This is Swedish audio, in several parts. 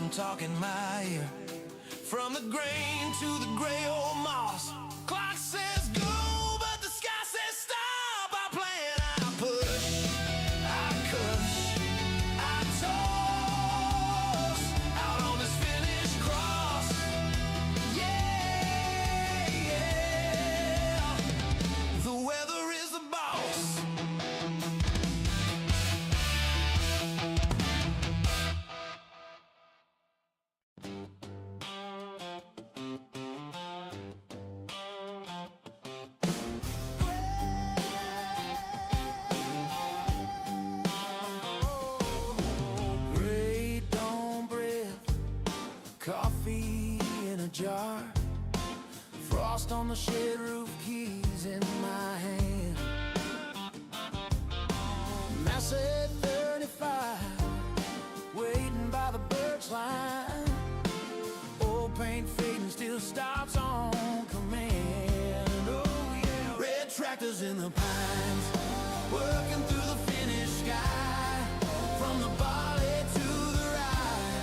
I'm talking my ear. From the grain to the gray old moss. Clock says go, but the sky says stop. I plan, I push, I cuss, I toss out on this finished cross. Yeah, yeah. The weather is the boss. Coffee in a jar, frost on the shed roof, keys in my hand. Massive 35, waiting by the birch line. Old paint fading, still stops on command. Oh yeah, red tractors in the pines, working through the finished sky. From the barley to the rye,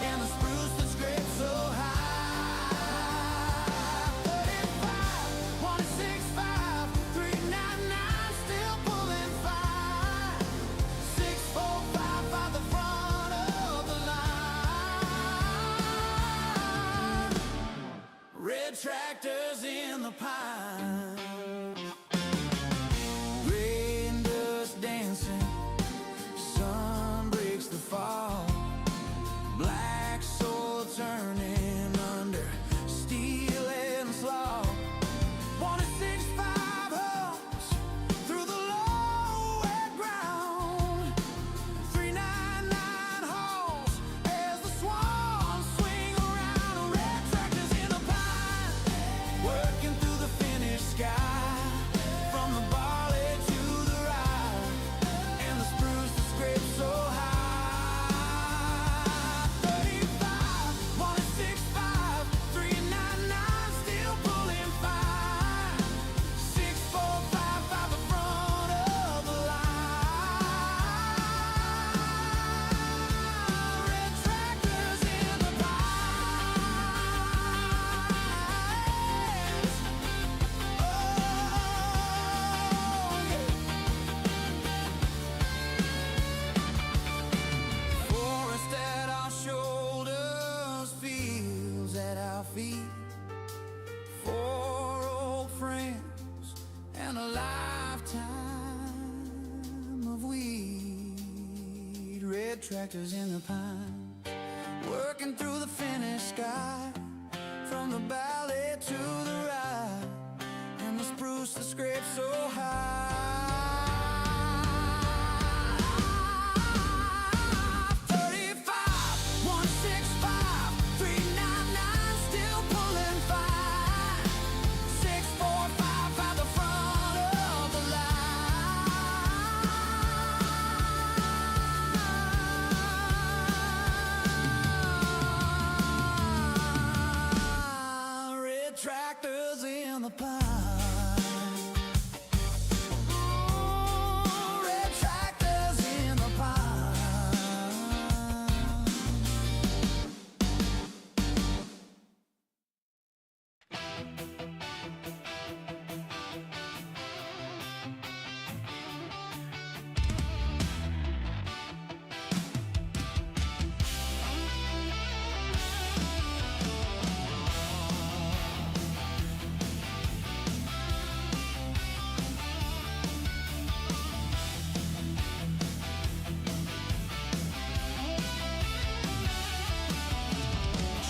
and the spruce that scrapes so high. 35, 165, 399, still pulling fine. 645 by the front of the line. Red tractors in the pine. Rain dust dancing, sun breaks the fall. Black soil turning under steel and slaw. 165 homes through the low wet ground. 399 holes as the swans swing around. Red tractors in the pine, working through the finished sky. From the barley to the rye, and the spruce that scrapes so high. At our feet, 4 old friends and a lifetime of weed. Red tractors in the pine, working through the finished sky. From the valley to the rye, and the spruce that scrapes so high. Tractors in the pine. Ooh, red tractors in the pine.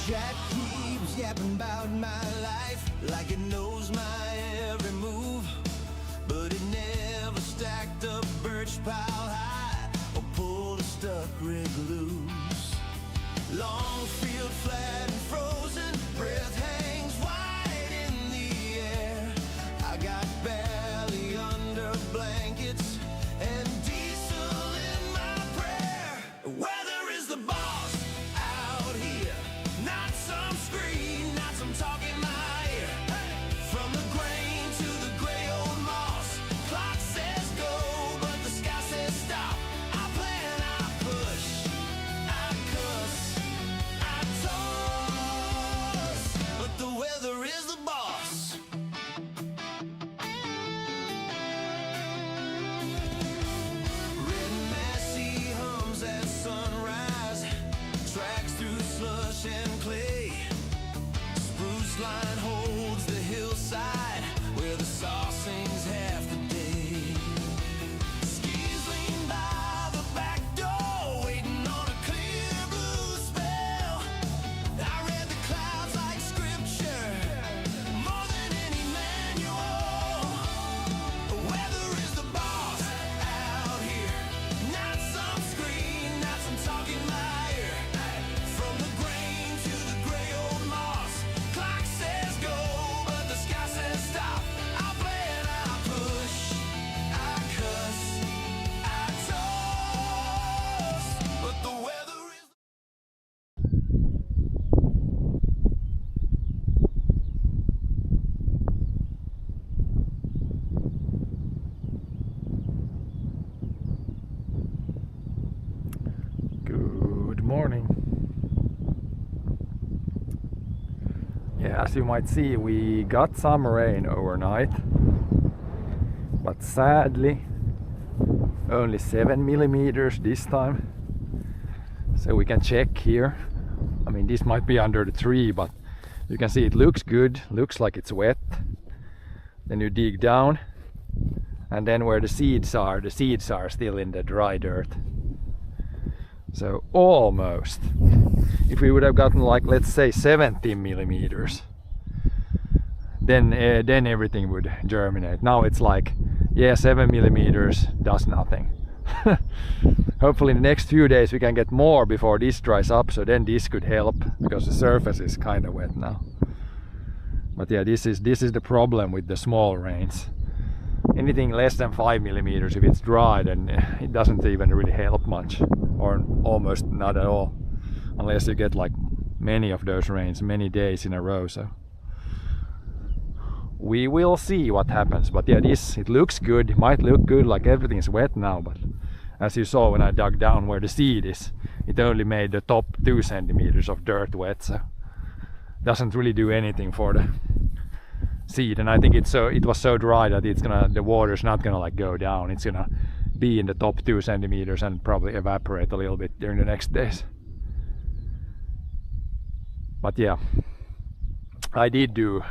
Jack keeps yapping about my life like it knows my every move, but it never stacked up birch pile high or pulled a stuck rig loose. Long field flat and frozen, breath hangs wide in the air. I got belly under blankets and diesel in my prayer. Weather is the boss out here. Not some screen, not some talking my ear. From the grain to the gray old moss. Clock says go, but the sky says stop. I plan, I push, I cuss, Yeah, as you might see, we got some rain overnight, but sadly only 7 millimeters this time. So we can check here. I mean, this might be under the tree, but you can see it looks good, looks like it's wet. Then you dig down, and then where the seeds are still in the dry dirt. So almost. If we would have gotten, like, let's say 17 millimeters, then everything would germinate. Now it's like, yeah, 7 millimeters does nothing. Hopefully in the next few days we can get more before this dries up, so then this could help, because the surface is kind of wet now. But yeah, this is the problem with the small rains. Anything less than 5 millimeters, if it's dry, then it doesn't even really help much, or almost not at all, unless you get like many of those rains many days in a row. So we will see what happens. But yeah, it looks good. It might look good, like everything's wet now, but as you saw when I dug down where the seed is, it only made the top 2 centimeters of dirt wet, so doesn't really do anything for the seed. And I think it was so dry that the water's not gonna like go down. It's gonna be in the top 2 centimeters and probably evaporate a little bit during the next days. But yeah, I did do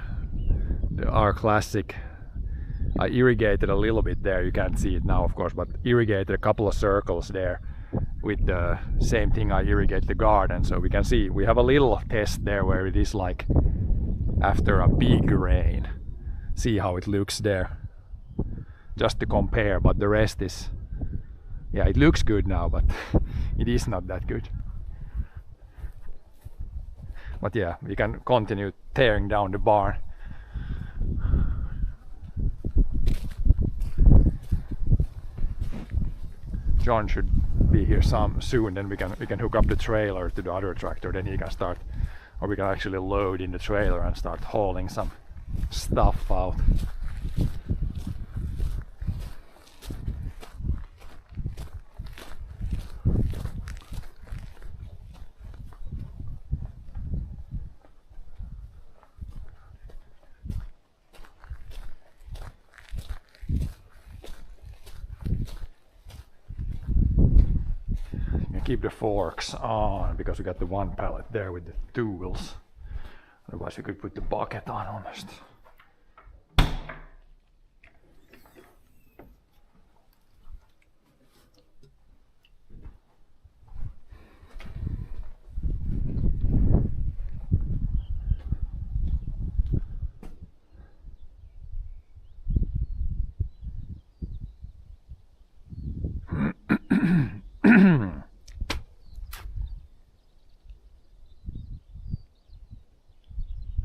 our classic. I irrigated a little bit there. You can't see it now, of course, but irrigated a couple of circles there with the same thing I irrigate the garden. So we can see we have a little test there where it is like after a big rain. See how it looks there, just to compare. But the rest is, yeah, it looks good now, but it is not that good. But yeah, we can continue tearing down the barn. John should be here soon, then we can hook up the trailer to the other tractor, then he can start, or we can actually load in the trailer and start hauling some stuff out. Keep the forks on because we got the one pallet there with the tools. Otherwise we could put the bucket on almost.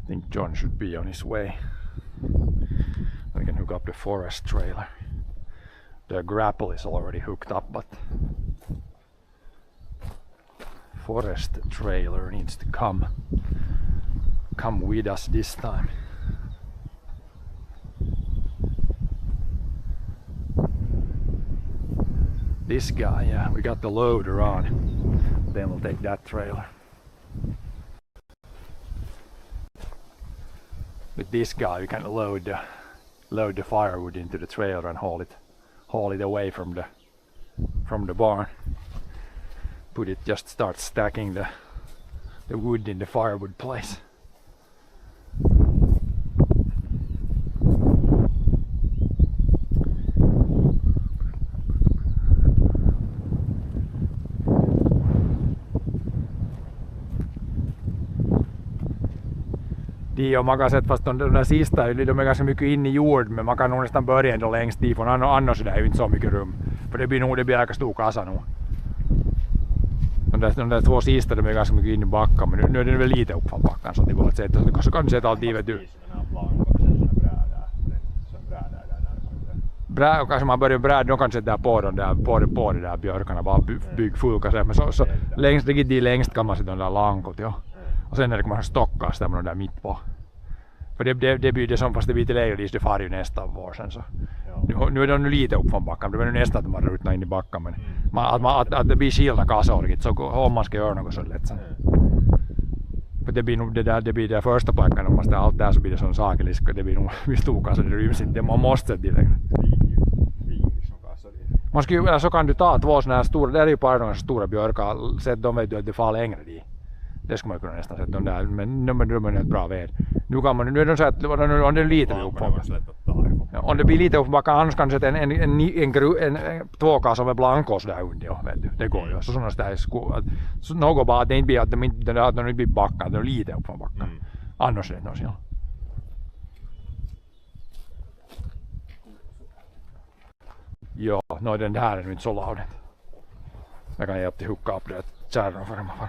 I think John should be on his way. We can hook up the forest trailer. The grapple is already hooked up, but forest trailer needs to come with us this time. This guy, yeah, we got the loader on. Then we'll take that trailer. With this guy, we can load the firewood into the trailer and haul it away from the barn. Start stacking the wood in the firewood place. Och man kan sätta fast de där sista, de är ganska mycket inne i jord, men man kan nog nästan börja ändå längst ifrån, annars är det ju inte så mycket rum. För det blir aika stor kassa nog. De där 2 sista, de är ganska mycket inne i backen, men nu är det väl lite upp från backen så att det går att sätta, så kan du sätta allt vet du. Brä, kanske man börjar bräda, då kan du sätta på de där, på de där björkarna, bara bygg fullkassa, men så längst, riktigt längst kan man sätta de där lankot, ja. Och sen är det man stockar sitä med där mitt på. För det blir det som fast det blir till lägre, det far ju nästa vår sen så. Nu är de lite upp från backen, det blir nästan att man rutnar in i backen, men att det blir skilda kassor, så om man ska göra något så lätt sen. För det blir nog det blir det första plackan om man ställer allt där så blir det sån sakelisk. Det blir nog vi stod kanske det ryms inte. Man måste direkt. Man skulle, eller så kan du ta två såna här stora, där är ju på de stora björkar, så att de vet ju att det far längre dit. Det skulle man kunna nästan sätta de där, men de är ett bra väder. Nu kan man, nu är de så att om det är lite uppåt. Ja, om det blir lite uppbacka, annars kan du sätta en tvåka som är blankos där under, vet du. Det går ju. Så sådana där så något bara att det inte blir att de inte blir backa, de är lite upp från backa. Annars är det något så. Ja, no den här är nu inte så laudet. Jag kan hjälpa till att hooka upp det kärran för man får.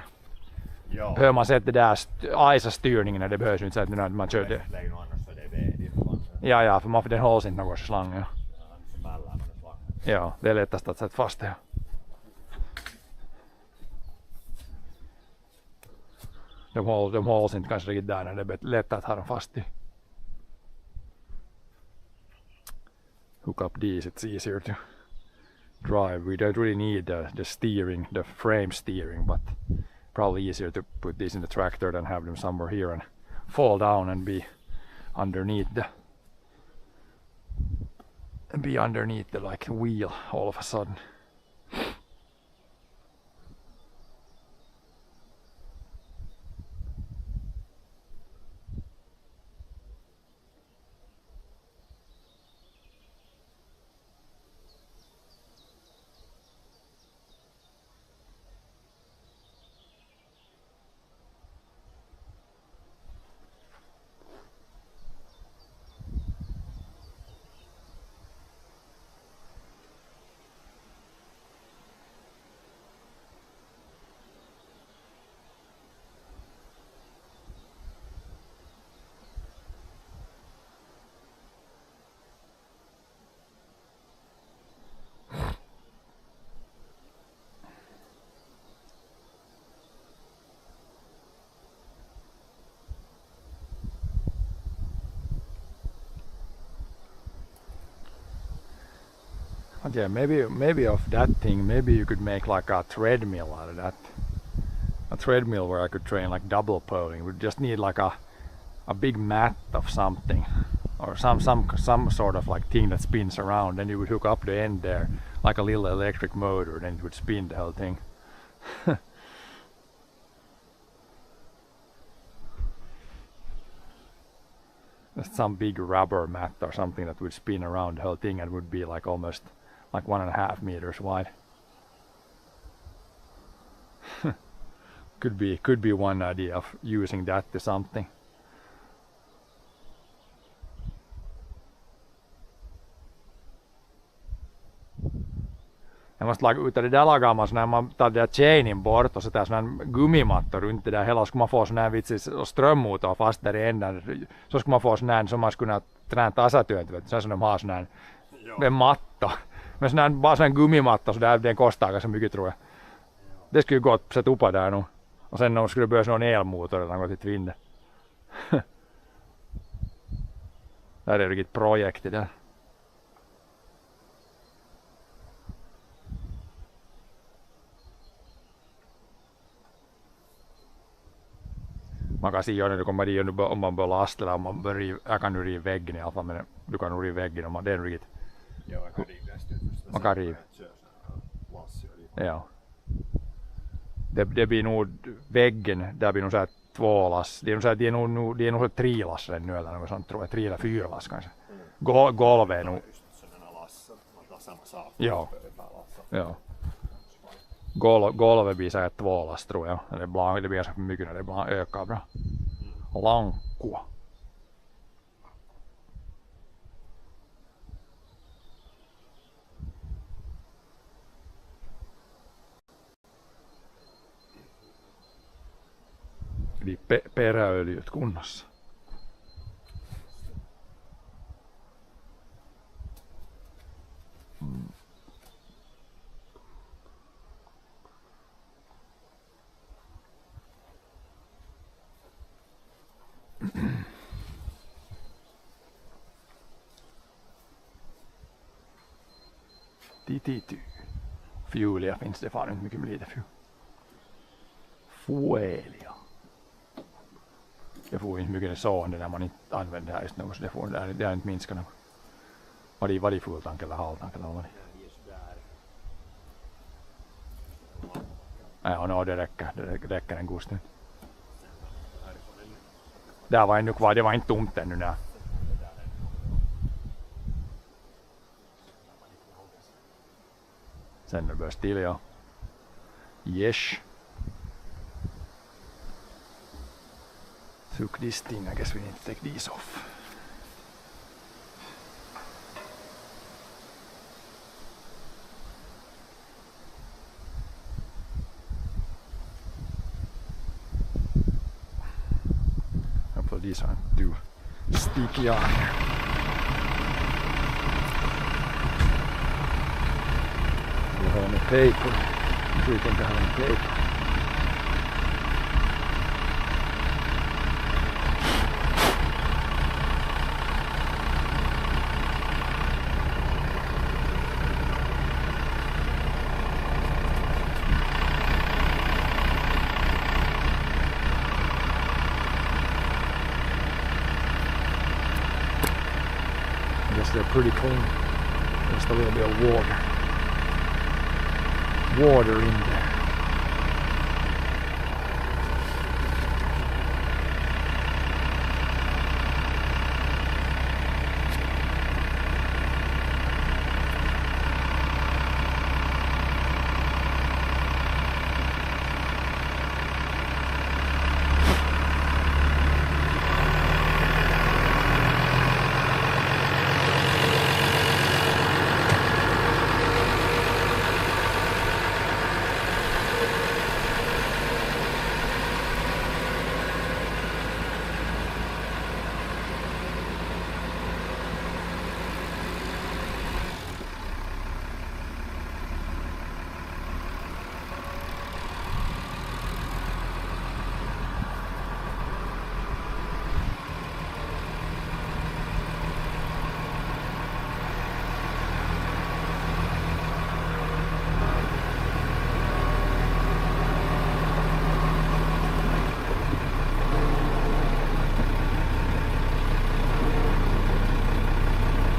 Ja. Hör man sett det där Aisa-styrningen när det behövs inte så att man kör det. Ja, för man får den hålls inte någon slang. Ja. Ja, det är lättast att sätta fast det. De hålls inte kanske riktigt där när det är lätt att ha dem fast i. Hook up these, it's easier to drive. We don't really need the steering, the frame steering, but probably easier to put these in the tractor than have them somewhere here and fall down and be underneath the like wheel all of a sudden. But yeah, maybe of that thing, maybe you could make like a treadmill out of that. A treadmill where I could train like double poling. We'd just need like a big mat of something, or some sort of like thing that spins around. Then you would hook up the end there, like a little electric motor. Then it would spin the whole thing. Just some big rubber mat or something that would spin around the whole thing and would be like almost like 1.5 meters wide. Could be one idea of using that to something. Jag måste utav det där lagar man när man tar det där chainen bort och sätter sån här gummimatta runt det där hela, så ska man få sån här vitsis och strömmotor fast där i änden. Så ska man få sån här som man skulle kunna träna tasatyöt, vet du, så som de har sån här med matta. Men sån här, bara sån här gummimatta så där, den kostar ganska mycket tror jag. Det skulle ju gott sätta upp där nu. Och sen om skulle det börja någon elmotor eller något i tvinnet. Där är det riktigt projekt i det. Man kan se när du kommer dit om man bör lasta eller om man bör riva, jag kan nu riva väggen i alla fall, men du kan nog riva väggen om man, det är riktigt. Ja, jag kan riva det. Man kan riva. Ja. Det blir nog väggen, där blir nog så här 2 lass. Det är nog så här, det är nog 3 lass nu eller något sånt tror jag, 3 eller 4 lass kanske. Golvet är nog. Ja. Ja. Golvet blir så här 2 lass tror jag. Det blir så mycket när det bara ökar bra. Lankua. Eli peräöljyt kunnossa. Titity. Fuelia finns det fan inte mycket med lite fuelia. Det får inte mycket sående när man inte använder det här just nu, så det har inte minskat något. Var det fulltank eller halvtank eller vad det? Ja, det räcker en god stund. Där var ännu kvar, det var inte tomt ännu. Nej. Sen det börjar still, ja. Yes. Took this thing, I guess we need to take these off. Hopefully these aren't too sticky on here. Do you have any paper? Do you think I have any paper? I guess they're pretty clean. Just a little bit of water in there.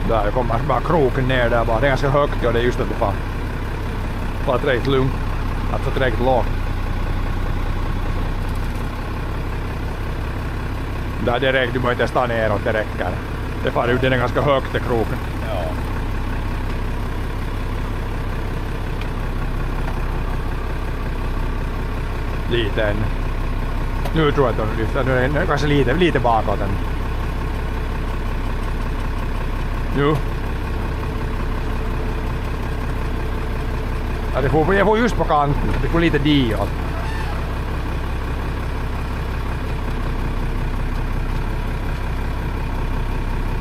Där kommer bara kroken ner där bara. Det är ganska högt och det är just att det bara trägt lugnt. Alltså trägt lågt. Där det räcker, du behöver inte stanna neråt, det räcker. Det far ut, den är ganska högt, det kroken. Ja. Lite än. Nu tror jag att de lyfter, nu är det kanske lite bakåt än. Nu. Ja, jag får just på kanten, det får lite diot.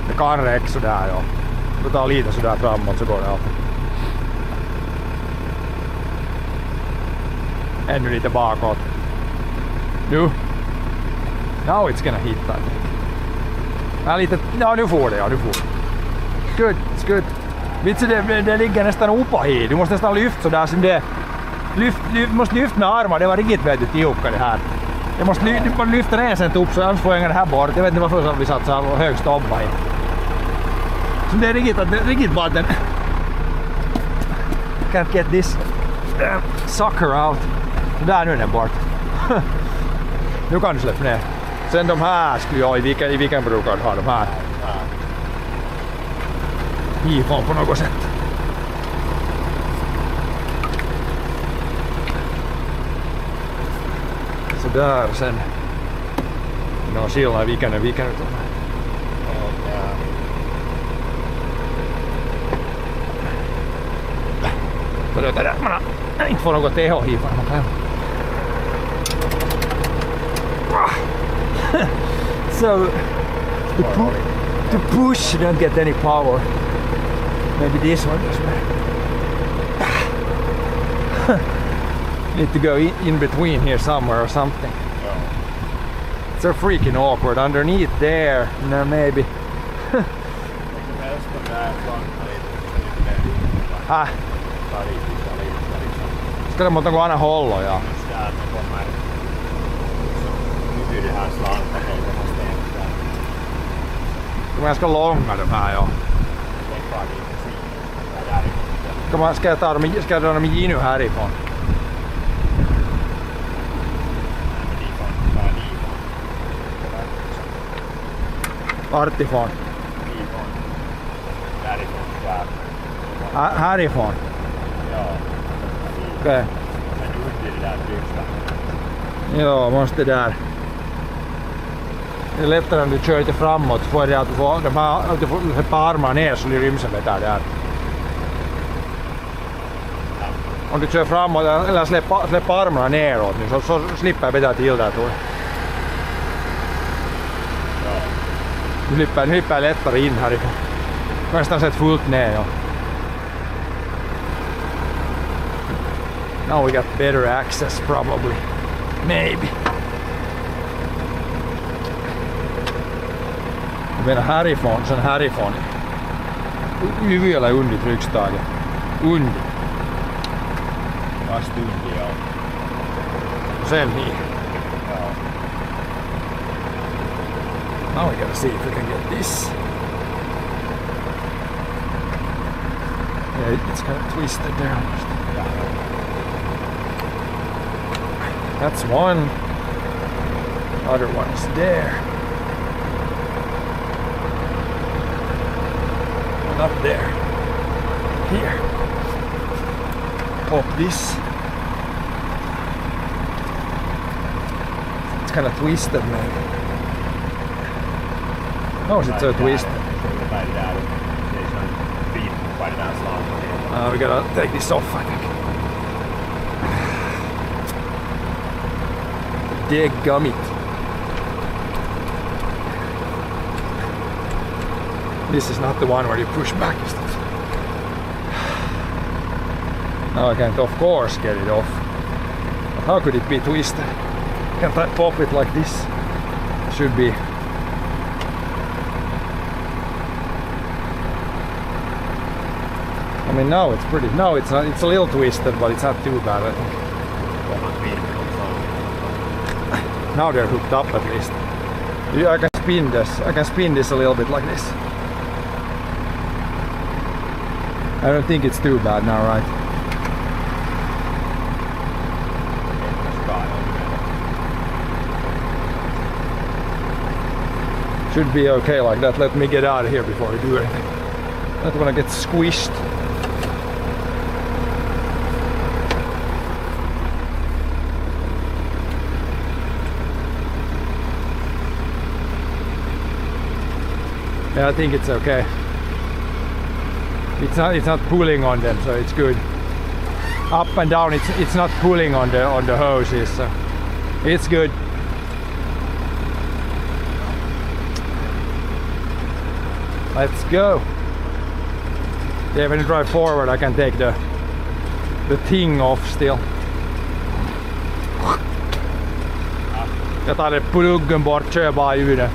Det kan räcka sådär, ja. Du tar lite sådär framåt så går det alltid. Ännu lite bakåt. Nu. Now it's gonna hit that. Ja, lite, ja nu får det, ja nu får det. Good, it's good. Vitsi, det ligger nästan uppe hit. Du måste nästan lyfta sådär som det. Måste lyfta med armar, det var riktigt väldigt tiukka det här. Jag måste lyfta ner sen upp så annars får jag det här bort. Jag vet inte varför vi satt så hög stobba i. Så det är riktigt bara den. Can't get this sucker out. Där nu är den bort. Nu kan du släppa ner. Sen de här skulle jag i vilken brukar ha de här. Hifan på något sätt. Så där sen. No skillnad vilken utav dem. Så det där man inte får något teho hifan man kan. So to push you don't get any power. Maybe this one does better. Need to go in between here somewhere or something. It's so freaking awkward underneath there. No, maybe. Ska det mot något annat håll, ja. Nu blir det här slantar. De är ganska långa de här, ja. Ska jag dra dem i nu härifrån? Vartifrån? Härifrån? Ja. Okej. Ja, måste där. Det är lättare om du kör lite framåt för det att du får släppa armarna ner så blir rymsen där. Om du kör framåt eller släppa armarna neråt nu så slipper jag bättre till där tror jag. Nu slipper jag lättare in härifrån. Nästan sett fullt ner, ja. Now we got better access probably. Maybe. Jag menar härifrån, sen härifrån. Yvi eller undi tryckstaget? Undi. Fast undi, ja. Sen niin. Ja. Now we gotta see if we can get this. Yeah, it's kind of twisted there. That's one. Other one is there. And up there. Here. Pop this. It's kind of twisted, man. How is it so twisted? We gotta take this off, I think. Degummit. This is not the one where you push back, is it? Now I can't of course get it off. But how could it be twisted? Can't I pop it like this? Should be. I mean now it's pretty. No, it's not. It's a little twisted, but it's not too bad, I think. Now they're hooked up at least. I can spin this. I can spin this a little bit like this. I don't think it's too bad now, right? Should be okay like that. Let me get out of here before we do anything. I don't want to get squished. Yeah, I think it's okay. It's not pulling on them, so it's good. Up and down, it's not pulling on the hoses, so it's good. Let's go. Yeah, when you drive forward, I can take the thing off still. Jag tar det pluggen bort, kör bara ur det.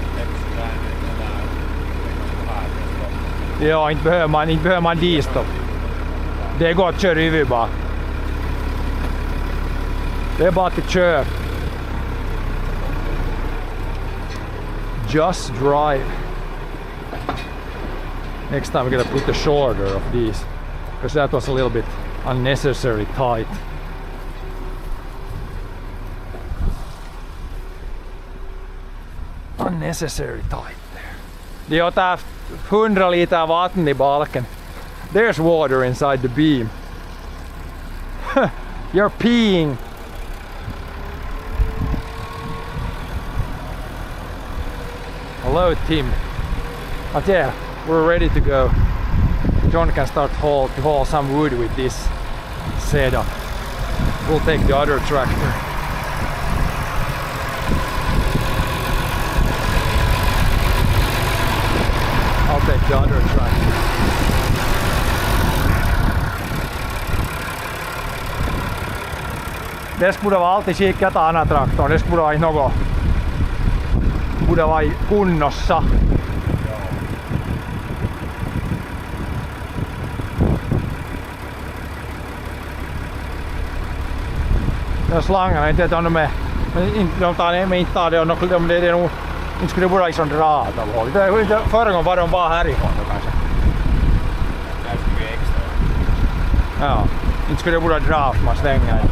Ja, inte behöver man D-stopp. Det är gott, kör över bara. Det är bara att köra. Just drive. Next time we're gonna put the shorter of these, because that was a little bit unnecessarily tight. Unnecessary tight there. Det är där 100 liter vatten i balken. There's water inside the beam. You're peeing. Hello, Tim. But yeah, we're ready to go. John can start to haul some wood with this setup. We'll take the other tractor. I'll take the other tractor. Det skulle vara alltid kika ta andra traktorn. Det skulle vara något. Borde vara i kunnossa. De slangarna, inte att de är. De tar inte det och det är nog Inte skulle det borde liksom dra åt av hållet. Förra gången var de bara härifrån då kanske. Där skulle vi extra. Ja, inte skulle det borde dra åt man svänger.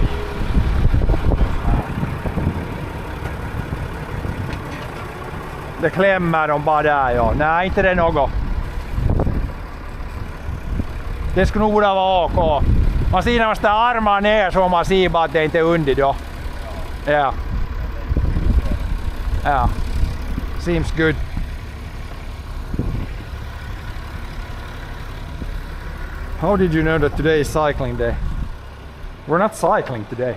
Det klämmer de bara där, ja. Nej, inte det något. Det skulle nog borde vara OK. Man ser när man ställer armarna ner så man ser bara att det inte är under då. Ja. Ja. Seems good. How did you know that today is cycling day? We're not cycling today.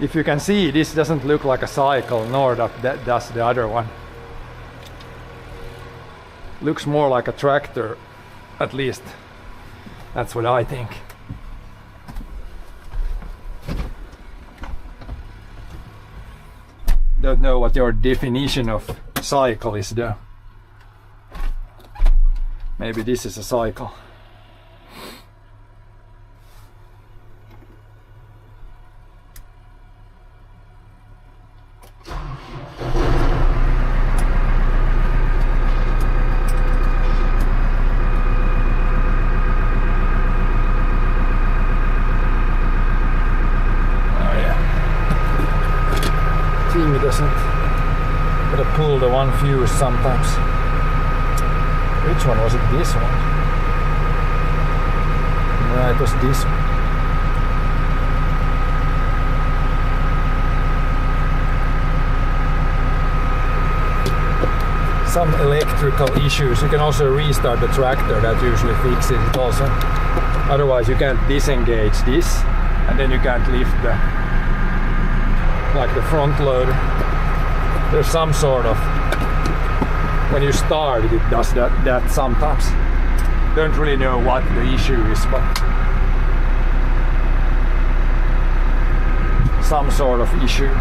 If you can see, this doesn't look like a cycle, nor that does the other one. Looks more like a tractor, at least. That's what I think. Don't know what your definition of cycle is though. Maybe this is a cycle. Pull the one fuse sometimes. Which one was it? This one? No, it was this one. Some electrical issues. You can also restart the tractor, that usually fixes it also. Otherwise you can't disengage this and then you can't lift the front loader. There's some sort of, when you start it does that sometimes. Don't really know what the issue is, but some sort of issue.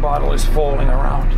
Bottle is falling around.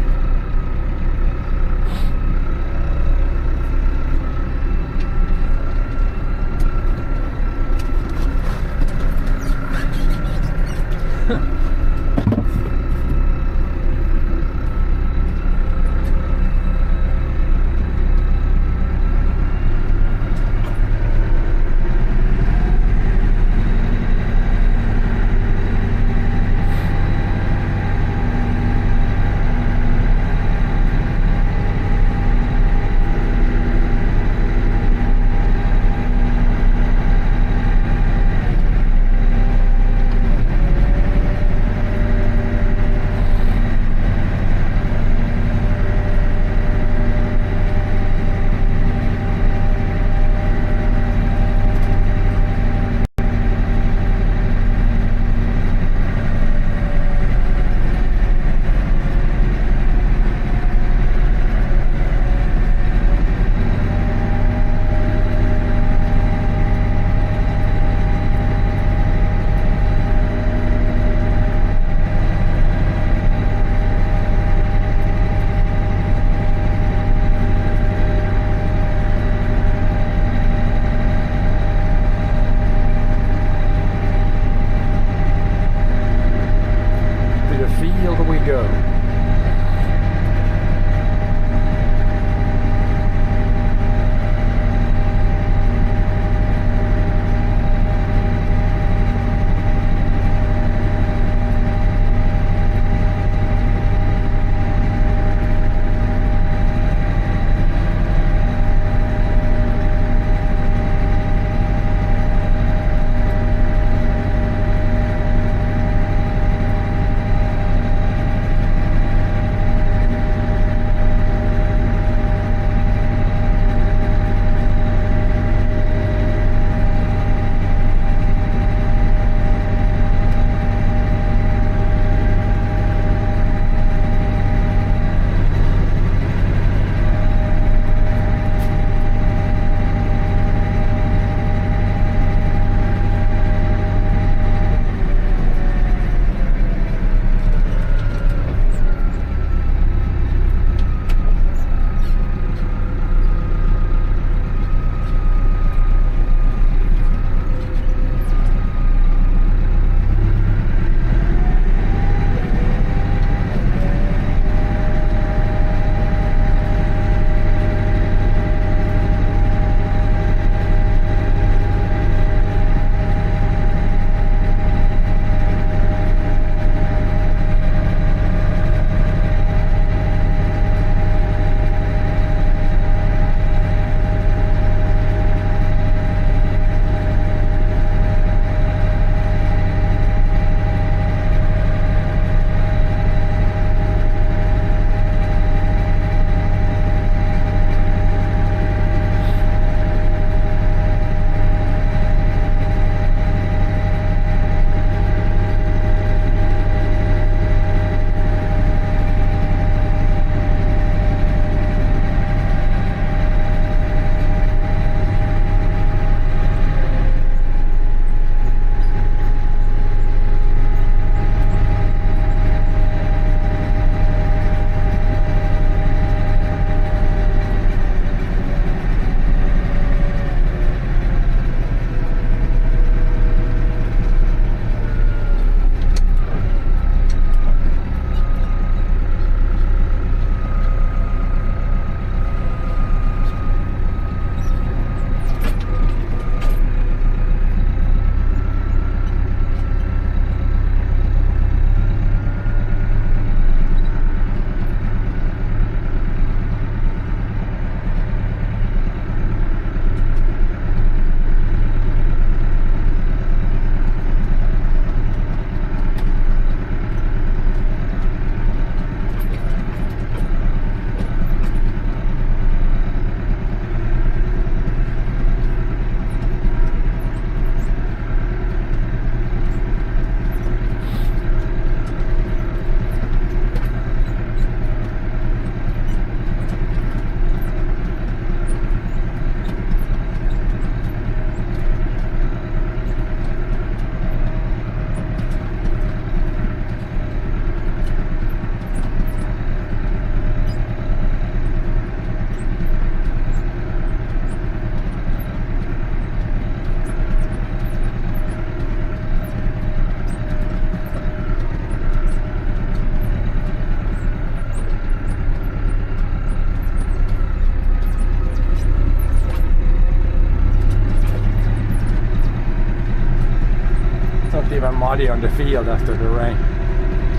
even muddy on the field after the rain.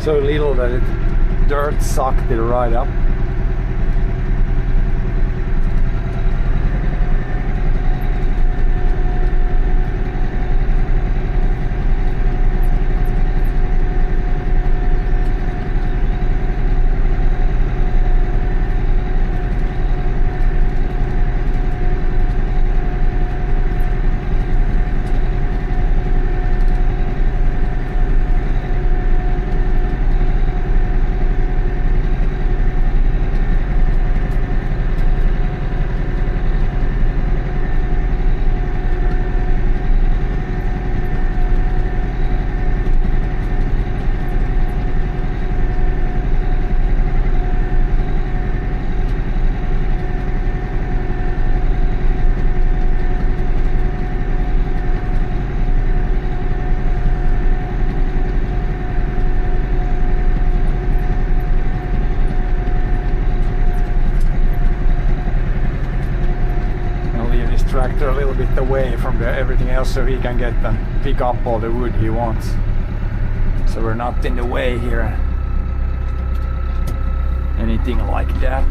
So little that dirt sucked it right up. Tractor a little bit away from everything else so he can get and pick up all the wood he wants. So we're not in the way here. Anything like that.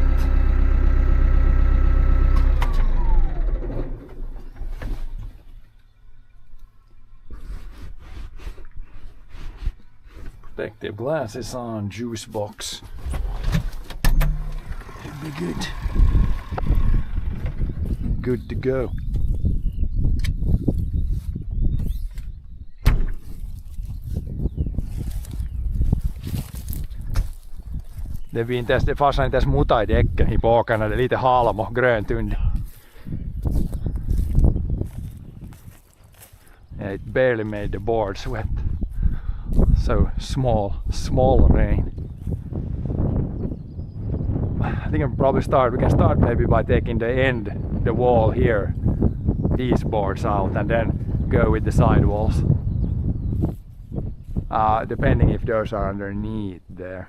Protective glasses on, juice box. Should be good. Good to go. Det blir inte ens, det fastnar inte ens muta i däcken i bakarna, det är lite halm och grönt under. Yeah, it barely made the boards wet. So small rain. I think we can start maybe by taking the wall here, these boards out, and then go with the side walls. Depending if those are underneath there.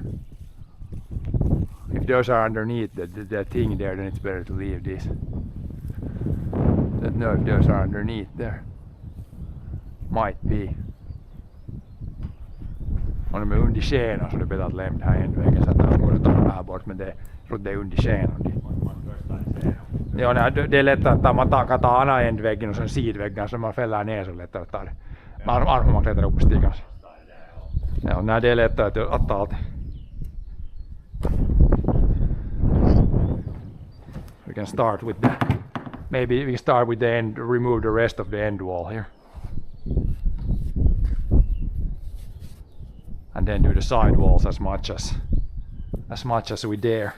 If those are underneath the thing there, then it's better to leave these. Don't know if those are underneath there. Might be. On de under skenan så det är bättre att lämna här ändvägen så att man borde ta den här bort, men det är under skenan. Ja, det är lättare att man tar ena ändväggen och sen sidväggen så man fäller ner så lättare att ta det. Man klättrar upp på stigan. Ja, nej, det är lättare att ta allt. We can start with maybe we start with the end, remove the rest of the end wall here. And then do the side walls as much as we dare.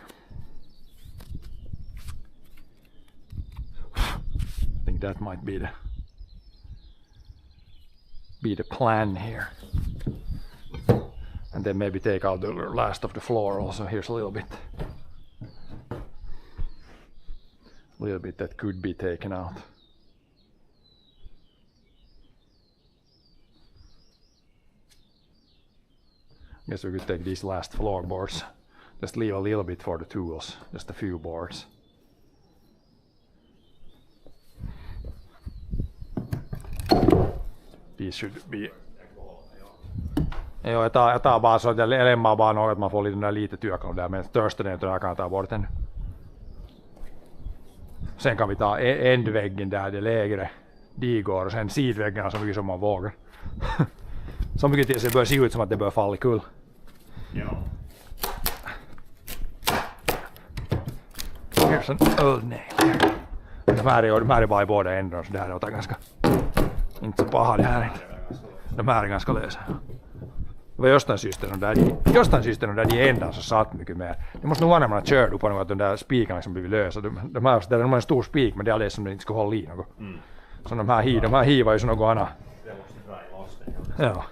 I think that might be the plan here. And then maybe take out the last of the floor also. Here's a little bit that could be taken out. Guess we could take these last floorboards. Just leave a little bit for the tools, just a few boards. These should be. Jo, jag tar bara så att jag lämnar bara något, att man får lite työkalu där, men törsten är jag kan ta bort den. Sen kan vi ta ändväggen där, det lägre digor, och sen sidväggarna så mycket som man vågar. Så mycket tills det börjar se ut som att det bör falla kull. Ja. Here's an old nail here. De här är bara i båda ändarna, så det här är ganska inte så paha det här inte. De här är ganska lösa. Det var jostain syystä de ändarna så satt mycket mer. Det måste nog vara när man har kört upp på något att de där spikarna som blivit lösa. De här är en stor spik, men det är alldeles som det inte skulle hålla i något. Mm. Så de här hivar ju som något annat. Ja.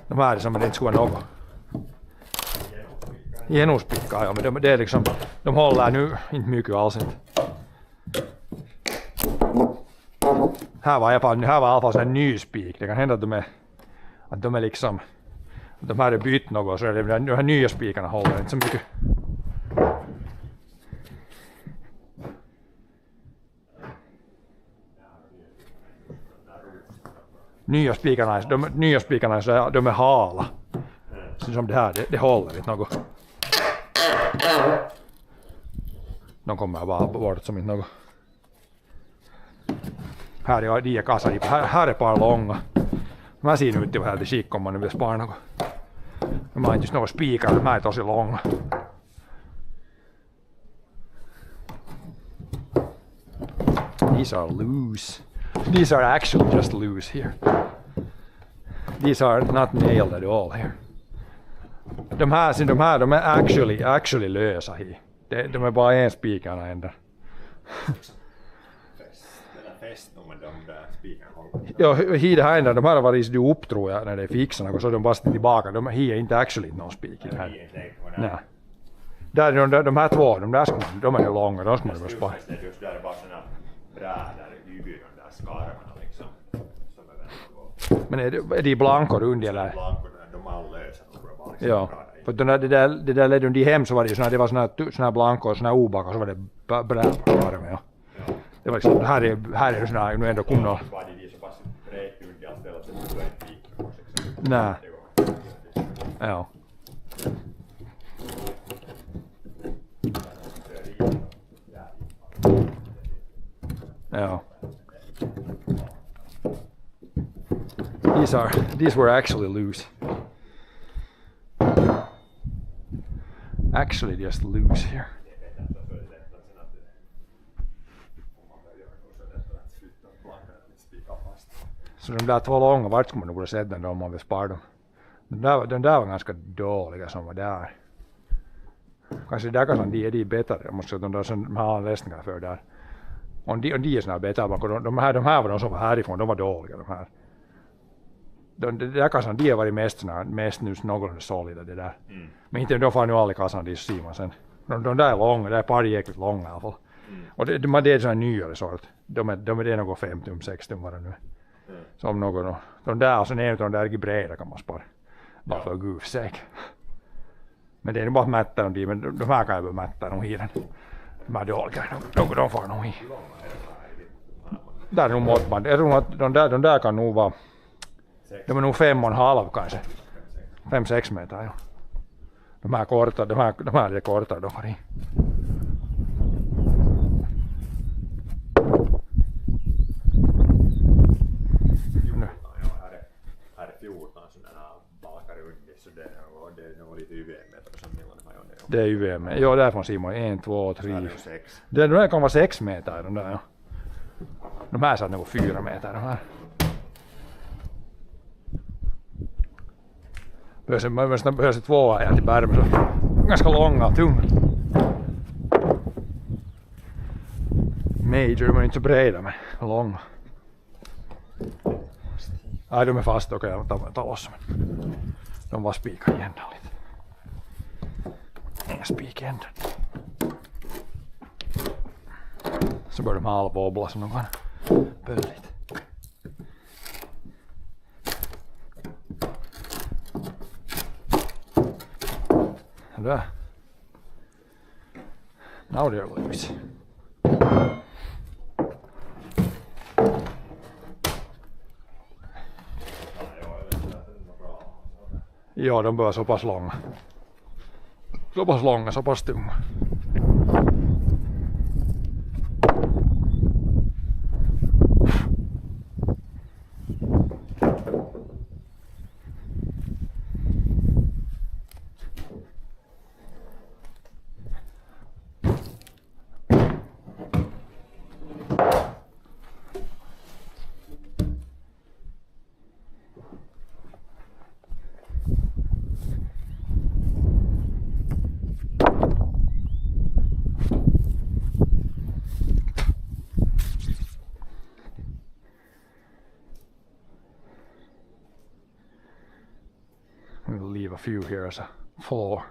De här är som det inte skulle vara något. Genomspickar, ja, men det är liksom, de håller nu inte mycket alls inte. Här var i alla fall en ny spik. Det kan hända att de är liksom, att de här är bytt något, så är det de här nya spikarna håller inte så mycket. nya spikarna de är hala. Som det här, det håller inte något. De kommer bara bort som inte något. Här är de kasar, här är bara långa. Mä siinä nyt jo helt i skick om man nu vill spara något. De har inte just några spikar, de här är tosi långa. These are loose. These are actually just loose here. These are not nailed at all here. De är actually lösa här. De är bara en spikarna ända. Ja, det här ända, de här har varit upp tror jag när det är fixarna och så de bara tillbaka. De här är inte actually någon spik i det här. Nej. Där de här två, de är ju långa, de ska man ju spara. Just där är bara såna brädor i de där skarvarna liksom. Men är de blankor under eller? Blankor, de är lösa. Ja, för det där ledde de hem så var det ju såna, det var såna blankor, såna obak och så var det brädor med. Ja. Det var liksom, här är såna, nu ändå kunna. Nej. Ja. Ja. These were actually loose. Actually just loose here. Så de där två långa, vart ska man nog borde sätta dem om man vill spara dem. De där var ganska dåliga som var där. Kanske där kan de är bättre. Jag måste säga att de där som har läsningar för där. Och de är såna bättre. De här var de som var härifrån, de var dåliga de här. De där kassan, de har varit mest nu någorlunda solida det där. Men inte de får nu alla kassan, de ser man sen. De där är långa, det är par jäkligt långa i alla fall. Och det är såna nyare sort. De är något 5 tum, 6 tum var det nu. Som någon, de där och sen en av de där är breda kan man spara. Bara för gud säk. Men det är nog bara att mätta dem, men de här kan jag bara mätta dem i den. De här dåliga, de får nog i. Där är nog måttband. Jag tror att de där kan nog vara, de är nog 5,5 kanske. 5-6 meter, ja. De här korta, de här lite kortare de får i. Det är UVM. Ja, därifrån Simon 1, 2, 3. De där kan vara 6 meter de där. Ja. De här satt nog 4 meter de här. Behövs 2 här till bärmen så ganska långa och tunga. Major men inte så breda men långa. Nej, de är fast och jag tar loss men de var spikade igen lite. Inga spik ända. Så börjar de halvwobbla som de kan pölligt. Där. Now they're loose. Ja, de börjar så pass långa. Så pass tunga. We'll leave a few here as a floor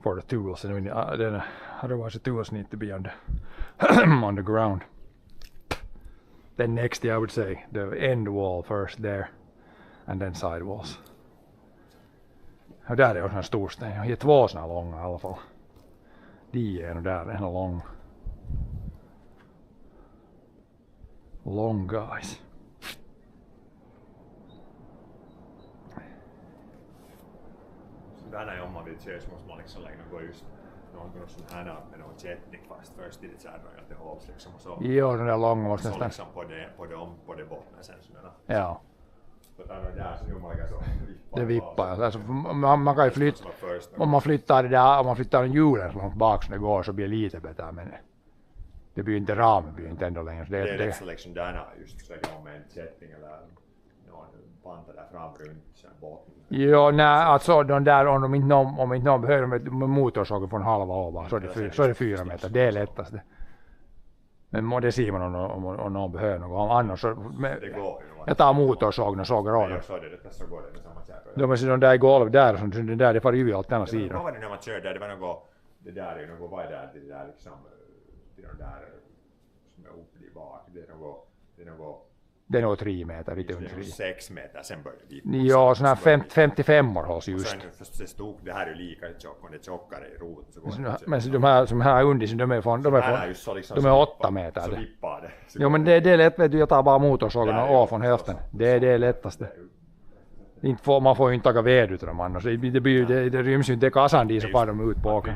for the tools, and then otherwise the tools need to be on the ground. Then next, I would say the end wall first there, and then side walls. Och där är också en stor sten. Jag har 2 såna långa i alla fall. De är nog där, en lång. Long guys. Tänään om man vill köra så måste man liksom lägga något just någon sån här med någon jetnik fast först i det kärran till håls liksom och så. Jo, den där långa måste Så nästan. liksom på det botten sen sådana. Ja. Så tänään där så nu man lägger så. Det vippar. Alltså, man kan ju flytta, om man flyttar hjulen så långt bak som det går så blir det lite bättre men det blir inte ramen blir inte ändå längre. Det är rätt så liksom där just så jag med en jetting eller någon panta där fram runt sen båten. Jo, nej, alltså de där om inte någon behöver med motorsågen från halva over så är det 4 meter. Det är lättast det. Men det ser man om någon behöver något. Annars så jag tar motorsågen och sågar av dem. Så det så går det med samma sak. De där i golv där som den där det far ju allt ena sidan. Vad var det när man körde där? Det var något det där är något vad är där det där liksom till de där som är uppe i bak. Det är något 3 meter, lite under 3. 6 meter, sen började det vippa. Ja, sådana här 55 år hålls just. Sen stod det här är ju lika tjock, men det tjockare i roten så går det. Men de här som här under de är 8 meter. Så vippar det. Jo, men det är lätt, vet du, jag tar bara motorsågen av från höften. Det är det lättaste. Man får ju inte taga ved ut dem annars. Det ryms ju inte kassan dit så far de ut på åkern.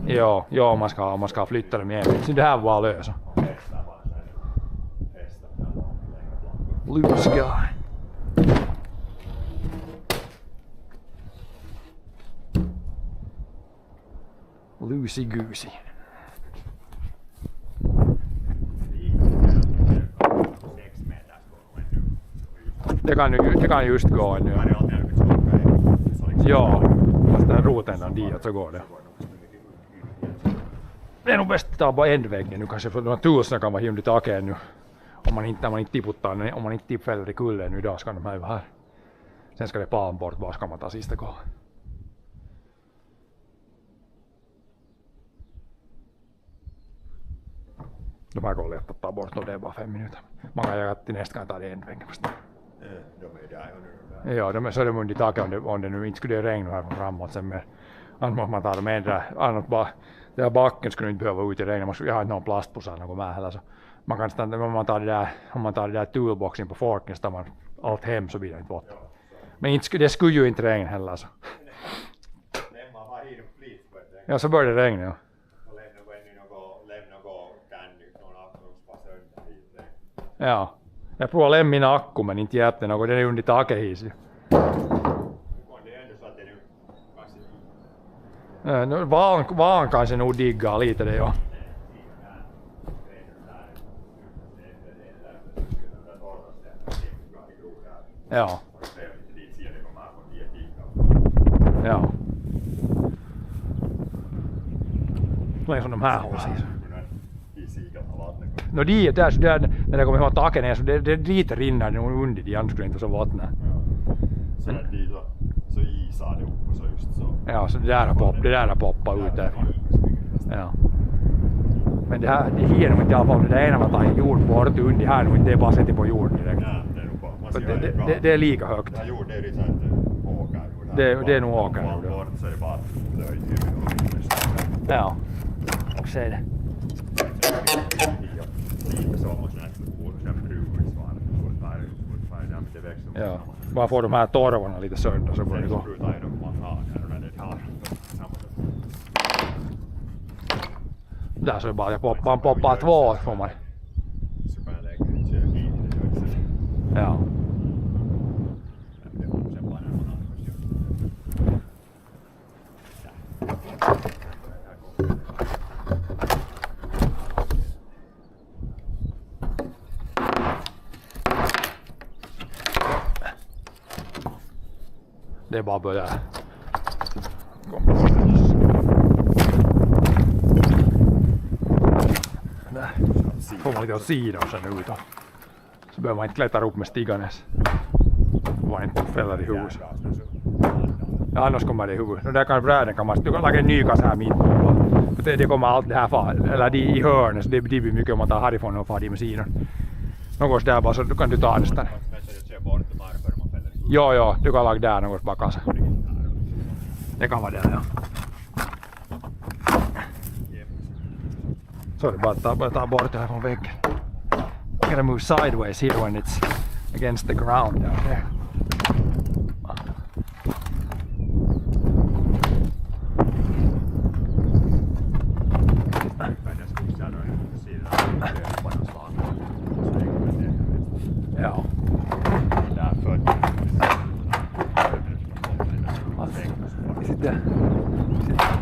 Ja, man ska flytta dem igen. Så det här var lösa. Loose guy. Loosey goosey. Det kan just gå nu. Ja, fast den roten dit så går det. Det är nog bäst att ta bara ändväggen nu kanske för de tusen kan vara under taket nu. Om man inte tipputtar, om man inte tippfäller i kullen nu idag ska de här här. Sen ska det palm bort, bara ska man ta sista gången. De här går lätt att ta bort och det är bara 5 minuter. Man kan göra till nästa kan ta det ändväggen fast. De är där nu. Ja, så är de under taket om det nu inte skulle regna här framåt sen mer. Annars måste man ta dem ändra, annars bara den här backen skulle inte behöva ut i regn. Jag har inte någon plastpåsar någon med heller så. Man kan stanna, om man tar det där toolboxen på forken så tar man allt hem så blir det inte vått. Men det skulle ju inte regna heller så. Ja, så börjar det regna. Ja. Ja, jag provar lämna min akku men inte hjälpte något, den är under taket his. Vaan kanske nog diggar lite det ja. Ja. Ja. Det är som de här hålls i. No där när det kommer ihåg taken ner så det dit rinner det nog under de annars skulle inte så vattnet. Sen dit så isar det upp och så just så. Ja, så det där har poppat ut därifrån. Ja. Men det här är nog inte i alla fall det ena man tar en jord bort under här nu inte det är bara sätter på jorden direkt. Ja, det är nog bara. Det är lika högt. Ja, jord det är lite åker. Det är nog åker nu. Bort så är det bara Ja. Och se det. Ja, bara får de här torvarna lite sönder så börjar det gå. Där så är det bara att poppa 2 får man. Ja. Det är bara att börja. Där får man lite åt sidan och sen ut. Så behöver man inte klättra upp med stiganes. Var inte fäller i huvudet. Ja, annars kommer det i huvudet. Och där kan bräden kan man lägga en ny kasse här mitt på. Det kommer allt det här far, eller de i hörnet så det blir mycket om man tar härifrån och far de med sidan. Något där bara så du kan du ta nästan. Ja, du kan lägga där något bara kassa. Det kan vara där, ja. Så är det bara ta bort det här från väggen. You gotta move sideways here when it's against the ground down there.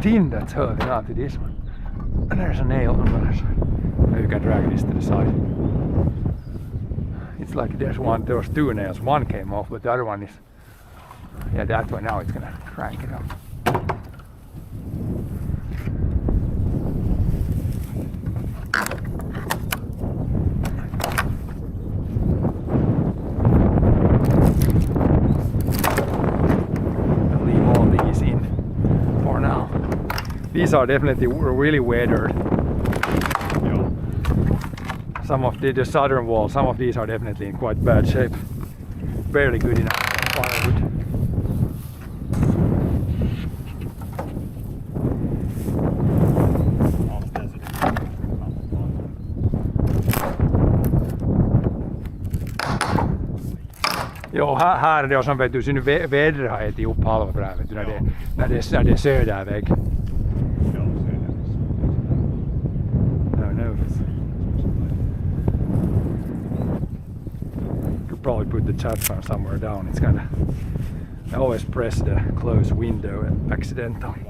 tin that's holding on to this one. And there's a nail on the other side. Maybe you can drag this to the side. It's like there was two nails. One came off, but the other one is, yeah, that one. Now it's gonna crank it up. I'll leave all these in for now. These are definitely really weathered. Some of the southern walls, some of these are definitely in quite bad shape. Barely good enough for firewood. Jo, här är det som vet du, så nu vädret har ätit upp halva brädet, vet du, när det är söderväg. Probably put the chat fan somewhere down. It's kind of, I always press the close window accidentally.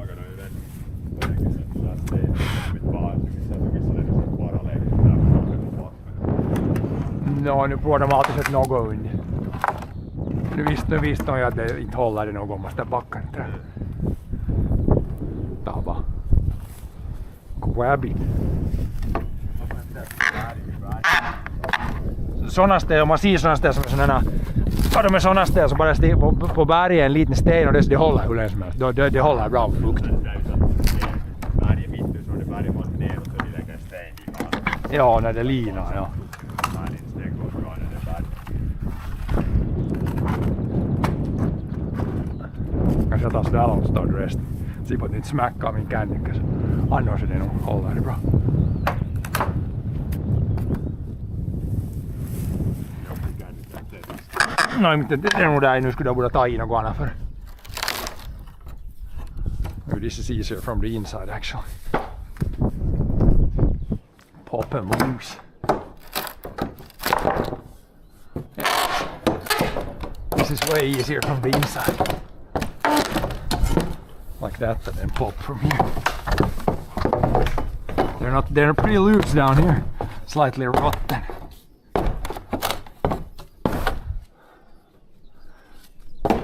No, nu får de alltid sett något under. Nu visste de ju att det inte håller det någon måste backa. Tää on vaan quabbit. Sonastel, man ser sonastel som sådana, tar de med sonastel så bara på berget en liten sten och det håller hur länge som helst. Det håller bra fukt. Ja, när det linar, ja. Kanske jag tar sådär långt stad resten. Se på att inte smäcka min kännykkä. Annars är det nog håller det bra. No, inte det är nog där nu skulle jag borde ta i något annat för. Maybe this is easier from the inside actually. Pop and loose. Yeah. This is way easier from the inside. Like that and then pop from here. They're pretty loose down here. Slightly rotten.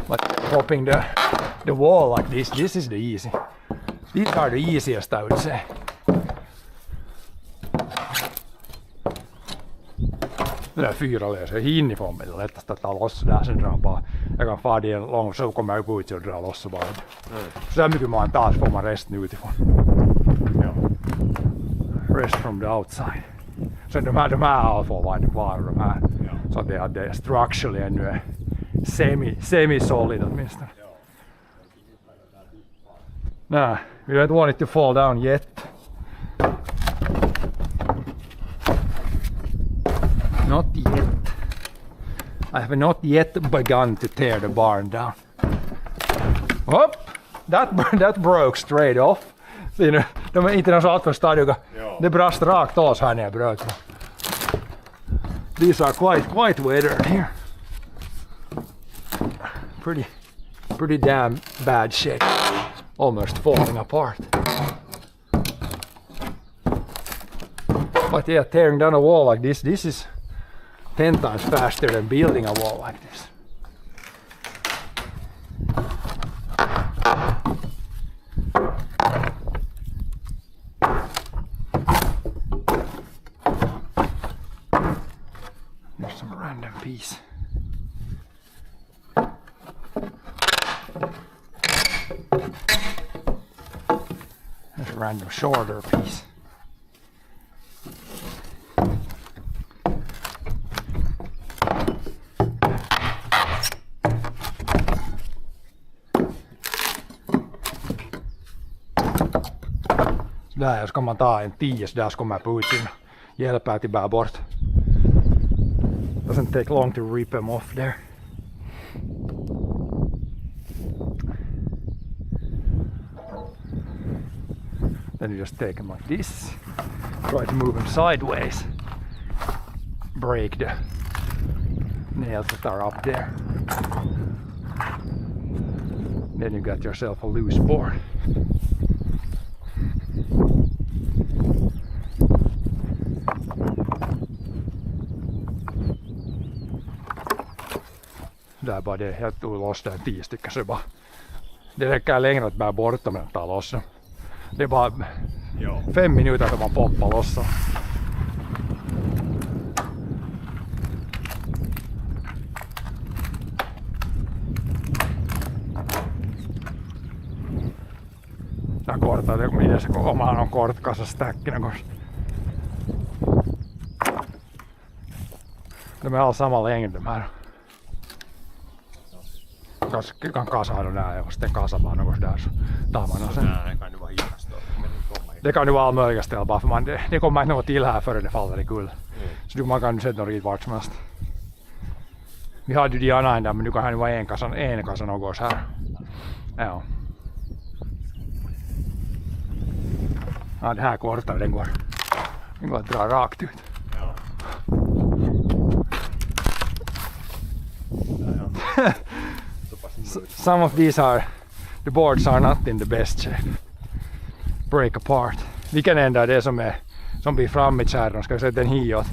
But popping the wall like this is the easy. These are the easiest I would say. Det där fyralösa inifrån är lättast att ta loss där sen drar bara. Jag kan fara det långt så kommer jag ut och dra loss och bara. Så där mycket man taas får man resten utifrån. Ja. Rest from the outside. Sen de här i alla fall var det kvar de här. Ja. Så att det är structurally ännu är semi-solid åtminstone. Nah, we don't want it to fall down yet. Not yet. I have not yet begun to tear the barn down. Oh, that broke straight off. Siinä, de är inte någon så allt för stadiga. Det brast rakt ås här när jag bröt. These are quite weathered here. Pretty damn bad shape. Almost falling apart. But yeah, tearing down a wall like this is 10 times faster than building a wall like this. There's some random piece. There's a random shorter piece. Där jag ska man ta en 10 där ska man på utsidan. Hjälpa till bär bort. Doesn't take long to rip them off there. Then you just take them like this. Try to move them sideways. Break the nails that are up there. Then you got yourself a loose board. Där bara det, jag tog loss den 10 stycken så bara... Det räcker längre att bära bort dem än att ta loss dem. Det är bara 5 minuter som man poppar loss dem. Jag kortar det midessä, kun omaan on kortkassa stäkkinä, koska de är alla samma längd de här. Kan kasata nää och sitten kasata något där så tar man sen. Det kan ju vara hittast då. Det kan ju vara all möjliga ställen bara för det kommer inte något till här förrän det faller i kull. Så man kan ju sätta något vart som helst. Vi hade ju de andra där men nu kan det vara en kassa något här. Ja. Ja, det här kortare den går att dra rakt ut. Ja. Some of these the boards are not in the best shape. Break apart. Vilken enda är det som blir fram i kärran? Ska vi sätta den hiåt?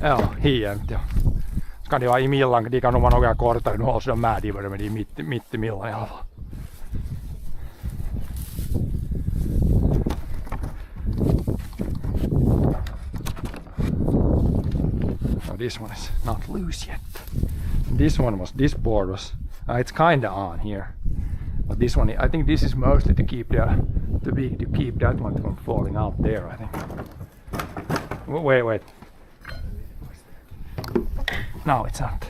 Ja, hiänt ja. Ska det vara i millan, de kan nog vara några kortare, nu hålls de med men de är mitt i millan i alla fall. No, this one is not loose yet. This board was, it's kinda on here. But this one, I think this is mostly to keep that one from falling out there, I think. Wait. No, it's not.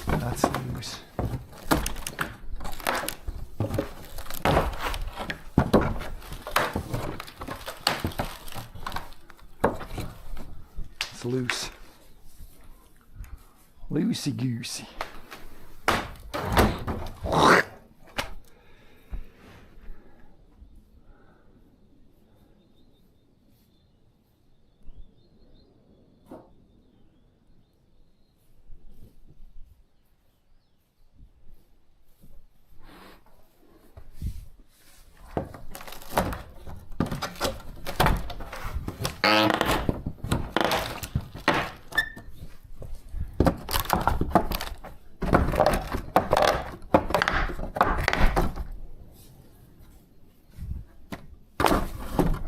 That's loose. It's loose. Loosey goosey.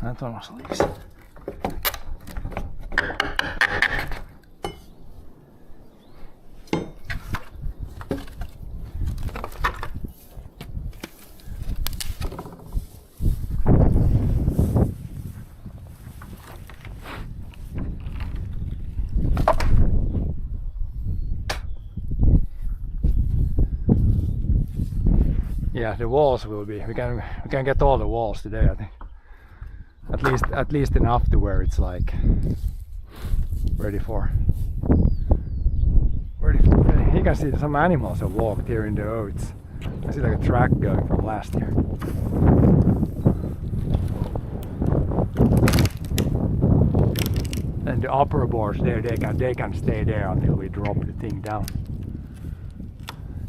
That one was loose. Yeah, the walls will be. We can get all the walls today, I think. At least enough to where it's like ready for. You can see some animals have walked here in the oats. I see like a track going from last year. And the upper boards there, they can stay there until we drop the thing down.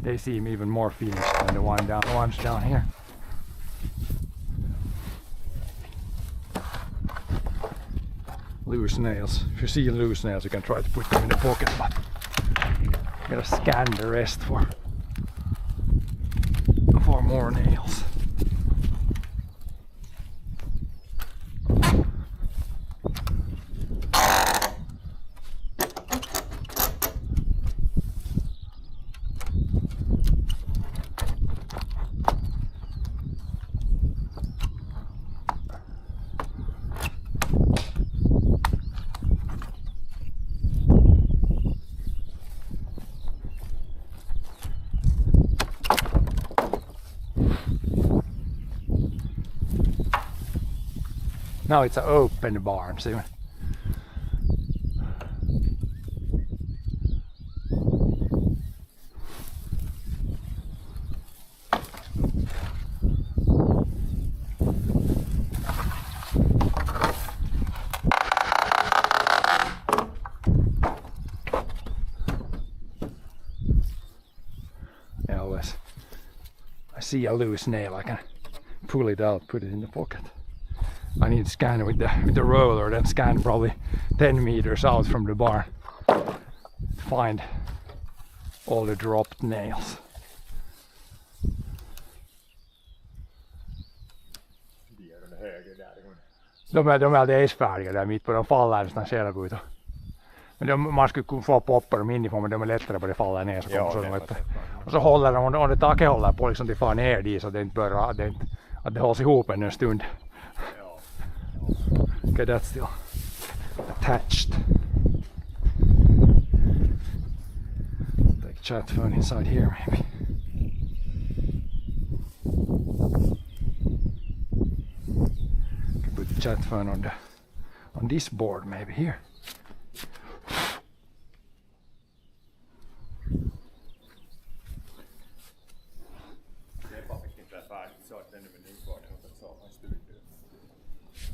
They seem even more finished than the ones down here. Loose nails. If you see loose nails, you can try to put them in the pocket, but you gotta scan the rest for more nails. Now it's an open barn, see? I see a loose nail, I can pull it out, put it in the pocket. I need to scan it with the roller, then scan probably 10 meters out from the barn to find all the dropped nails. De är alldeles färdiga där mitt på, de faller nästan själva ut. Men man skulle få poppa dem inifrån, men de är lättare på det faller ner så kommer så lite. Och så håller de, om det taket håller på liksom till far ner dit så det inte börjar, att det hålls ihop en stund. Okay, that's still attached. Take chat phone inside here maybe. Can put the chat phone on this board maybe here.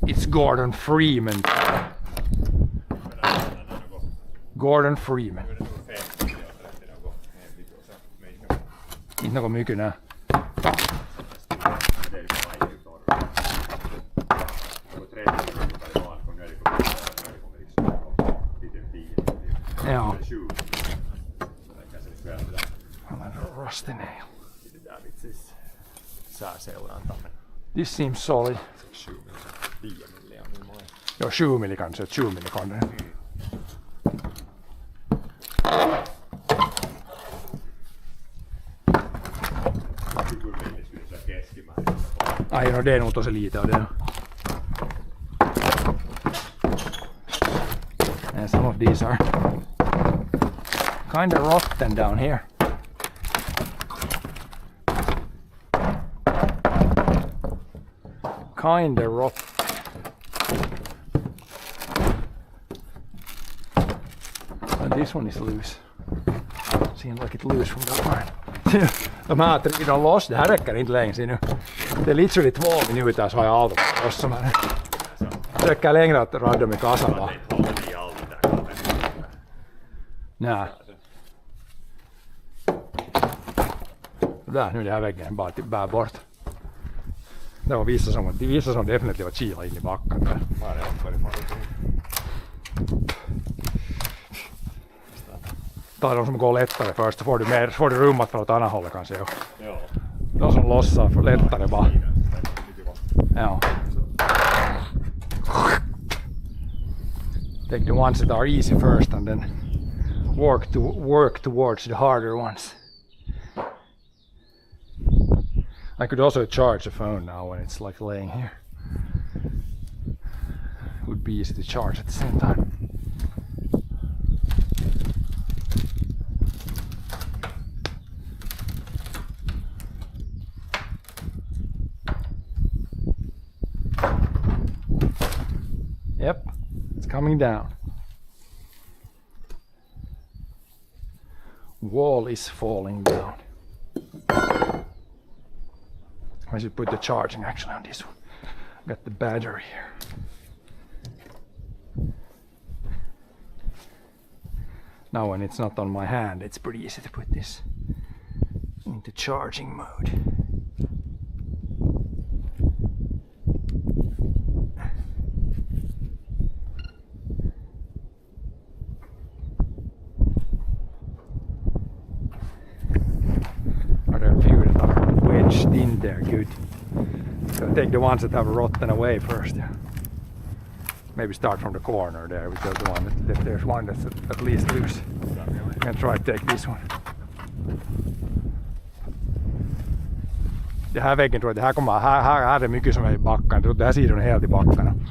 It's Gordon Freeman. Gordon Freeman. Inte något mycket nä. Ja. Rusty nail. This seems solid. Joo, 7 milli kanske, 7 milli kanske. Ai no, det är nog tosi lite av det. And some of these are kind of rotten down here. Kind of rotten. And this one is loose. Seems like it's loose from that one. De här trycker de loss, det här räcker inte längre nu. Det är literally 2 minuter så har jag allt loss som här. Det räcker längre att radda dem i kassan bara. Nej. Där, nu är det här väggen bara bär bort. Det var vissa som definitivt var kila in i backen där. Tai de som går lättare först så får du rummat från åt andra hållet kanske. Jo. De som lossar för lättare bara. Ja. Take the ones that are easy first and then work towards the harder ones. I could also charge the phone now when it's like laying here. It would be easy to charge at the same time. Yep, it's coming down. Wall is falling down. I should put the charging actually on this one. Got the battery here. Now when it's not on my hand, it's pretty easy to put this into charging mode. In there, good. So take the ones that have rotten away first. Yeah. Maybe start from the corner there with the one that there's one that's at least loose. And try to take this one. Det här väggen tror jag, det här kommer, här är mycket som är i backen. Det här sidan är helt i backen.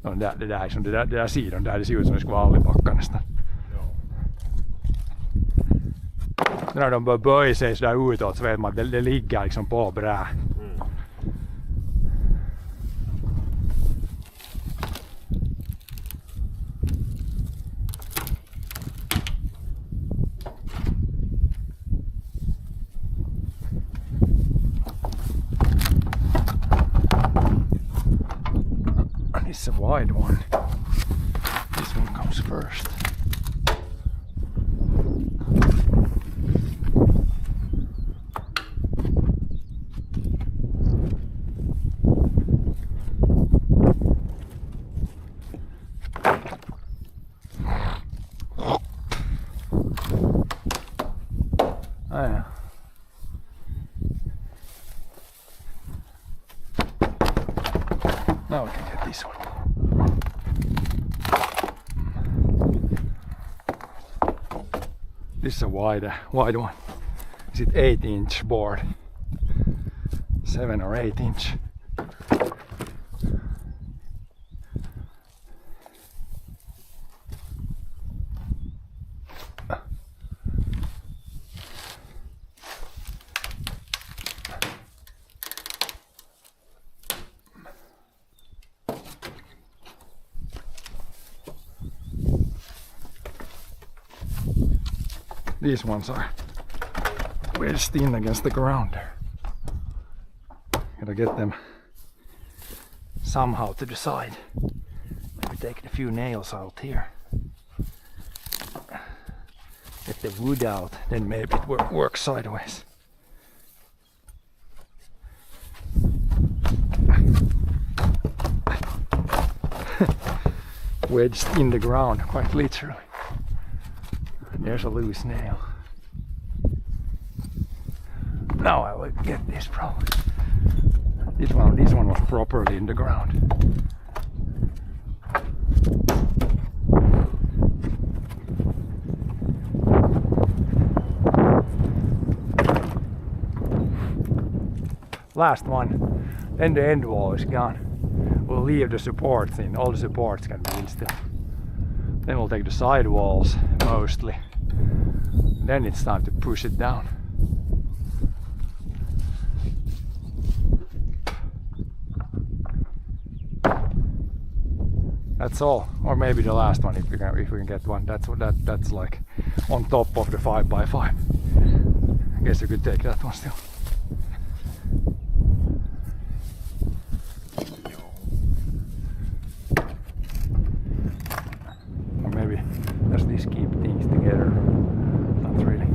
No, det där sidan där, det ser ut som det skulle vara all i backen nästan. När de börjar böja sig så där utåt så vet man att det ligger liksom på bra. It's a wide one. This one comes first. Now we can get this one. This is a wide one. Is it 8-inch board? 7 or 8 inch. These ones are wedged in against the ground there. Gotta get them somehow to the side. Maybe take a few nails out here. Get the wood out, then maybe it works sideways. Wedged in the ground, quite literally. There's a loose nail. Now I will get this probably. This one was properly in the ground. Last one. Then the end wall is gone. We'll leave the supports in. All the supports can be in still. Then we'll take the side walls mostly. Then it's time to push it down. That's all, or maybe the last one if we can get one. That's like on top of the 5x5. I guess you could take that one still. Or maybe does this keep things together? Not really.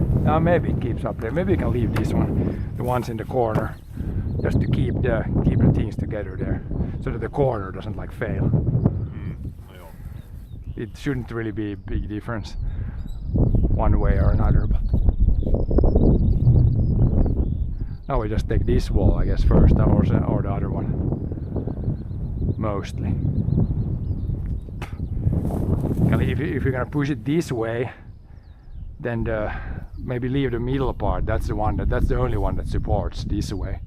Maybe it keeps up there. Maybe you can leave this one, the ones in the corner, just to keep the things together there, so that the corner doesn't like fail. It shouldn't really be a big difference one way or another, but now we just take this wall, I guess, first, or the other one, mostly. If you're gonna push it this way, then maybe leave the middle part. That's the only one that supports this way.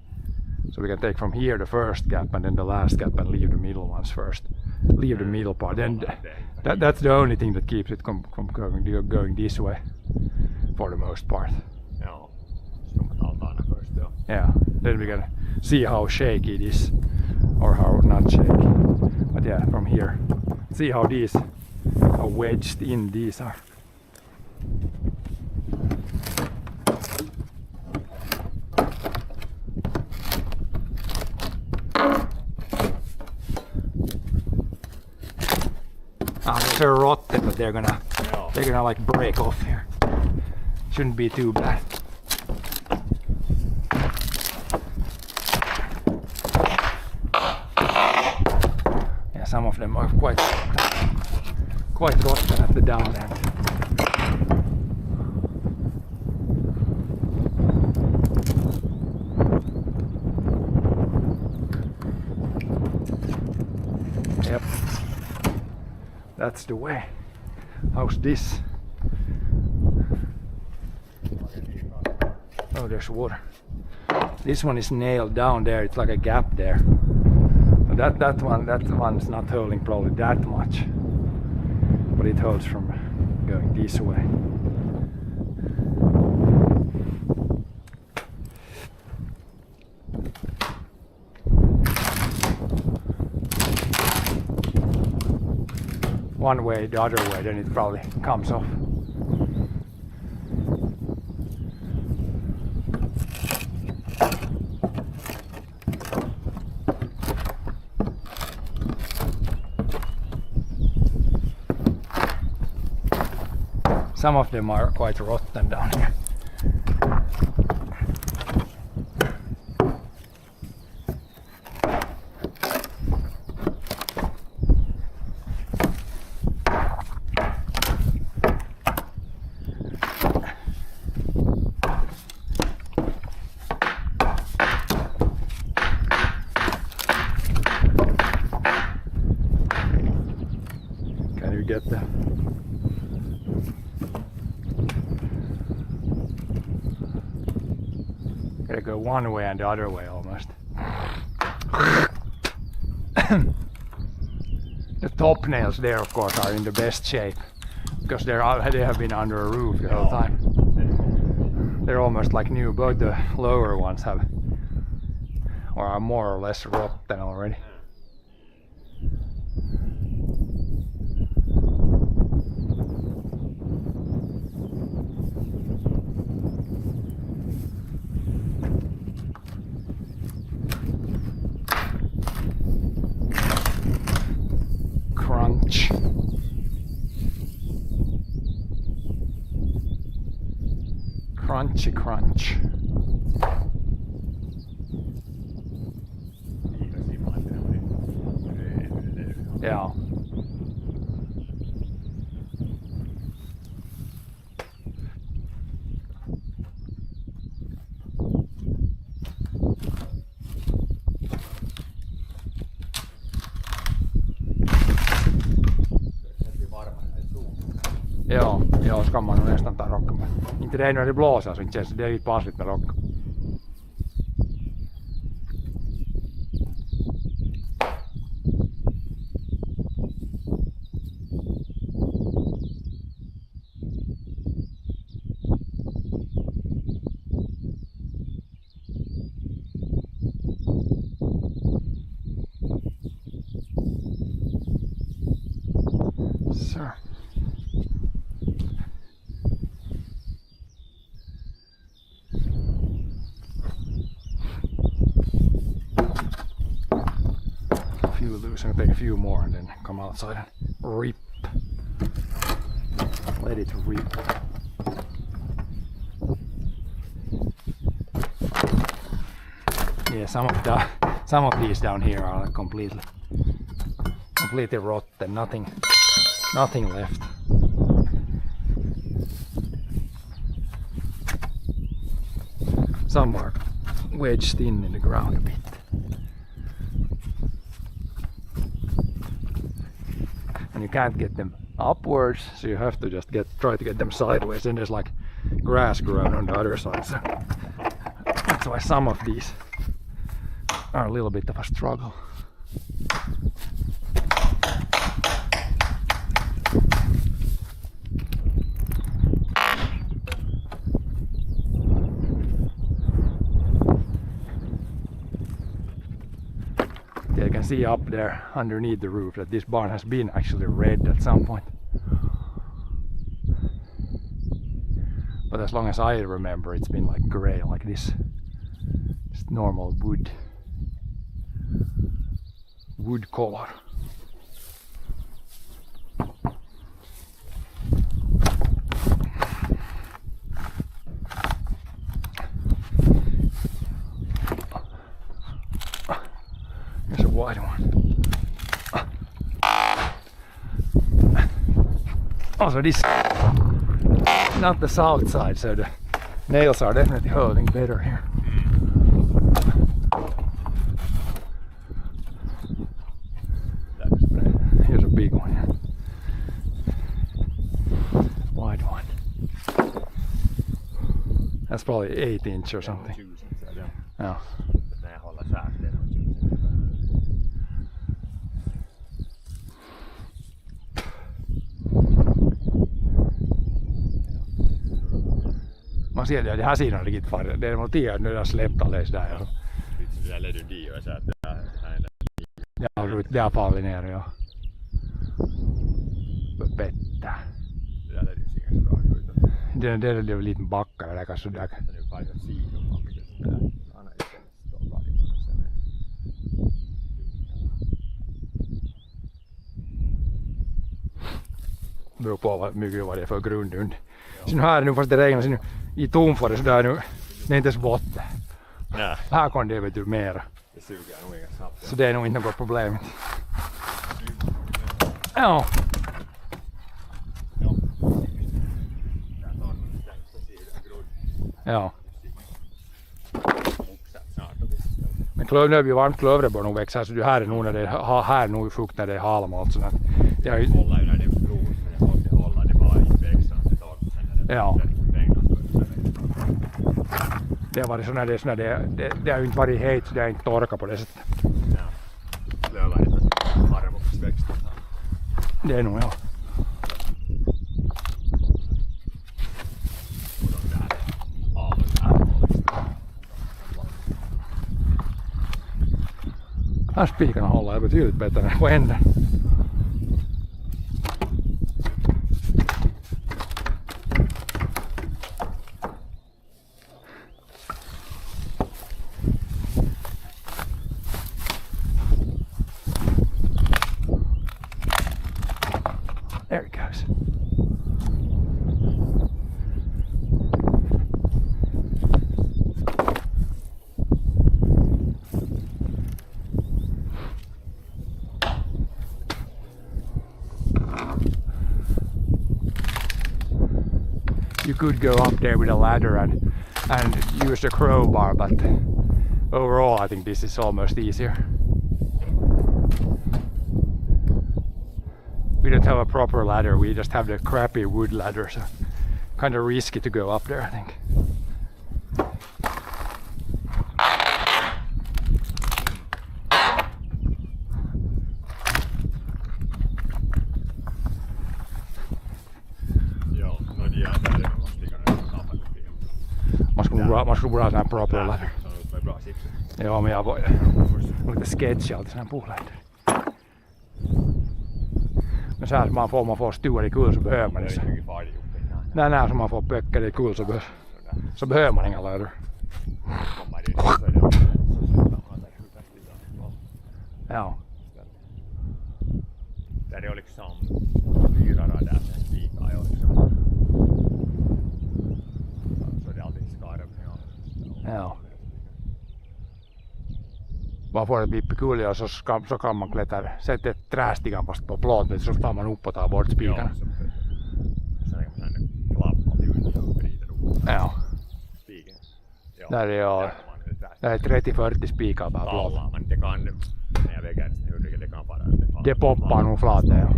So we can take from here the first gap and then the last gap and leave the middle ones first. Leave the middle part. Then that's the only thing that keeps it from going this way, for the most part. Yeah. Then we can see how shaky it is, or how not shaky. But yeah, from here, see how wedged in these are. They're rotten, but they're gonna like break off here. Shouldn't be too bad. Yeah, some of them are quite rotten at the down end. Yep. That's the way. How's this? Oh, there's water. This one is nailed down there. It's like a gap there. That one's not holding probably that much, but it holds from going this way. One way, the other way, then it probably comes off. Some of them are quite rotten down here. get there. Gotta go one way and the other way almost. The top nails there, of course, are in the best shape because they have been under a roof the whole time. They're almost like new, but the lower ones have, or are more or less rotten already. Crunch. Crunchy crunch. Yeah. Ja, ska man nog nästan ta rocka med. Inte det är när det blåser så känns det lite passligt med rocka. Så. I'm gonna take a few more and then come outside and rip. Let it rip. Yeah, some of these down here are like completely rotten. Nothing left. Some are wedged in the ground a bit. And you can't get them upwards, so you have to just try to get them sideways, and there's like grass growing on the other side, so that's why some of these are a little bit of a struggle. You can see up there underneath the roof that this barn has been actually red at some point. But as long as I remember, it's been like grey, like this. Just normal wood color. There's a wide one. Also this, not the south side, so the nails are definitely holding better here. Here's a big one here. Wide one. That's probably 8 inch or something. Yeah. Man ser det här sidan riktigt farligt. Det är nog 10 nu har släppt alldeles där. Det där ledde dit och så att det har fallit ner, ja. Betta. det där ledde sig ganska bra ut. Det är en liten backa där kanske där. Så nu får jag se om man mycket sådär. Han är inte så bra i sen. Beror på vad det är för grund nu. Så nu här nu fast det regnar så nu i tomfare så där nu. Det är inte ens botten. Nej. Här kan det vet mer. Det suger nog inga snabbt. Så det är nog inte något problem. Ja. Ja. Men klöv, nu är vi varmt klövre bör nog växa så det här är nog när det har här nog fukt när det är halm och allt sånt. Det är ju Ja. Det har varit sån här, det har ju inte varit hejt så det har inte torkat på det sättet. Ja. Det har varit arvoksväxt. Det är nog ja. Här spikarna håller är betydligt bättre än på änden. There it goes. You could go up there with a ladder and use a crowbar, but overall I think this is almost easier. We don't have a proper ladder, we just have the crappy wood ladder, so kind of risky to go up there, I think. Man skulle borde ha sån här proper ladder. Ja, men jag var lite sketchy alltid sån här puuläder. Men så här man får stua i kul så behöver man det. Nej, så man får pöcka i kul så behöver man inga läder. Ja. Där är liksom 4 rader med spikar och liksom. Så det är alltid skarpt. Ja. Man får ett vippikull och så kan man sätta ett trästikan fast på plåten så tar man upp och tar bort spikarna. Sen kan man klappa till och vrida upp. Ja. Spiken. Där är 30-40 spikar per plåt. Men det kan, när jag väger hur det kan vara. Det poppar nog flaten, ja.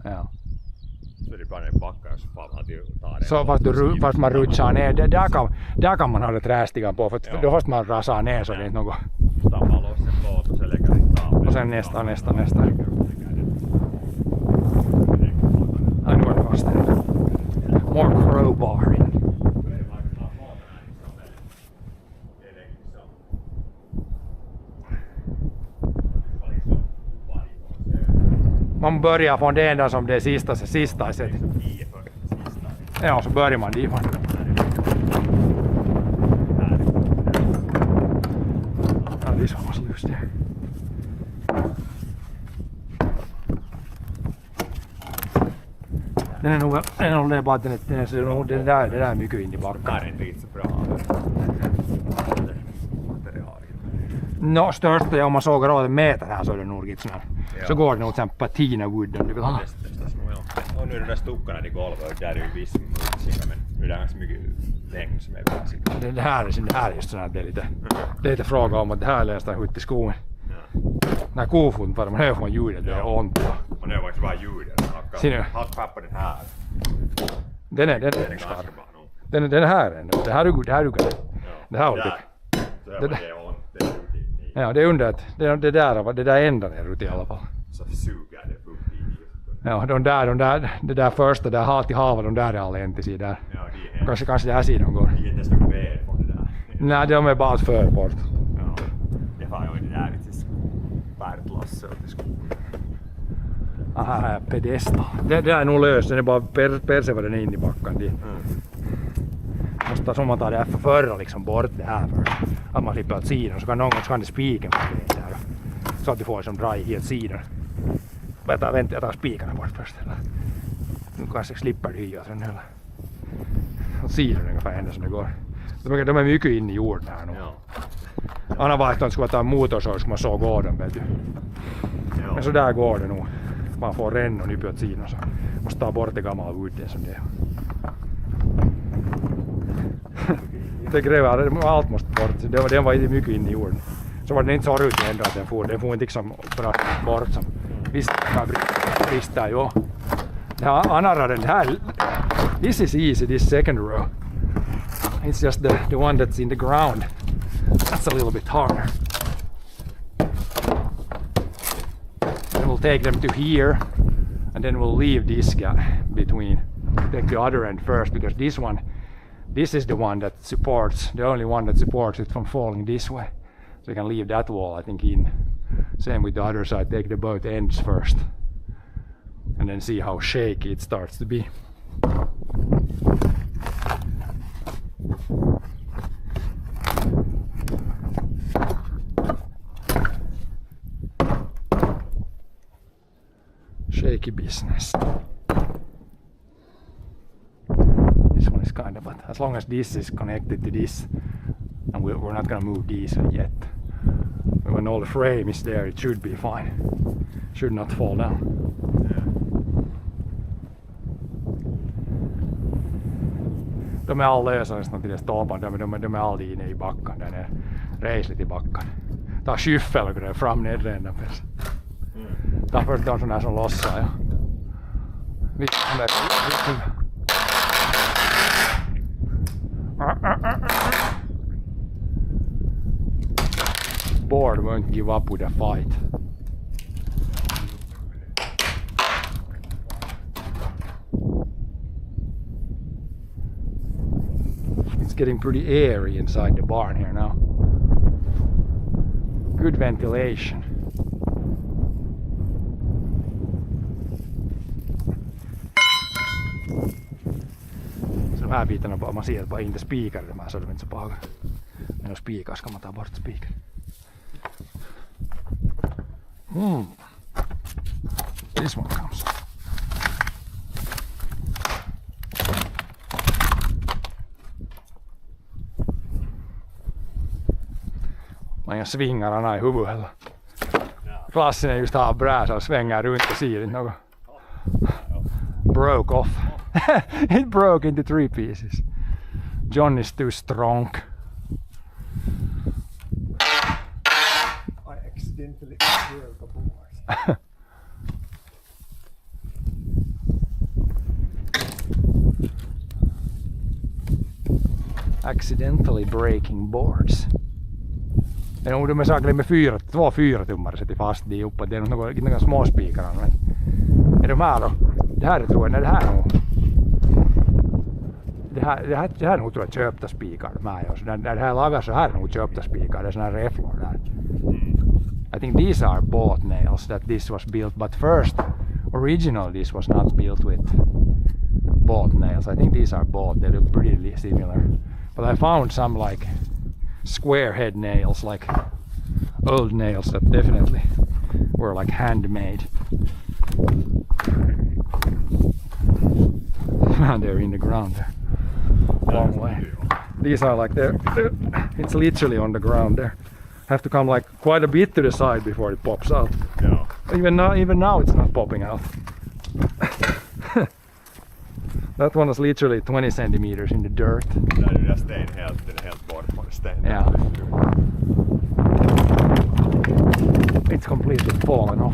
Ja. Så det bara en backa och så får man ta det. Så fast man rutschar ner, där kan man ha det trästikan på för då måste man rasa ner så det är inte något. Tappar loss en plåt och så lägger det i tapen. Och sen nästa. Ja, nu är det fast. More crowbarring. Man börjar från det enda som det sista i sättet. Ja, så börjar man dit. Ja, this one was loose there. Den är nog det bara att den där är mycket in i backen. Det är inte riktigt så bra. No, största om man sågar åt en meter här så är det nog inte sån här. Så går det nog till patina wood om du vill ha. Och nu är de där stuckarna i golvet och där är ju viss musik, men nu är det ganska mycket längd som är basic. Det här är just sån här, det är lite fråga om att det här är nästan ut i skogen. Den här kofoten för man hör från ljudet, det är ont. Man hör faktiskt bara ljudet. Hackpappa den här. Den är skarp. Den här är det här är good. Det här var det. Ja, det är under att det där ändan är ut i alla fall. Så suger det upp i. Ja, det där första där halt i havet, de där är alla en till sidan där. Ja, de är. Kanske där sidan går. Det är inte så väl på det där. Nej, de är bara för bort. Ja, det har ju det där lite värtlasse och till skogen. Aha, här är pedestal. Det där är nog löst, den är bara persevar den in i backen. Måste som man tar det här förra liksom bort det här först. Att man slipper åt sidan så kan någon gång det spiken på det där. Så att du får som dra helt sidan. Jag tar spikarna bort först. Nu kanske slipper du hyra sen heller. Åt sidan ungefär ända som det går. De är mycket inne i jorden här nu. Annars var det att skulle ta en motorsåg så man såg gården, vet du. Men så där går det nog. Man får ränna nyp åt sidan så måste ta bort det gamla wooden som det är. Det gräver, allt måste bort. Den var inte mycket inne i jorden. Så var den inte så rut ändå att den får inte liksom bra bort som. Visst kan brista ju. This is easy, this second row. It's just the one that's in the ground. That's a little bit harder. Then we'll take them to here, and then we'll leave this guy between. Take the other end first, because this is the one that supports, the only one that supports it from falling this way. So we can leave that wall, I think, in. Same with the other side, take the both ends first. And then see how shaky it starts to be. Shaky business. This one is kind of, but as long as this is connected to this, and we're not gonna move these yet. When all the frame is there, it should be fine. Should not fall down. De är all lösa nästan till det stolpan, de är all inne i backen, den är rejsligt i backen. Ta skyffel och det är fram nedrända. Ta först de sådana här som lossar. Ja. Board won't give up with a fight. It's getting pretty airy inside the barn here now. Good ventilation. Så här bitarna bara, man ser bara inte spikar de här så det är inte så paha. Men om spikar ska man ta bort spikar. This one comes. Man kan svinga den här i huvudet heller. Klassinen just har bräsa och svänger runt och ser inte något. Broke off. It broke into 3 pieces. John is too strong. I accidentally broke a board. Accidentally breaking boards. Det är nog de sakerna med 2 4-tummare sätter fast de uppe. Det är nog några små spikar. Är de här då? Det här tror jag, nej det här nog. Det här nog tror jag köpta spikar. När det här lagar så här är nog köpta spikar. Det är såna här räfflor där. I think these are bought nails that this was built, but first, original this was not built with bought nails. I think these are bought. They look pretty similar. But I found some like square head nails, like old nails that definitely were like handmade. And they're in the ground there. Long way. These are like it's literally on the ground there. Have to come like quite a bit to the side before it pops out. Ja. Even now it's not popping out. That one is literally 20 centimeters in the dirt. Där är det sten helt bort från stenen. Yeah. It's completely fallen off.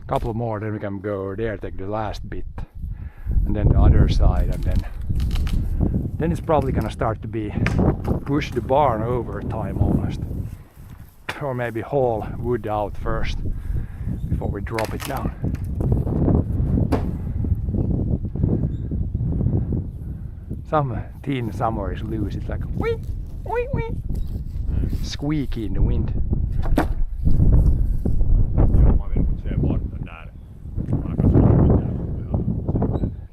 Couple more, then we can go over there, take the last bit, and then the other side, and then it's probably gonna start to be push the barn over time almost, or maybe haul wood out first before we drop it down. Some tin somewhere is loose. It's like wee wee wee, squeaky in the wind.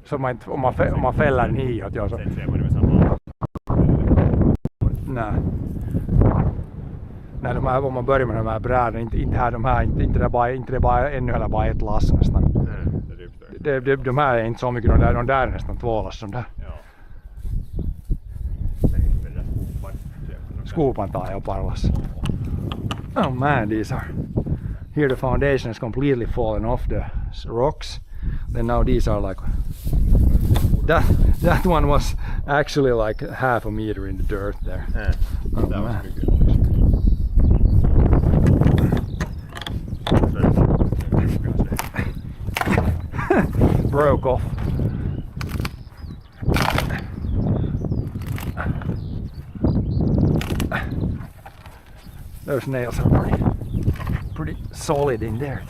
Så om man fäller den hiot, ja, så... Sen ser man det med samma... Nej, de här, om man börjar med de här brädorna, inte det bara ännu heller bara ett lass nästan. De här är inte så mycket, de där är nästan 2 lass som där. Ja. Skupan tar jag par lass. Oh man, these are Here the foundation has completely fallen off the rocks. Then now these are like that one was actually like half a meter in the dirt there. Oh, man. Broke off. Those nails are pretty solid in there.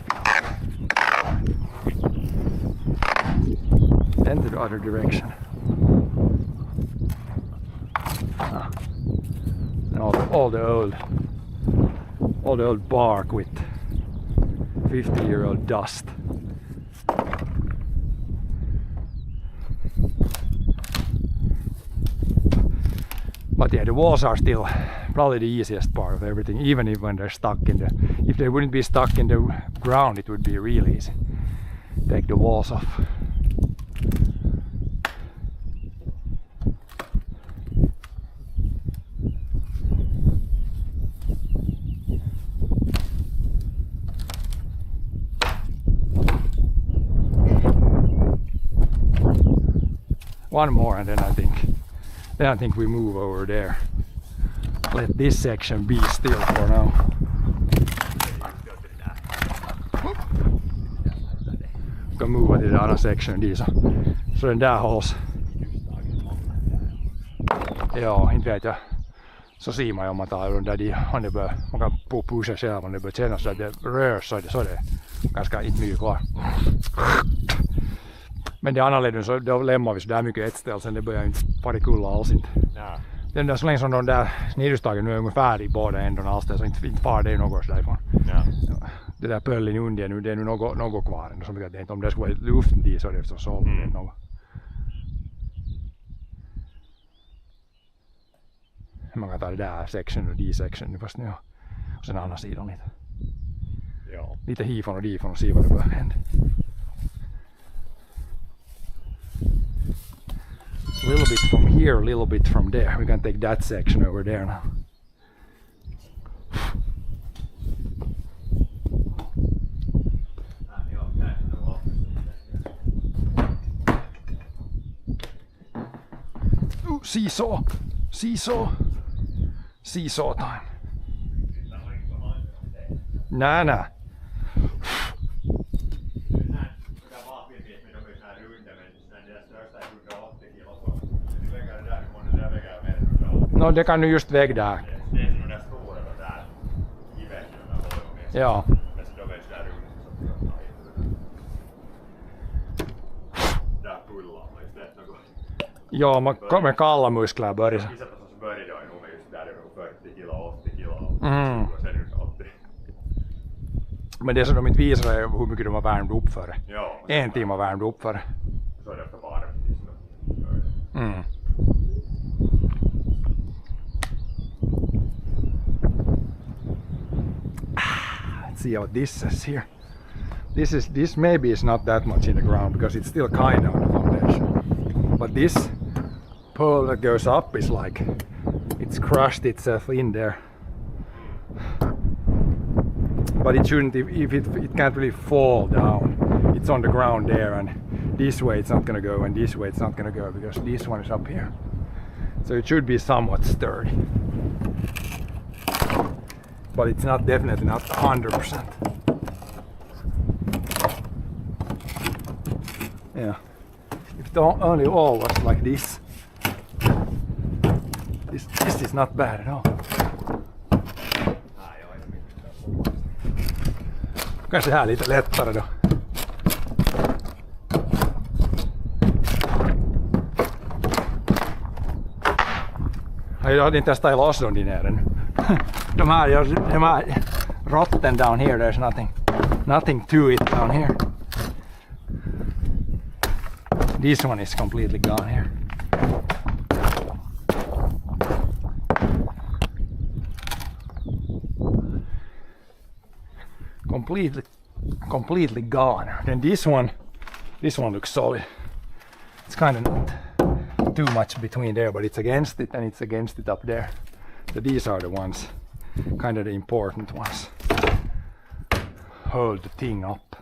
And to the other direction. And all the old bark with 50-year-old dust. But yeah, the walls are still probably the easiest part of everything, even if when they're stuck in the... If they wouldn't be stuck in the ground, it would be real easy. Take the walls off. One more and then I think we move over there. Let this section be still for now. We can move till the other section. Så den där hålls. Ja, inte vet jag. Så ser man ju om man tar den där, om det bör, man kan pusha själv om det bör kännas så att det rör så är det ganska inte mycket kvar. Men det är annorlunda, så då lämnar vi så där mycket ett ställe, sen det börjar inte fara kulla alls inte. Ja. Den där så länge som de där nidusdagen nu är ungefär i båda ändarna alls, så inte far det något därifrån. Ja. Det där pöllen under nu, det är nu något kvar ändå, som jag inte om det skulle vara luften i så är det så sålt något. Man kan ta det där section och D-section nu fast nu och sen andra sidan lite. Ja. Lite hifrån och difrån och se vad det bör hända. A little bit from here, a little bit from there. We can take that section over there now. Ooh, seesaw time. Nah. No, det kan du just väg där. Det är nog där stora där i vägen där. Ja. Men så då vägs där runt. Där pullar man istället något. Ja, man kommer kalla muskler börja. Vissa tasossa så börjar då nog just där det är 40 kilo, 80 kilo. Och sen ut 80. Men det som de inte visar är hur mycket de har värmt upp för det. Ja. En timme har värmt upp för det. Så är det ofta varmt. Let's see what this says here. This maybe is not that much in the ground because it's still kind of on the foundation. But this pole that goes up is like it's crushed itself in there. But it shouldn't, if it can't really fall down. It's on the ground there, and this way it's not gonna go, and this way it's not gonna go because this one is up here. So it should be somewhat sturdy. But it's not definitely not 100%. Yeah. If the only all was like this. This is not bad at all. Kanske det här är lite lättare då. Jag hade inte ställt loss dem där nere nu. De här rotten down here, there's nothing to it down here. This one is completely gone here. Completely gone. Then this one looks solid. It's kind of not too much between there, but it's against it and it's against it up there. So these are the ones, kind of the important ones. hold the thing up.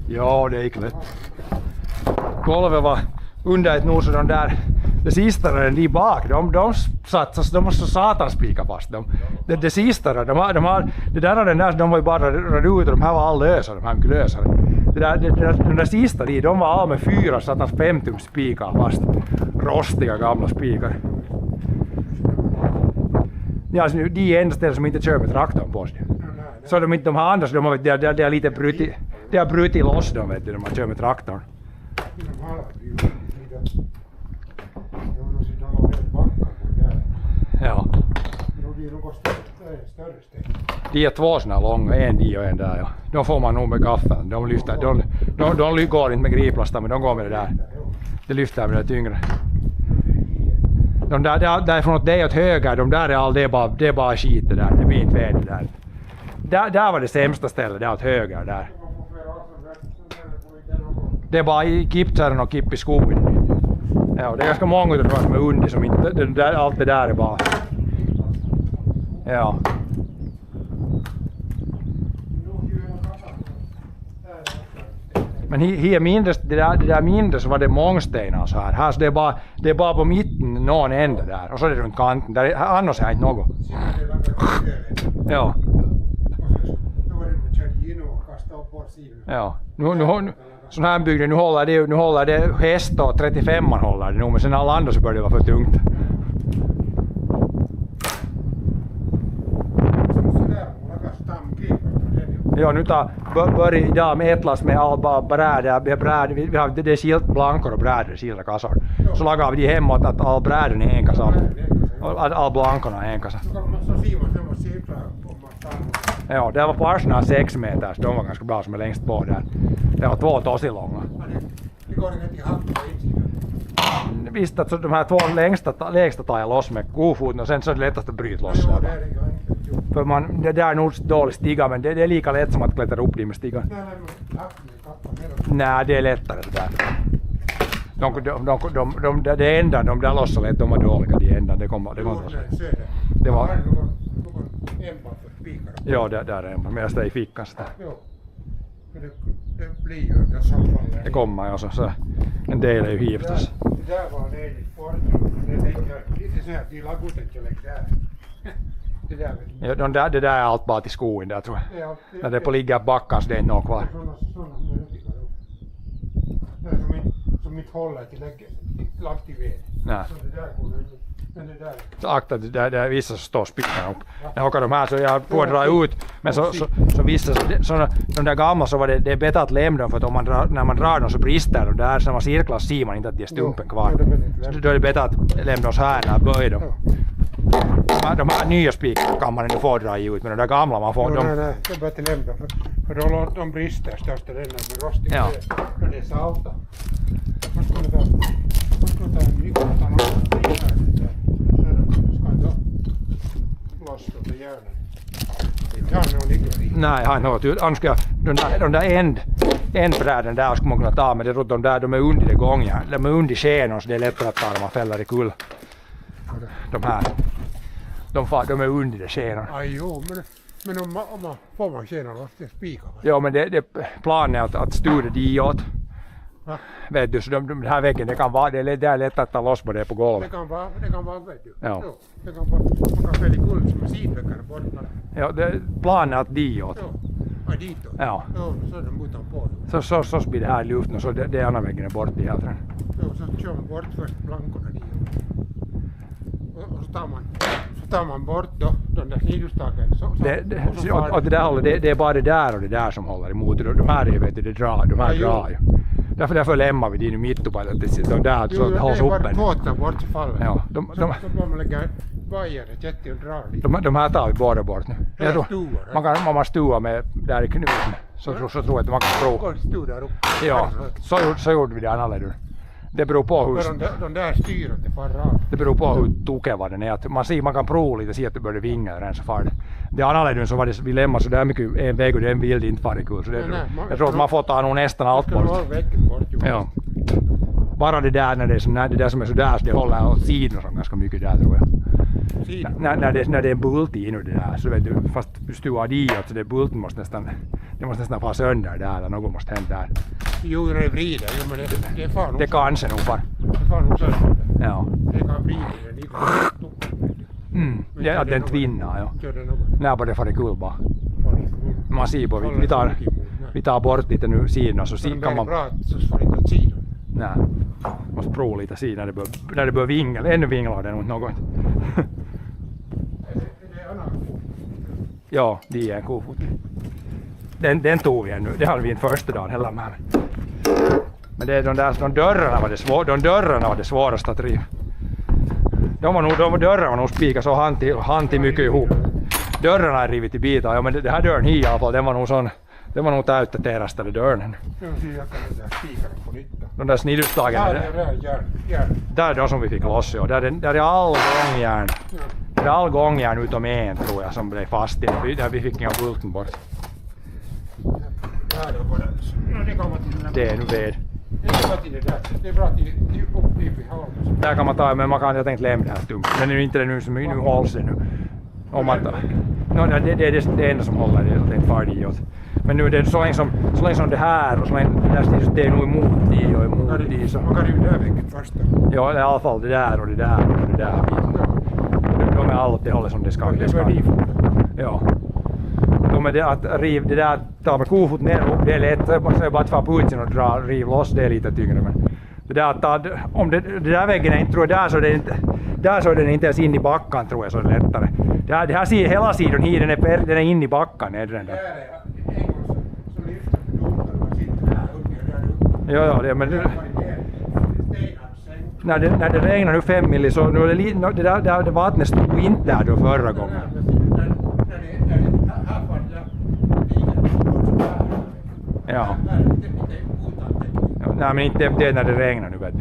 Ja, det gick lätt. Golvet var under ett nog så de där, det sista de bak, de var så satans spika fast. Det sista, det där och den där, de var ju bara röd ut och de här var all lösa, de här mycket lösare. De där sista de var all med 4 satans 5-tums spikar fast. Rostiga gamla spikar. Ja, alltså, de är enda ställen som inte kör med traktorn på sig. Så de här andra, de har lite brutit. Det har brutit loss dem, vet du, när man kör med traktorn. Ja. De är 2 såna långa, en de och en där. Ja. De får man nog med gaffeln. De lyfter, de går inte med griplastar, men de går med det där. Det lyfter med det tyngre. De därifrån åt det åt höger, de där är all, det är bara skit det där. Det blir inte väder där. Där var det sämsta stället, där åt höger där. Det är bara i kippträden och kipp i skogen. Ja, det är ganska många utav som är under som inte, allt det där är bara. Ja. Men här mindre, det där mindre så var det mångstenar så här. Här så det är bara på mitten någon ände där och så är det runt kanten. Där annars är inte något. Ja. Ja. Nu sån här bygden, nu håller det häst och 35man håller det nu, men sen alla andra så börjar det vara för tungt. Ja, nu börjar idag med ett lass med all brädor. Vi har det skilt blankor och brädor, skilda kassar. Så lagar vi de hemma att all brädorna är en kassa. All blankorna är en kassa. Ja, det var parsarna 6 meter, så de var ganska bra som är längst på där. Det var 2 tosi långa. Det går inte i hack på insidan. Visst att de här 2 längsta tar jag loss med kofoten och sen så är det lättast att bryta loss. Ja, det är det inte. För det där är nog dålig stiga, men det är lika lätt som att klättra upp dit med stigan. Nej, det är lättare det där. Det enda, de där lossar lätt, de var dåliga, de enda, det kommer det var. Ja, där är en, men jag står i fickan. Det blir ju inte så fall. Det kommer ju så en del är ju hivtas. Det där var det i sporten. Det tänker lite så här till lagutet jag lägger där. Det där är allt bara till skogen där tror jag. Ja, när det på ligga backar så det är inte något kvar. Det är som inte håller till lagt i ved. Nej. Så det där går det. Men det där. Så akta, det är vissa som står spickarna upp. Jag hockar de här så jag får dra ut. Men så vissa, de där gamla så var det är bättre att lämna dem för att när man drar dem så brister de där. Så när man cirklar ser man inte att det är stumpen kvar. Så då är det bättre att lämna oss här när böjer dem. De här nya spikarna kan man inte få dra ut, men de där gamla man får dem. Nej, det är bättre att lämna för då de brister största delen med rostig. Ja. För det är salta. Man skulle ta en nyckeltan och ska inte loss från det järnet. Det har nog ligger i. Nej, han har inte. Annars ska de där ändbräden där skulle man kunna ta, men de är under det gången. De är under skenan så det är lättare att ta dem och fälla i kull. De här. De är under det skenan. Aj jo, men om man får man skenan loss till spikar. Ja, men det planen är att styra diåt. Va? Vet du, så den här väggen, det är lätt att ta loss på det på golvet. Det kan vara vet du. Ja. Jo, det kan vara, man kan fälla i kull som är sidväggarna borta. Ja, planen är att diåt. Jo, aj ditåt. Ja. Jo, så är den utanpå. Så blir det här i luften och så det andra väggen är bort i allt. Jo, så kör man bort först blankorna dit. Och så tar man bort då de där sidostaken. Och det där håller, det är bara det där och det där som håller emot. De här vet du, de här drar ju. Därför lämnar vi din mitt uppe. De där så det hålls uppe. Båten bort så faller. Ja, Så får man lägga vajret jätte och dra lite. de här tar vi båda bort nu. Jag tror, Stuvar. man måste stua med där i knuten. Så tror jag att man kan prova. Stod där uppe. Ja, så gjorde vi det annorlunda. Det beror på hur... De där styr inte far rakt. Det beror på hur tokeva den är. Att man kan prova lite och se att det börjar vinga redan så far det. Det är annorlunda så var det, vi lämnar så där mycket en väg och den vill inte vara kul. Så jag tror att man får ta nog nästan allt bort. Ja. Bara det där när det är så, det där som är så där så det håller åt sidan så ganska mycket där tror jag. När det är en bult i nu det där så vet du, fast du stuvar dit så det bulten måste nästan fara sönder där eller något måste hända där. Jo, det vrider. Jo, men det är fan det kanske nog far. Det är fan också. Ja. Det kan vrida den lite. Ja, den tvinnar ja. När bara det far kul bara. Man ser på, vi tar bort lite nu sidan så kan man... Så får inte åt sidan. Nej, måste prova lite sidan när det börjar vingla, ännu vinglar det nog något. Ja, det är en kofot. Den tog vi ännu, det hade vi inte första dagen heller med. Men det är de dörrarna var det svåraste att riva. Dörrarna var nog spikade så hand till mycket ihop. Dörrarna är rivit i bitar, ja men det här dörren i alla fall, den var nog sån. Det var nog täytteterastade dörren. De där sniddustagen. Där är de som vi fick loss. Ja. Där är all gångjärn. Det är all gångjärn utom en tror jag som blev fast i. Där vi fick inga bulten bort. Det är nu ved. Det är bra till upp i halsen. Där kan man ta, men jag tänkte lämna det här stumt. Men det är inte det nu som nu hålls det nu. Om man det är det enda som håller det är färdigt åt. Men nu är det så länge som det här och så länge det är nog emot det och emot det så. Man kan ju där väcket först. Ja, i alla fall det där och det där och det där. De är alla det hållet som det ska. Ja. De är det att riv det där tar med kofot ner upp det är lätt. Så är bara att få på utsen och riv loss det är lite tyngre men det där att om det där väggen är inte tror jag där så är den inte ens in i backen tror jag så är det lättare. Det här ser hela sidan här den är in i backen är den där. Ja, det men när det regnar nu 5 milli så nu är det där vattnet stod inte där då förra gången. Ja. Nej men inte det när det regnar nu vet du.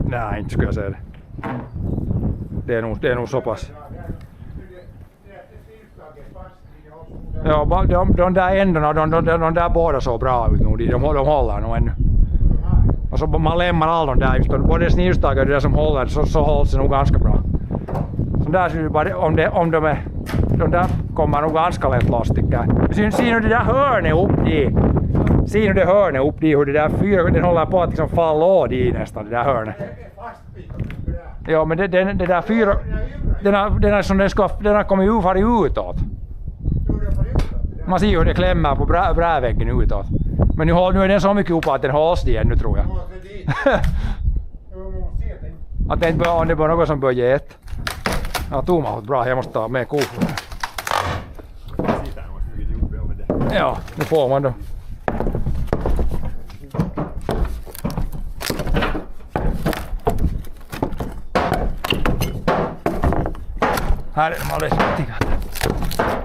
Nej, inte skulle jag säga det. Det är nog så pass. Ja, de där ändarna, de där båda så bra ut nu. De håller nog ännu. Och så man lämnar alla de där just. Både sniddustagar och det där som håller så hålls det nog ganska bra. Så där ser du bara, om de där kommer nog ganska lätt loss tycker jag. Ser du det där hörnet upp dit? Ser du det hörnet upp dit hur det där den håller på att liksom falla av i nästan det där hörnet. Ja men det där fyra den är som den har kommit utåt. Man ser ju hur det klämmer på brädväggen utåt. Men nu är den så mycket upp att den hålls igen nu tror jag. Att det börjar något som börjar ge ett. Ja, tomma bra, jag måste ta med kofoten. Ja, nu får man då. Här är de alldeles riktiga.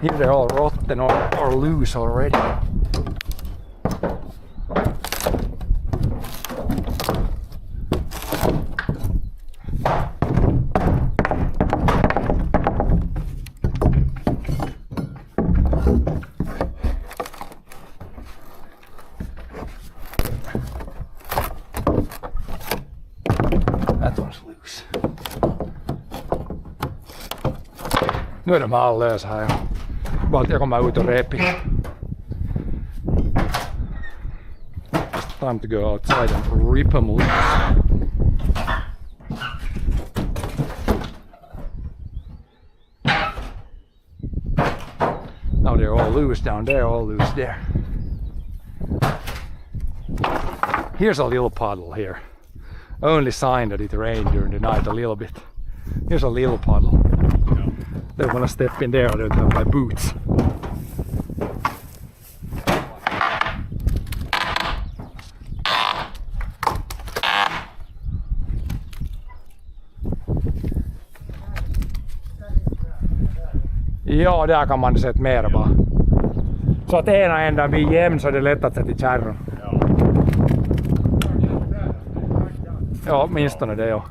Here they're all rotten or loose already. That one's loose. Nu är de här lösa här. Bara jag kommer ut och repig. It's time to go outside and rip them loose. Now they're all loose down there, all loose there. Here's a little puddle here. Only sign that it rained during the night a little bit. Here's a little puddle. Don't want to step in there, I don't have my boots. Ja, där kan man sätta mer bara. Så att ena ändan blir jämn så är det lätt att sätta i kärran. Ja. Ja, åtminstone det ja.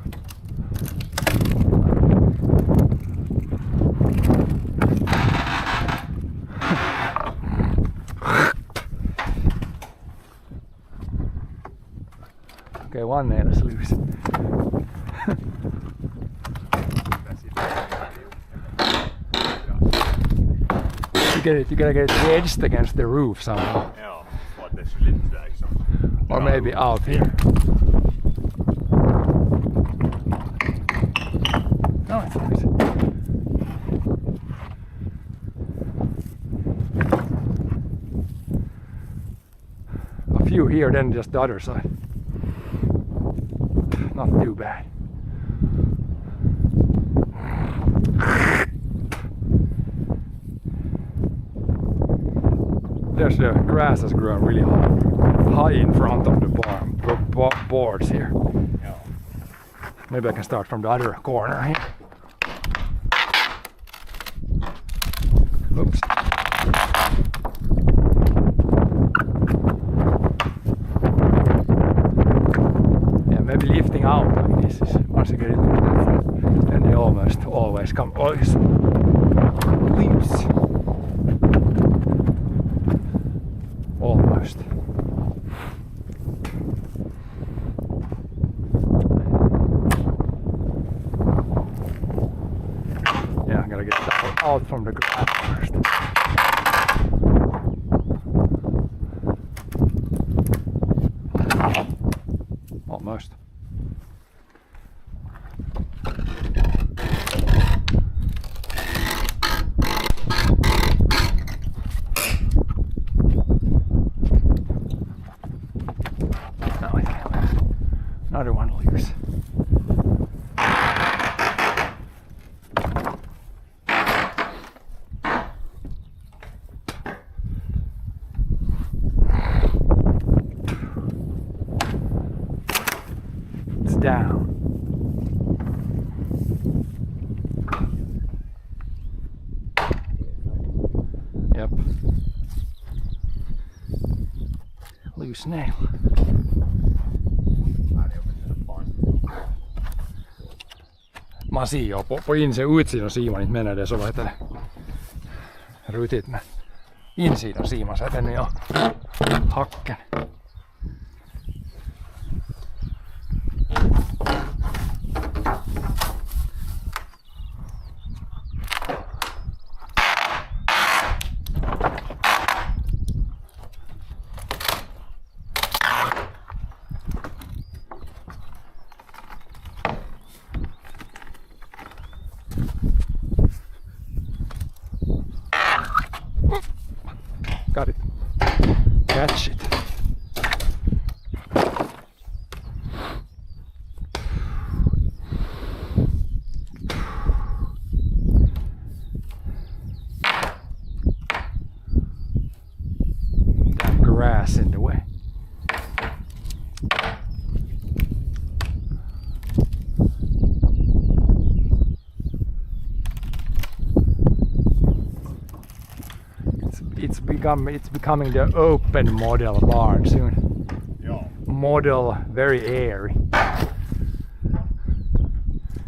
Okay, one nail is loose. You gotta get it wedged against the roof somehow. Ja, så att det skulle inte liksom... Or maybe out here. No, it's nice. A few here, then just the other side. Not too bad. There's the grass has grown really high in front of the boards here. Ja. Maybe I can start from the other corner here. Oops. Yeah, maybe lifting out like this is once you get it lifted, then they almost always come loose. Almost. Yeah, I gotta get that out from the ground first. Almost. Another one loose. It's down. Yep. Loose nail. Man ser ju på insidan ser man inte menar det så vad heter det. Rutit men insidan ser man så att den är hacken. Got it. Catch it. That grass in the way. It's becoming the open model barn soon. Ja. Model, very airy.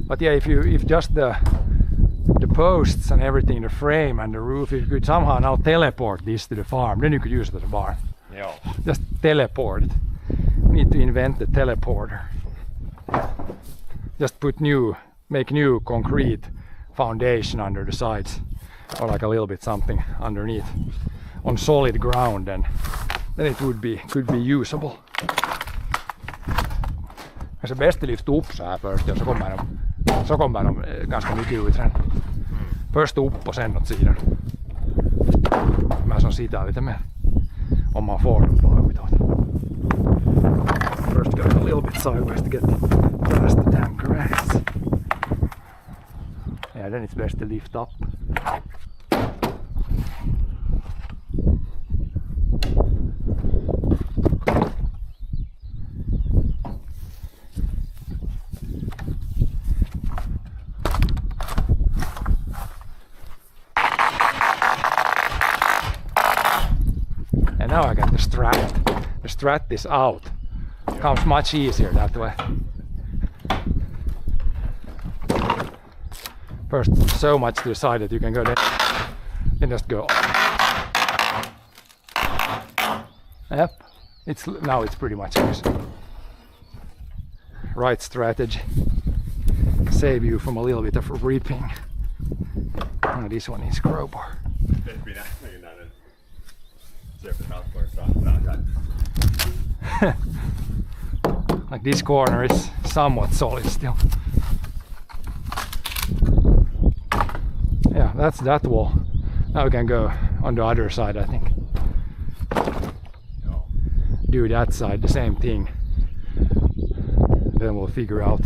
But yeah, if just the posts and everything, the frame and the roof, if you could somehow now teleport this to the farm, then you could use it as a barn. Ja. Just teleport it. We need to invent the teleporter. Just make new concrete foundation under the sides, or like a little bit something underneath on solid ground, and then it could be usable. Det är bäst att lyfta upp så här först, och så kommer de ganska mycket ut sen. Först upp och sen åt sidan. Men som sitter lite mer om man får dem bara utåt. First go a little bit sideways to get past the damn grass. Yeah, then it's best to lift up. Now I get the Strat. The Strat is out. Comes much easier that way. First, so much to the side that you can go there. Then just go. Yep. Now it's pretty much yours. Right strategy. Save you from a little bit of ripping. Oh, this one is crowbar. Like this corner is somewhat solid still. Yeah, that's that wall. Now we can go on the other side, I think. Do that side, the same thing. Then we'll figure out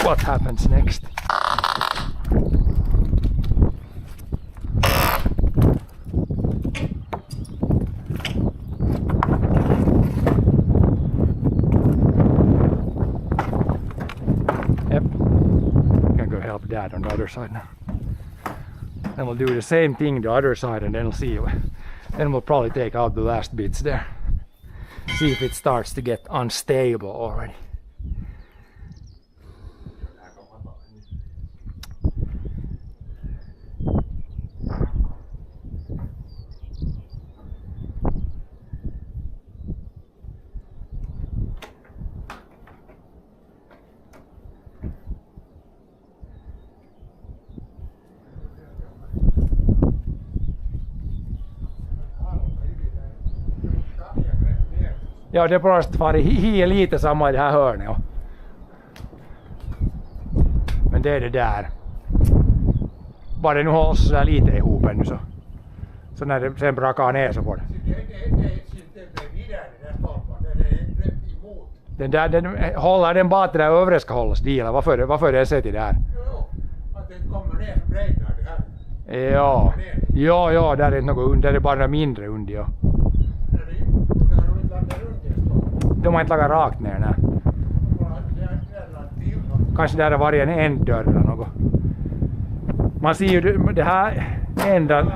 what happens next. Yep, gonna go help Dad on the other side now. Then we'll do the same thing the other side, and then we'll see. Then we'll probably take out the last bits there. See if it starts to get unstable already. Ja, det bara var hi är lite samma i det här hörnet. Ja. Men det är det där. Bara det nu hålls så där lite ihop ännu så när det sen brakar ner så får det. Den där, den håller den bara till det där övre ska hållas delar. Varför är det sett i där? Att det kommer ner för bredden det här. Ja. Ja, där är något under, det är bara mindre under. Ja. De har inte lagat rakt ner, nej. Kanske där har varit en enddörr eller något. Man ser ju det här ändan.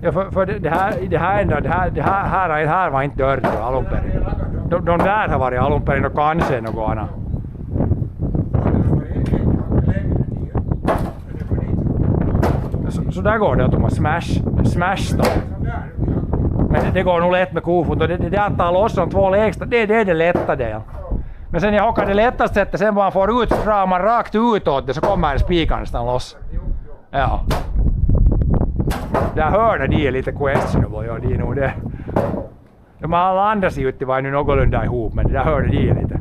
Ja, för det här var inte dörr till alunperin. De där har varit alunperin och kanske något annat. Så där går det att de har smash då. Men det går nog lätt med kofot och det att ta loss de två lägsta, det är det lätta delen. Men sen jag hockar det lättaste sättet, sen bara man får ut framan rakt utåt det så kommer spikan nästan loss. Ja. Där hörde de lite questionable, ja, de är nog det. De alla andra ser ut till var nu någorlunda ihop, men det där hörde de lite.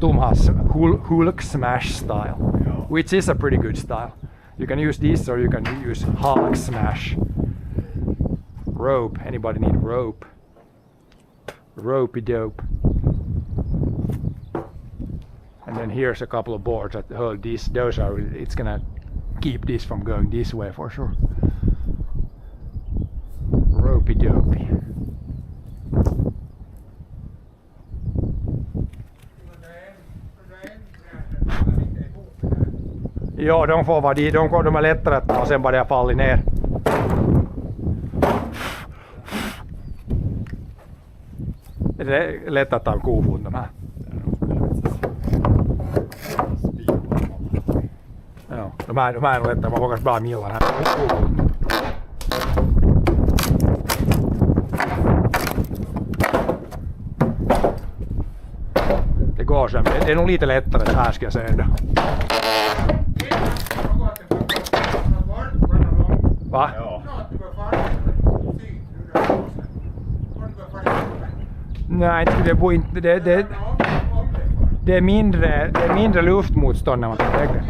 Tom has Hulk smash style, which is a pretty good style. You can use this or you can use Hulk smash. Rope, anybody need rope? Ropey dope. And then here's a couple of boards that hold this. Those are, it's gonna keep this from going this way for sure. Ropey dopey. Ja, de får vara de är lättare att ta och sen bara falla ner. Det är lätt att ta en kofot de här. Ja, de här är lättare, man vågar bara millar här. Det går sen, det är nog lite lättare det här ska jag säga ändå. Va? Ja. Nej, det är mindre luftmotstånd när man tar vägen.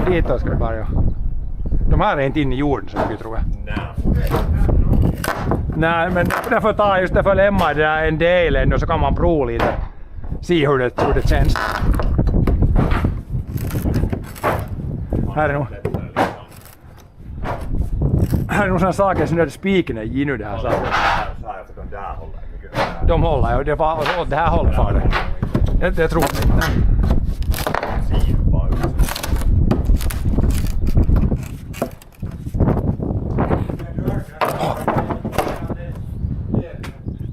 Ditåt ska det bara, ja. De här är inte inne i jorden så mycket tror jag. Nej, men därför lämnar det där en del ändå så kan man prova lite. Se hur det känns. Här är nog sådana saker som spiken är i nu det här saker. De håller ju, det här håller för det. Det tror jag inte. Ser bara ut.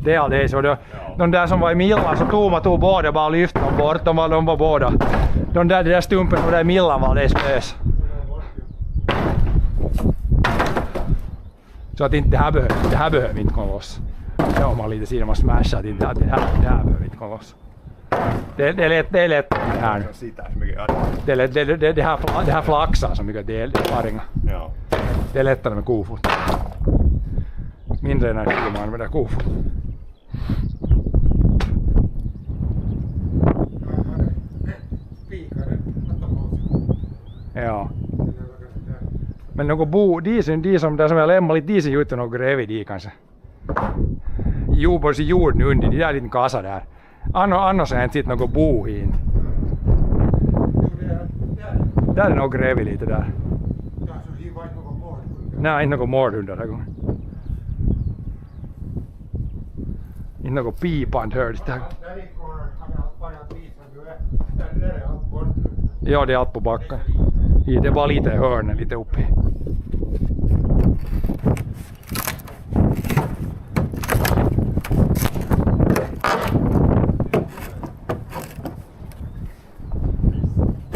Det är det så. De där som var i Millan så tog båda bara lyfte dem bort. De var båda. De där stumpen och där i Millan var det spös. Så att inte det här behöver inte komma loss. Ja, om man lite sidan man smashar det här behöver inte komma loss. Det är lätt det här. Det här flaxar så mycket det är faringa. Ja. Det är lättare med kofot. Mindre energi om man använder kofot. Ja. Men något de som jag lämnar lite diesel ut och något grävt i kanske. Både i jorden under, de där liten kassa där. Annars har jag inte sett något bo i. Där är något grävt lite där. Nej, inte något mordhund den här gången. Inte något pipand hördes där. Ja, det är allt på backen. Det är bara lite i hörnen, lite uppe.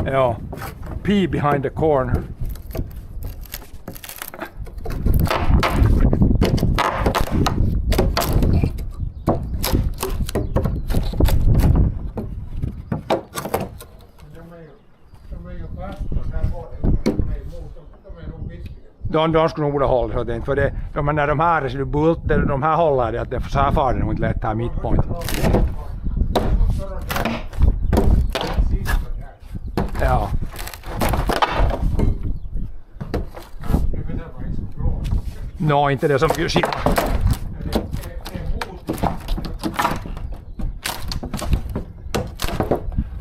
Ja, pee behind the corner. De skulle nog borde hålla så det, för det, när de här är bulter, de här håller det, att det så här far det nog inte lätt här mittpoint. Ja. Nå, inte det som mycket shit.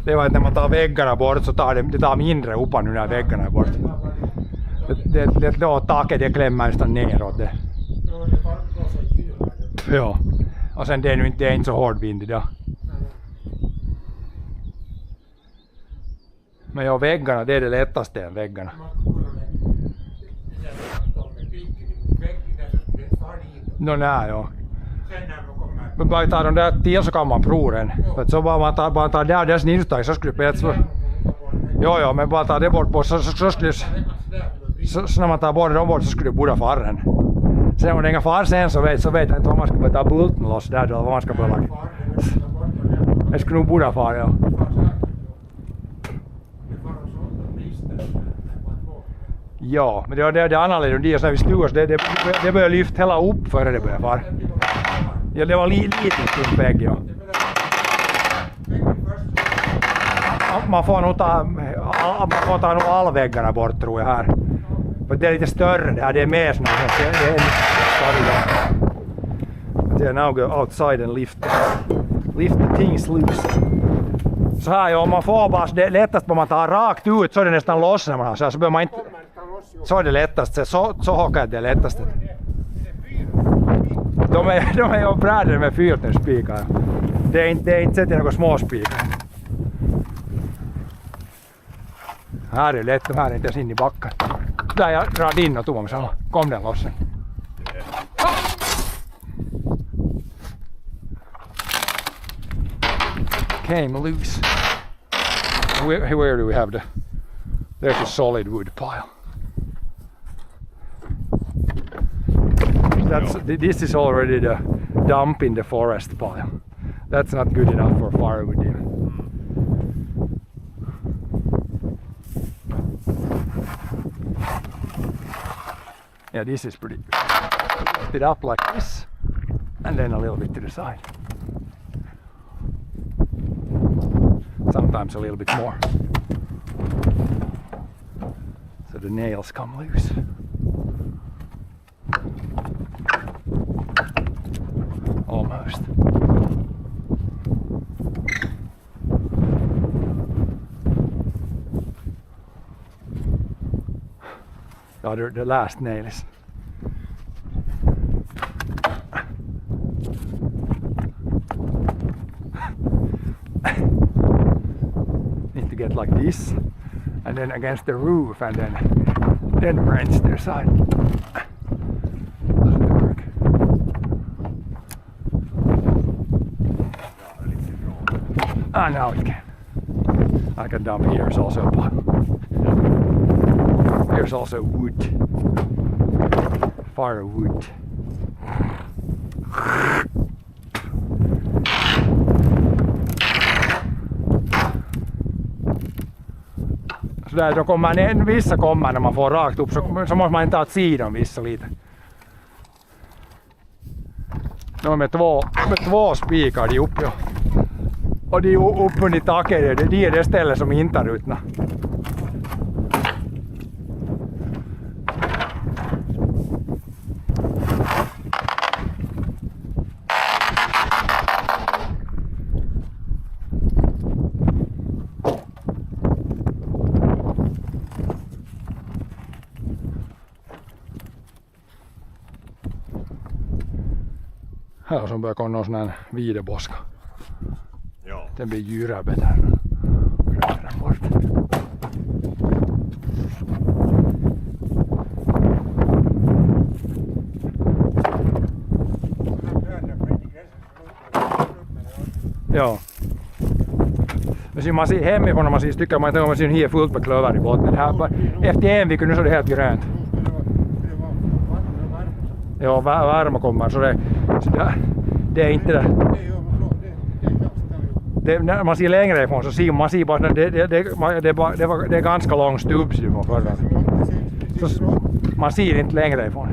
Det var att när man tar väggarna bort så tar det tar mindre uppa nu när väggarna är bort. Det taket det klämmer nästan neråt det. Ja. Och sen det är inte så hård vind idag. Men ja, väggarna det är det lättaste än väggarna. Nå nej, ja. Men bara tar de där till så kan man prova den. För så bara man tar där dess nirstag så skulle det bättre. Ja, men bara tar det bort på så skulle så när man tar bort dem bort så skulle det borde farren. Sen om det är ingen far sen så vet jag inte vad man ska ta bulten loss där eller vad man ska börja. Det skulle nog borde far, ja. Ja, men det är annorlunda. Det är så när vi stuvar så det börjar lyfta hela upp före det börjar far. Ja, det var lite stum vägg, ja. Man får nog ta nog alla väggarna bort tror jag här. För det är lite större det här, det är mer såna här. Det är större. Det är now go outside and lift the things loose. Så här ja, om man får bara, det är lättast om man tar rakt ut så är det nästan loss när man har så här, så behöver man inte. Så är det lättast, så hakar det lättaste. De är ju brädor med 14 spikar. Det är inte sett i några små spikar. Här är lätt, de här är inte ens in i backen. Där jag drar in och tom så kom den loss. Came loose. Where do we have there's a solid wood pile. This is already the dump in the forest pile. That's not good enough for firewood even. Yeah, this is pretty good. Lift it up like this and then a little bit to the side. Sometimes a little bit more. So the nails come loose. Almost. The last nail is. get like this, and then against the roof, and then wrench their side. Doesn't work. Ah, now it can. I can dump here. Is also here's also wood, firewood. Sådär, då kommer vissa kommer när man får rakt upp, så måste man ta åt sidan vissa lite. Nu med två spikar de upp, ja. Och de upp under taket, det är det stället som inte är rutna. Här som börjar komma någon sån här videoboska. Ja. Den blir djurabet här. Röra bort. Ja. Men man ser hemifrån, man ser stycken, man ser här fullt med klöver i botten. Här, efter en vecka nu så är det helt grönt. Ja, värme kommer, så det är inte det. När man ser längre ifrån så ser man bara att det är ganska lång stubbs ifrån förra. Så man ser inte längre ifrån.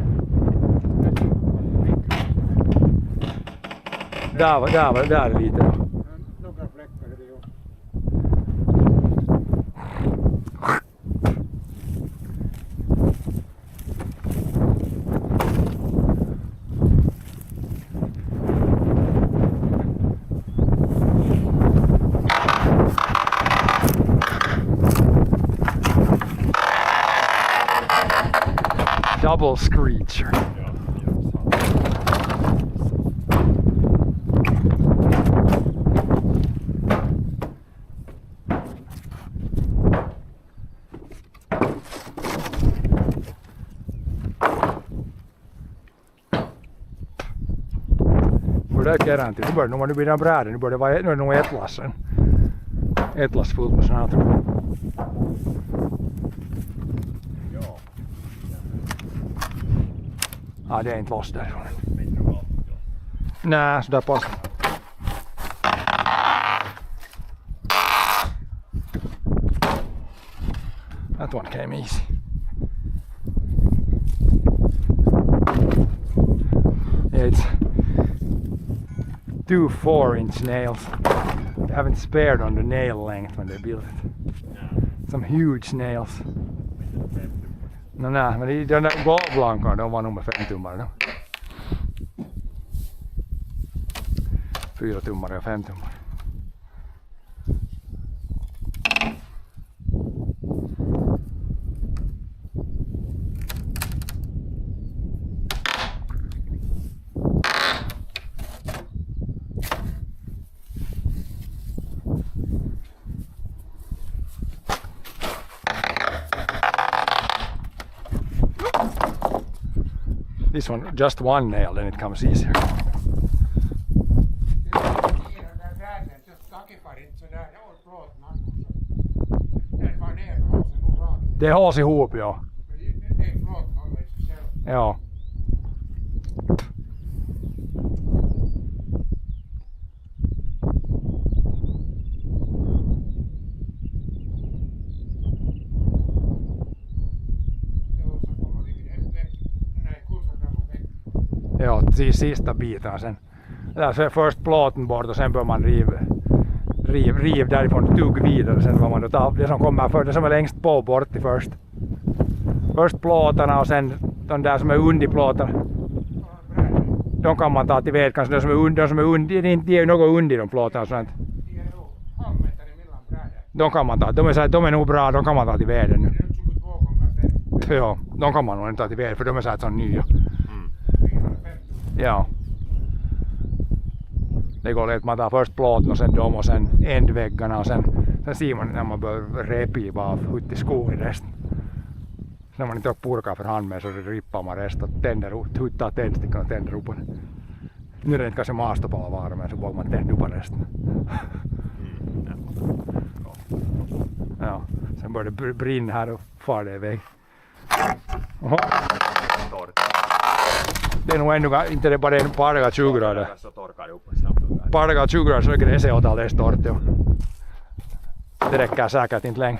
Där är lite då. Double screecher. Borde jag göra till. Nu börjar det bli en bräda. Nu är det nog ett lass sen. Ett lass fullt med sådana här. Ja, det är inte loss därifrån. Nej, så där passar. That one came easy. Yeah, it's 2 4-inch nails. They haven't spared on the nail length when they built it. Some huge nails. No, nej, men de där golvblankarna, de var nog med 5 tummare då. 4 tummare och 5 tummare. This one, just one nail, then it comes easier. Det hålls ihop, ja. Ja. Ja, sista biten sen. Där så är först plåten bort och sen bör man riv därifrån, tugg vidare. Sen var man då ta det som kommer för det som är längst på bort till först. Först plåtarna och sen de där som är under plåtarna. De kan man ta till ved, kanske de som är under, det är ju något under de plåtarna och sånt. De kan man ta, de är nog bra, de kan man ta till veden nu. Ja, de kan man nog inte ta till ved för de är så här nya. Ja. Det går lätt, man tar först plåten och sen dem och sen ändväggarna och sen Sen ser man när man börjar repiva av ut i skogen resten. När man inte purkar för hand med så rippar man resten och tänder ut, huttar tändstickan och tänder upp den. Nu är det inte kanske maastopala men så vågar man tända upp resten. Ja, sen börjar det brinna här och far det iväg. Oho. Det är nog ändå inte det bara en parga 20 grader. Parga 20 grader så är gräset åt alldeles torrt. Det räcker säkert inte länge.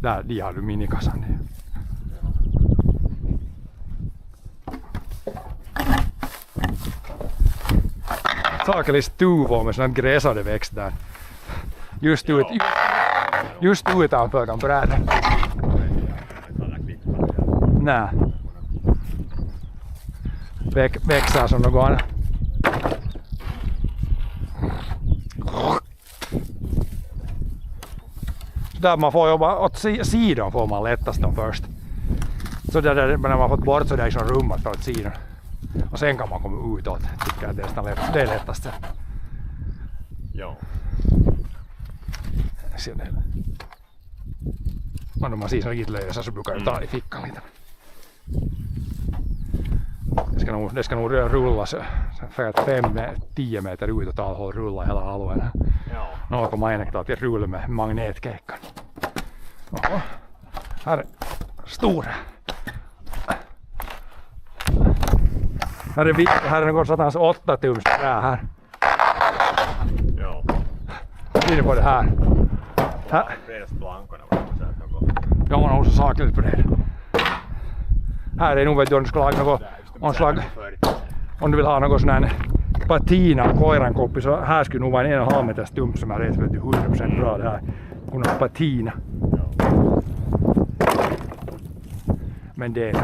Där, de har du minikassan. Sakelig stuvå med sådana gräsade växt där. Just utanför de bräden. Nä. Växer som något annat. Där man får jobba åt sidan får man lättast dem först. Så där när man har fått bort så där är som rummet åt sidan. Och sen kan man komma utåt. Tycker jag det är lättast sen. Ja. Men om man ser sådana lösa så brukar jag ta i fickan lite. Det ska nog rulla så för att 5-10 meter ut åt all håll rulla hela alueen. Ja. Nu kommer man enekta till rulla med magnetkeikan. Oho. Här är stora. Här är något satans 8 tums trä här. Ja. Ser på det här. Ja, man har också sakligt på det. Här är nog vet du om du ska laga något om du vill ha något sån här patina koirankoppi så här skulle nog vara en 1,5 meter stump som är rätt 100% bra det här. Kun on patina. Men det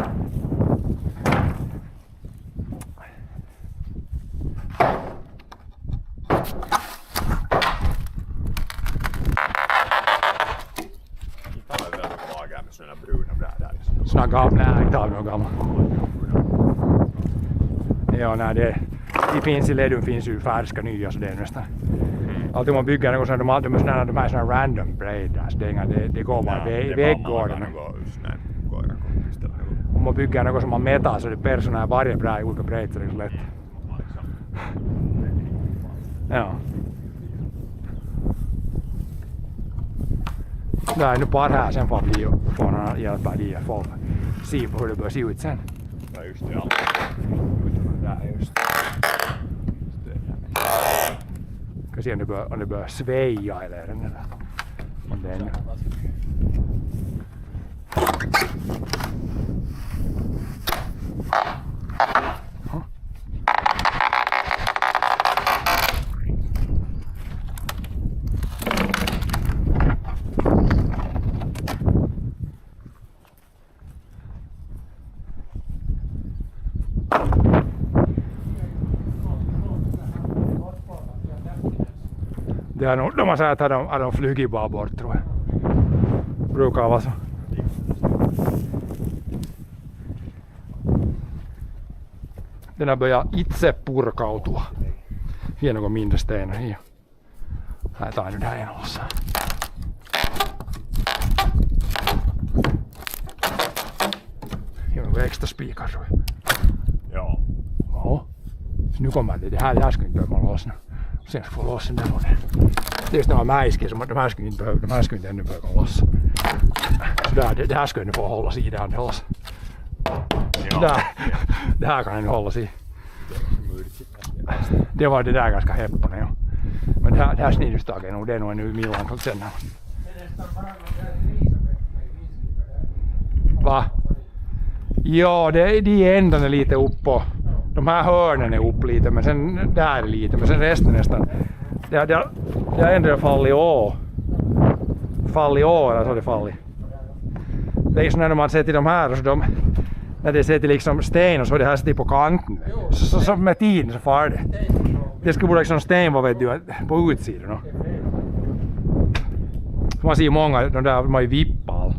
såna gamla, nej inte av några gamla. Ja, nej det finns i ledun finns ju färska nya så det är nästan. Alltid om man bygger något sånt, de här såna random breeders, det går bara väggården. Om man bygger något som man metar så det per sån här varje bräd i olika bredd så det är så lätt. Ja. Det är nu par här sen får vi få några hjälpa dig att få se på hur det bör se ut sen. Ja just det, där just Ska se om det bör sväja eller om det är det är nog, de har sagt att de flyger bara bort tror jag. Brukar vara så. Den har börjat itse purkautua. Hieno kuin mindre stenar i. Lähdetään nyt här enossa. Hieno kuin extra spikar tror jag. Ja. Jaha. Så nu kommer det här ska inte behöva lossna. Sen ska få loss den där. Just när man mäiskar så de här skulle inte ännu behöva loss. Så det här skulle få hålla sig i det hållas. Ja. Det här kan den hålla sig. Det var det där ganska hepponen jo. Men det här snidustaget nog det är nog nu millan från sen. Va? Ja, de ändan är lite upp på. De här hörnen är upp lite, men sen där är lite, men sen resten nästan. Det har ändå fallit av. Fallit av, eller så det fallit. Det är så när man sätter de här och så när det sätter liksom sten och så det här sitter på kanten. Så med tiden så far det. Det skulle vara liksom sten vad vet du på utsidan. Så man ser många de där de har ju vippal.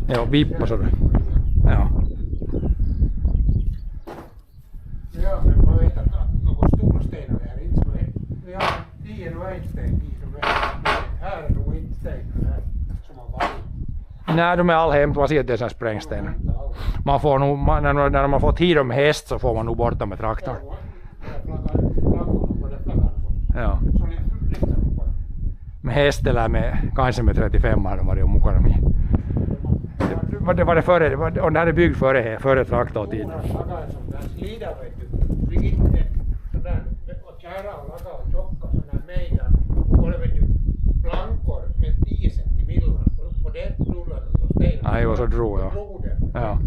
Ja, vippa så. Ja. Ja, men man vet att någon stor sten är inte så. Vi har 10 och sprängsten i som är. Här är nog inte stenar här som har varit. Nej, de är all hemskt. Man ser att det är sån sprängsten. Man får nog, när man får tid om häst så får man nog bort dem med traktorn. Ja. Med häst eller med, kanske med 35 har de varit mukana med. Det var det före, och det här är byggd före traktortiden. Ja, jo, så drog jag. Ja.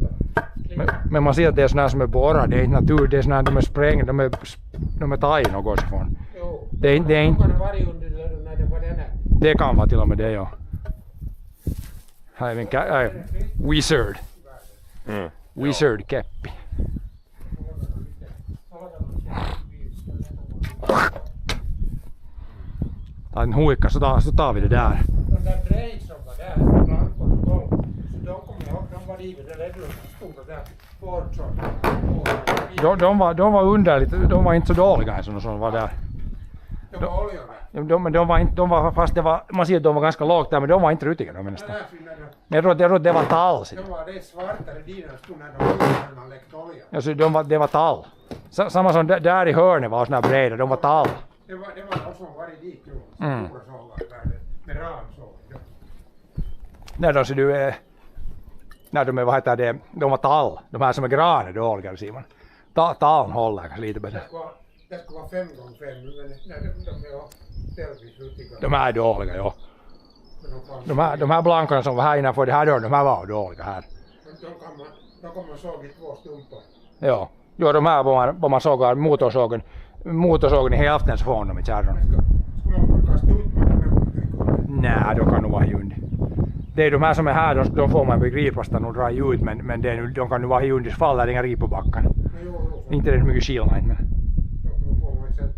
Men man ser att det är såna som är borrade, det är inte natur, det är såna de är sprängda, de är tagit något ifrån. Det är inte... Det kan vara till och med det, ja. Här är en wizard. Wizard keppi. Ta en huikka, så tar vi det där. De där break som var där, blankor och golv, så de kom jag ihåg, de var livet, det ledde stod där Ford. De var underligt, de var inte så dåliga ens som var där. De var oljorna. Men de var fast det var, man ser att de var ganska lågt där, men de var inte rutiga de nästan. Men jag tror det var tall. De var det svartare dina stod när man läckte olja. Alltså det var tall. Samma som där i hörnet var såna breda, de var tall. Det var någon som var i dit, stora sågar där, med ramsåg. Nej, de ser du när de är, vad heter det, de var tall. De här som är gran är dåligare, Simon. Tallen håller kanske lite bättre. Det ska vara 5 gånger 5, men när de är delvis rutiga. De här är dåliga, ja. De här blankorna som var här innanför det här dörren, de här var dåliga här. De kan man såg i 2 stumpar. Ja, jo, de här var man sågar motorsågen i hälften så får de i kärran. Ska man kasta ut med? Nej, de kan nog vara jundi. Det är de här som är här, de får man begripast att dra ut, men de kan nog vara jundi, faller det inga rip på backen. Inte det är mycket skillnad, men... Då får man sen,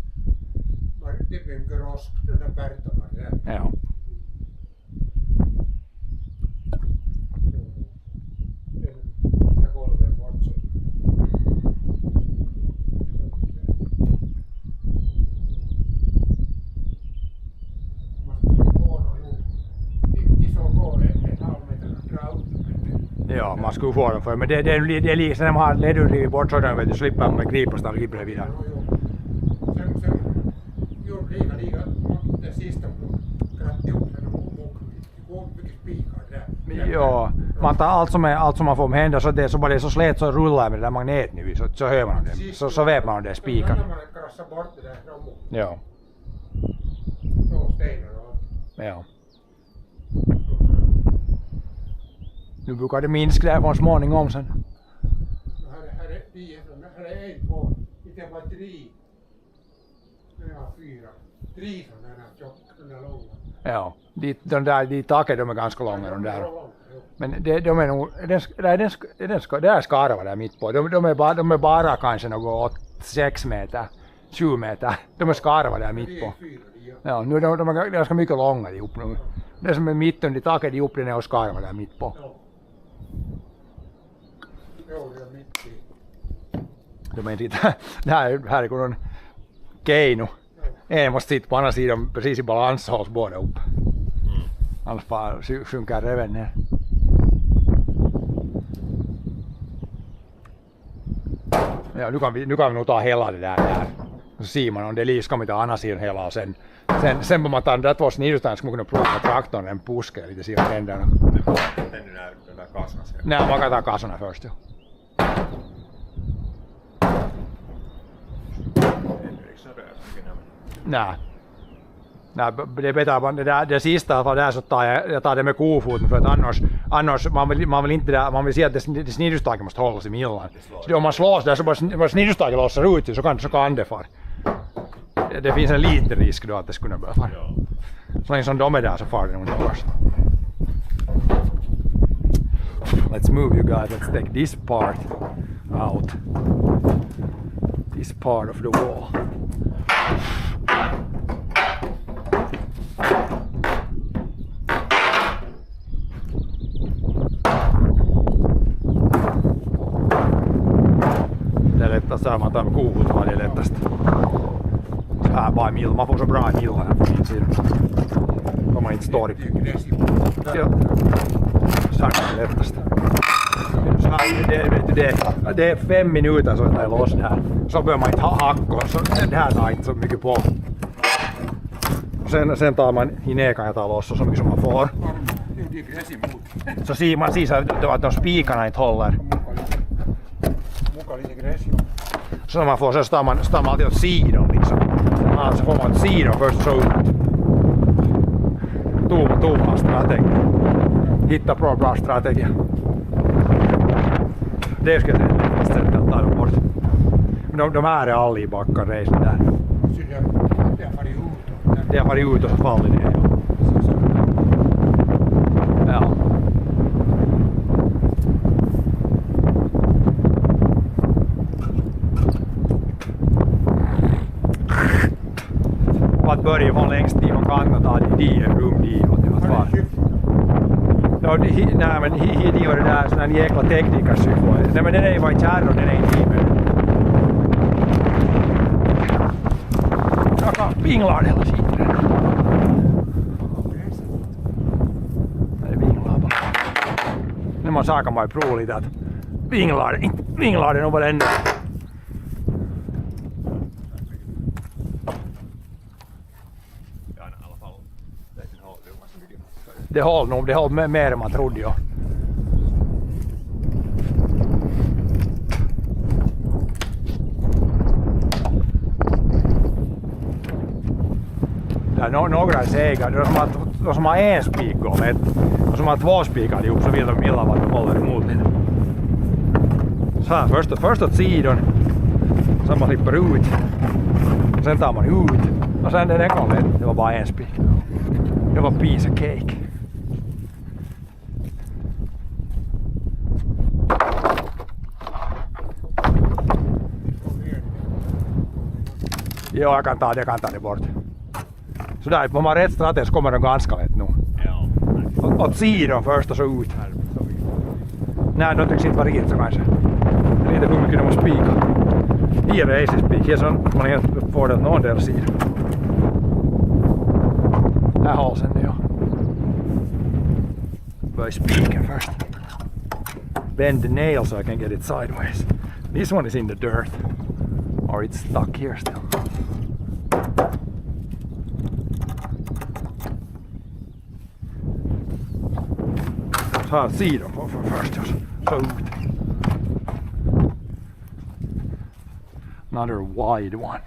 det blir en grosk, den där pärtarna där. Ja. Den golven bort så. Ja, man skulle få dem för, men det är liksom när man har ledurdrivit bort sådana, vet du, slipper man gripa stanna i bredvid där. Sen gjorde lika det sista krattade upp den och går mycket spikar där. Ja, man tar allt som man får med händer, så det är så bara det är så slät så rullar med det där magneten nu, så hör man det, så vet man det spikar. När man krassar bort det där framåt. Ja. Så stenar och Ja. Nu brukar det minska där från småningom sen. Här är 1, 2, det var 3. Nu har 4. 3 sådana här tjocka, långa. Ja, de taket de är ganska långa de där. Men de är nog, det är skarvar där mitt på. De är bara kanske något 6 meter, 7 meter. De är skarvar där mitt på. Ja, nu de är ganska mycket långa ihop nu. Det som är mitten i taket ihop, den är och skarvar där mitt på. Jo, det är mitt i. De är inte, här är någon keino. En måste sitta på andra sidan precis i balans och hålls båda upp. Annars bara sjunker reven ner. Ja, nu kan vi nog ta hela det där. Så ser man om det är liv ska vi ta andra sidan hela och sen på man tar det två snidustan ska man kunna prova traktorn en puske lite sidan händerna. Den där kassan sen. Nej, man kan ta kassorna först jo. Nej. Nej, det är bättre det sista i alla fall där så jag tar det med kofoten för att annars man vill inte där, man vill se att det snidustaget måste hållas i millan. Så om man slås där så bara snidustaget lossar ut så kan det far. Det finns en liten risk då att det skulle börja fara. Så länge som de är där så far det nog inte först. Let's move you guys, let's take this part out. This part of the wall. Det är lättast att man tar med kofoten, det är lättast. Så här här bara i mil. Man får så bra i mil här på min sida. Om man inte står i. Ja. Så här är det lättast. Det är 5 minuter så det är loss det här. Så behöver man inte hacka. Så det här tar inte så mycket på. Sen tar man i nekan ja tar loss så mycket som man får. Så man ser att de spikarna inte håller. Så när man får så står man alltid åt sidan liksom. Så får man åt sidan först så ut. Tova strategi. Hitta bra strategi. Det ska jag säga fast sätta att ta dem bort. Men de här är alla i backen reisen där. Det har varit ut och så faller ner. Ja. Att börja från längst dit man kan och ta det rum dit och det var kvar. Nej men det var det där sån här jäkla teknikersyfo. Nej men den är ju bara kärr och den är inte med. Jag pinglar hela tiden. Det vinglar bara. Nu man saker man ju prova lite att vinglar det nog bara ännu. Det håller mer än man trodde ju. Det är några segar, de som har en spik går lätt. De som har 2 spikar ihop så vill de illa vad de håller emot lite. Så här, först åt sidan. Sen man slipper ut. Sen tar man ut. Och sen den går lätt. Det var bara en spik. Det var piece of cake. Ja, jag kan ta det bort. Så där, om man har rätt strategi så kommer de ganska lätt nu. Ja. Åt sidan först och så ut. Nej, de tycks inte vara riktigt så kanske. Det är inte hur mycket de måste spika. I är AC spik, här så man helt får det åt någon del sidan. Här halsen nu, ja. Börja spiken först. Bend the nail so I can get it sideways. This one is in the dirt. Or it's stuck here still. Så här sidan på först så ut. Another wide one.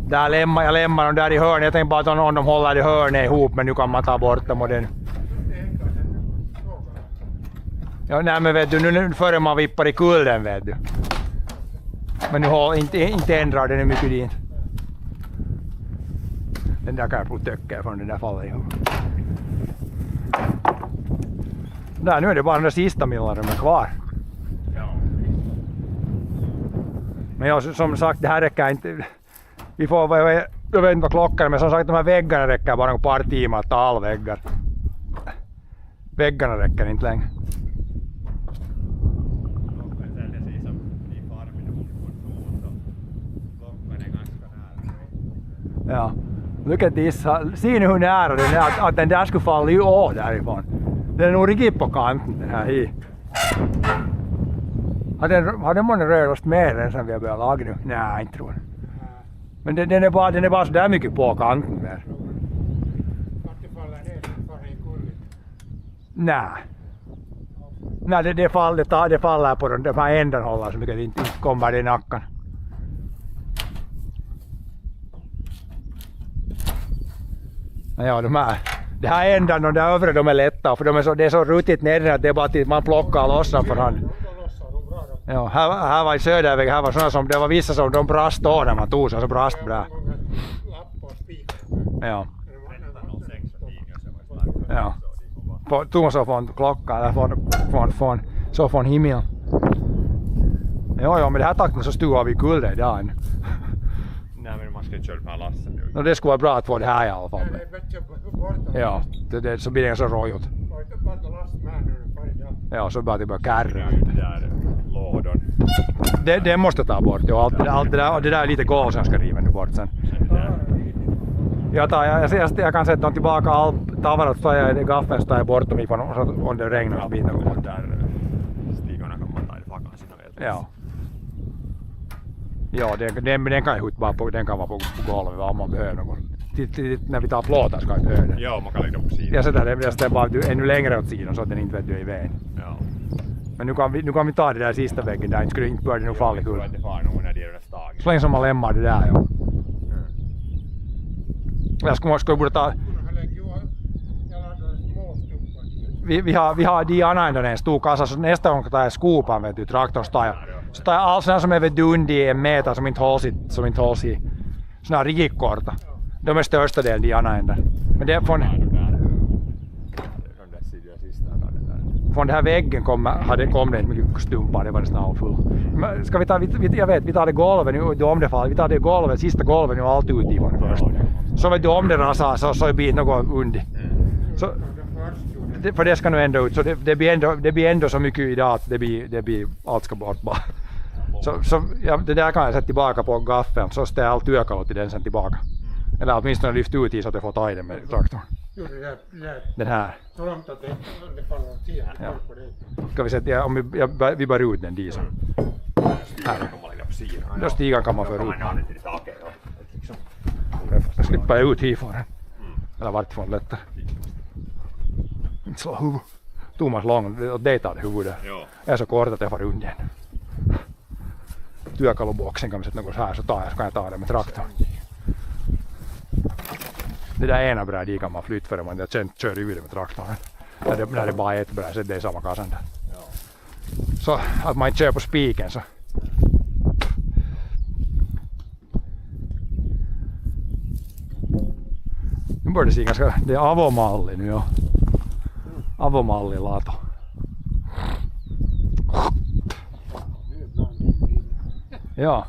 Där jag lämnar dem där i hörnet. Jag tänkte bara att om de håller i hörnet ihop, men nu kan man ta bort dem och den. Ja, nej men vet du, nu före man vippar i kulden vet du. Men nu inte ändrar den mycket dit. Den där kan jag få töcka från den där faller ihop. Där, nu är det bara den sista millarna kvar. Men jag som sagt, det här räcker inte. Vi får, jag vet inte vad klockan är, men som sagt de här väggarna räcker bara ett par timmar att ta all väggar. Väggarna räcker inte längre. Ja, look at this. Ser ni hur nära den är att den där skulle falla ju av därifrån. Den är nog riktigt på kanten den här hit. Har den månne rörlöst mer än sen vi har börjat laga nu? Nej, inte tror jag. Men den är bara så där mycket på kanten där. Nej. Nej, det faller på den. De här änden håller så mycket att det inte kommer det i nacken. Ja, det här ändan och det övre de är lätta för det är så rutigt nere att det är bara att man plockar loss för hand. Ja, här var i Söderväg, här var sådana som, det var vissa som de brast då när man tog så brast bra. Ja. Ja. Tog så från klockan eller från himmel. Ja, men det här takten så stuvar vi kulde idag. Nej men man ska köra på lassen nu. Det skulle vara bra att få det här i alla fall. borta. Ja, så blir det så rojot. Varta lastmännen pari dagar. Ja, så börjar det bara kärra. Den där lådan. Det måste ta bort. Ja, allt det där är lite kol som jag ska riva nu bort sen. Jag kan sätta tillbaka all tavarat, så jag i gaffeln, så tar jag bort dem ifrån om det regnar så blir det något. Där stigorna kan man ta i facken sina vet. Ja. Ja, den kan ju bara på, den kan vara på golvet om man behöver något. När vi tar plåtar ska jag behöva den. Ja, man kan lägga dem på sidan. Jag sätter den bara ännu längre åt sidan så att den inte vet du är i vägen. Ja. Men nu kan vi ta det där sista väggen där, inte börjar det nog falla i Jag tror kull. att det far någon när det är den stagen. Så länge som man lämnar det där, ja. Jag skulle borde ta... Vi har de annan en stor kassa, så nästa gång tar jag skopan vet du, traktorn så tar jag allt sådana som är vet du under en meter som inte hålls i såna här rigkorta. De är största delen de annan ändå. Men det från den här väggen kom det inte mycket stumpar, det var det snarare full. Men ska vi ta, vi tar det golvet nu, om det faller, vi tar det golvet, sista golvet nu och allt utifrån först. Så vet du om det rasar så blir det något under. Så, för det ska nu ändå ut, så det blir ändå så mycket idag att det blir allt ska bort bara. Så ja, det där kan jag sätta tillbaka på gaffeln, så ställer allt ökalot till den sen tillbaka. Eller åtminstone lyft ut i så att jag får ta i den med traktorn. Den här. Så långt att det faller åt sidan. Ja. Ska vi sätta, om vi bara ut den dit så. Här. Då stigan kan man föra ut. Jag slipper ut hit för den. Eller vartifrån lättare. Inte slå huvud. Thomas lång, och det tar det huvudet. Jag är så kort att jag får runt igen. Työkaluboxen kan vi sätta något här så kan jag ta det med traktorn. Det där ena brädet kan man flytta för man sen kör ut det med traktorn. När det bara är ett bräde så det är samma kassan där. Så att man inte kör på spiken så. Nu börjar det se ganska, det är avomalli nu jo. Avomalli lato. Ja.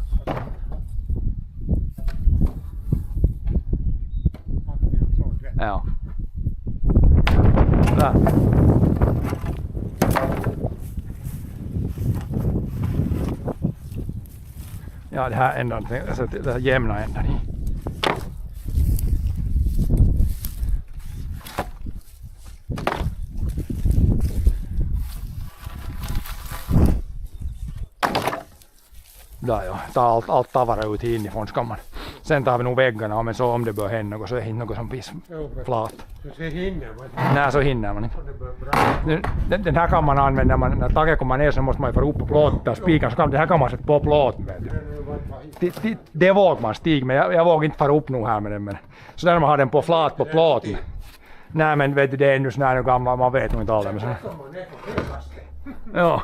Ja. Där. Ja, det här ändan, alltså det här jämna ändan i. Där ja, ta allt tavara ut inifrån ska man. Sen tar vi nog väggarna, men så om det bör hända något så är det inte något som finns flat. Se hinner man. Nej, så hinner man inte. Den här kan man använda, när taket kommer ner så måste man ju få upp på plåten och spikan, så kan det här kan man sätta på plåten. Det vågar man stiga, men jag vågar inte fara upp nu här med den. Men så när man har den på flat på plåten. Nej men vet du, det är ännu sån här gammal, man vet nog inte alla. Ja.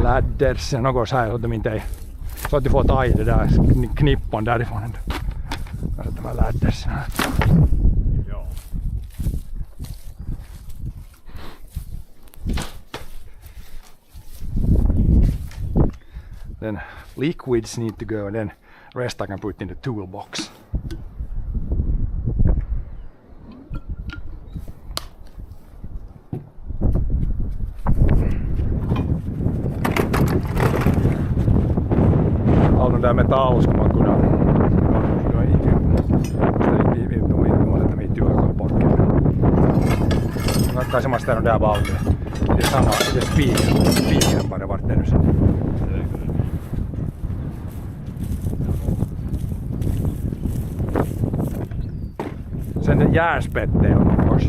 Ladders ja något så här så att de inte är, så att du får ta i det där knippan därifrån. Jag sätter med ladders här. Ja. Then liquids need to go and then rest I can put in the toolbox. All de där metall ska man kunna kai semmoista on där valmiin. Det är samma, det är spiken bara vart det nu sen. Sen den järnspette on något.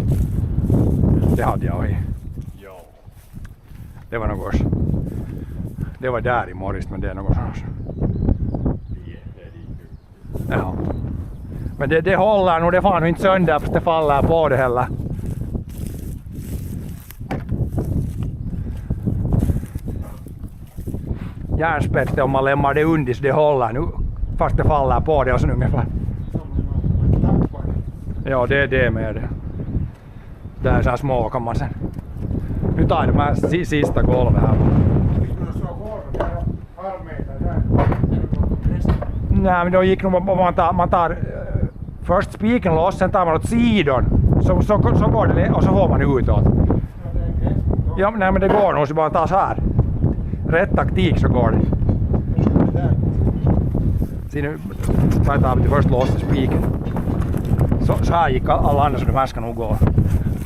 Det hade jag i. Ja. Det var något. Det var där i morgon, men det är något sånt. Ja. Men det håller nog, det får nog inte sönder fast det faller på det heller. Järnspette om man lämnar det under så det håller nu fast det faller på det och så ungefär. Ja, det är det med det. Där så små kan man sen. Nu tar jag de här sista golvet här. Nej, men då gick nog man tar först spiken loss, sen tar man åt sidan. Så går det och så får man utåt. Ja, nej, men det går nog så bara ta så här. Rätt taktik så går det. Så nu tar vi först loss spiken. Så här gick alla andra, så de här ska nog gå.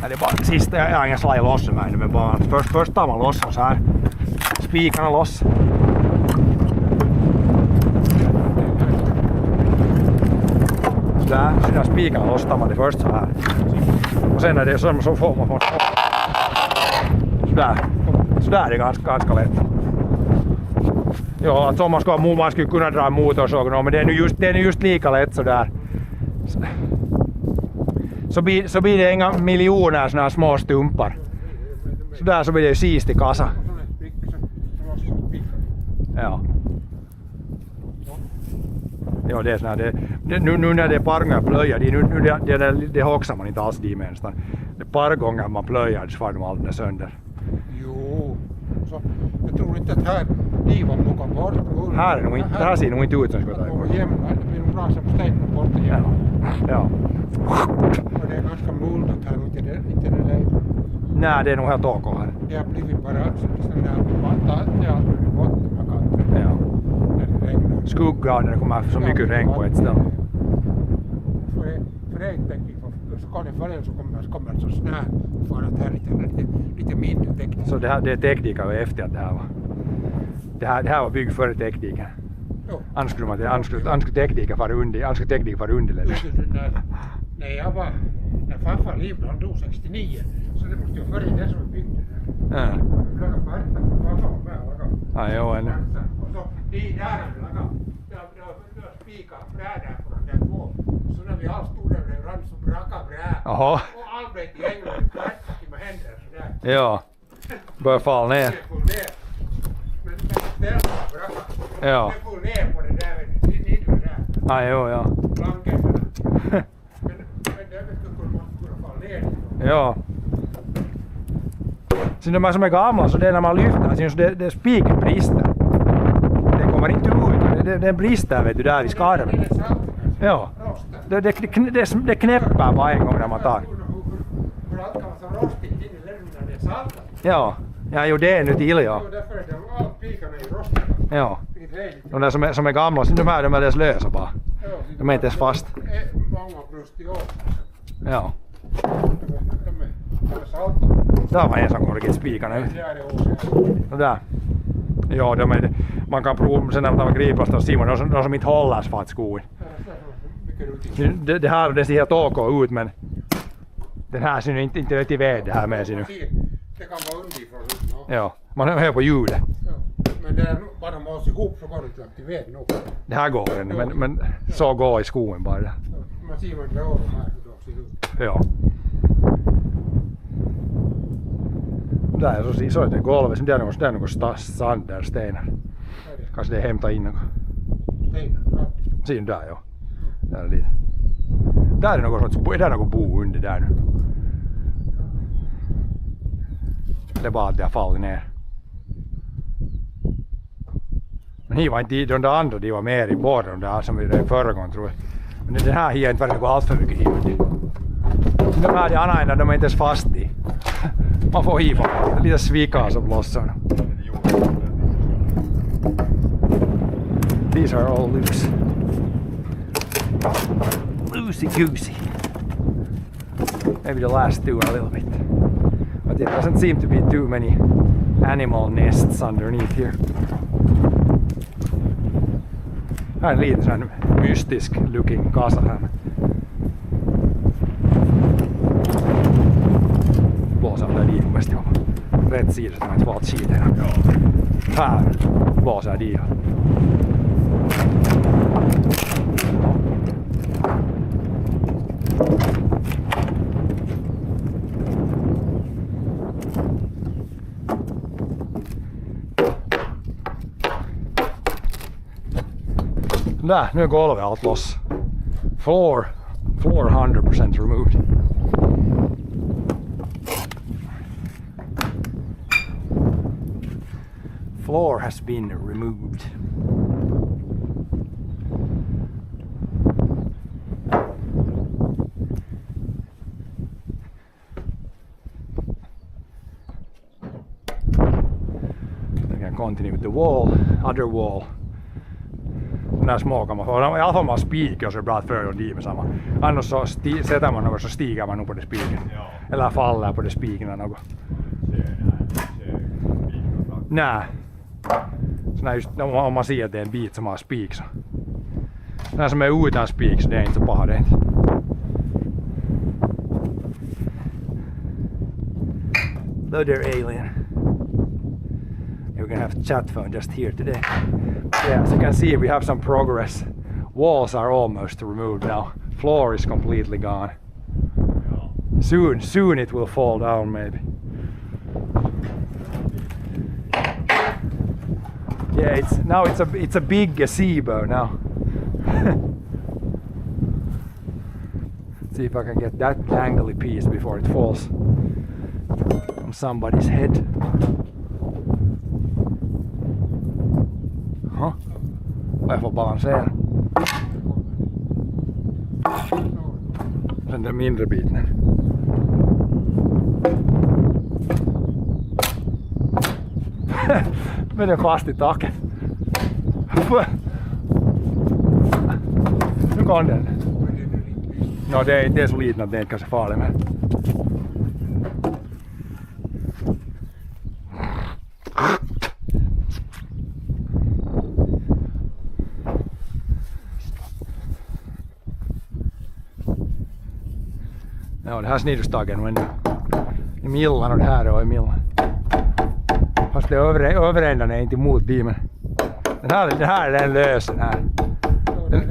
Ja, det är bara sista, jag har ingen slag loss med mig, men bara först tar man loss och så här. Spikarna loss. Sådär, sina spikarna loss tar man det först så här. Och sen är det så får man sådär är det ganska lätt. Ja, alltså man skulle kunna dra motorsågen, men det är just lika lätt sådär. Så blir det inga miljoner såna här små stumpar. Sådär så blir det sist i kassa. Ja. Ja, det är såna nu när det är par gånger plöjar, det hoxar man inte alls de med nästan. Det är par gånger man plöjar så far de alldeles sönder. Jo, så jag tror inte att här divan mukaan bort. Här ser nog inte ut som ska ta bort. Det blir nog bra som steinen borta jämna. Ja. Och det är ganska muldat här ute, inte det läget. Nej, det är nog helt ok här. Det har blivit bara sån där vatten, det är aldrig i botten man kan. Ja. När det regnar. Skugga när det kommer så mycket regn på ett ställe. För det tänker jag, så kan det förrän så kommer så snö för att här lite mindre teknik. Så det är tekniken var efter att det här var. Det här var byggt före tekniken. Jo. Annars skulle tekniken vara underlätt. När farfar levde, han dog 69, så det måste ju före det som vi byggde det. Ja. Laga parta, farfar var med och laga. Ja, jo, ännu. Och så de där laga, det var spika brädor på de där två. Så när vi alls stod där, det rann så braka bräd. Jaha. Och allt blev i England, kvartsak med händer sådär. Ja. Börjar falla ner. Det föll ner. Men det var braka. Ja. Det föll ner på det där, det där. Ja, jo, ja. Blanketerna. Men det vet du hur man skulle falla ner. Ja. Sen de här som är gamla, så det är när man lyfter, så det spiken brister. Det kommer inte ut, det brister vet du där i skarven. Ja. Det knäpper bara en gång när man tar. Ja. Ja, jo det är nu till, ja. Ja. De där som är gamla, de är dess lösa bara. De är inte ens fast. Ja. Där var en som kommer riktigt spikarna ut. Där. Ja, man kan prova sen när man griper och Simon, de som inte håller fast skoen. Det här det ser helt ok ut, men den här ser inte rätt i väder här med sig nu. Det kan vara underifrån. Ja, man hör på ljudet. Men det är bara man måste ihop så går det inte till väder nog. Det här går ännu, men så går i skoen bara. Man ser vad det är de här hur de ser ut. Ja. Där så är det golvet, sen där är något sand där, stenar. Kanske det hämtar in något. Stenar? Siinä där, ja. Där är lite. Där är något bo under där nu. Det är bara att det har fallit ner. Men de var inte de där andra, de var mer i båda de där som vi gjorde förra gången tror jag. Men den här har inte varit allt för mycket hiv. De här de andra de är inte ens fast i. Man får hiva lite svika som lossar. These are all loose. Loosey goosey. Maybe the last two a little bit. But it doesn't seem to be too many animal nests underneath here. Här är en liten sån mystisk looking kasa här. Blåser där dit mest ihop. Rätt sida så man inte får allt skit här. Här blåser dit. Där, nu är golvet allt loss. Floor 100% removed. Floor has been removed. continue with the other wall. Den här små kan man få. I alla fall man spikar så är det bra att föra dit med samma. Annars så sätter man något så stiger man nog på det spiken. Ja. Eller faller på det spiken eller något. Nej. Så just, om man ser att det är en bit som har spik så. Den som är utan spik så det är inte så paha det. Hello there alien. We're gonna have a chat phone just here today. Yeah, as you can see we have some progress. Walls are almost removed now. Floor is completely gone. Soon it will fall down maybe. Yeah, it's a big gazebo now. See if I can get that dangly piece before it falls on somebody's head. Huh? Jag får balansera. Den där mindre biten. Med den fast i taket. Nu kan den. No, det är så liten att det inte kanske är farligt med. Ja, det här sniddustagen nu ännu. I millan och det här är i millan. Fast det överändan är inte emot bi, men den här är den lösen här.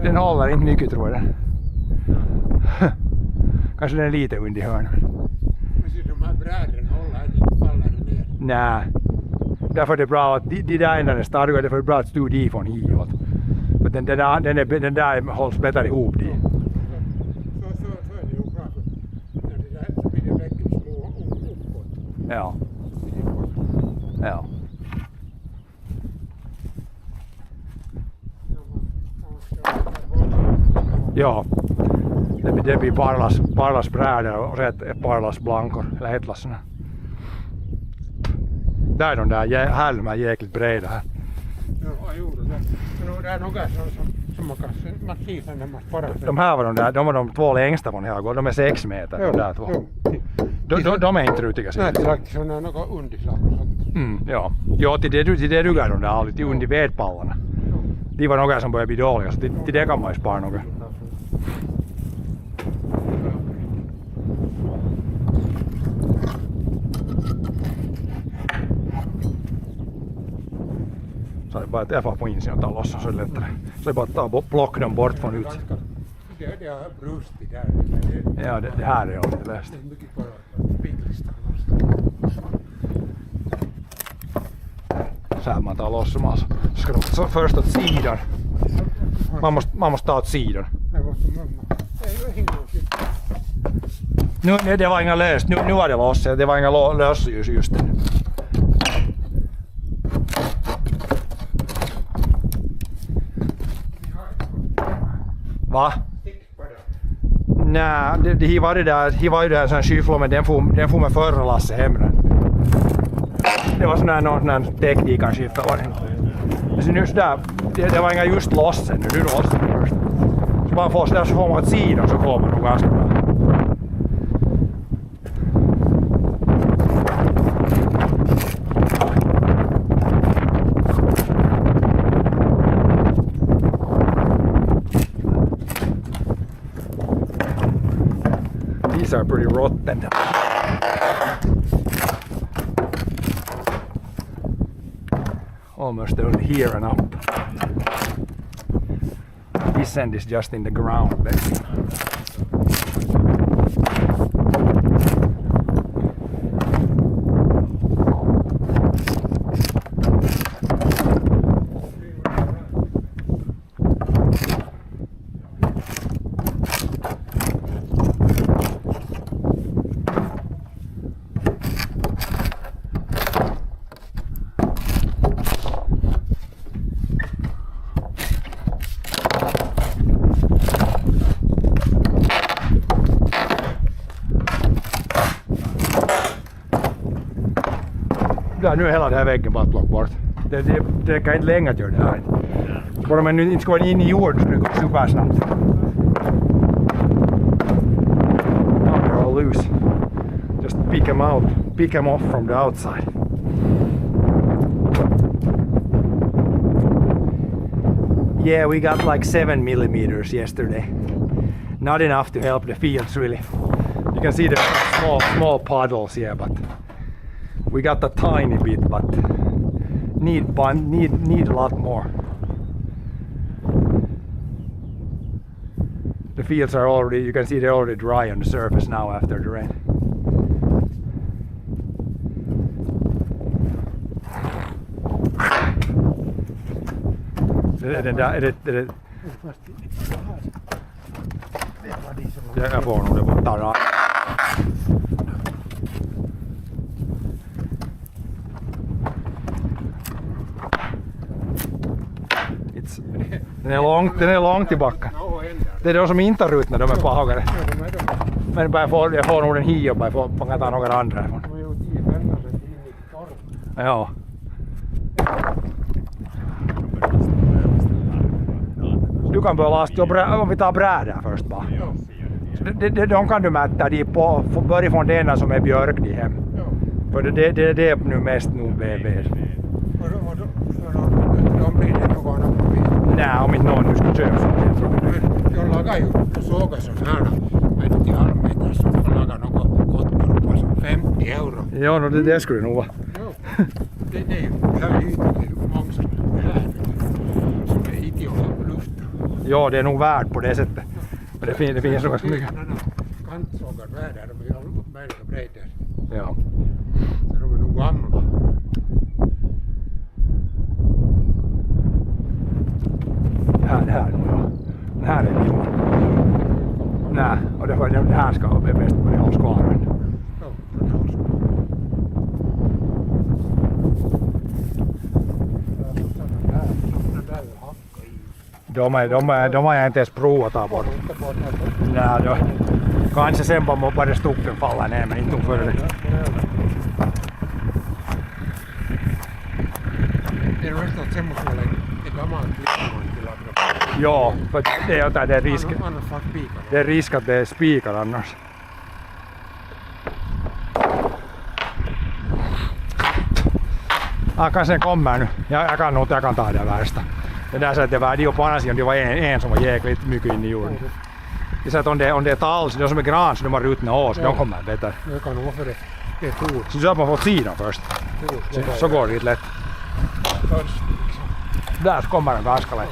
Den håller inte mycket tror jag. Kanske den är lite under hörnan. Men de här bräden håller inte, faller ner. Nej. Därför är det bra att de där ändan är starka, därför är det bra att stå dit från hitåt. För den där hålls bättre ihop dit. Så är det ju bra. När det där så blir det verkligen små uppåt. Ja. Ja. Ja. Det blir parlas brädor och parlas blankor, eller hetlassarna. Där är de där, här är de här jäkligt breda här. Ja, jo, det är några som man ser sen när man sparar. De här var de var de två längsta från här, de är 6 meter, de där två. De är inte rutiga. Nej, det är sådana några underslag och sånt. Ja. Ja, till det dugar de där, lite under vedpallarna. De var några som började bli dåliga, så till det kan man ju spara några. Så det är bara att jag får på insidan och ta loss så är det lättare. Så det är bara att ta plocka dem bort från ut. Det har brustit där. Ja, det här är alltid bäst. Det är mycket bara piklistan. Så här man tar loss dem alltså. Så först åt sidan. Man måste ta åt sidan. Nu det var inga löst. Nu var det loss. Det var inga lös just det. Va? Nej, det var ju där en sån skyffla, men den får med förra lasset hemma. Det var någon sån teknikan skyffla var det. Så nu sådär, det var inga just lossen nu lossen först. Så man får sådär så får man åt sidan så kommer man nog ganska bra. These are pretty rotten. Almost only here and up. This end is just in the ground basically. Där, nu är hela den här väggen bara plockat bort. Det kan inte länge att göra det här. Bara man nu inte ska vara in i jorden så det går supersnabbt. Now they're all loose. Just pick them out. Pick them off from the outside. Yeah, we got like 7 millimeters yesterday. Not enough to help the fields really. You can see the small puddles here, but we got a tiny bit, but need a lot more. The fields are already, you can see they're already dry on the surface now after the rain. Jag får nog det borta. Den är långt tillbaka. Det är de som inte har ruttnat, de är pahagare. Men jag får nog den hit och bara får ta några andra ifrån. Ja. Du kan börja lasta om vi tar brädor först bara. De kan du mäta på, börja från den som är björk de hem. För det är nu mest nog BB. De blir det någon annan. Nej, om inte någon nu ska köpa från det. Jag lagar ju såga sån här. Men till allmänna så får laga något kottor på 50 euro. Ja, det skulle nog vara. Ja, det är ju många som är idioter på luften. Ja, det är nog värt på det sättet. Men det finns nog ganska mycket. Kantsågar världar, de är väldigt breda. Ja. Så de är nog gamla. Det här är vilma. Nej, och det här ska vara bäst på det hålls kvar. De har jag inte ens provat att ta bort. Nej, då. Kanske sen bara stucken faller ner, men inte nog före det. Det är nästan semmoisella gammalt liikkumaan. Ja, för det är risk. Det är risk att det spikar annars. Kanske den kommer nu. Jag kan ta det värsta. Det där så att det var de på andra sidan, det var en som var jäkligt mycket in i jorden. Det så att om det är tall, så de som är gran så de har ruttnat av så de kommer bättre. Det kan nog vara för det är tur. Så att man får sidan först. Så går det lite lätt. Där kommer den ganska lätt.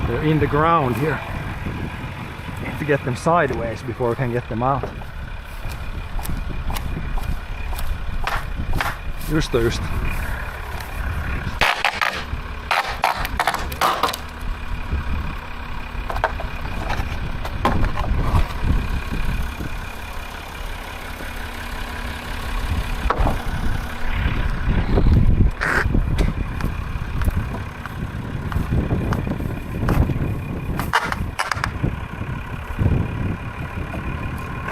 They're in the ground here. To get them sideways before we can get them out. Just.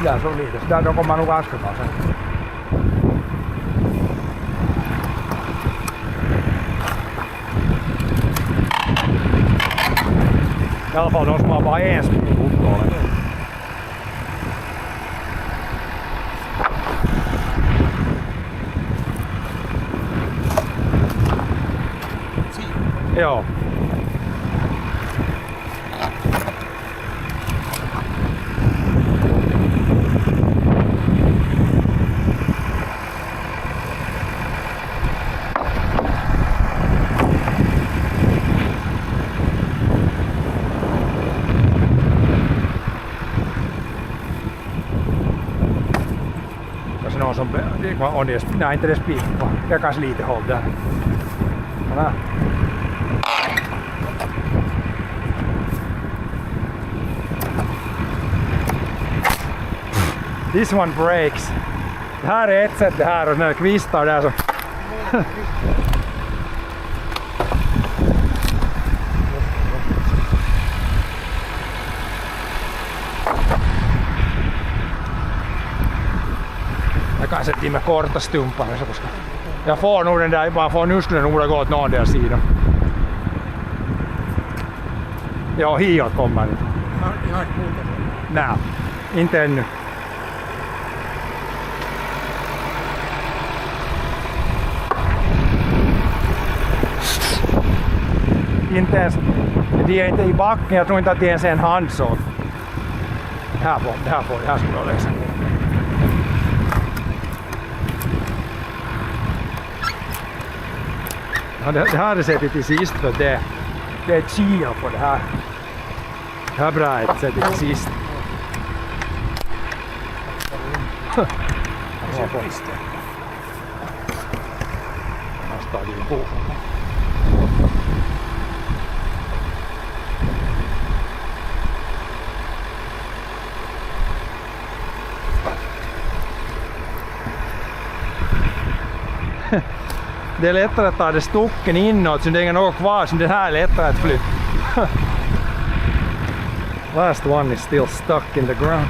Där så lite, där de kommer nog ganska bra sen. I alla fall de som har bara en spik i motorn. Ja. Som on det, nej inte det spik, det kanske lite håll där. Sådär. This one breaks. Det här är ett sätt det här och när kvistar där så. Jag kan sätta in med korta stumpar. Jag får nog den där, man får nu skulle den nog gå åt någon där sidan. Ja, hiot kommer inte. Jag har inte muuta. Nej, inte ännu. Inte ens, de är inte i backen, jag tror inte att det ens är en handsåg. Här skulle jag läsa. Ja, det här är sett till sist för det är ett kilo på det här. Det här brädet sätter till sist. Det är lättare att ta det stocken inåt så det är inga något kvar som det här är lättare att flytta. Last one is still stuck in the ground.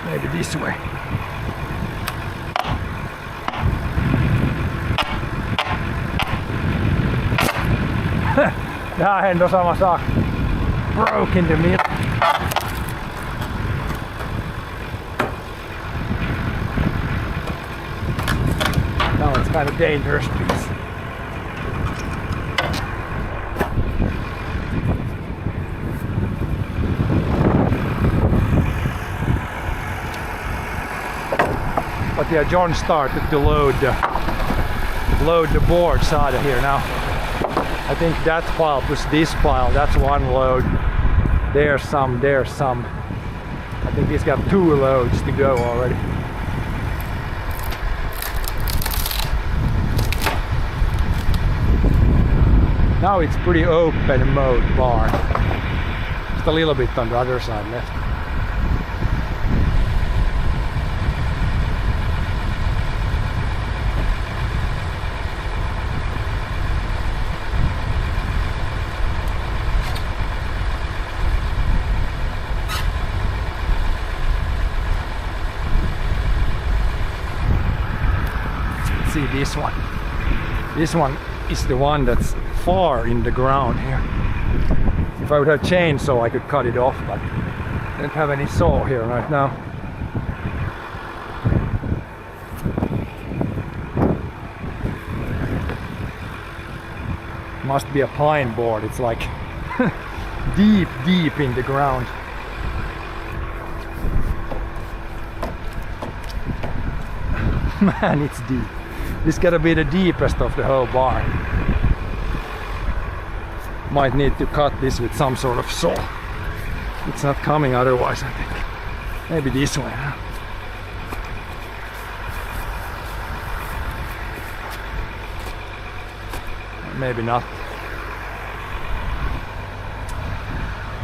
Maybe this way. Det här händer samma sak. Broke in the middle. Now it's kind of dangerous piece. But yeah, John started to load the boards out of here now. I think that pile plus this pile, that's one load. There's some. I think he's got 2 loads to go already. Now it's pretty open mode barn. Just a little bit on the other side left. See this one. This one is the one that's far in the ground here. If I would have chainsaw I could cut it off, but I don't have any saw here right now. Must be a pine board, it's like deep in the ground. Man, it's deep. This gotta be the deepest of the whole barn. Might need to cut this with some sort of saw. It's not coming otherwise, I think. Maybe this way, huh? Maybe not.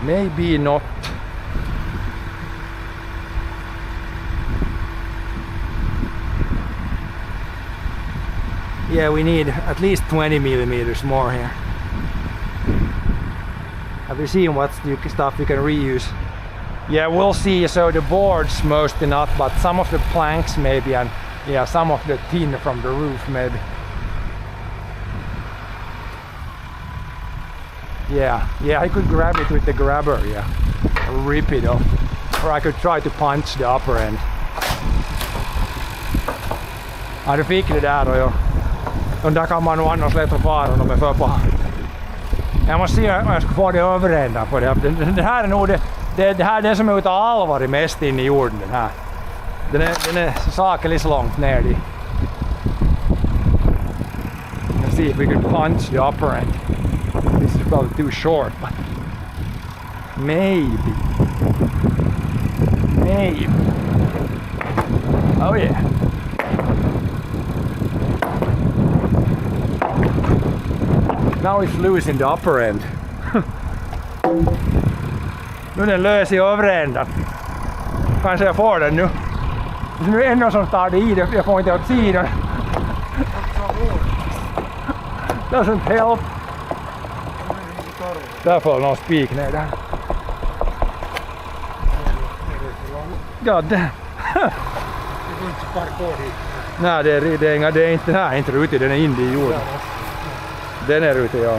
Maybe not. Yeah, we need at least 20 millimeters more here. Have you seen what's new stuff we can reuse? Yeah, we'll see. So the boards mostly not, but some of the planks maybe, and yeah, some of the tin from the roof maybe. Yeah, I could grab it with the grabber, yeah. Rip it off. Or I could try to punch the upper end. Ja, du fick det där då, ja. De där kan man nog annars lätt fara om de är för på. Jag måste se om jag ska få det överända på det. Det här är nog det här är det som är utav allvar mest in i jorden, den här. Den är sakligt långt ner dit. Let's see if we could punch the upper end. This is probably too short, but maybe. Oh yeah. Now it's loose in the upper end. Nu är den lös i överändan. Kanske jag får den nu. Det är någon som tar det i det. Jag får inte åt sidan. Doesn't help. Där får någon spik ner där. God damn. Det går inte parkour hit. Nej, det är inte den här, inte ute, den är inne i jorden. Den är ute, ja.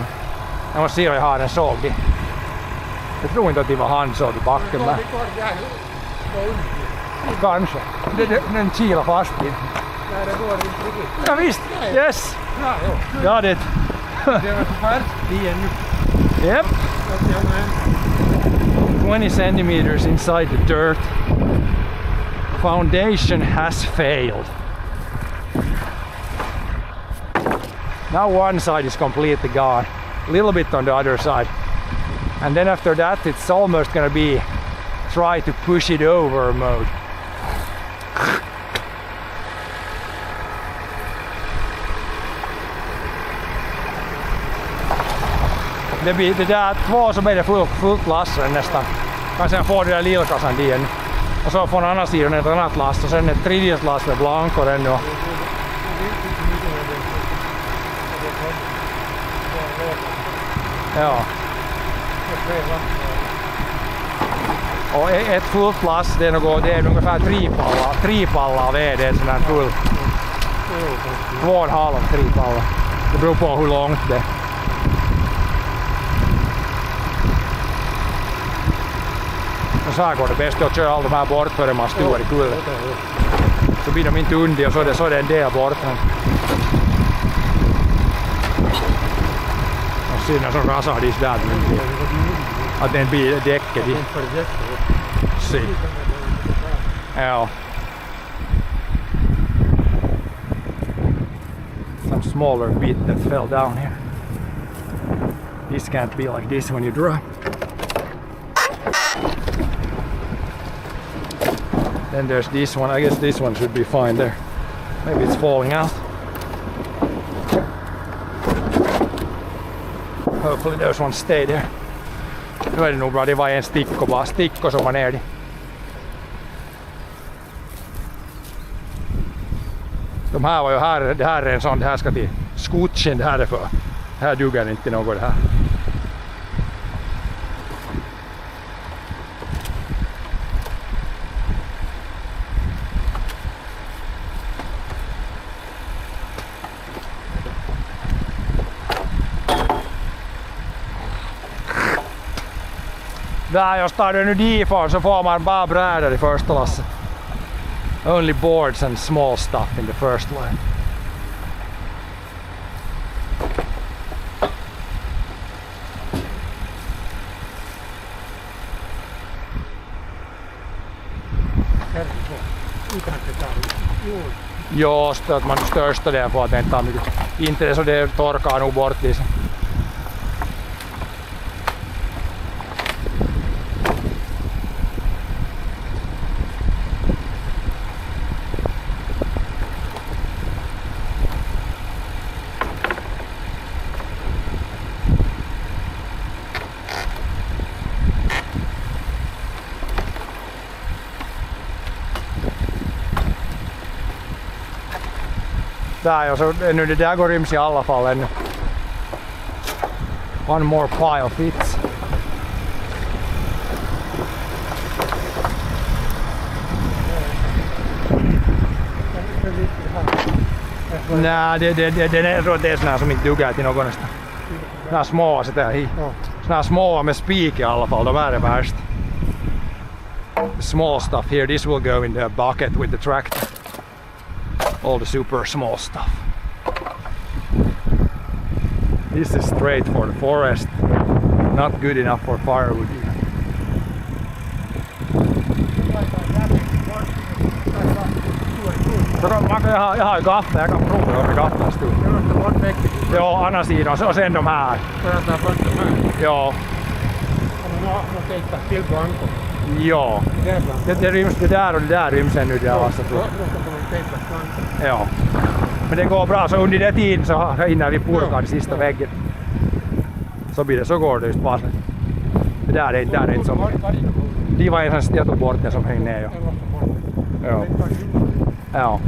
Jag måste se om jag har en såg. Jag tror inte att det var handsåg i backen. Men... Kanske. Den kilar fast i. Nej, det går inte riktigt. Ja visst, yes! Got it. Det var fast igen nu. Yep. 20 centimeters inside the dirt. Foundation has failed. Now one side is completely gone. A little bit on the other side. And then after that it's almost gonna be try to push it over mode. Det blir det där två som är det fullt lass nästan. Kan sen få det där lillkassan igen. Och så från andra sidan ett annat last och sen ett tredje last med blankor ännu. Ja. Och ett fullt last det är ungefär tre pallar ved, det är sån här full. 2,5 3 pallar. Det beror på hur långt det är. Så här går det bäst att köra alla de här bort före man stuvar i kullen. Så blir de inte undiga så är det en del bort. Och sen så rasar de där. Att den blir däcket. Se. Ja. Some smaller bit that fell down here. This can't be like this when you drive. Then there's this one. I guess this one should be fine there. Maybe it's falling out. Hopefully those ones stay there. Nu är det nog bra, det var en sticko som var ner det. De här var ju här, det här är en sån, det här ska till skotchen, det här är för. Det här duger inte något det här. Där jos tar du nu difrån så får man bara brädor i första lasset. Only boards and small stuff in the first line. Jo, att man största det på att det inte tar mycket. Inte det så det torkar nog bort liksom. Där och så nu det där går ryms i alla fall ännu. One more pile fits. Nej, det är såna här som inte duger till någon nästan. Såna här små sätter hit. Såna här små med spik i alla fall, de här är värst. Small stuff here, this will go in the bucket with the tractor. All the super small stuff. This is straight for the forest, not good enough for firewood. Jag har ju gaffel, jag kan prova om jag gafflar stod. Ja, andra sidan och sen de här. Ja. Ja. Det ryms det där och det där ryms ännu det där. Ja. Men det går bra så under den tiden så innan vi purkar den sista väggen. Så blir det, så går det just bara. Det där är inte så. Det var en sån jag tog bort det som hängde ner. Ja. Ja.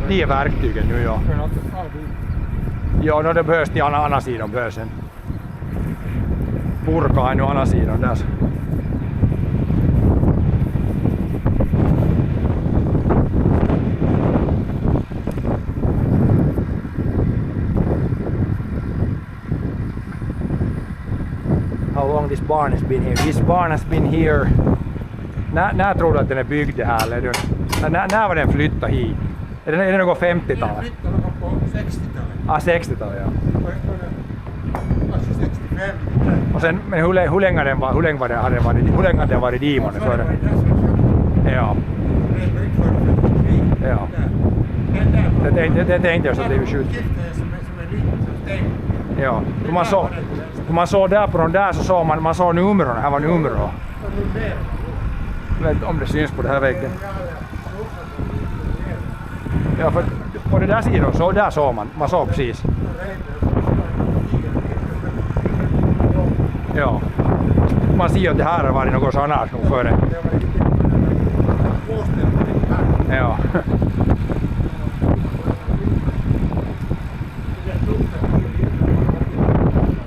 De är verktygen nu, ja. För att ta dit. Ja, no, det behövs till andra sidan behövs en. Purkaa är nu andra sidan där. How long this barn has been here? This barn has been here. När tror du att den är byggd här? Eller när var den flyttad hit? Är det något 50-talet? Den flyttade någon på 60-talet. Ah, 60-talet, ja. Alltså 65. Och sen, men hur länge hade den varit Dimon före? Ja. Ja. Det tänkte jag så att det är ju ja. Man såg där på de där så såg man såg numren, här var numren. Jag vet inte om det syns på det här väggen. Ja, för på det där sidan så där såg man såg precis. Ja. Man ser att det här har varit något sånt här nog före. Ja.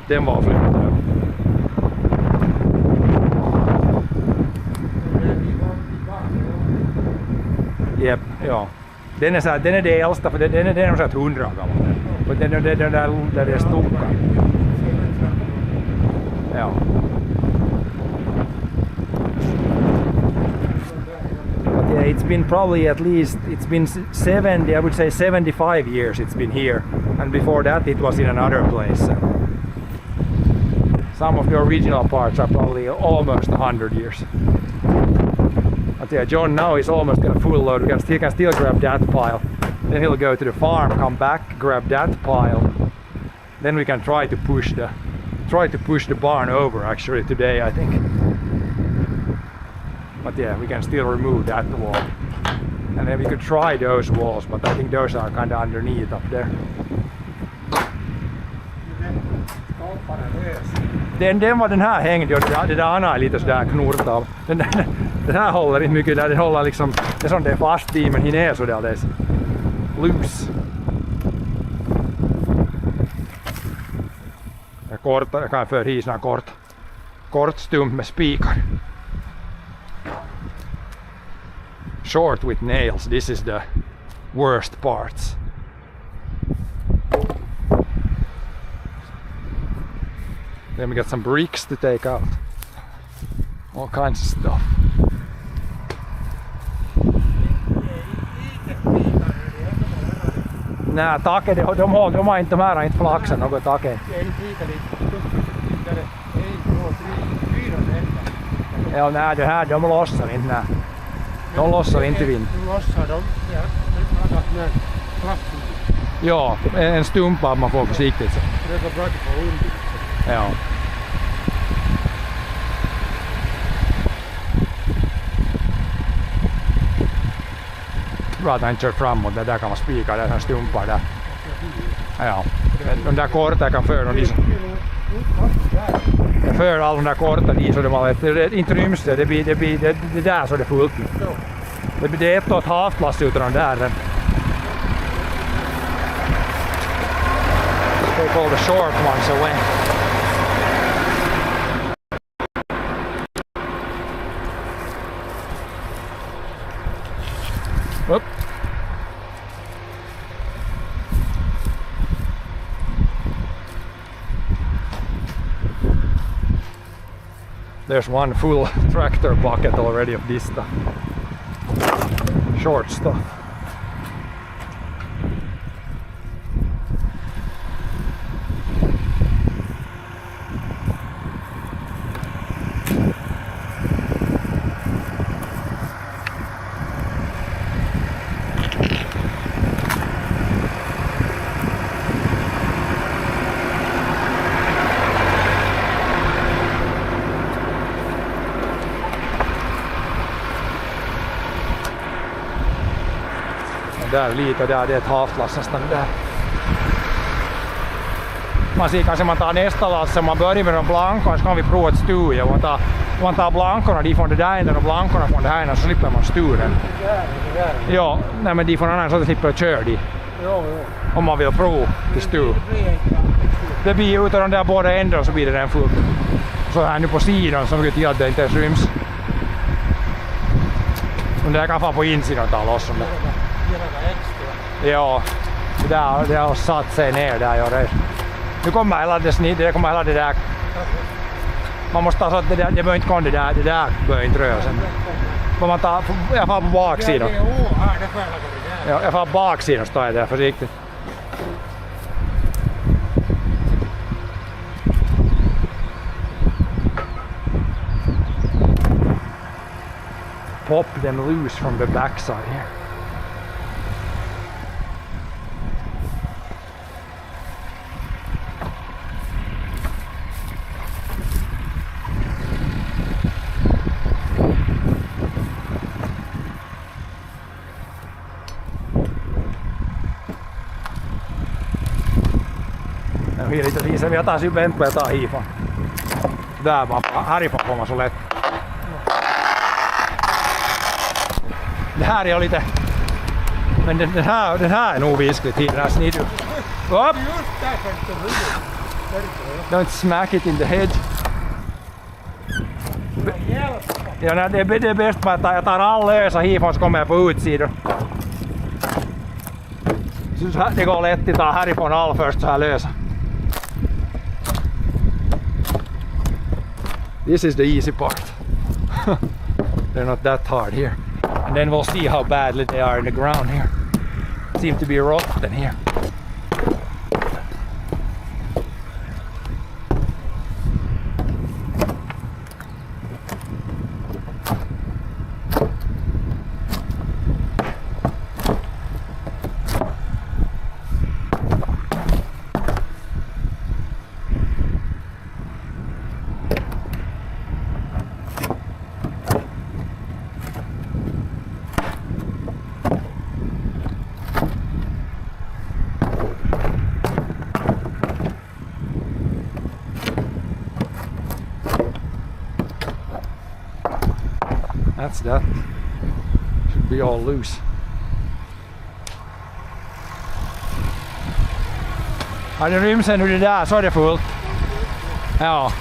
Den var flyttad. Jep, ja. Den är det äldsta, för den är nog så att 100 år gammal. För den där det är stuckar. Ja. But yeah, it's been probably at least, it's been 70, I would say 75 years it's been here. And before that it was in another place. Some of the original parts are probably almost 100 years. But yeah, John now is almost got a full load. He can still grab that pile. Then he'll go to the farm, come back, grab that pile. Then we can try to push the barn over actually today, I think. But yeah, we can still remove that wall. And then we could try those walls, but I think those are kind of underneath up there. Den var den här hängd, det där andra är lite sådär knort av. Den här håller inte mycket där, den håller liksom, det är sånt det är fast i men hin är sådär det är loose. Jag kan för hit sån kort stump med spikar. Short with nails, this is the worst parts. Then we got some bricks to take out. All kinds of stuff. Nej, taket, de har inte flaxat något taket. Ja, nej, det här, de lossar inte. Nej. De lossar inte vind. Ja, en stumpa man får försiktigt. Så. Ja. Bra att han kör framåt, där kan man spika, där han stumpar där. Ja, de där korta jag kan föra dem dit. Jag för alla de där korta dit så det inte ryms det där så det är fullt nu. Det är 1,5 lass utan de där. Take all the short ones away. Oop. There's one full tractor bucket already of this stuff. Short stuff. Där lite där, det är ett halvlass nästan där. Man ser kanske man tar nästa lass, man börjar med de blanka och så kan vi prova ett stuja och ta man tar blankorna, de från det där änden och blankorna från det här änden, så slipper man sturen. Ja, nej men de från annan så slipper jag köra de. Om man vill prova till stur. Det blir utav de där båda ändarna så blir det den fullt. Så här nu på sidan som till att det inte ens ryms. Men det kan få på insidan och ta loss om det. Ja, det har satt sig ner där. Ja, nu kommer hela det snitt, det kommer hela det där. Man måste ta så att det behöver inte komma det där behöver inte röra sig. Men man tar, jag får på baksidan. Ja, jag får på baksidan, står jag där försiktigt. Pop them loose from the backside here. Jag lite visar vi taas vänta ja taa hiifan. Där bara härifrån kommer så lätt. Det här är lite, men den här är nog visklig till den här snidden. Upp! Don't smack it in the head. Ja, det är bäst med att jag tar all lösa hiifan så kommer jag på utsidan. Så det går lätt att ta härifrån all först så här lösa. This is the easy part. They're not that hard here. And then we'll see how badly they are in the ground here. Seem to be rotten here. That's that. Should be all loose. Har det rymsen ur det där så är det fullt. Ja.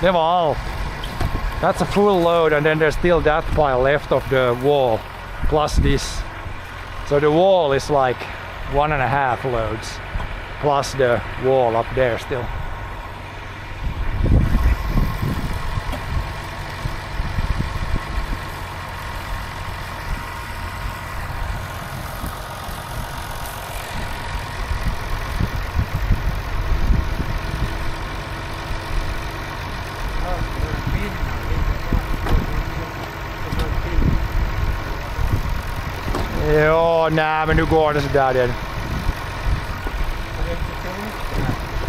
Det var allt. That's a full load and then there's still that pile left of the wall plus this. So the wall is like 1.5 loads. Plus the wall up there still. Ja, nej men nu går det så där igen.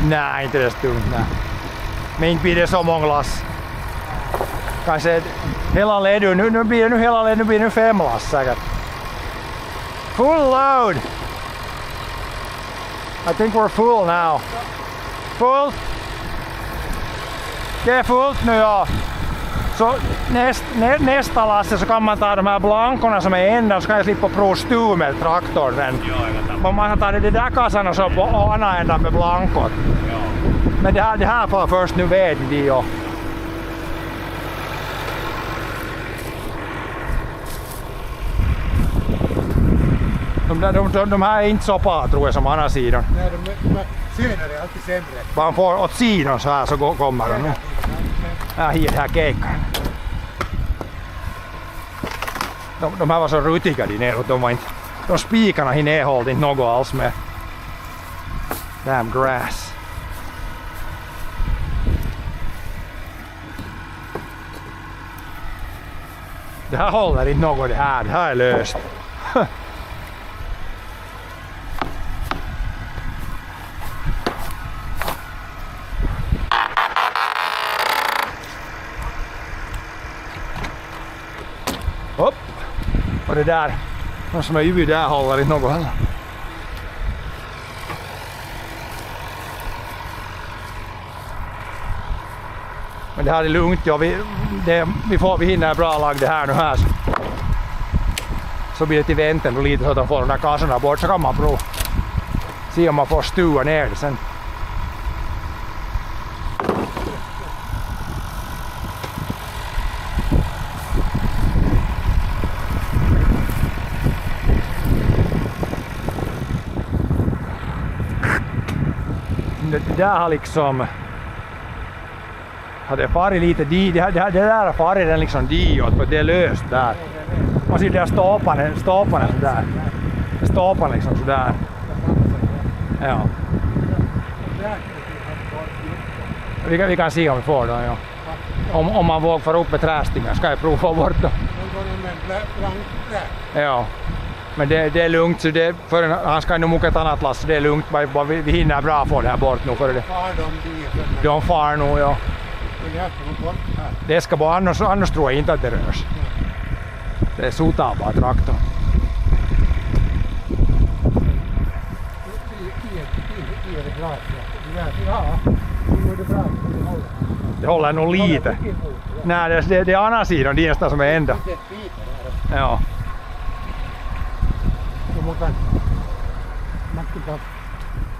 Nej, inte det tungt, nej. Men inte blir det så många lass. Kanske hela led, nu blir det hela led, nu blir det 5 lass säkert. Full load! I think we're full now. Fullt! Det är fullt nu, ja. Så nästa lasse så kan man ta de här blankorna som är ända så kan jag slippa prova stu med traktorn. Men man tar det där kassarna så på andra ändan med blankor. Ja. Men det här får först nu vet de ju. De här är inte så bra tror jag som andra sidan. Nej, de senare är alltid sämre. Man får åt sidan så här så kommer de nu. Här keikkaan. De här var så rutiga de neråt, de spikarna i nedhållit inte något alls med. Damn grass. Det här håller inte något det här är löst. Upp! Och det där, de som är ju där håller inte något heller. Men det här är lugnt, ja, vi hinner bra lag det här nu här. Så blir det till vänten och lite så att de får de där kassorna bort, så kan man prova. Se om man får stua ner det sen. Det där har liksom hade farit lite det där har farit den liksom diot för det är löst där. Man ser där staplarna sådär. Staplarna liksom sådär. Ja. Vi kan se om vi får då, ja. Om man vågar få upp med trästingen ska jag prova bort då. Ja. Men det är lugnt, så det, för han ska nog mucka ett annat last, så det är lugnt. Vi hinner bra få det här bort nu för det. De far nog, ja. Det ska bara, annars tror jag inte att det rörs. Det är sotar bara traktorn. Det håller nog lite. Nej, det är andra sidan, det är nästan som är ända. Ja.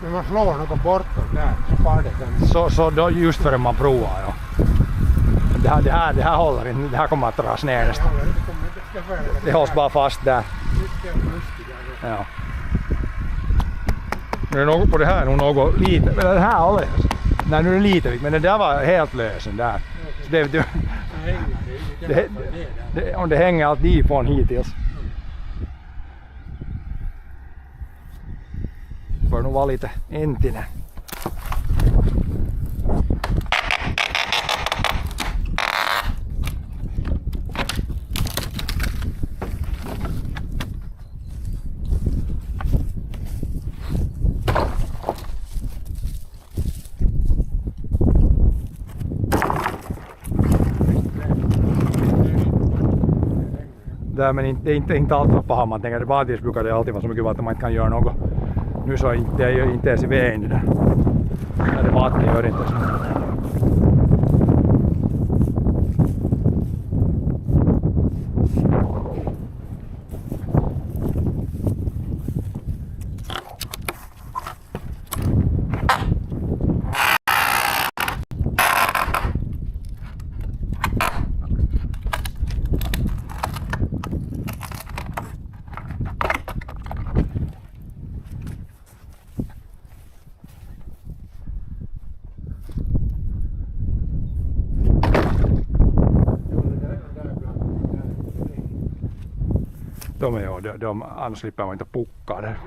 När man slår något bortom där så far det. Så då just förrän man provar, ja. Det här håller inte, det här kommer att dras ner nästan. Det hålls bara fast där. Ja. Nu är något på det här, nog något lite, men det här håller. Nej, nu är det lite, men det där var helt lösen där. Så om det hänger allt ifrån hittills. Får nog vara lite entinen. Men det är inte allt för paha, man tänker att vanligtvis brukar det alltid vara så mycket att man inte kan göra något. Nu så inte ens i vägen det. När det vattnet gör inte så. Annars slipper man inte pucka där.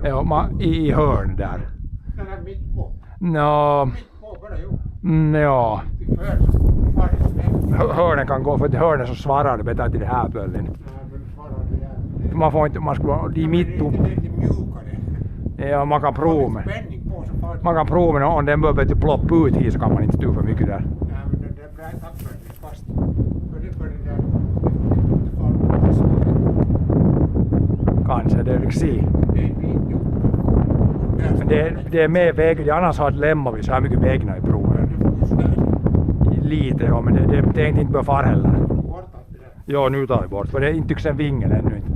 Ja, i hörn där. Ja. Hörnen kan gå, för att hörnen så svarar det bättre till det här pöllen. Man får inte, man ska de mitt upp. Ja, man kan prova med. Man kan prova med, om den börjar ploppa ut hit så kan man inte styra för mycket där. Kanske, det vill se. Men det är med väg, annars har det lämmat vi så här mycket vägna i proven. Lite, ja, men det tänkte inte börja fara heller. Ja, nu tar vi bort, för det är inte tycks en vingel ännu inte.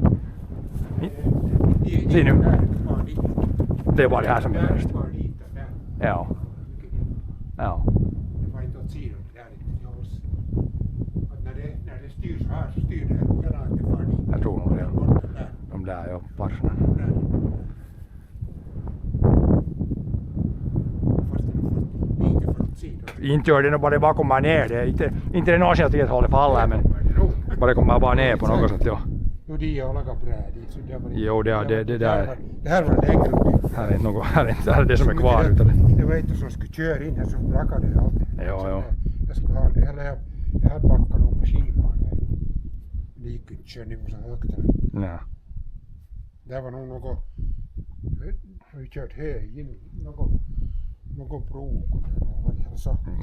Se nu. Det är bara det här som är värst. Ja. Ja. Det var inte åt sidan där inte alls. När det styrs här så styr det hela inte far dit. Jag tror nog det. De där, ja, parserna. Inte gör det nog bara det bara kommer ner. Det är inte det någonsin att det håller faller, men bara kommer bara ner på något sätt, ja. Jo, det är olika bräd. Jo, det där. Det här var det enkelt. Här är inte något, här är det som är kvar utan det var inte som skulle köra in här så brackade det alltid. Ja. Jag skulle ha det. Jag hade backat någon maskinvagn. Det gick inte köra ner så högt. Nej. Det var nog något. Vi kört hög in. Någon bro.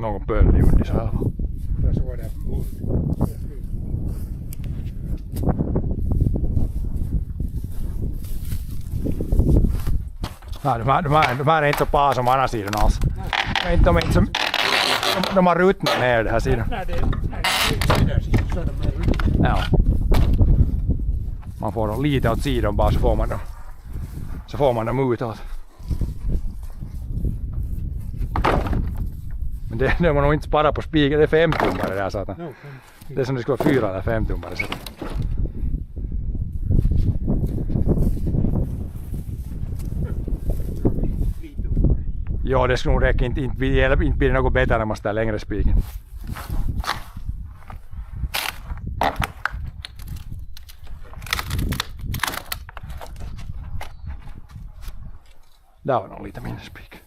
Någon pöll i så här. Så var det Nej, de här är inte på som andra sidan alls. De har ruttnat ner det här sidan. Nej, det är så är de här ute. Ja. Man får dem lite åt sidan bara så får man dem utåt. Men det var nog inte bara på spiken, det är 5-tummare där satan. No, Det är som det skulle vara 4 eller 5-tummare. Så. Ja, det skulle nog räcka. Inte blir det något bättre när man ställer längre spiken. Där var nog lite mindre spik.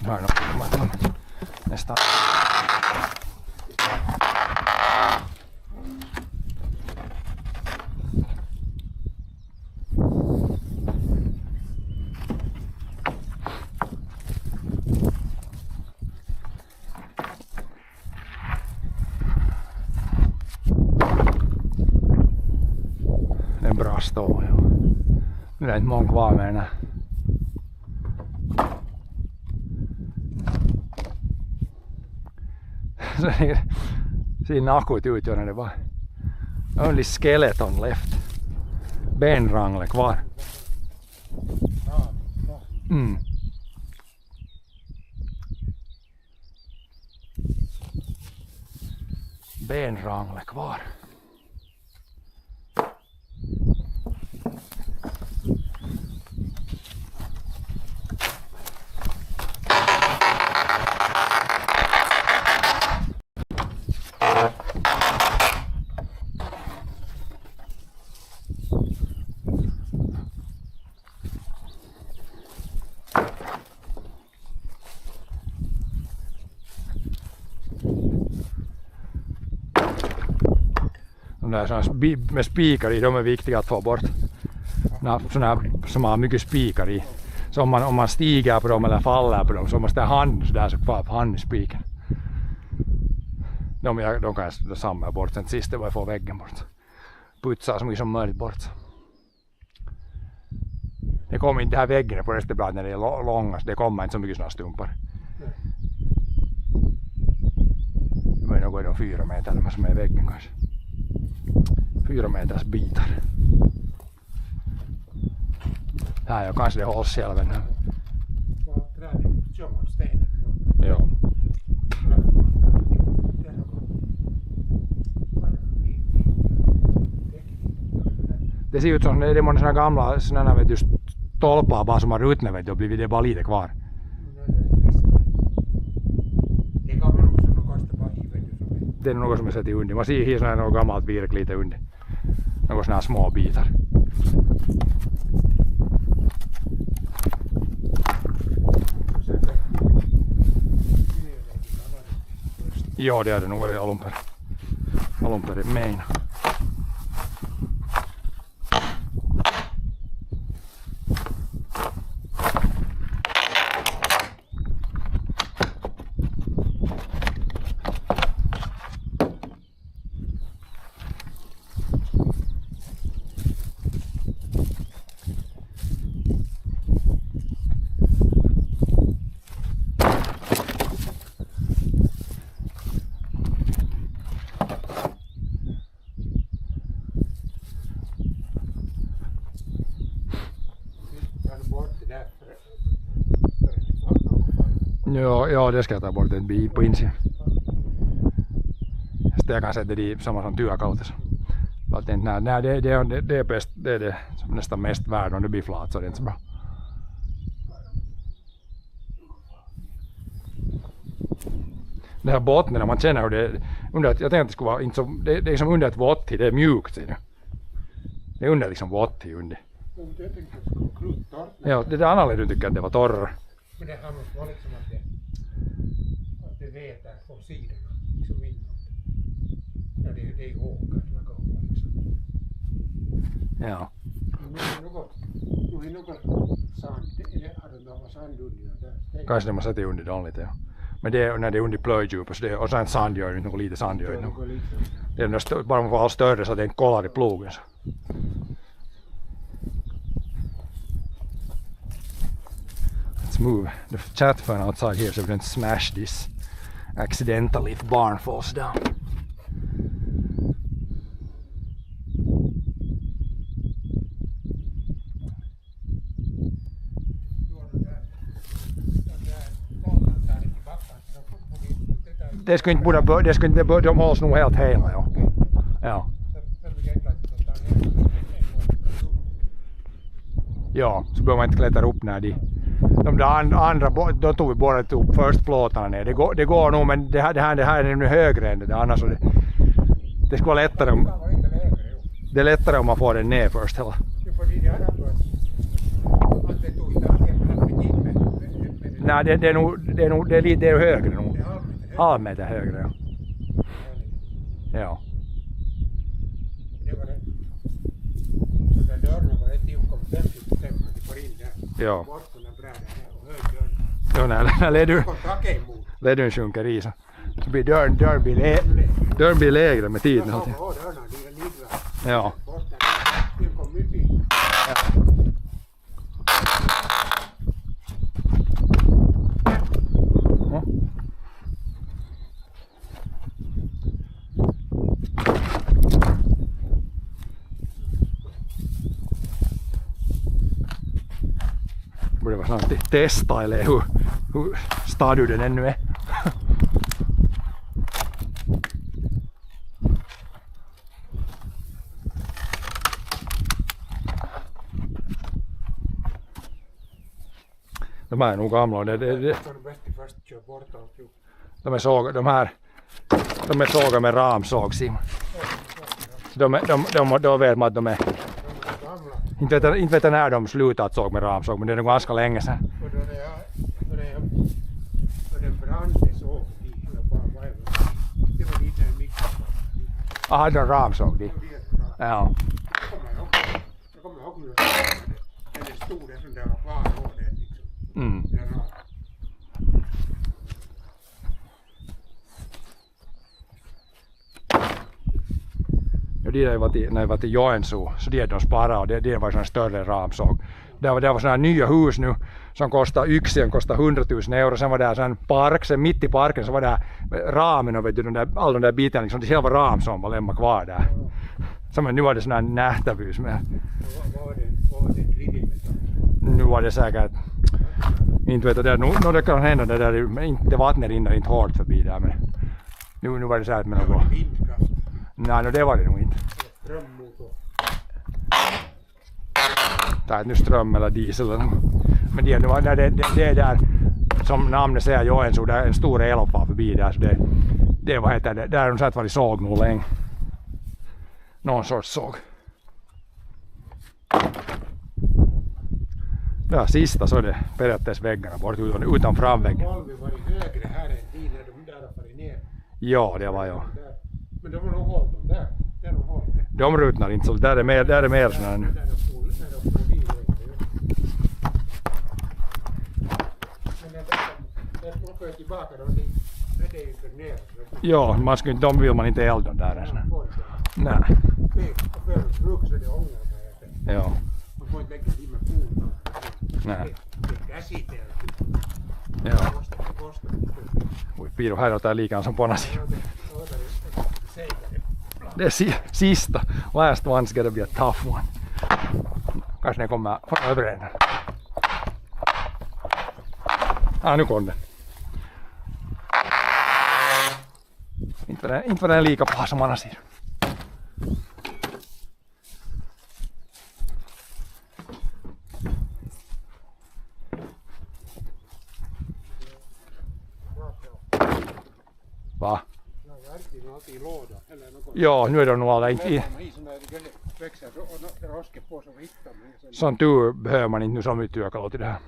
Här nog nästan. En bra stå, ja. Nu är det inte många kvar med den här. Siinä nakut ut när det var only skeleton left. Benrangle kvar. Mm. Benrangle kvar. De där med spikar i, de är viktiga att få bort. Såna här som har mycket spikar i. Så om man stiger på dem eller faller på dem så måste hand så där så kvar på hand i spiken. De kan jag samla bort sen sist det var jag får väggen bort. Putsa så mycket som möjligt bort. Det kommer inte här väggen på resteblad när det är långa så det kommer inte så mycket såna stumpar. Det var nog de 4 meter som är i väggen kanske. 4 meters bitar. Här är kanske det hålls själva nu. Joo. Det ser ut som det är såna gamla såna vet du stolpar bara som har ruttnat vet du och blivit det bara lite kvar. Det är något som är sett i under. Man ser här såna något gammalt virk lite under. Några såna här små bitar. Ja, det är det nog i alun perin meina. Ja, det ska jag ta bort en bit på insidan. Sitten jag kan sätta det i samma som työkautessa. Nej, det är bäst, det är det som nästan mest värd om det blir flat så det är inte så bra. Det här botten när man känner hur det under jag tänkte att det skulle vara inte så det är liksom under ett votti, det är mjukt ser du. Det är under liksom votti under. Ja, det är annorlunda du tycker att det var torr. Men det har måste vara liksom att det vetar från sidorna liksom inåt. Ja, det är åkar som går liksom. Ja. Nu är något sand, eller har du något sand under där? Kanske de har satt under dem lite, ja. Men det är när det är under plöjdjupet så det är, och sen sandgöring, något lite sandgöring. Det är bara man får ha större så att det inte kollar i plogen. Let's move the chat phone outside here so we don't smash this accidentally if barn falls down. Det skulle inte de hålls nog helt hela, ja. Ja. Ja, så behöver man inte klättra upp när de där andra, då tog vi bara upp först plåtarna ner. Det går nog, men det här är nu högre än det där, annars det skulle vara lättare om det är lättare om man får den ner först hela. Nej, det är lite högre nog. Halv meter högre, ja. Ja. Ja. Ja, när ledden sjunker i så blir dörren blir lägre med tiden. Ja. Det var snart testailee hur stadig den ännu är. De här är nog gamla. De är sågade med ramsåg, Simon. Då vet man att de är... Inte vet jag när de slutade att såg med ramsåg, men det är nog ganska länge sedan. Aha, det var ramsåg de. Ja. Mm. Ja, när jag var till Joensuu så de sparade och det var en större ramsåg. Det var sådana nya hus nu som kostade yxen kostade 100 000 euro. Sen var det en park, sen mitt i parken så var det ramen och vet du, alla de där bitarna liksom, det själva ram som var lämna kvar där. Så men nu var det sådana här nähtävyys med. Nu var det säkert, inte vet jag, nu det kan hända det där, men det vattnet rinner inte hårt förbi där, men nu var det så här med något. Nej, det var det nog inte. Det är nu ström eller diesel. Men det är där, som namnet säger, Joensuu, det är en stor eloppa förbi där. Så det vad heter det, där har de sett varit såg nog länge. Någon sorts såg. Ja, sista så är det periaatteessa väggarna bort utan framväggen. Ja, det var jag. Men de har nog hållit dem där. De rutnar inte så, där är mer sådana nu. Ja, de vill man inte elda där ens. Nej. Ja. Man får inte lägga i med foten. Nej. Det är käsitelty. Ja. Voi piiru häirotään liikaa sun ponasi. Det är sista. Last one's gonna be a tough one. Kanske ne kommer över den. Nu kom den. Inte var den lika paha som man ser. Va? Ja, nu är de nog alla inte. Sån tur behöver man inte nu så mycket työkalu till det här.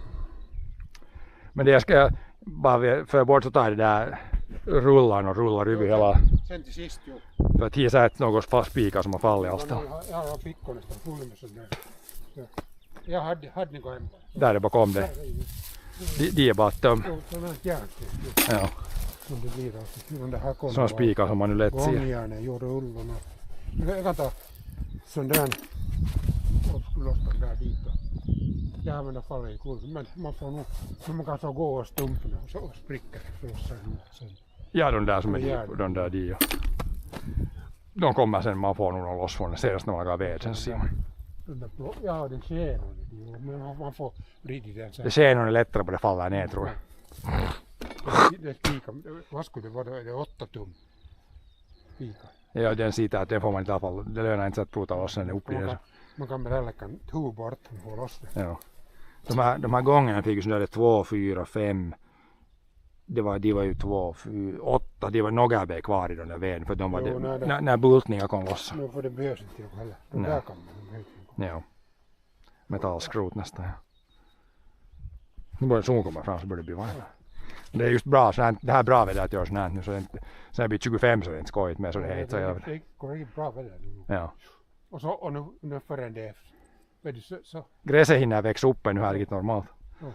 Men det jag ska bara för bort så tar det där rullar över hela. Sen till sist ju. För att hitta ett något fast spikar som har fallit alls. Jag har fickorna fulla med sån där. Jag hade ni en. Där är bakom det. De är bara töm. Sådana järnsten. Ja. Som det blir alltså. De här kommer. Sådana spikar som man nu lätt ser. Gångjärnen gjorde ullorna. Jag kan ta sån där. Och skulle lossa där dit. Det här med faller i kursen. Men man får nog. Man kan så gå och stumparna och sprickar. Sen. Ja, de där som är de där de. De kommer sen, man får nog loss från det senast när man lagar ved sen ser man. Ja, den skenon. Men man får riktigt den sen. Det skenon är lättare på det faller ner tror jag. Det spikar, vad skulle det vara, det är 8 tum spikar. Ja, den sitter att den får man inte i alla fall, det lönar inte att prota loss den upp i det. Man kan med alla kan tuva bort och få loss det. Ja. De här gångerna fick ju sådär 2, 4, 5. De var ju 2, 4, 8, de var några bä kvar i den där veden för de var Jo, när bultningar kom loss. Nu får det behövs inte heller. De där kan man. Ja. Metallskrot nästan. Ja. Nu börjar solen komma fram så börjar det bli varmt. Det är just bra, det här är bra väder att göra sånt här nu så det sen blir 25 så det är inte skojigt med så det är helt så jävla. Det går riktigt bra väder nu. Ja. Och nu förrän det är så. Gräset hinner växa upp nu här riktigt normalt. Ja.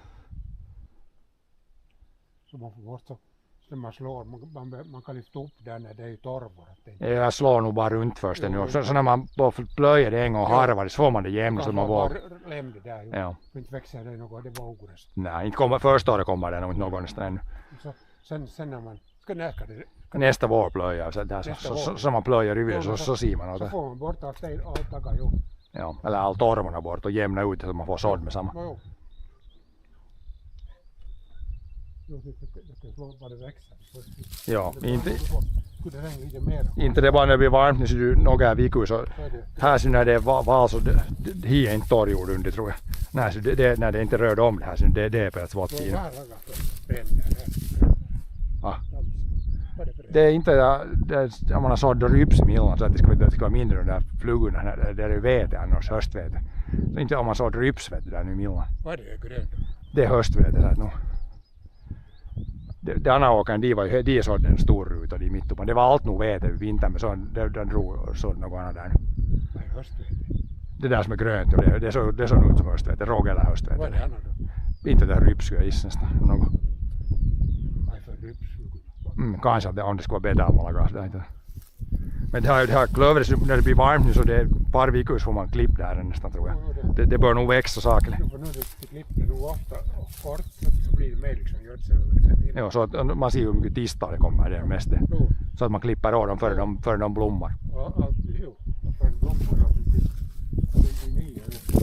Så man får bort så man slår, man kan lyfta upp där när det är torvor. Jag slår nog bara runt först nu. Så när man plöjer det en gång och harvar så får man det jämnt så man vågar. Lämna det där ju. Ja. Inte växer det något, det var ogräs. Nej, inte kommer, första året kommer det nog inte någonstans ännu. Sen när man ska näka det. Nästa vår plöjer så man plöjer över det så ser man så det. får man bort allt taga ju. Ja, eller all torvorna bort och jämna ut så man får sådd med samma. Jo. Det slår bara det växer. Ja, Inte inte det bara när det blir varmt nu så du några veckor så här så när det var så det är inte torrjord under tror jag. Nej, så det när det inte rör om det här så det är på ett svart in. Ja. Det är inte om man har sådd rypsmillan så att det ska vara mindre de där flugorna där det är vete annars höstvete. Så inte om man sådd rypsvete där nu i millan. Vad är det grönt? Det är höstvete där nu. Det andra åkaren, de sådde en stor ruta i mittupan. Det var allt nog vete i vintern men så den drog sådde något annat där. Vad är höstvete? Det där som är grönt och det såg ut som höstvete, råg eller höstvete. Vad är det annat då? Inte det rypskyga is nästan. Något. Vad är för rypskyga? Kanske att om det skulle vara bättre om alla gas. Men det här klövret när det blir varmt nu så det är ett par veckor så får man klipp där nästan tror jag. Det bör nog växa sakligt. Nu får du klippa det nog ofta och kort så blir det mer liksom gödsel. Ja, så att man ser hur mycket tistar det kommer där mest. Så att man klipper av dem före de blommar. Ja, allt jo. Före de blommar.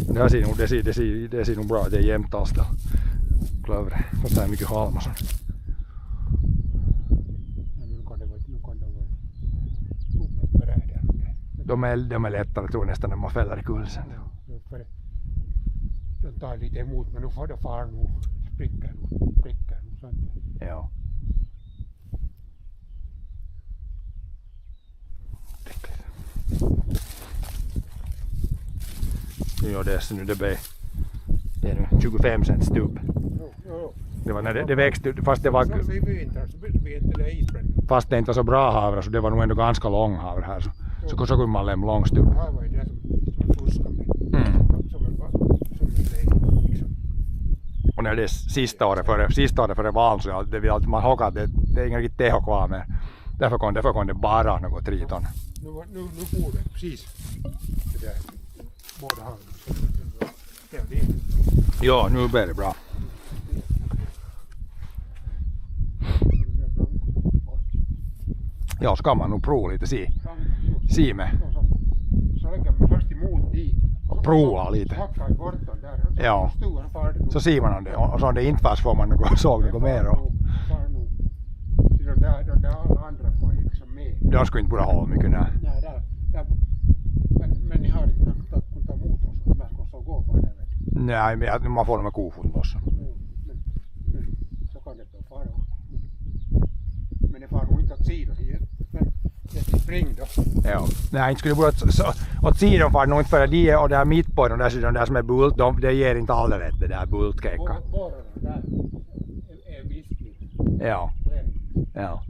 Det här ser nog bra, det är jämnt alls då. Klövret, fast det är mycket halm och sånt. De är lättare tror jag nästan när man fäller i kulsen. De tar lite emot men nu får det fara nog sprickar nog sånt. Ja. Ja, det är nu det är nu 25 cent stubb. Jo. Det var när det växte fast det var Så i vintern så blir inte det isbränd. fast det inte var så bra havre så det var nog ändå ganska lång havre här så kunde man lämna lång stubb. Det här var ju det som fuskar med. Som är liksom. Och när det är sista året före val så det vill alltid man hokar att det är ingen riktigt teho kvar med. Därför kom det bara något 3 ton. Nu får det precis det där båda hand. Ja, nu blir det bra. Ja, ska man nog prova lite se med. Så lägger man först emot dit. Prova lite. Hackar i bortan där. Ja. Så ser man om det. Och så om det inte fast får man nog såg något mer. De där alla andra får liksom med. De skulle inte borde ha mycket där. Nej, där. Men ni har inte kunnat ta emot oss. Man ska så gå på det. Nej, men man får dem med kofoten loss. Men så kan det då fara. Men det far nog inte åt sidan. Men det spring då. Ja. Nej, inte skulle det borde åt sidan far nog inte för de och där mitt på de där som är bult, det ger inte alldeles rätt det där bultkeka. Borrarna där är viskligt. Ja. Ja.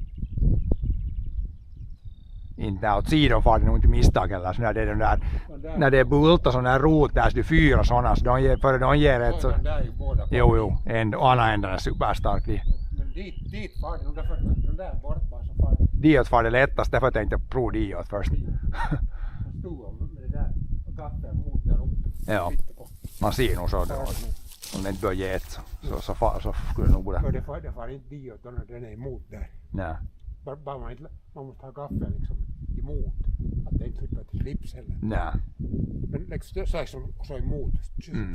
inte åt sidan far det nog inte misstag heller. Så när det är när det är bult och sån där rot där så det fyra sådana så före de ger ett så... Jo, andra änden är superstark. Men dit far det nog därför den där bort bara så far det. Diot far det lättast, därför tänkte jag prova diot först. Stod med det där och gaffeln mot där uppe. Ja, man ser nog så då. Om det inte bör ge ett så skulle det nog borde... Det far inte diot när den är emot där. Nej. Bara man måste ha gaffeln liksom emot. Att det inte slipper till slips heller. Nej. Men liksom så emot,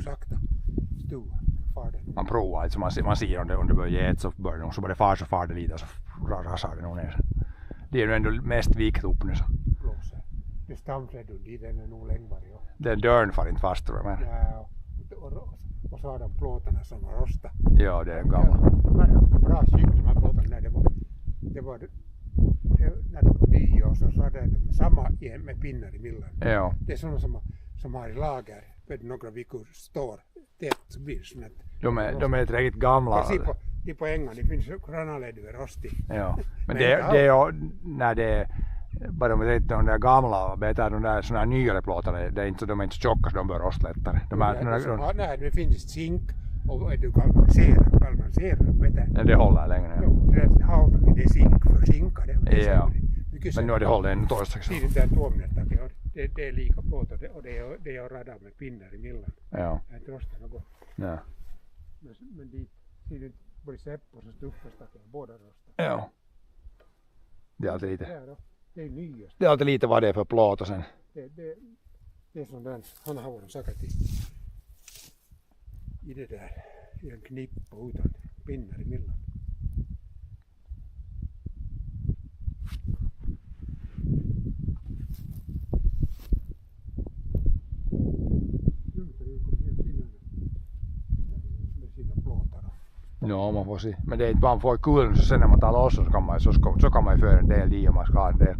sakta. Stod far det. Man provar alltså man ser om det bör ge ett så bör det nog så bara far det lite så rasar det nog ner. Det är ju ändå mest vikt upp nu så. Blåser. Det stamträdden dit den är nog längre. Den dörren far inte fast tror jag men. Ja, och så har de plåtarna som har rostat. Ja, det är en gammal. Bra skick de här plåtarna när det var när de var nya och så hade de samma igen med pinnar i millan. Ja. Det är sådana som har i lager för några veckor står tätt så blir det sånt att De är tillräckligt gamla. De på ängarna, det finns granaled över rostig. Ja, men det är när det är bara de vet de där gamla bättre de där såna nyare plåtarna det är inte de är inte så tjocka så de bör rosta lättare. Nej, det finns zink och du galvaniserar bättre. Det håller längre. Ja, det är zink för zinka det. Ja. Men nu har det hållit en torsdags. Det där tuomnettakin det är lika plåt och det är radar med pinnar i millan. Ja. Inte rosta något. Ja. Men dit ser både seppor och stuffestaken båda rosta. Ja. Det är alltid lite. Ja, det är nyast. Det är alltid lite vad det är för plåt och sen. Det är som den han har de sakat i det där i en knipp och utan pinnar i millan. Ja, man får se. Men det är inte bara man får kulen så sen när man tar loss så kan man ju föra en del i om man ska ha en del.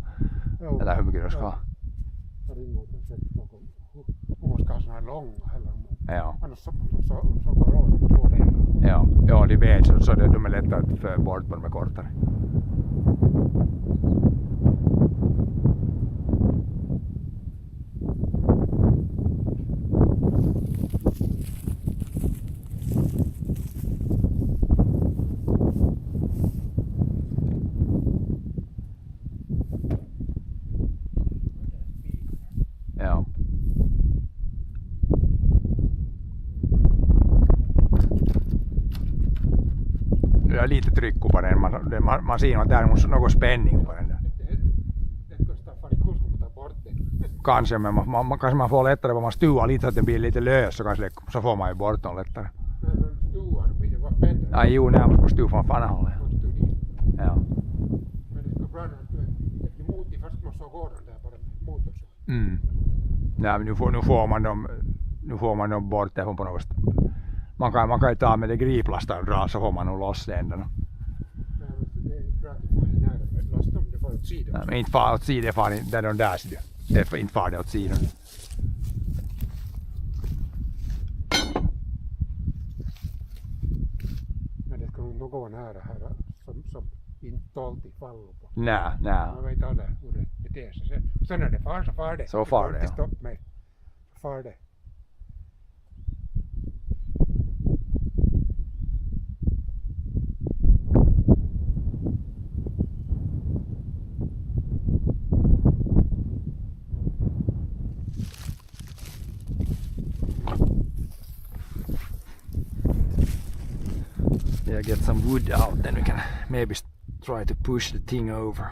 Jo. Eller hur mycket du ska ha. Om man ska ha såna här långa heller. Ja. Annars så går det på det. Ja, de vet så de är lätta att föra bort på de är kortare. Ja. Det är lite tryck på den. Man ser att det är någon spänning på den där. Det kostar fan i kurs om man tar bort det. Kanske, men kanske man får lättare om man stuvar lite så att den blir lite lös så får man ju bort den lättare. Men stuvar blir det var spännande. Ja, jo, närmast på stuv från fanahållet. Ja. Men det ska bra att du emot i först måste gå den där bara mot också. Nej, men nu får man dem bort därifrån på något sätt. Man kan ju ta med det griplastar och dra så får man nog loss det ändå. Nej, men det är bra att du får in nära last om det får åt sidan. Nej, men inte far åt sidan, far där de där sidan. Det är inte far det åt sidan. Men det ska nog gå nära här som inte tålt i fall på. Nej. Man vet aldrig hur det beter sig. Sen när det far så far det. Så far det, ja. Stopp mig. Far det. Yeah, get some wood out, then we can maybe try to push the thing over.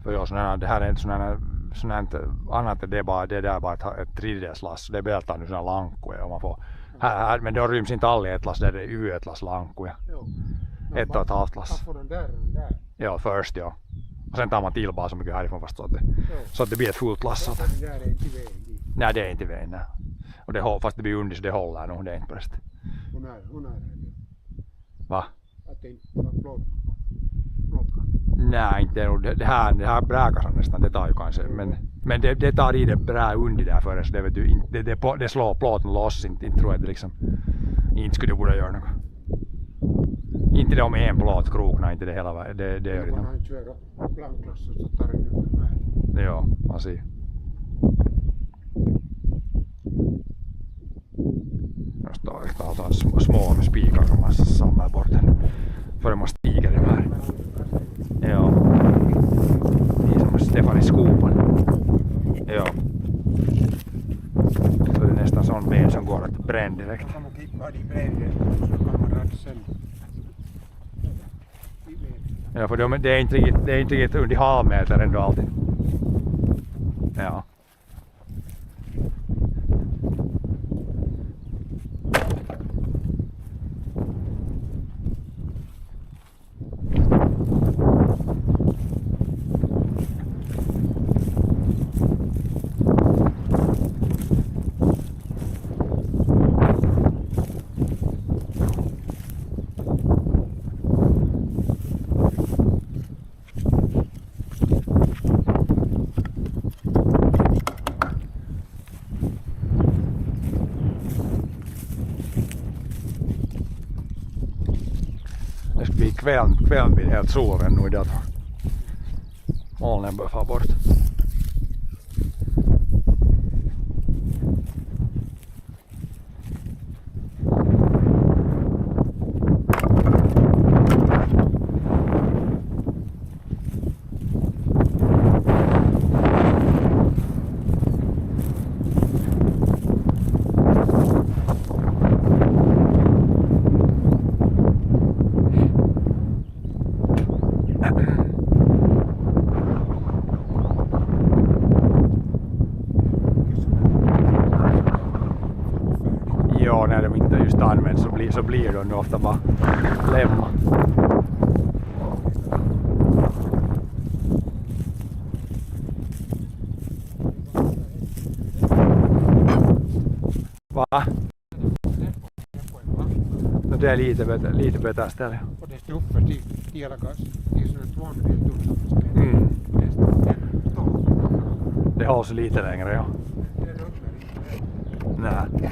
För ja, det här är inte sådant annat, det är bara det där bara ett tredjedelslass. Det är beltar nu sådana lankoja och man får här, men då ryms inte alla i ett lass, det är ett lass lankoja. Jo. 1,5 lass. Man får den där. Ja, först ja. Och sen tar man till bara så mycket härifrån fast så att det blir ett fullt lass. Den där är inte vägen dit. Nej, det är inte vägen. Nej. Och det, fast det blir under så det håller nog, det är inte bäst. Hon är det. Va? Att det inte var plocka. Nej, inte det här bräkas nästan, det tar ju kanske. Men det tar i det bra under där före så det vet du inte, det slår plåten loss, inte tror jag det liksom. Inte skulle det borde göra något. Inte det om en plåt kroknar, inte det hela det gör det. Man har inte köra blankklass så tar det nu med. Ja, man ser. Jag tar små spikar och man samlar bort den före man stiger den här. Ja. Det är som Stefan i skopan. Ja. Så det är nästan sån ben som går att bränna direkt. Då kan man klippa de bredden så kan man radda sen. Ja, för det är inte riktigt under halvmeter ändå alltid. Ja. Det ska bli kväll blir helt solen nu idag. Molnen bör få bort. Ja, när de inte just används så blir de ofta bara lämna. Va? Det är lite bättre ställe. Och det står uppe till alla gas. Det är sådana 200 tusen. Mm. Det hålls lite längre, ja. Nej.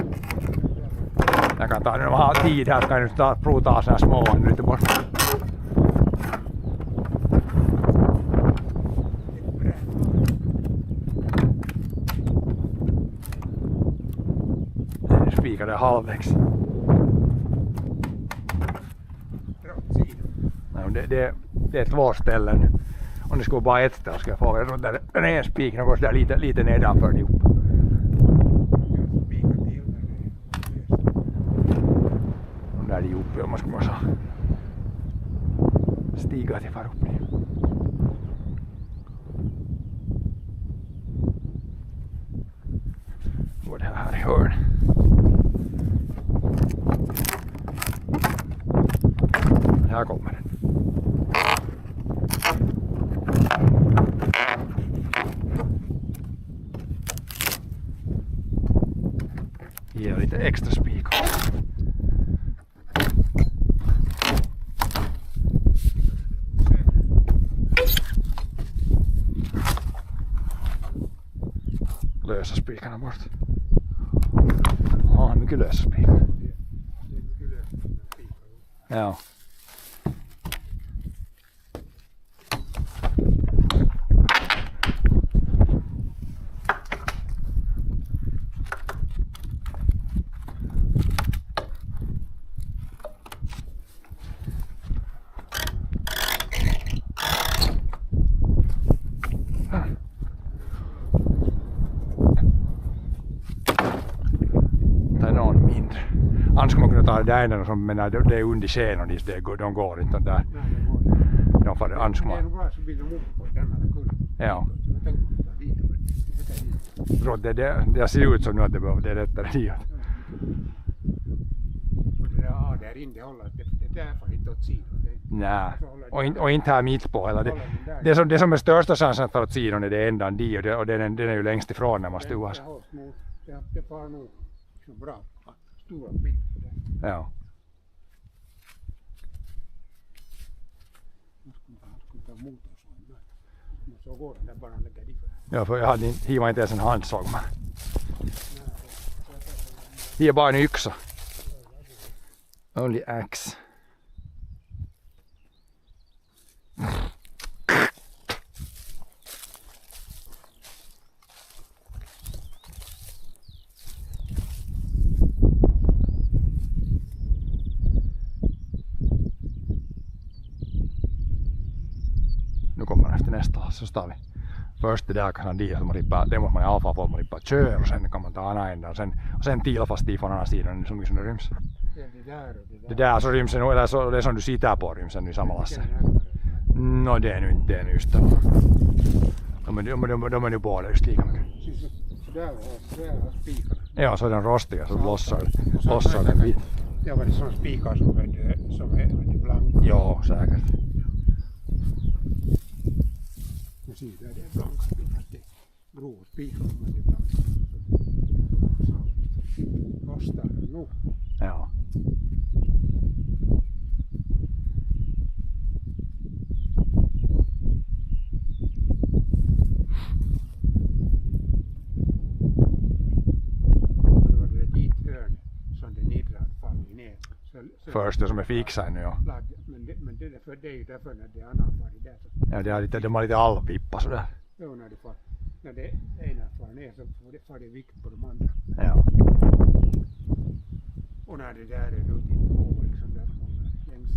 Jag kan ta, när man har tid här så kan jag prova sådana små lite bort. Den spikade halvvägs. Det är 2 ställen. Om det skulle bara ett ställe ska jag få runt där. Den är en spik, den går där lite nedanför ihop. Där är ihop, om man ska bara stiga till far upp. Går det här i hörn. Här kommer den. Ger lite extra spik. Lösa spikarna bort. Ja, mycket lösa spikar. Ja. Annars skulle man kunna ta det där innan som menar det är under scenen, de går inte där. De får Det är anskman. nog bra så blir de upp på den här kursen. Ja. Jag tänkte ta dit, men det är dit. Så det ser ut som nu att det är rättare dit. Och det där inne håller, det där får inte åt sidan. Nej, och inte här mitt på hela. Det som är största chansen att fara åt sidan är det ändan dit och den är ju längst ifrån när man stuas. Det var nog så bra. Stora mitt där. Ja. Skulle ta motorsåg. Men så går den där bara lägga dit. Ja, för jag hade hivat inte ens en handsåg. Det är bara en yxa. Only axe. Nu kommer man efter nästa, så står vi. Först det där kan man dit, det måste man i alla fall få, man rippar köra och sen kan man ta andra änden och sen till fast i från andra sidan så mycket som det ryms. Det där så ryms nog, eller så det som du sitter på ryms nu i samma lasse. No det är nu inte det just det. De är nu båda just lika mycket. Där var spikarna. Ja, så är den rostiga så lossar den bit. Det var sån spikar som är blanka. Ja, säkert. Och se där det är blanka spikar. Det är grova spikar men det är blanka. Så rostar den nu. Ja. Först det som är fixat nu ja. Men det är ju därför när det är annan far i där. Ja, de har lite halvvippa sådär. Jo, när det ena far ner så får det vikt på de andra. Ja. Och när det där är runt på liksom där håller längs.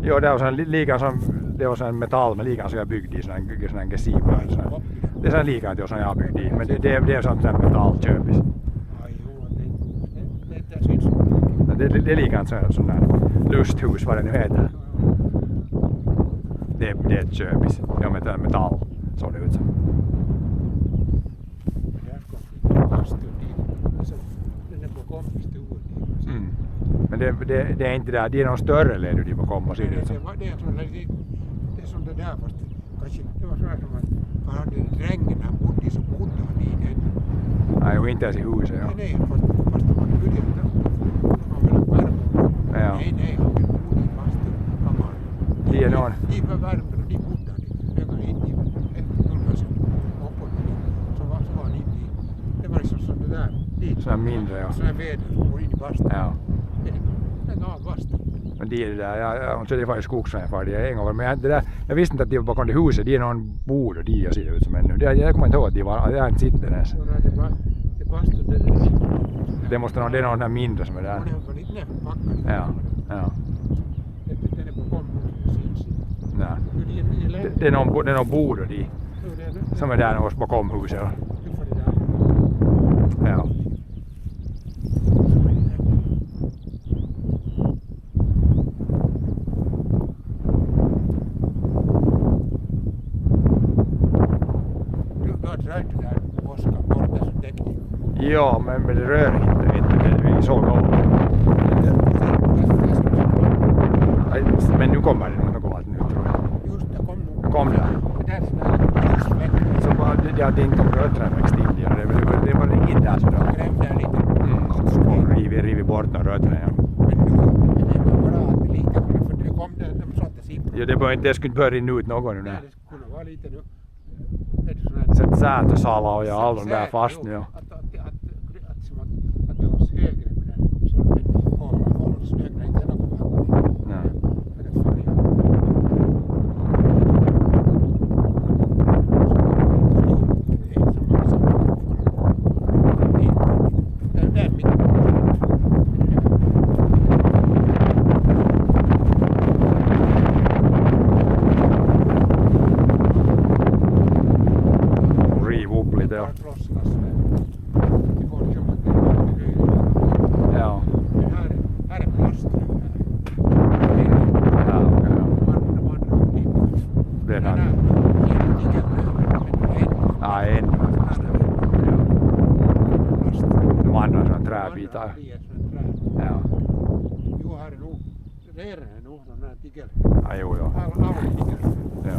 Jo, det var sån metall med likan som jag byggde i sån här gesipa. Det är sån likan som jag har byggt i, men det är sånt där metallköpis. Det är likadant sån där lusthus, vad det nu heter. Det är ett köpis. Ja, med metall såg det ut som. Men det är inte där, det är någon större led du får komma ser det ut som. Det är som det där fast kanske det var så här som man hade drängen han bodde så bodde han i den. Nej, och inte ens i huset ja. Nej, fast man bodde inte. Man var värme. Ja. Nej, han bodde i bastukammaren. Det är någon. De var värme och de bodde han in i tullhuset. Så var han inne i. Det var liksom som det där. Så här mindre ja. Så här väder som går in i bastun. Ja. En avbastun. Men det är det där, jag tror det var i skogsvägen för det en gång. Men jag visste inte att de var bakom det huset, det är någon bord och de ser det ut som ännu. Jag kommer inte ihåg att de var, jag inte sitter ens. Det bastun det är Det måste det är någon där mindre som är där. det var lite näbbbackar. Ja, ja. Den är på komhuset. Nej. Det är någon bord och de som är där någonstans bakom huset. Ja. Ja, men det rör inte vi såg av. Men nu kommer det nog något nu tror jag. Just det, Nu kom det. Så bara det hade inte om rötterna växt in igen. Det var inget där så då. Grämde lite. Och rivit bort några rötterna ja. Men nu det var bara att lite för det kom det de satte siffror. Ja, det skulle inte börja rinna ut någon nu. Det skulle vara lite nu. Sätt sätesala och ja, alla de där fast nu. Att det har lite. Ja. Det får liksom att det är löjligt. Ja. Det här är plaströr här. Ja, okej. De andra har inte. Den här. Nej, en. De andra är sådana träbitar. Ja. Jo, här är nog. Redan är nog sån här tigel. Ja, jo. Alla tigel. Ja.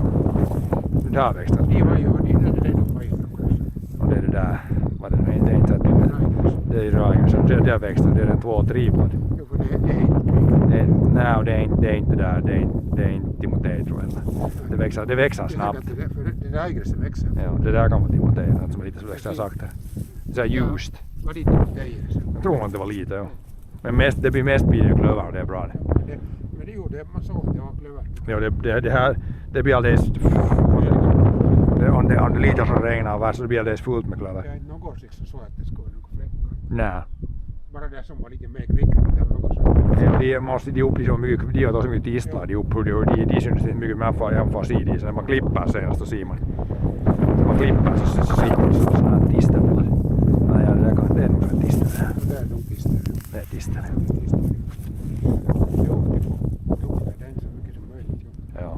Där växte den. Det var ju det de var ju. Och det är det där. Vad det är inte att det är ragen som där växte. Det är den 2 tripad. Jo, för det är inte. Nej, det är inte där. Det är inte timotej tror jag. Det växer snabbt. Det där ägres växer. Ja, det där kan vara timotej. Som är lite så växer sakta. Så här ljust. Var det timotej? Jag tror att det var lite, ja. Men det blir mest klöver och det är bra det. Men det gjorde man såg att det var klöver. Ja, det här, det blir alldeles... Om det lite som regnar så det blir alldeles fullt med klöver. Det är inte något så att det skulle några fläckar. Nej. Bara det som var lite mer kvickare. Det var något så. Ja, de måste de upp så mycket, de har så mycket tistlar, de syns inte mycket, men jag får se det. Så när man klipper senast så ser man. När man klipper så ser man sådana här tisterblad. Ja, det är nog en tister. Det är nog tister. Det är tister. Jo, det får lukta den så mycket som möjligt. Ja.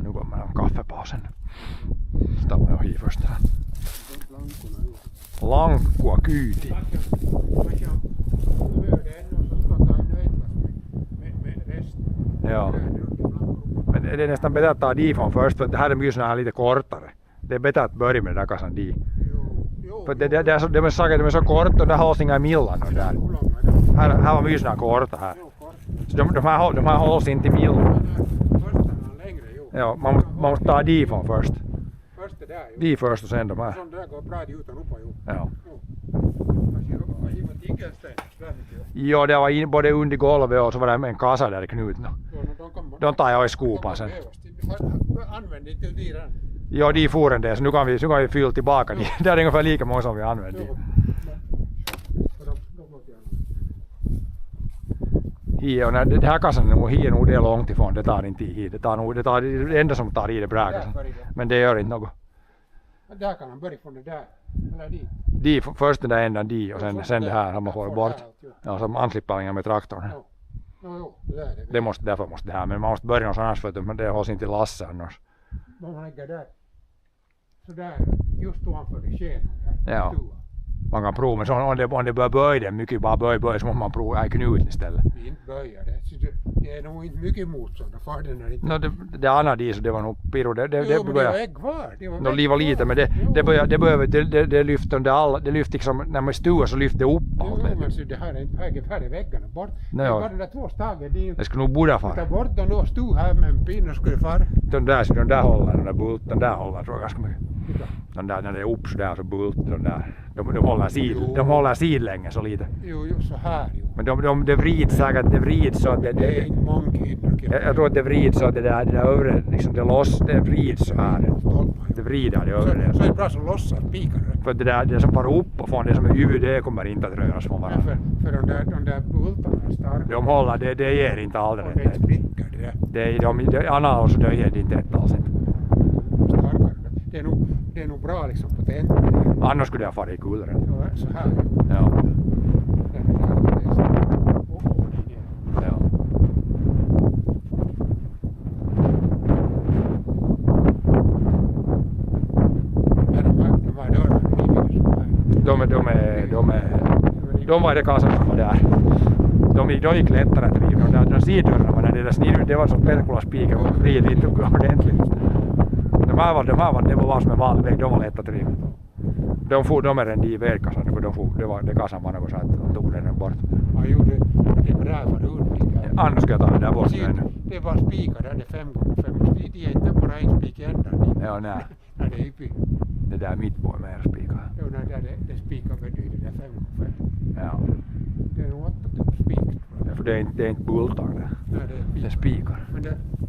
Nu kommer de kaffepausen. Stannar jag hit först. Lankkua kyyti. Ja. Men det är nästan bättre att ta difon först, för det här är mycket såna här lite kortare. Det är bättre att börja med det där kassan di. För det är så kort och det hålls inga millan och där. Här var mycket såna korta här. Så de här hålls inte i millan. Ja, man måste ta difon först. Först det där ju. Di först och sen de här. Sån där går bra utan uppa ju. Ja. Jo, Jo, det var både under golvet och så var det en kassa där knuten. De tar jag i skopan sen. Använder inte till den. Jo, de får en del, så nu kan vi fylla tillbaka. Det är ungefär lika många som vi använder. Och när det här kassan är nog det är långt ifrån, det tar inte i. Det enda som tar i det bräkas. Men det gör inte något. Där kan han börja från det där. Eller dit. Först den där ändan och sen det här har man fått bort. Ja, så anslipparingen med traktorn. Jo, det där är det. Därför måste det här, men man måste börja någonstans för att det hålls inte i lasse annars. Man lägger där. Så där, just ovanför det skenan. Ja. Man kan prova, men så om det börjar böja mycket bara böja så måste man prova knuten istället. Vi inte böja det. Det är nog inte mycket motstånd för den är inte. No, det andra dit så det var nog pirro. Jo, men det var kvar. Det var lite, men det lyfter det lyfter liksom när man stuvar så lyfter det upp allt. Jo, men så det här är väggarna bort. Det är bara de där 2 stagen. Det skulle nog borde fara. Ta bort dem och stod här med en pinne skulle fara. De där håller, den där bulten där håller tror jag ganska mycket. De där när det är upp så där så bulten de där. De håller sidlänge så lite. Jo, så här ju. Men det vrids säkert, det vrids så att det är inte månghinder. Jag tror att det vrids så att det där övre, liksom det vrids så här. Det vrider det övre. Så är det bra som lossar pikar. För det som bara upp och från det som är huvud, det kommer inte att röras från varandra. För de där bultarna är starka. De håller, det ger inte aldrig rätt. Och det spricker det. Annars så det ger det inte ett alls inte. Starkare. Det är nog bra liksom potent. Annars skulle jag fara i kulren. Ja, så här. Ja. De var det kassan som var där. De gick lättare att riva. De sidorna var när det var som perkulaspikar och vridit ordentligt. De här var som en vanlig väg, de var lätt att riva. De är en i vägkassan, för det kassan var något så att de tog den bort. Ja, jo, det brävar under. Annars ska jag ta den där bort. Det var spikar där, det är 5x5. Det är inte bara en spik i ändan. Ja, nej. När det är uppe. Det där mitt på är mer spikar. Jo, när det spikar betyder det 5x5. Ja. Det är nog 8 spik. Ja, för det är inte bultar det. Nej, det är spikar. Men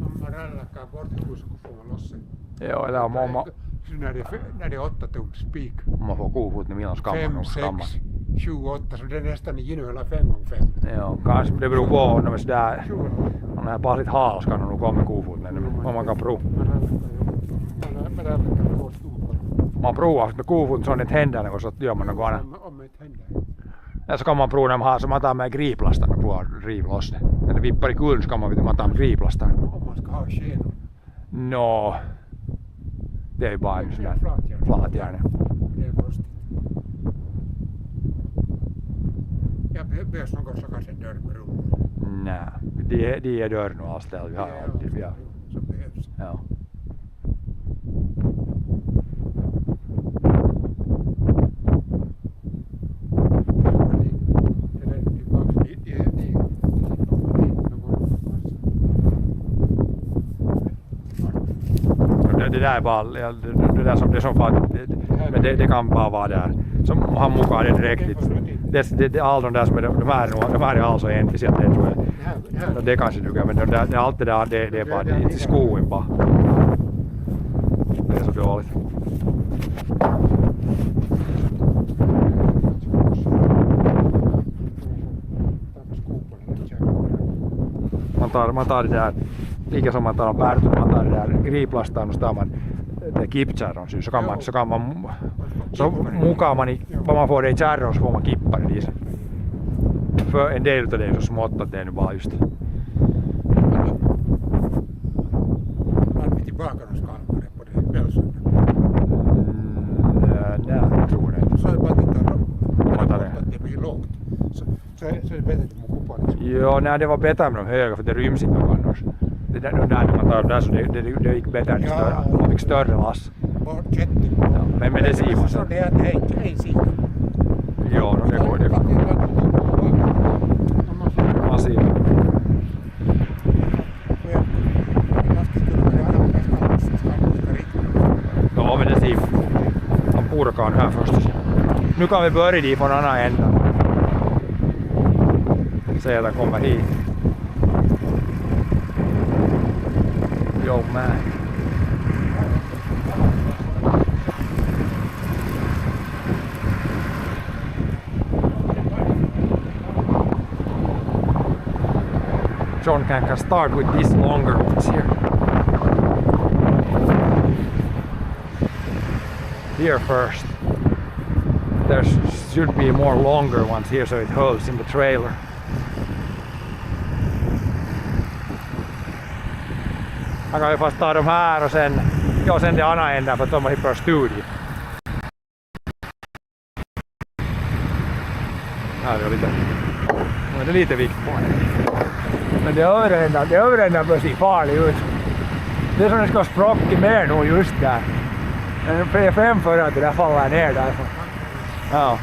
om man rallakar bort huset så får man loss den. Ja, eller om man... Så när det är 8 spik. Om man får kofot, niin milloin skamman? 5, 6. 28, så det är nästan i Gynöla 5x5. Ja, kanske det beror på om de är sådär. Om det är bara lite hal så kan de nog komma med kofoten. Om man kan prova. Man provar med kofoten så om det inte händer något så gör man något annat. Om det inte händer. Ja, så kan man prova när man har så man tar med griplastan och provar att riva loss det. När det vippar i kullen så kan man ta med griplastan. Om man ska ha sken. Nå, det är ju bara en sån där flatjärn. Det är konstigt. Jag behövs någon som kanske dörr med rullor. Nej, de är dörr nu alls där. Vi har alltid. Vi har. Som behövs. Ja. Det där är bara det där som det som fan, men det kan bara vara där. Som han mukaan det direkt. Det all de där som är de här är alltså envisiga det tror jag. Det kanske du kan men det allt det där det är bara det skoen bara. Det är så dåligt. Man tar det där, lika som man tar pärtön, man tar det där griplastaan, och så tar man det kippkärron syyn. Så mukaan vad man får det i kärron så får man kippa det i sig. För en del av det är så smått att det är nu bara just. Man vi tillbaka de skalmare på det pälsen. Nej, jag tror det. Så är det bara att det blir lågt. Så är det bättre att man kuppar liksom. Jo, nej, det var bättre med de höga för det ryms inte någon annars. Det där när man tar där så det gick bättre än större. Man fick större lass. Ja, men det ser man sen. Det är inte en sida. Jo, det går det. Man ser. Ja, men det ser man. Han purkar här först. Nu kan vi börja dit från andra änden. Se att han kommer hit. Jo, man. John can start with these longer ones here. Here first. There should be more longer ones here so it holds in the trailer. Han kan ju fast ta de här och sen det andra änden för att de har hittat studie. Här är det lite vikt på det. Men det övre änden bör se farlig ut. Det är som det ska ha språkit mer nog just där. En P5 för att det där faller ner därifrån. Ja.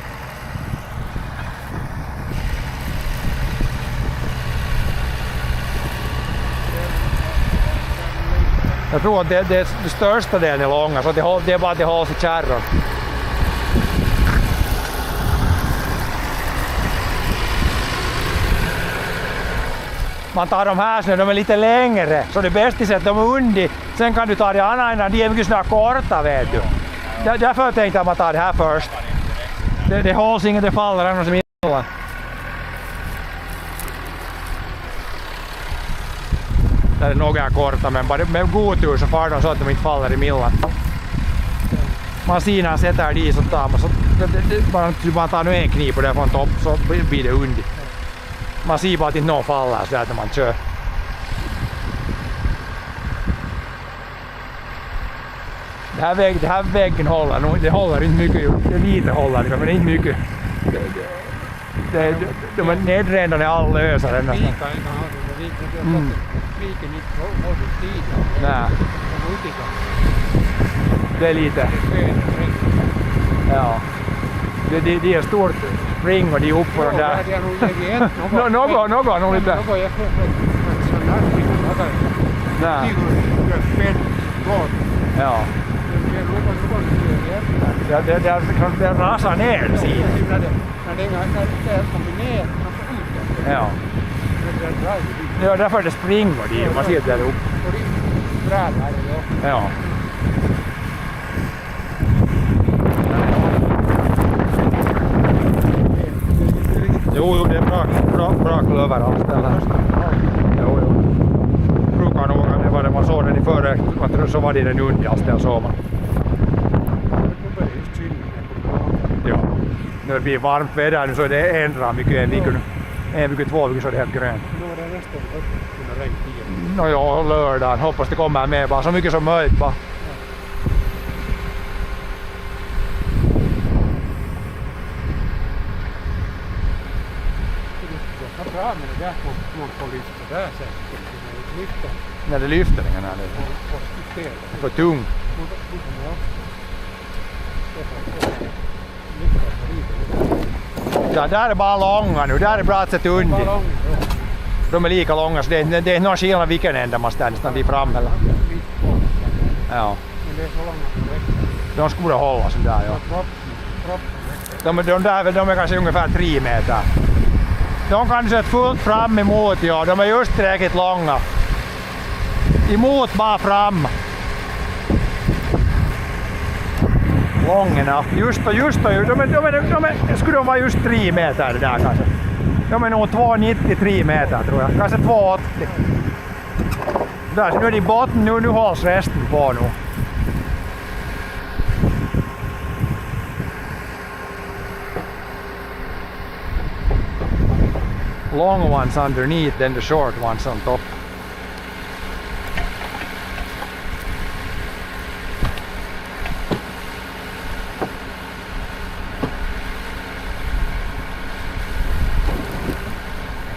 Jag tror att det största delen är långa så det är bara att det hålls i kärran. Man tar de här så de är lite längre så det bästa är att de är under. Sen kan du ta det andra, de är mycket snart korta vet du. Därför tänkte jag att man tar det här först. Det hålls inget, det faller annars i millan. Där är några korta men bara med god tur så far de så att de inte faller i millan. Man ser när han sätter dit så tar man tar nu en knip och där från topp så blir det under. Man ser bara att inte någon faller så där när man kör. Det här väggen håller nog, det håller inte mycket, det är lite håller det, men inte mycket. De är nedrända när alla löser den nästan. Nej. Det är lite. Ja. Det är stort spring och de är uppe och där. Någon nog lite. Nej. Ja. Det rasar ner sidan. Ja. Det är därför det springer dit. Man ser det där uppe. Ja. Jo, det är bra klöver alls där. Jo. Brukar nog, det var det man såg den i förra, så var det den underligaste jag såg man. Ja, när det blir varmt väder nu så är det ändrar mycket en vecka nu. En vecka, 2 veckor så är det helt grönt. Nu var det nästan kunna regn 10. Nå ja, lördagen. Hoppas det kommer med bara så mycket som möjligt bara. Det var bra med det där man får lyfta där säkert. Lyfta När det lyfter den här. på systemet. För tung. Ja, där är bara långa nu. Där är bra att sätta under. De är lika långa så det är någon skillnad vilken ända man ställer nästan vid fram eller. Ja. Men det är så långa som räcker. De skulle hålla sån där, ja. De är kanske ungefär 3 meter. De kan sätta fullt fram emot, ja. De är just tillräckligt långa. Emot bara fram. Långa. Just skulle de vara just 3 meter det där kanske. De är nog 2,93 meter tror jag. Kanske 2,80. Där, så nu är det i botten, nu hålls resten på nu. Long ones underneath, then the short ones on top.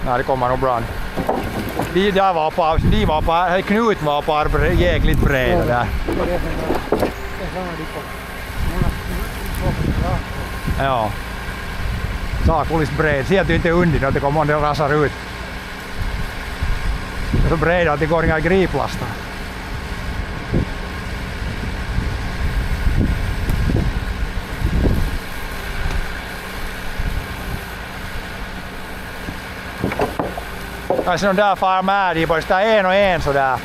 Nej, det kommer nog bra. Knut var på jäkligt bred där. Ja. Sakulis bred. Sieltä inte under att det kommer det rasar ut. Det är så bred att det går inga griplastar. Kanske de där far med i bara sitä en och en sådär.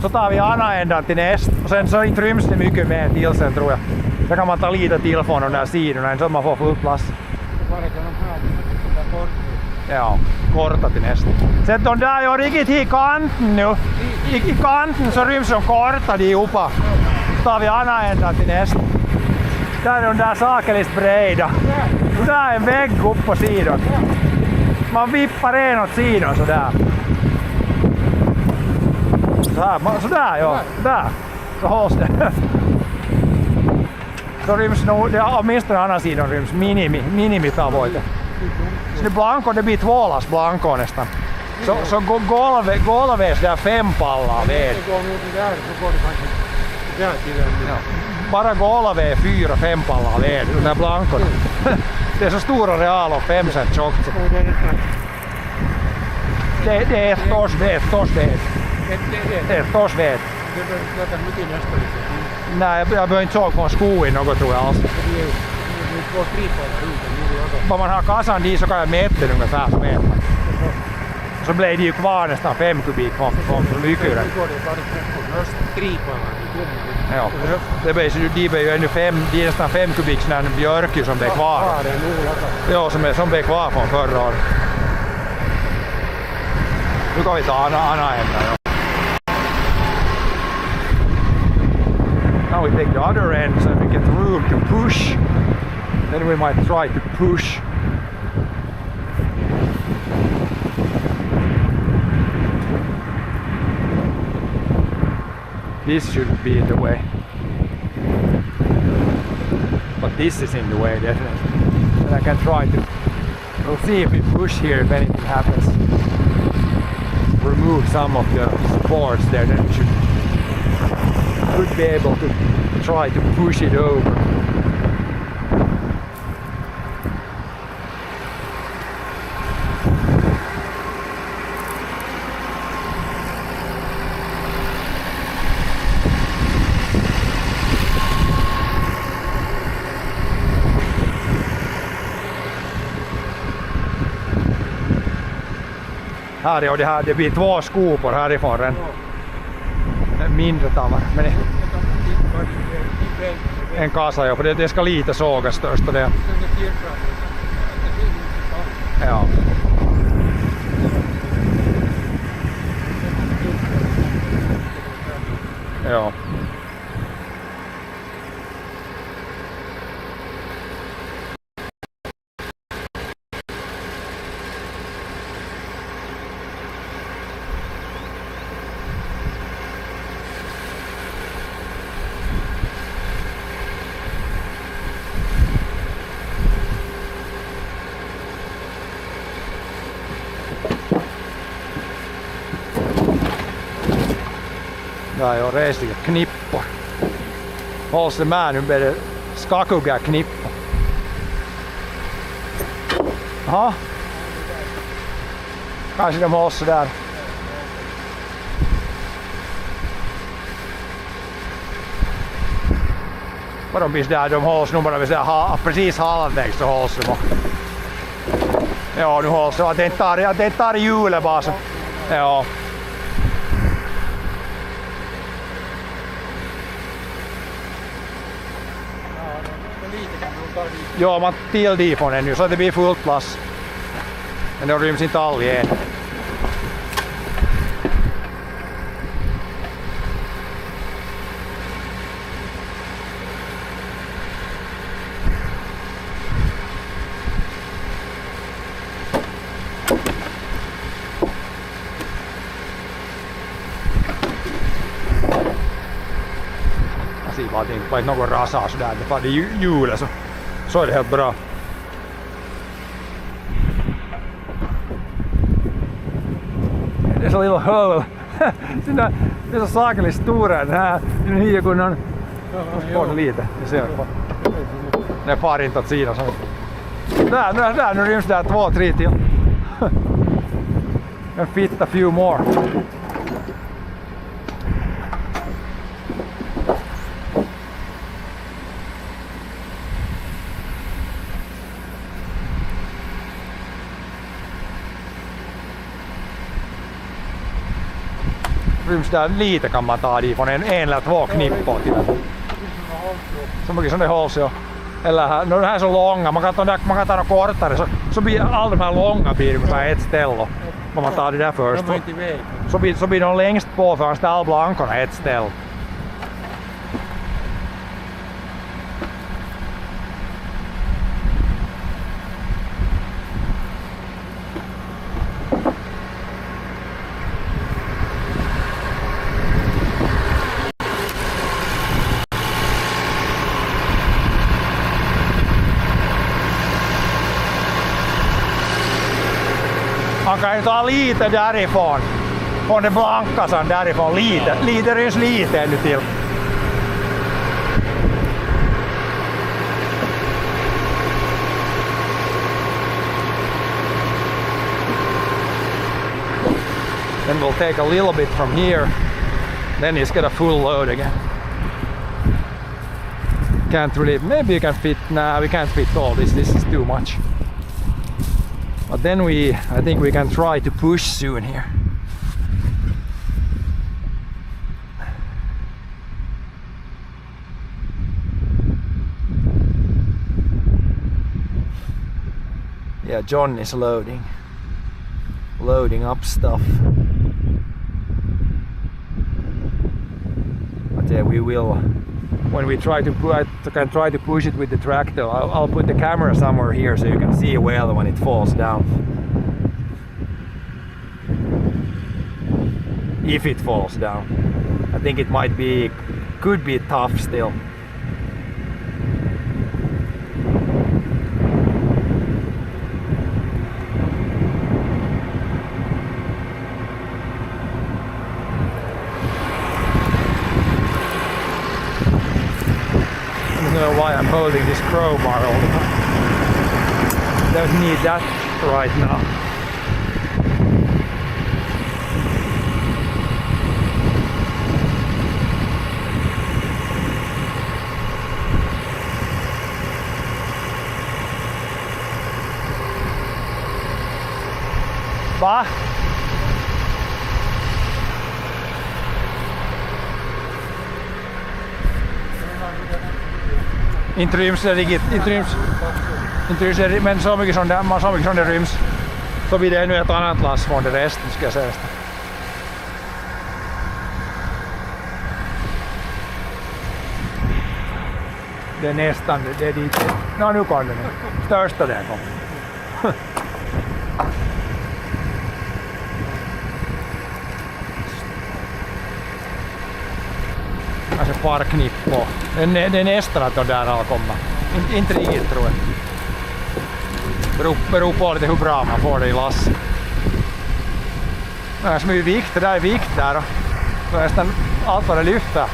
Så tar vi andra ändan till näst och sen så inte ryms det mycket mer till sen tror jag. Så kan man ta lite till från de där sidorna så att man får full plats. Ja, korta till nästa. Sätt de där ju riktigt i kanten nu. I kanten så ryms de korta de uppe. Så tar vi andra ändan till nästa. Där är de där sakeligt breda. Och där är en vägg upp på sidan. Man vippar en åt sidan sådär. Sådär ja, där. Så hålls det. Så ryms nog, åtminstone andra sidan ryms minimitavoite. Så det blanko, det blir 2 lass blanko nästan. Så golvet där 5 pallar ved. Ja. Bara golvet är 4-5 pallar ved, den där blankon. Det är så stora areal och 5 cent tjockt. Det är ett års ved. Ett års ved. Nej, jag behöver inte såg på sko i något tror jag alls. Om man har kassan dit så kan jag mäta den ungefär så vet man. Så blev det ju kvar nästan 5 kubik från lyckuren. Ja, det blev ju ännu 5, det är nästan 5 kubik sån här björk som blev kvar. Ja, som blev kvar från förra året. Nu kan vi ta andra änden. Now we take the other end so we get room to push. Then we might try to push. This should be in the way. But this is in the way definitely. And I can try to... We'll see if we push here if anything happens. Remove some of the supports there, then we should be able to try to push it over. Här och det blir 2 skopor härifrån en mindre tavara. Men en kassa, ja, för det ska lite sågas största det. Ja. Ja. Där är resiga knippor. Hålls det med nu blir det skakuga knippor. Jaha. Kanske de hålls där. Vad de finns där, de hålls nog bara precis halvvägs så hålls de. Ja, nu hålls det. Det tar hjulet bara så. Ja. Ja, man till dit från den nu så att det blir fullt plats. Men det ryms inte all igen. Jag ser bara att det inte är något rasar sådär, det var det hjulet så är det helt bra. There's a little hole. Det är så sakligt stora den här hiekunnan. Får lite, det ser jag. Den far inte åt sidan. Där, nu ryms där 2-3 till. And fit a few more. Ryms där lite kan man ta dit från en eller 2 knippor till. Så mycket som det hålls ju. Eller här, no, det här är så långa, man kan ta något kortare så blir alla de här långa blir på ett ställe. Om man tar det där först. Så blir de längst på för stallblankorna ett ställe. Man kan ju ta lite därifrån. Från den blanka sen därifrån. Lite ryms lite ännu till. Then we'll take a little bit from here. Then he's got a full load again. Can't really, maybe you can fit, nah we can't fit all this is too much. But then I think we can try to push soon here. Yeah, John is loading up stuff. But yeah, we will, when we try to try to push it with the tractor, I'll put the camera somewhere here so you can see well when it falls down. If it falls down. I think it could be tough still. don't need that right now. Va? Inte ryms det riktigt, inte ryms det, men så mycket som det ryms så blir det ännu ett annat lass från det resten ska jag säga. Det är nästan, det är dit. Nå, nu kom det nu. Största där kom. Alltså parknipp på. Det är nästan att de där har kommit. Inte riktigt tror jag. Beror på lite hur bra man får det i lass. Det är så mycket vikt, det där är vikt där då. Så nästan allt vad det lyfter.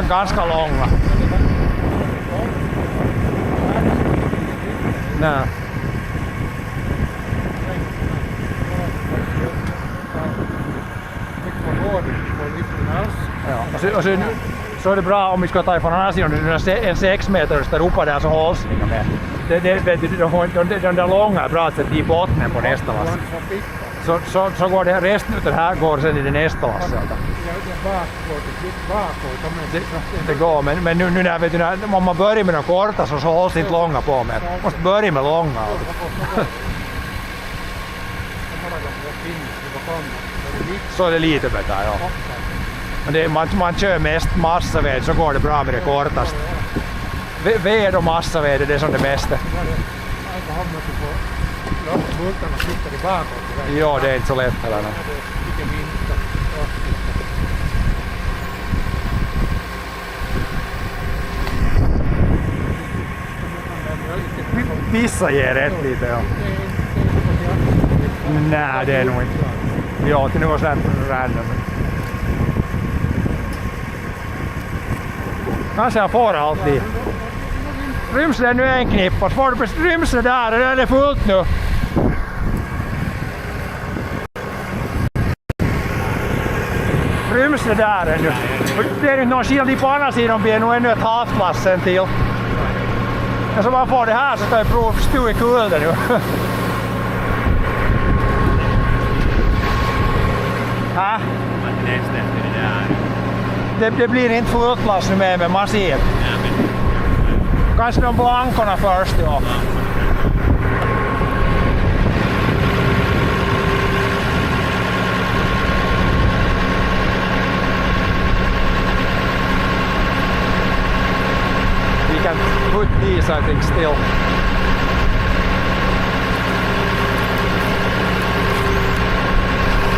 Ganska långa. Nej. Ja, och så är det bra om vi ska ta ifrån andra sidan, en 6 meter där uppe där så hålls inga med. De där långa är bra att sätta i botten på nästa lass. Så går det, resten av det här går sen i det nästa lass. Det går, men nu när vet du, om man börjar med de korta så hålls inte långa på med. Man måste börja med långa. Så är det lite bättre, ja. Men man kör mest massaved så går det bra med det kortaste. Ved och massaved är det som det bästa. Ja, det är inte så lätt heller. Vissa ger rätt lite, ja. Nej, det är nog inte. Ja, till något sånt random. Kanske jag får alltid. Ryms det nu en knippa, får du ryms det där, det är fullt nu. Ryms det där ännu. Det är inte någon skillnad på andra sidan, blir nog ännu ett halvklass sen till. Och så man får det här så ska jag prova stu i kulden nu. Ha? Det blir inte fullt klass nu med, men man ser. Kanske de blankorna först, ja. We can put these, I think, still.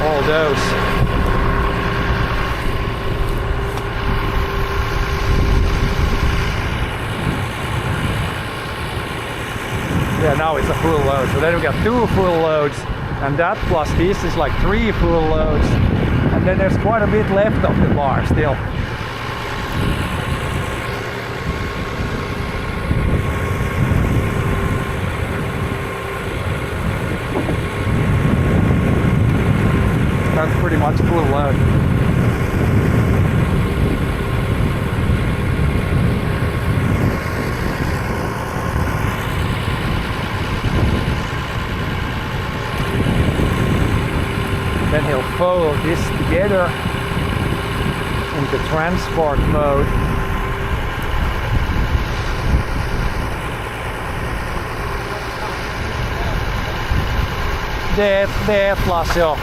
All those. Yeah, now it's a full load. So then we got 2 full loads, and that plus this is like 3 full loads, and then there's quite a bit left of the bar still. That's pretty much full load. Then he'll fold this together into transport mode. Det är ett lass, ja.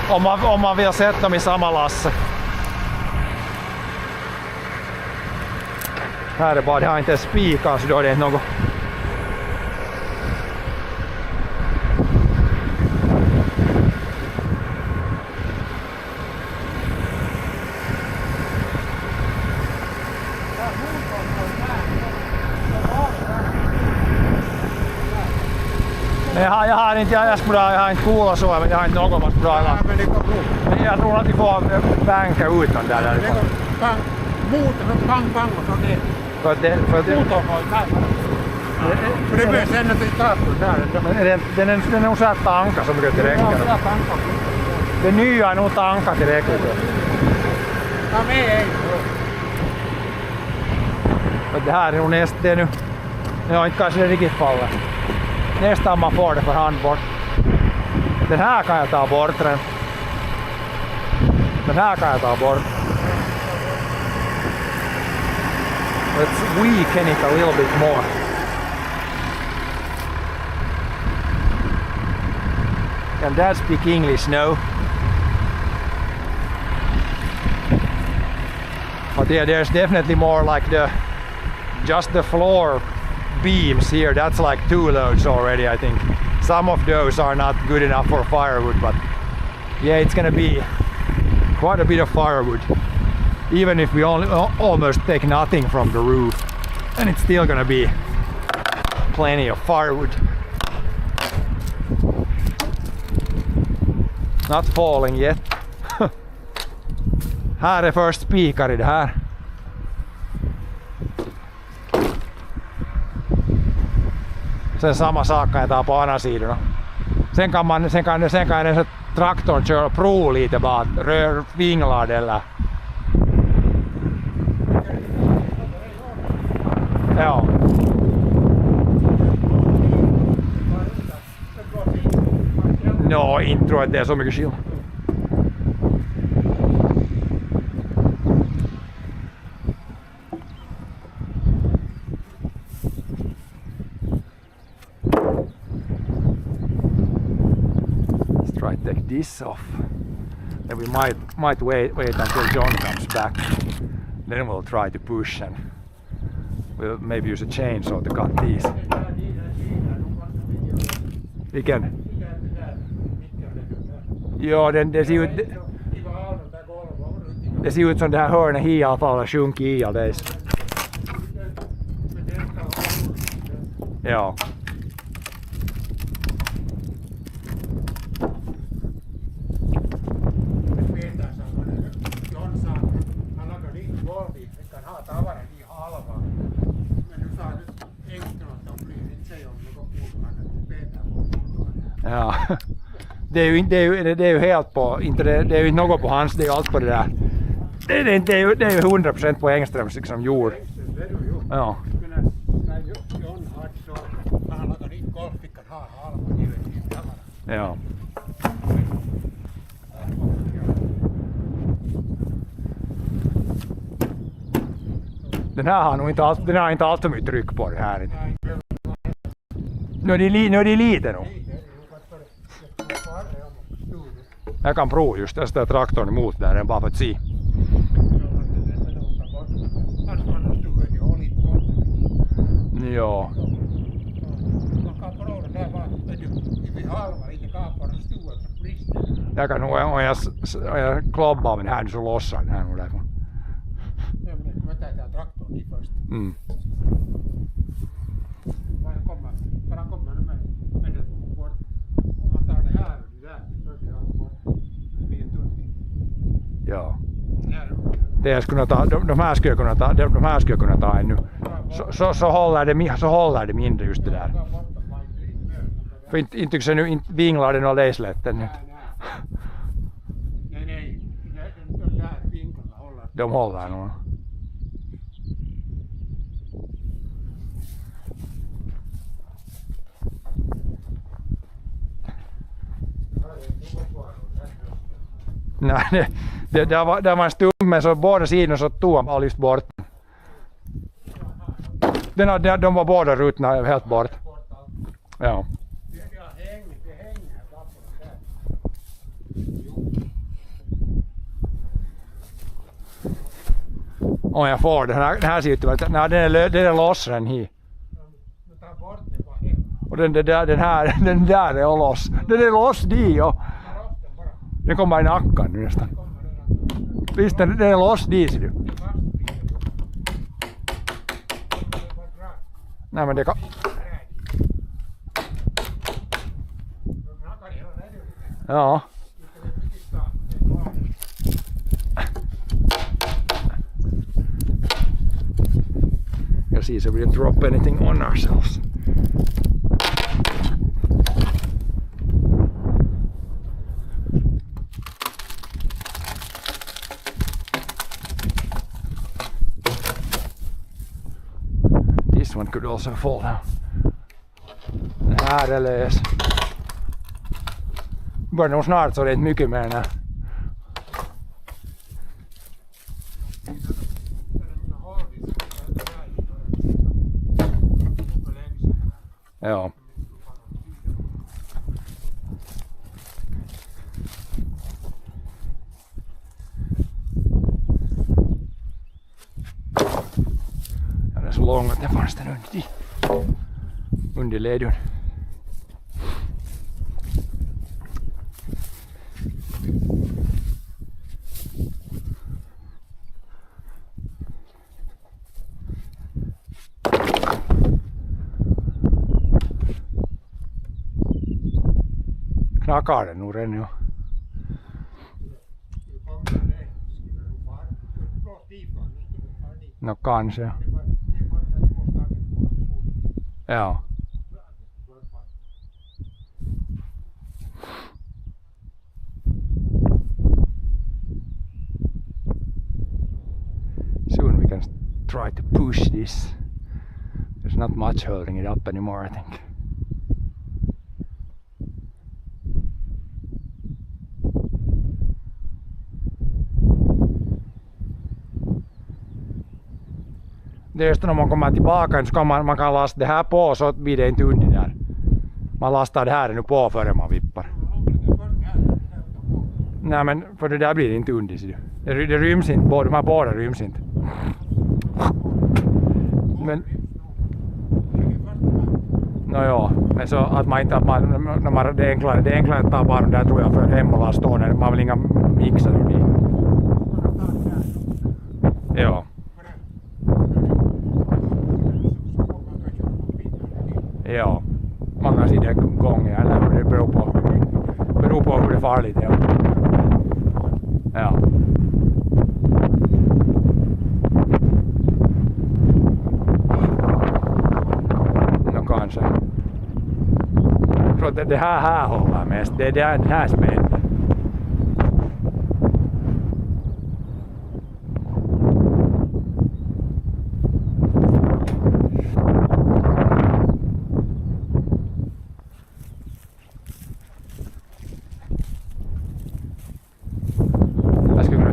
Om man vill sätta dem i samma lass. Här är bara, det har inte spikar så då är det något. Jag har inte kuulla så, men jag har inte något vart bra. Men jag tror att de får banka ut den där. Muuten on pang och så det. För det. Muuten voi näin. För det blir sen att det tar på där. Men den är nog så här tanka så mycket det räcker. Ja, tankar. Det nya är nog tanka tillräckligt. Ja, men ei. Det här är nog nästan det nu. Ja, inte kanske det riktigt faller. Nästan man får det för hand bort. Den här kan jag ta bort den. Den här kan jag ta bort. Let's weaken it a little bit more. Can Dad speak English? No. But yeah, there's definitely more like just the floor beams here. That's like 2 loads already, I think. Some of those are not good enough for firewood, but yeah, it's gonna be quite a bit of firewood. Even if we almost take nothing from the roof, and it's still gonna be plenty of firewood. Not falling yet. Här är först spikar i det här. Sen samma sak kan jag ta på andra sidorna. Sen kan den traktorn köra prov lite bara, rör vinglar eller. Ja. No, inte tror jag att det är så mycket skillnad. Let's try to take this off. Then we might wait until John comes back. Then we'll try to push and we'll maybe use a chainsaw to cut these. Vilken? Ja, det ser ut som det här hörnet i alla fall har sjunkit i alldeles. Ja. Ja. Det är ju helt på, inte det är ju något på hans, det är ju allt på det där. Det är ju 100% på Engströms liksom jord. Ja. Ja. Den här har nog inte allt, den har inte allt för mycket tryck på det här. Nu är det lite nog. Jag kan prova just tästä traktorn emot där, bara för att se. Ja. Jag kan nog, om jag klobbar med den här så lossar den här nog därifrån. Mm. Ja. Det skulle ta, de här skulle jag kunna ta ännu. Så håller det mindre just det där. För inte tycks jag nu vinglar det några läslätten nyt. Nej, de håller nog. Nej, det var en stumme så båda sidorna så tog han alldeles bort. De var båda rutorna helt bort. Ja. Om jag får den här ser ut att nej, den är loss den här. Och den där är loss. Den är loss dit och den kommer i nacken nu nästan. Visst den är loss dit ser du. Nej men det kan. Ja. Jag ser så we didn't drop anything on ourselves. This one could also fall down. Här är lös. Börjar nog snart så det är inte mycket mer än. Ja. Ja, det är så långt att det fanns den under ledjun. Knakar den nog redan jo. No kanske. Ja. Soon we can try to push this. There's not much holding it up anymore, I think. Just när man kommer tillbaka så kan man kan lasta det här på så blir det inte under där. Man lastar det här nu på före man vippar. Nej men för det där blir det inte under. Det ryms inte, de här båda ryms inte. Men ja, men så att man inte när man, det är enklare att ta bara de där tror jag för hem och lasta och man vill inga mixa nu dit. Ja. Ja, många sidor gånger eller det beror på hur det är farligt. Ja. Ja. No kanske. Så det här håller mest, det är det här spelet.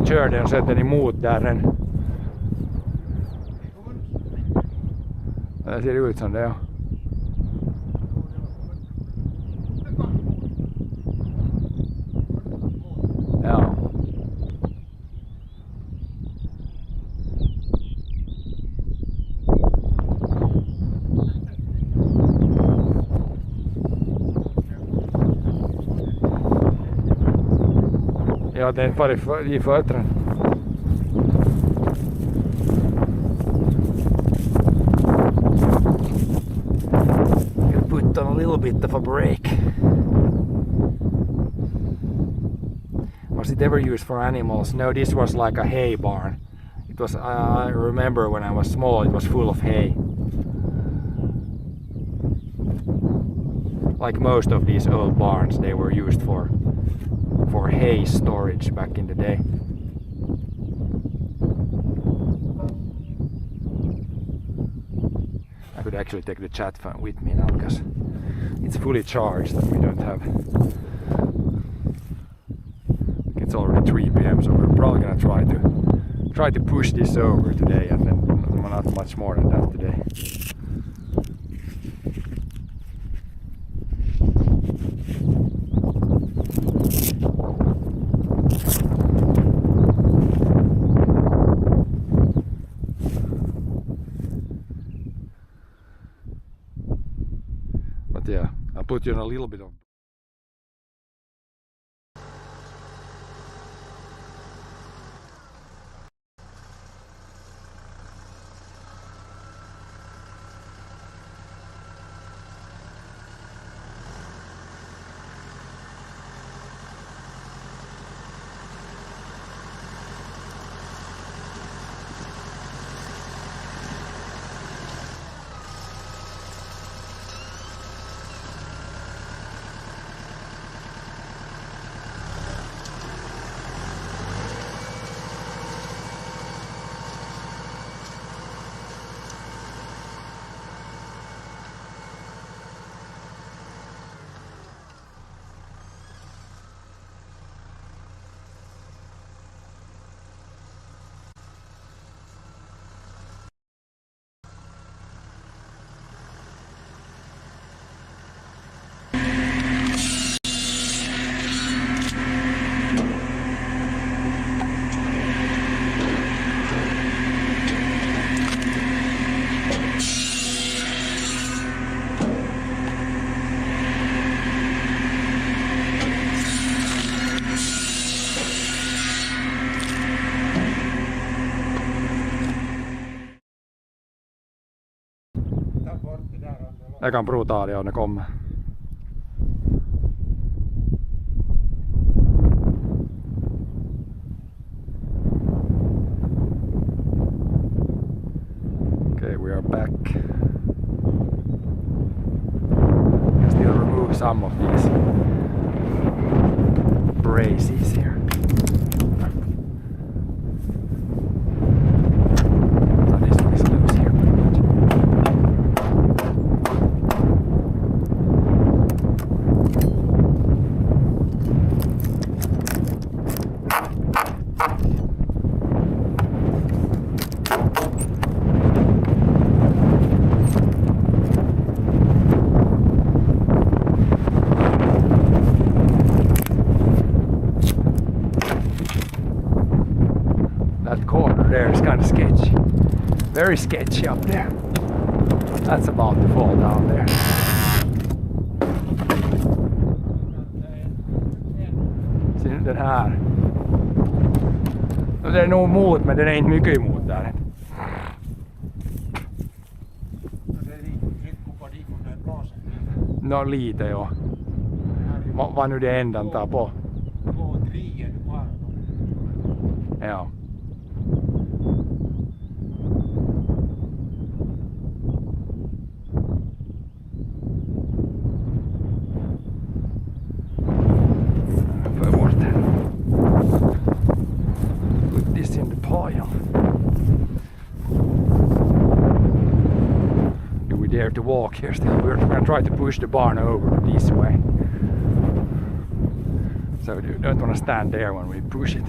Kör den och sätter den emot där. Det ser ut som det, ja. Ja. Ja, den far i fötterna. Gonna put on a little bit of a brake. Was it ever used for animals? No, this was like a hay barn. It was. I remember when I was small, it was full of hay. Like most of these old barns, they were used for hay storage back in the day. I could actually take the chat phone with me now because it's fully charged and we don't have. It's already 3 p.m. so we're probably gonna try to push this over today and then not much more than that today. But yeah, I'll put you on a little bit of. Det kan brutala om det kommer. Okay, we are back. Can still remove some of these braces here. Oh, this one is loose here. That corner there is kind of sketchy. Very sketchy up there. That's about to fall down there. Ser den här. Det är nog mot, men den är inte mycket emot där. Nå lite jo. Vad nu det ändan tar på. Ja. Put this in the pile. Do we dare to walk here still? We're going to try to push the barn over this way. So you don't want to stand there when we push it.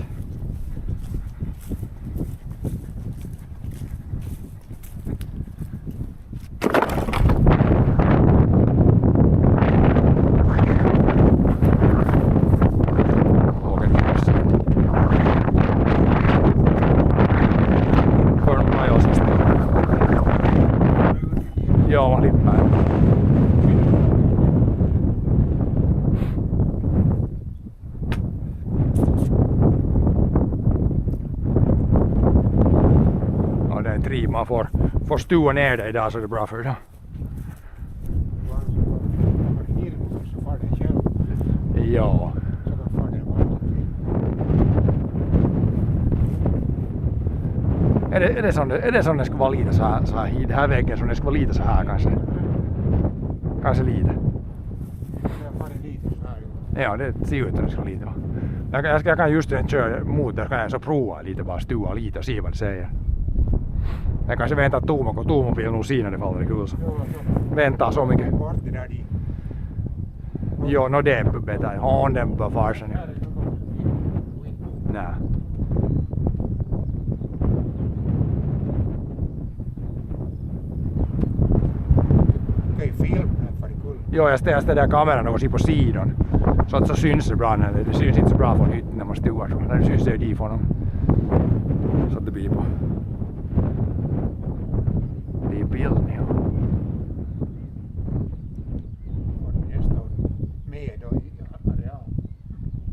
Joo, lippää. Ja, det är en tri. Man får stua ner dig där så det är bra för dig. Ja. Är det som det ska vara lite så här i den här väggen som det ska vara lite så här kanske? Kanske lite. Ja, det ser ut att det ska vara lite. Jag kan just köra mot där, kan jag så prova lite, bara stua lite och se vad det säger. Jag kanske väntar Tomo vill nog siinä det faller i kul. Väntar så mycket. Jo, no det är bättre. Ja, den på farsen. Nej. Joo, ja sitten där kameran går på sidan. Så att så syns det bra när det syns inte så bra från hytten när man stuar så. Där syns det dit från dem. Så att det blir på. Det är bilden, ja.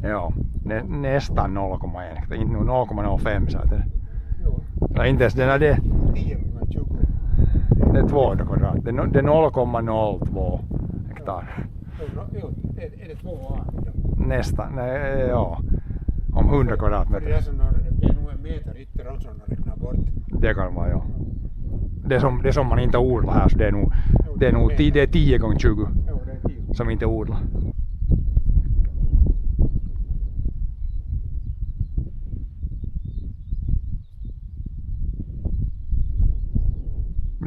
Joo, nästan 0,1. Inte 0,05 så att det. Ja, inte ens den är det. Det är 200 kvadrat. Det är 0,02 hektar. Är det 2 ar? Nästan, nej, ja. Om 100 kvadratmeter. Det är nog en meter ytter om sådana räknar bort. Det kan vara, ja. Det som man inte odlar här så det är nog 10 gånger 20 som inte odlar.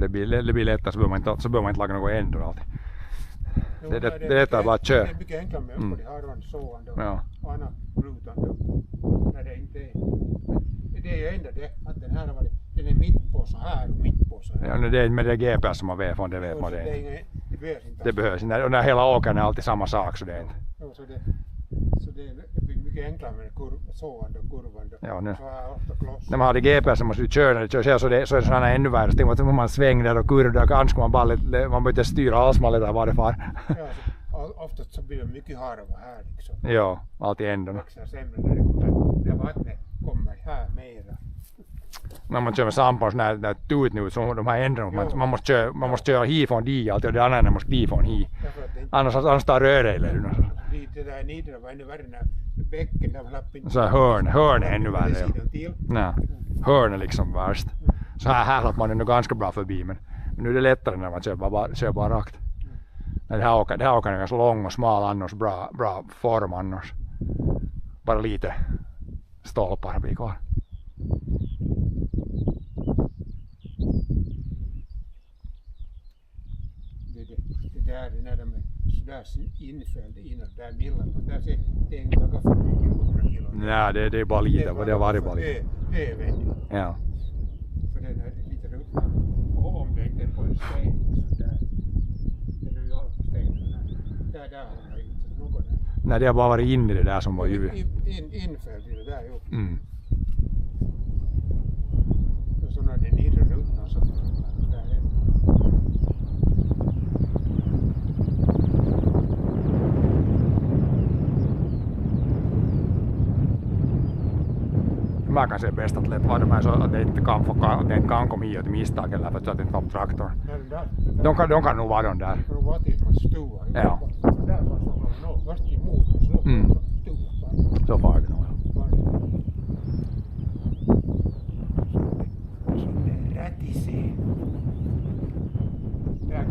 Det blir lättare så behöver man inte laga något ändå alltid. Det är bara att köra. Det är mycket enklare med upp på de harvan sågande och annat brutande när det inte är. Det är ju ändå det att den här har varit, den är mitt på så här och mitt på så här. Ja, det är med det GPS som man vet från, det vet man det. Det behövs inte. Och när hela åkern är alltid samma sak så det är inte. Så det blir mycket enklare med sågande och kurvande. Ja, nu. Så här ofta kloss. När man har det GPS så måste du köra när du kör så är det sådana ännu värre sting. Att man svänger och kurvar och kanske man behöver inte styra alls man lite var det far. Ja, så, oftast så blir det mycket harva här liksom. Ja, alltid ändå. Det växer sämre när det kommer, när vattnet kommer här mera. Man måste köra med sampans när tut nu så de har ändrat. Man måste köra hit från di alltid och det andra måste di från hit. Annars tar röreiler. Det där nidra var ännu värre när bäcken där slapp inte. Så hörn är ännu värre. Ja. Hörn är liksom värst. Så här slapp man ändå ganska bra förbi men nu är det lättare när man kör bara rakt. Det här åker är ganska lång och smal annars, bra form annars. Bara lite stolpar blir kvar. Det där är när de är sådär infällda innan där millan. Där ser det är inte för mycket 100 kilo. Nej, det är bara lite, det har varit bara lite. Det är väldigt. Ja. För den är lite ruttna. Och om det inte är på en sten så där. Det är ju allt på stenen. Där har jag inte någon. Nej, det har bara varit in i det där som var ju. Infälld i det där ju. Mm. Och så när det är nere ruttna så där är det. Mä kan se bäst att lätt vara så att det inte kan komma hit till misstag eller för att det inte var traktor. De kan nog vara de där. Det kan vara tills man stua. Ja. Där var så något vart i motorn så stua. Så far det nog. Så det rätisee. Där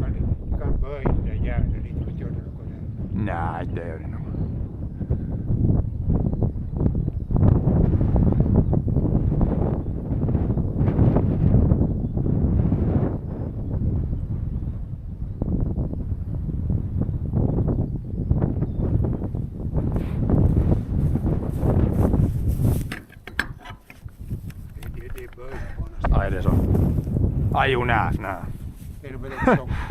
kan böja det järnet lite och göra något där. Nej, det gör det nog. Ai det så. Ai ju nää. Ei no mene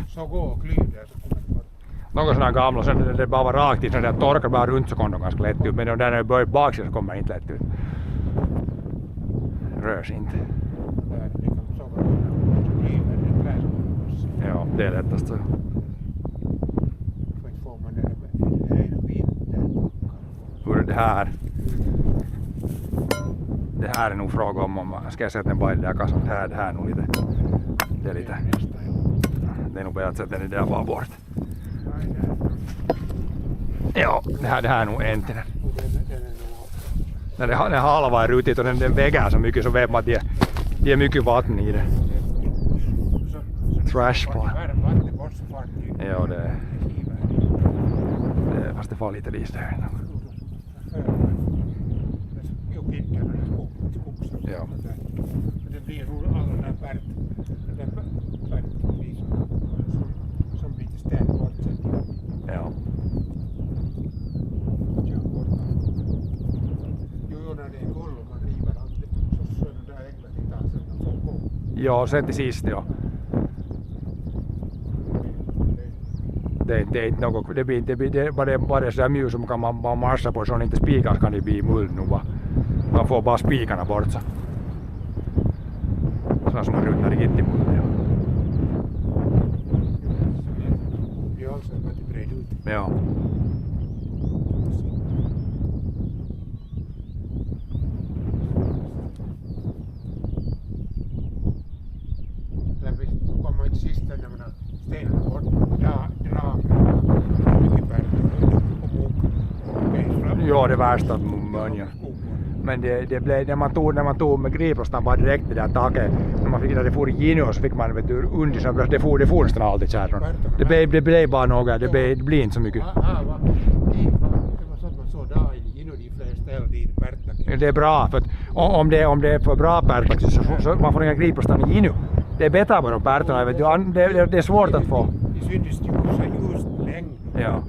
så gå och klyvde så kommer det bara. Någon sån här gamla, sen det bara var rakt i, sen det torkar bara runt så kommer de ganska lätt ut. Men när det börjar baksidan så kommer det inte lätt ut. Rörs inte. Där det kan så gå så klyver det där. Ja, det är lättast så. För inte får man det där vintern. Hur är det här? Det här är nog fråga om man ska sätta den bara i den där kassan. Det här är nog lite. Det är lite. Det är nog bättre att sätta den där bara bort. Ja, det här är nog äntligen. När det halva är rutigt och den väger så mycket så vet man att det är mycket vatten i det. Trash på. Ja, det är. Fast det får lite lite här. Ja. Det blir alla den där färg som blir till städ bort sen. Ja. Jo, när det är golv och man river allt så är det där ägglet inte alls en folk. Ja, sen till sist ja. Det är inte något, det blir bara så mjukt som kan man bara marsa på så inte spikar kan det bli mull nu bara. Man får bara spikarna bort så. Sådana som man ruttnar riktigt i mull. Ja. Det är alltså väldigt bred ut. Ja. Eller visst, nu kommer inte sist när man har stenat bort. Dragen. Mycket bär och mok. Ja, det värsta mönja. Men det blev, när man tog med griprostan bara direkt det där taket. När det for i Gino så fick man vet du, under så det for nästan alltid kärron. Det blev bara något, det blir inte så mycket. Det var så att man såg där i Gino de flesta ställen i Pärttakin. Det är bra för att om det är för bra Pärttakin så man får inga griprostan i Gino. Det är bättre bara om Pärttarna, vet du. Det är svårt att få. Det syntes just länge. Ja.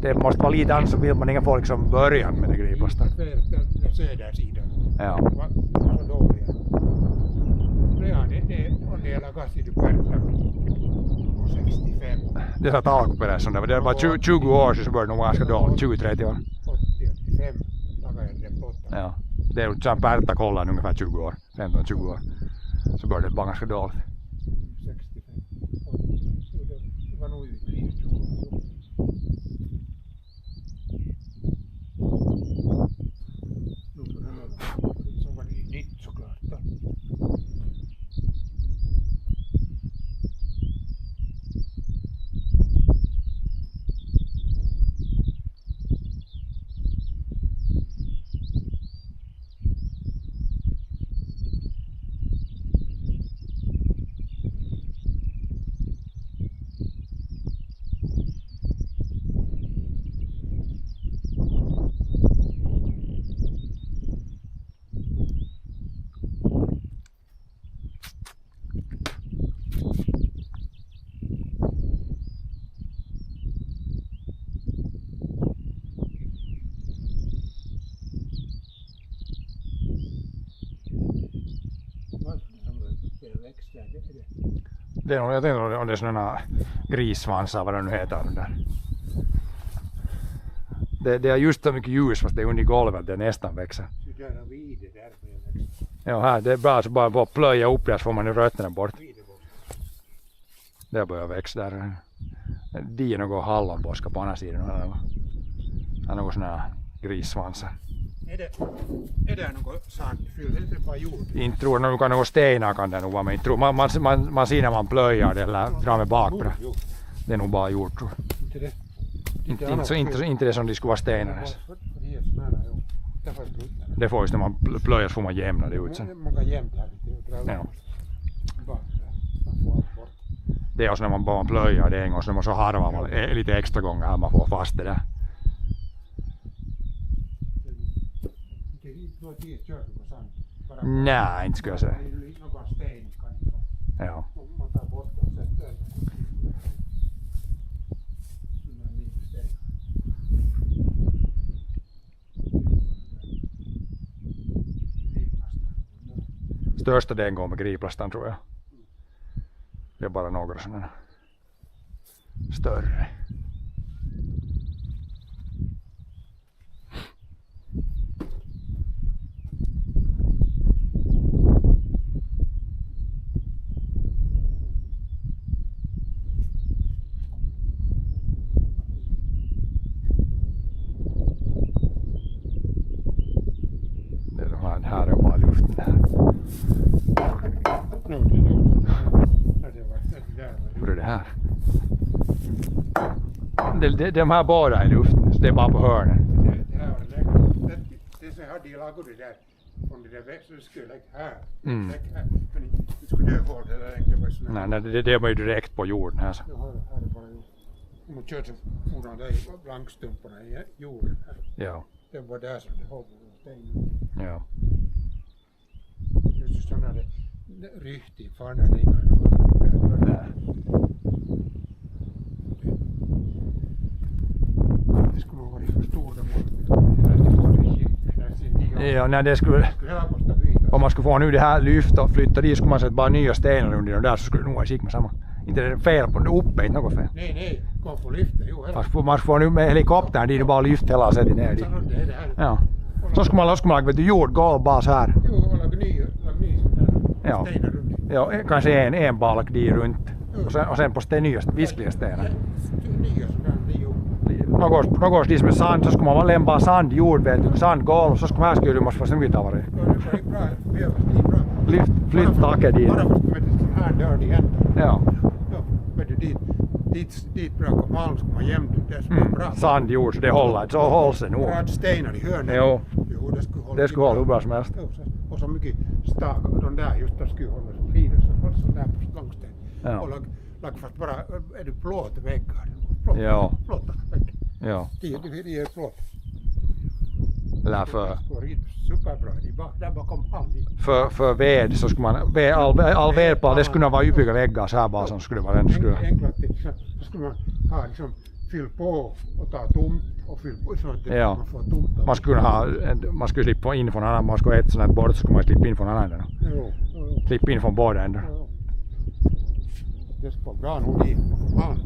Det måste vara lite annars så vill man inga folk som börjar med det griprostan. Södersidan. Ja. Så dåliga. Det är lagas i Pärttakin på 65. Det satt alkuperäisen där. Det var 20 år sedan så började det nog ganska dåligt. 20-30 år. 85 lagar det på 8. Ja. Det är ju sen Pärtta kollar ungefär 20 år. 15-20 år. Så började det vara ganska dåligt. 65. Det var nog utblivet. växter. Jag tänkte om det är sådana grissvansar, vad det nu heter. Det är just så mycket ljus fast det är under golvet, det nästan växer. Så där har vi det där för en växt. Ja, här, det är bra så bara plöja upp där så får man ju rötterna bort. Det börjar växa där. Det är något hallonboska på andra sidan. Det är något sådana här grissvansar. Är det något sandfyllt eller bara jord? Inte tror jag något stenar kan det nog vara, men inte tror man ser när man plöjar det eller drar med bakbrä. Det är nog bara jord tror jag. Inte det som det skulle vara stenar. Det får just när man plöjar så får man jämna det ut sen. Man kan jämna lite. Ja. Det är också när man bara plöjar det en gång så när man så harvar man lite extra gånger här man får fast det där. Nej, inte skulle jag säga. Ja. Största delen går med griplastan tror jag. Det är bara några sådana större. Här är bara luften här. Hur är det här? De här bara i luften, så det är bara på hörnen. Det så hade jag lagat det där från det där växten skulle lägga här. Men inte skulle det hårt eller det var såna. Nej, det var ju direkt på jorden här så. Ja, här är bara jord. Om man kör så foran där blankstumparna i jorden här. Ja. Det var där som det håller stenen. Ja. Just sådana där riktigt fana ringar. Det skulle vara för stora Ja, när det skulle... Om man skulle få nu det här lyft och flytta dit skulle man sätta bara nya stenar under och där så skulle det nog vara med samma. Inte det fel på det uppe, inte något fel. Nej, kom på lyfta, jo. Fast man får nu med helikoptern dit och bara lyft hela sättet ner dit. Ja. Så skulle man lägga jordgolv bara så här. Jo, och lägga nya stenar runt. Ja, kanske en balk dit runt. Och sen på nya viskliga stenar. Nya sådär, jo. Något dit med sand så skulle man lämpa sand, jordbädd, sandgolv så skulle man här skulle man få mycket av det. Flytt taket dit. Bara måste med den här dörren igen. Ja. Men dit bra malm ska man jämna det som är bra. Sand, jord, så det håller. Så hålls det nog. Bra stenar i hörnen. Jo. Det skulle hålla hur bra som helst. Och så mycket stak och de där just där skulle hålla så fina så där på gångsten. Ja. Och lag fast bara är det plåt väggar. Ja. Plåta väggar. Ja. Det är plåt. Eller för... Superbra, där bakom halv. För ved så skulle man... All vedplan det skulle vara uppbygga väggar så här bara som skulle vara den skulle... Enklare så skulle man ha liksom fyll på och ta tomt och fyll på så att ja. man får tomt. Man skulle slippa in från annan, man skulle ett sånt här bord så skulle man slippa in från annan änden. Jo. Slippa in från båda änden. Det ska vara bra nog dit bakom halv.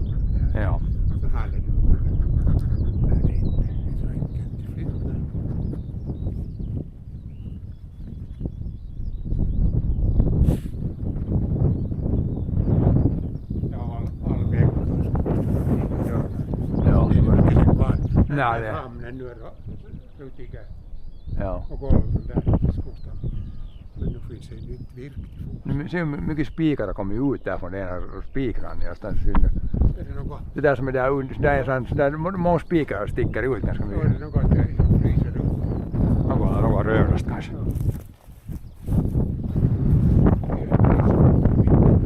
Ja. Så här är det. Nej, det. Hamnen nu är rutiga. Ja. Och golven där skostan. Men nu finns det nytt virke. Nu ser mycket spikar kommer ut där från den här spikran. Är det något? Det där som är där under, där många spikar sticker ut ganska mycket. Är det något att det fryser upp? Något rödast kanske.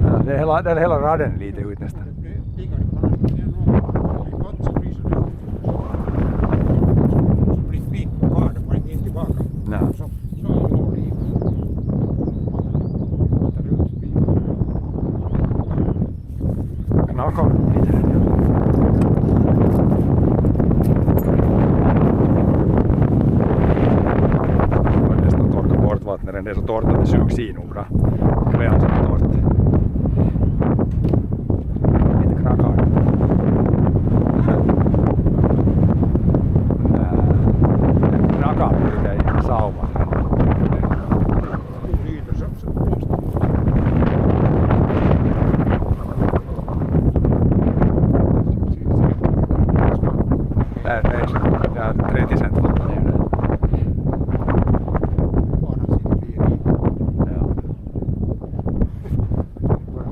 Ja, det är hela raden lite ut nästan. Nej. Knaka lite. Nästan torka bort vattnet, det är så torrt att det sugs in nog bra. Väl så torrt. Det är 30 cent vatten ner där. Bara sin bil. Ja. Bara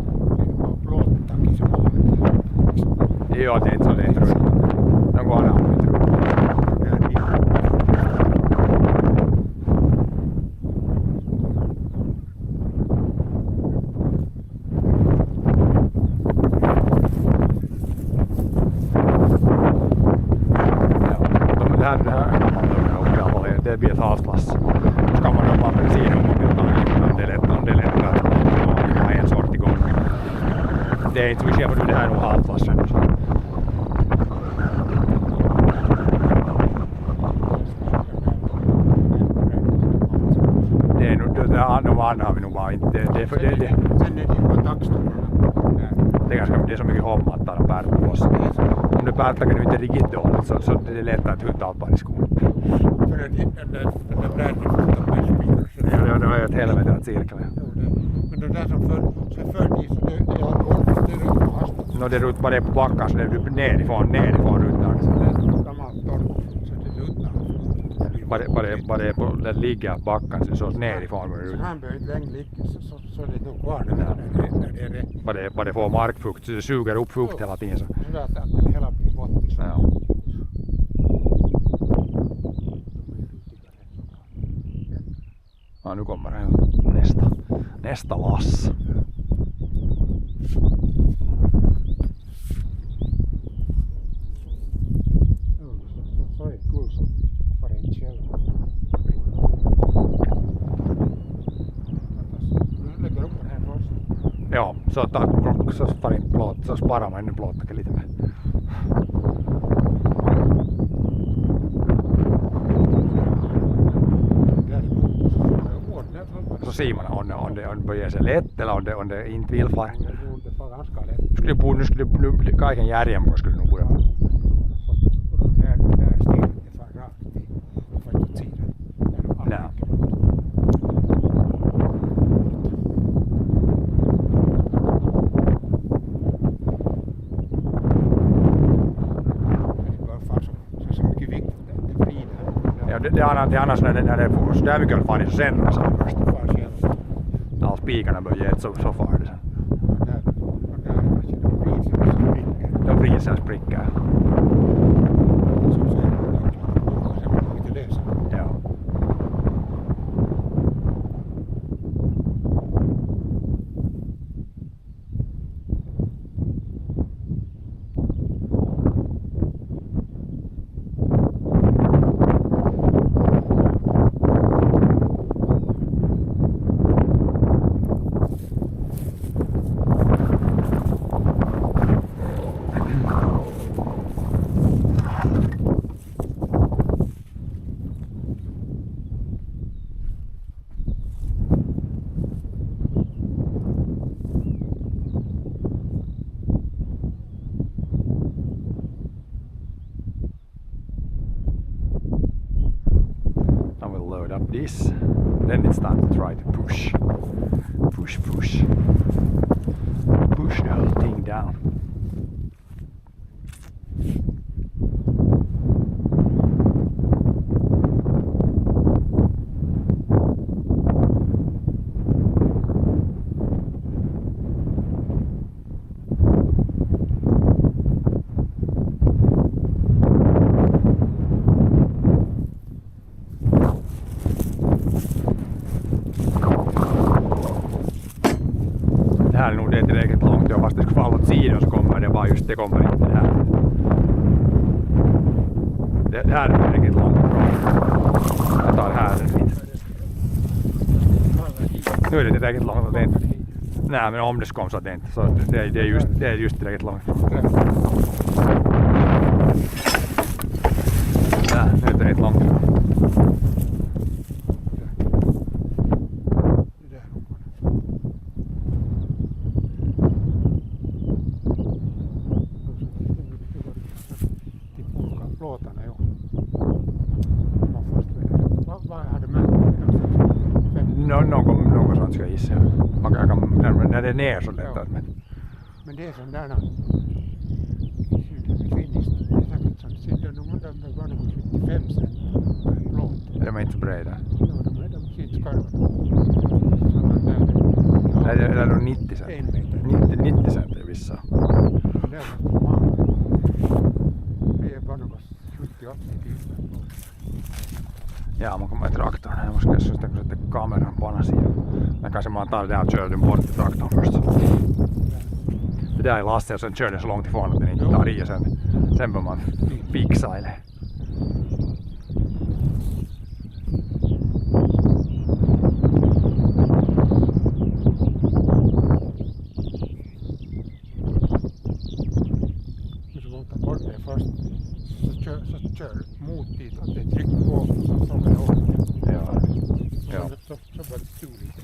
plåttakin som har. Joo, det är inte så lätt tror jag. Någon gång har vi tror det blir ett halvklass. Så kan man hoppa bensin om man vill ta in om det är lätt att ha en sort igång. Det är inte så mycket, för det här är nog halvklassen. Det är nog, de andra har vi nog bara inte. Sen är det bara taxstopparna. Det är så mycket hommat att Berta på oss. Om det Berta kan ju inte riktigt dåligt så det är lätt att hutta allt bara i skon. För att den där brädan flyttar med Ja, det var ju ett helvete att cirkla. Men det där som förr dit så det har gått det runt hastigt. No, det rutt bara på backen så det är nerifrån ruttan. Så det är gammalt torp så det ruttar. Bara det på det ligger på backen så nerifrån med Så ruttan. han behöver inte längre ligga så det är nog kvar där när det är rätt. Bara det får markfukt så det suger upp fukt hela tiden. Så. Så där att det hela blir gott. Ja. Ja, nu kommer nästa lass. Så är det kul så bara en källa. Nu lägger upp den här först. Ja, så far in plåt, så sparar man ännu plåttaket lite med. Så ser man om det börjar se lätt eller om det inte vill fara. Det får ganska lätt. Nu skulle kaiken järjen på skulle nog börja. Där stilen det far rakt det får inte åt sidan. Nej. Det är annars när det får så där mycket fan i så sen så först. När spikarna börjar så far det sen. De friser och spricker. Ja. Up this, then it's time to try to push the whole thing down. Det här är nog det tillräckligt långt, fast det skulle falla åt sidan så kommer det bara just det kommer inte det här. Det här är tillräckligt långt. Jag tar det här lite. Nu är det tillräckligt långt att det inte. Nej, men om det ska komma så att det inte. Så det är just tillräckligt långt. Ja, nu är det tillräckligt långt. Plåtarna jo. Vad hade man? Något sånt ska jag gissa. När det är ner så lätt att men det är sån där det är säkert sån sitter de var nog 75 cent per plåt. De är inte så breda. Ja, de sitter skarvat. Sådana där. Nej, det är nog 90 cent. 1 meter. 90 cent är vissa. Det är många. Det är bara något 70-80 000 per plåt. Ja, man kommer med traktorn. Jag måste kanske sätta kameran på andra sidan. Men kanske man tar det där och kör den bort till traktorn först. Det där är lastet och sen kör den så långt ifrån att den inte tar i och sen bör man fixa eller. Så man tar bort det först. Så kör mot dit att det trycker på så som det håller. Ja. Ja. Så bara stor lite.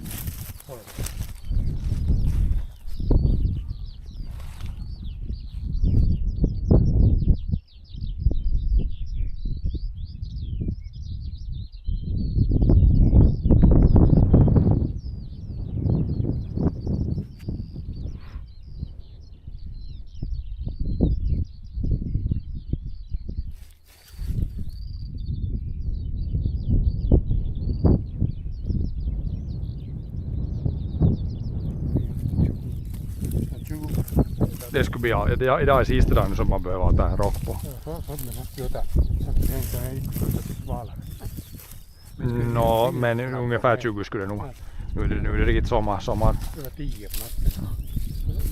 Det skulle bli idag är sista dagen som man behöver ta en rock på. Nå, men ungefär 20 skulle det nog. Nu är det riktigt sommar. Det var 10 på natten.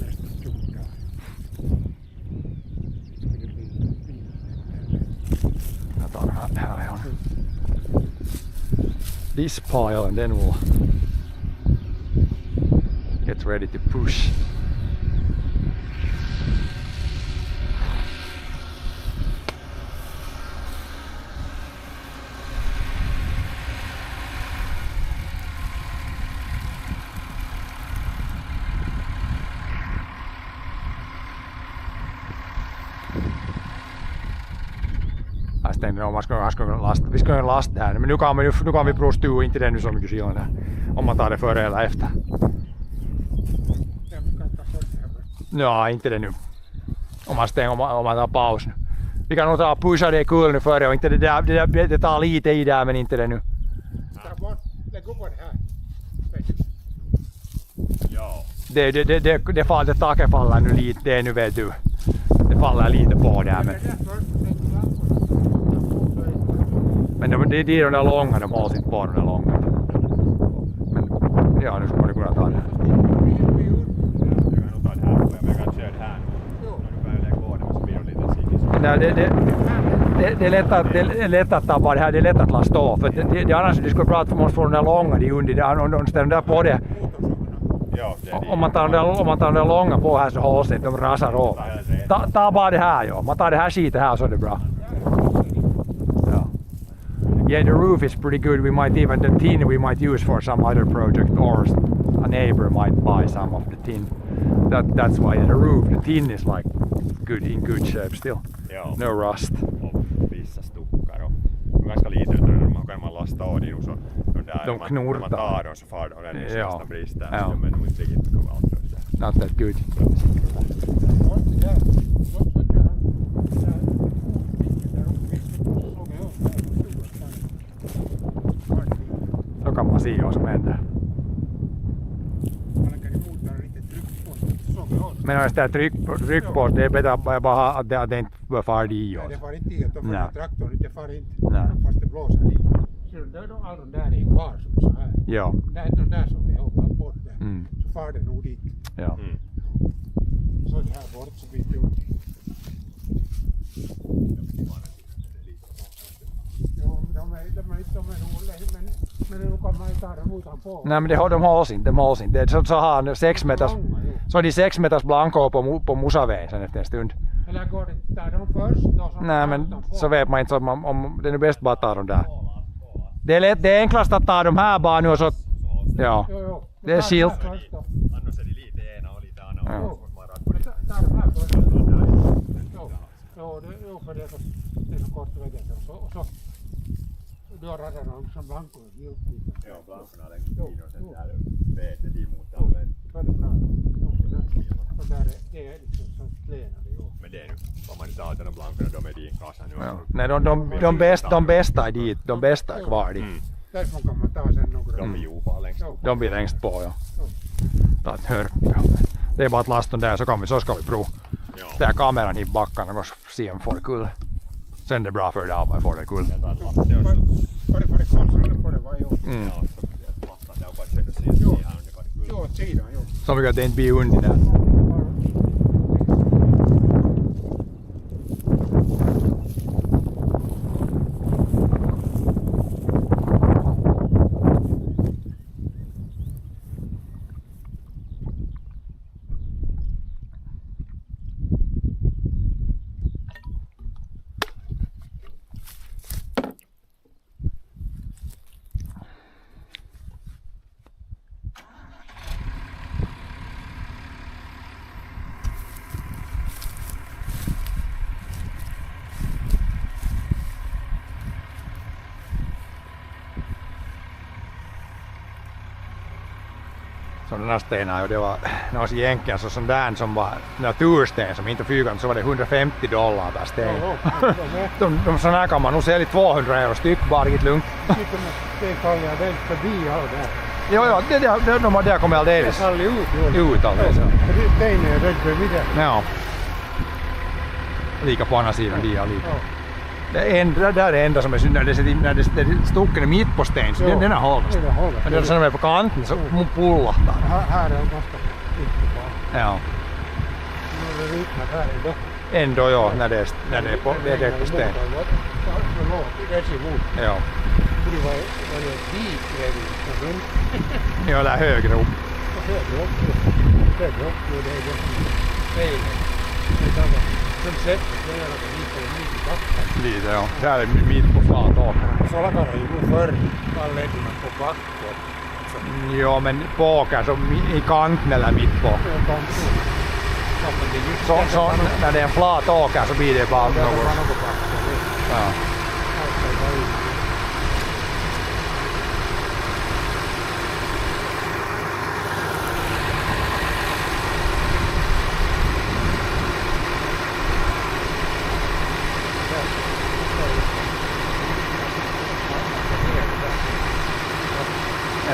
Nästan 20 dagar. Jag tar den här är hon. This pile and then we'll get ready to push. Jag tänkte om vi ska göra last här, men nu kan vi prova stu inte det nu så mycket skillnad där. Om man tar det före eller efter. Ja, inte det nu. Om man tar paus nu. Vi kan nog ta pusha det kul nu före och inte det tar lite i där men inte det nu. Lägg upp på det här. Ja. Det taket faller nu lite, det nu vet du. Det faller lite på där men. Men det är de där långa, de hålls inte på de där långa. Men ja, nu ska man kunna ta det. Jag kan nog ta det här på, jag kan köra det här. Nu kan jag lägga på det och så blir det lite sikkis. Det är lätt att ta bara det här, det är lätt att lasta av. För det annars du skulle prata om att få de där långa, de under, de ställer där på det. Ja, det är Om man tar de där långa på här så hålls det, de rasar av. Ta bara det här ja, man tar det här skitet här så är det bra. Yeah, the roof is pretty good. We might even, the tin we might use for some other project or a neighbor might buy some of the tin. That's why the roof, the tin is like in good shape still. Ja. No rust. Och vissa stuckar och ganska lite utan man kan lasta av det och så de knurrar. När man tar dem så far de den så nästan brister. Ja. Men nog inte riktigt kommer allt för det. Not that good. Så kan man se vad som händer. Men om det är tryck på det är bättre bara att det inte bör fara i oss. Det far inte i att de får traktorn, det far inte. Nej. Fast det blåser lite. Så alla de där är kvar som så här. Ja. De där som vi håller bort där. Mm. Så far det nog dit. Ja. Mm. Så det här bort så blir det gjort. Jo, de är nog lätt, men nu kan man ju ta dem utanpå. Nej men de hålls inte. Så har han 6 meters, så är de 6 meters blanko på musavägen sen efter en stund. Eller går det, tar de först då som Nej men så vet man inte, om det är bäst bara ta dem där. Det är enklast att ta dem här bara nu och så, ja. Jo. Det är skilt. Annars är det lite ena och lite andra. Ja. Och så måste man ratta lite. Ta dem här först. Jo, för det är så kort vägen. Och så du har radat dem som blankor. Ja, blankorna längst in och sen där väder de mot alven. Väldigt bra. Och där är det liksom så klenare. Men det är nu. Om man inte har blankorna, de är din kassa nu. Ja. Nej, de bästa är dit, de bästa är kvar dit. Därifrån kan man ta sen några. De blir ju bara längst. De blir längst på, ja. Ta ett hörp. Det är bara att lasta den där så ska vi prova. Ja. Ställa kameran i backen och se om får det kul. Sen är det bra för dig om man får det kul. Var det konstigt på det var ju. Joo, siinä on. Så mycket att det inte blir under där. Sådana stenar, och det var egentligen så sån där som var natursten som inte fyrkant, så var det $150 per sten. De sådana här kan man nog sälja 200 euro styck bara riktigt lugnt. Det kallar jag det förbi allt där. Ja, det kommer alldeles Det faller ut alldeles. Stenen är rätt bredvid det. Ja. Lika på andra sidan, de är lika. Det där är det enda som är synd när det stucken är mitt på sten, så den är halvast. Men det är på kanten så pullahtar. Här är ganska mycket bra. Ja. Nu är det riktigt här ändå. Ändå ja, när det är på sten. Ja. Det var ett dik bredvid. Ja, där högre upp. Högre upp, det är det. Sen sätter det är lite backen. Lite ja, här är mitt på flat. Så lakar är ju förr kalledina på backen. Ja, men på kanske i kanten eller mitt på. Så när det är en flat åker så blir det bara något. Ja.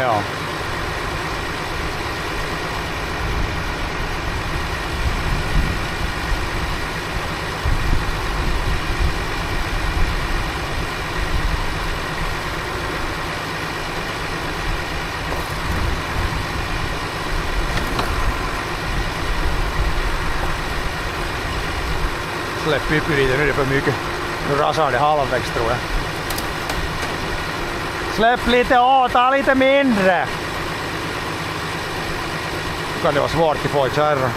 Ja. Släpp pypyriten, nu är det för mycket. Nu rasar det halvvägs tror jag. Släpp lite åt, ta lite mindre. Nu kan det vara svårt att få i kärran.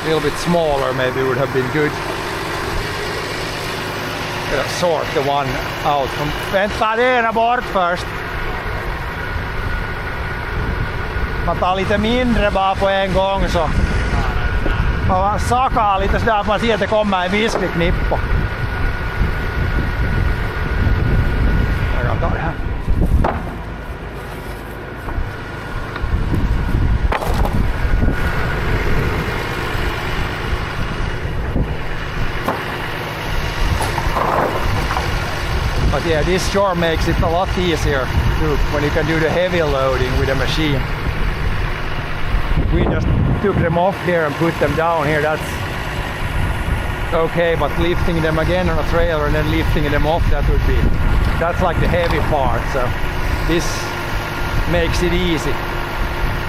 A little bit smaller maybe would have been good. Sort the one out. Vänta, det ena bort först. Man tar lite mindre bara på en gång så. Man sakar lite sådär att man ser att det kommer en visklig knippa. Jag kan ta det här. But yeah, this sure makes it a lot easier when you can do the heavy loading with a machine. We just took them off here and put them down here, that's okay, but lifting them again on a trailer and then lifting them off, that's like the heavy part, so this makes it easy.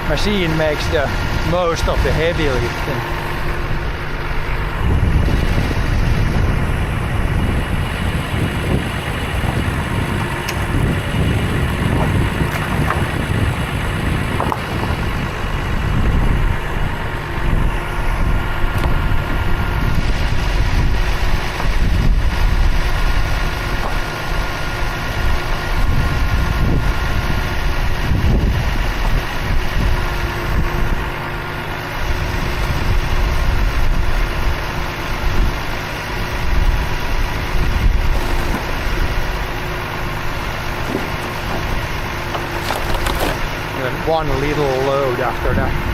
Machine makes the most of the heavy lifting. one little load after that.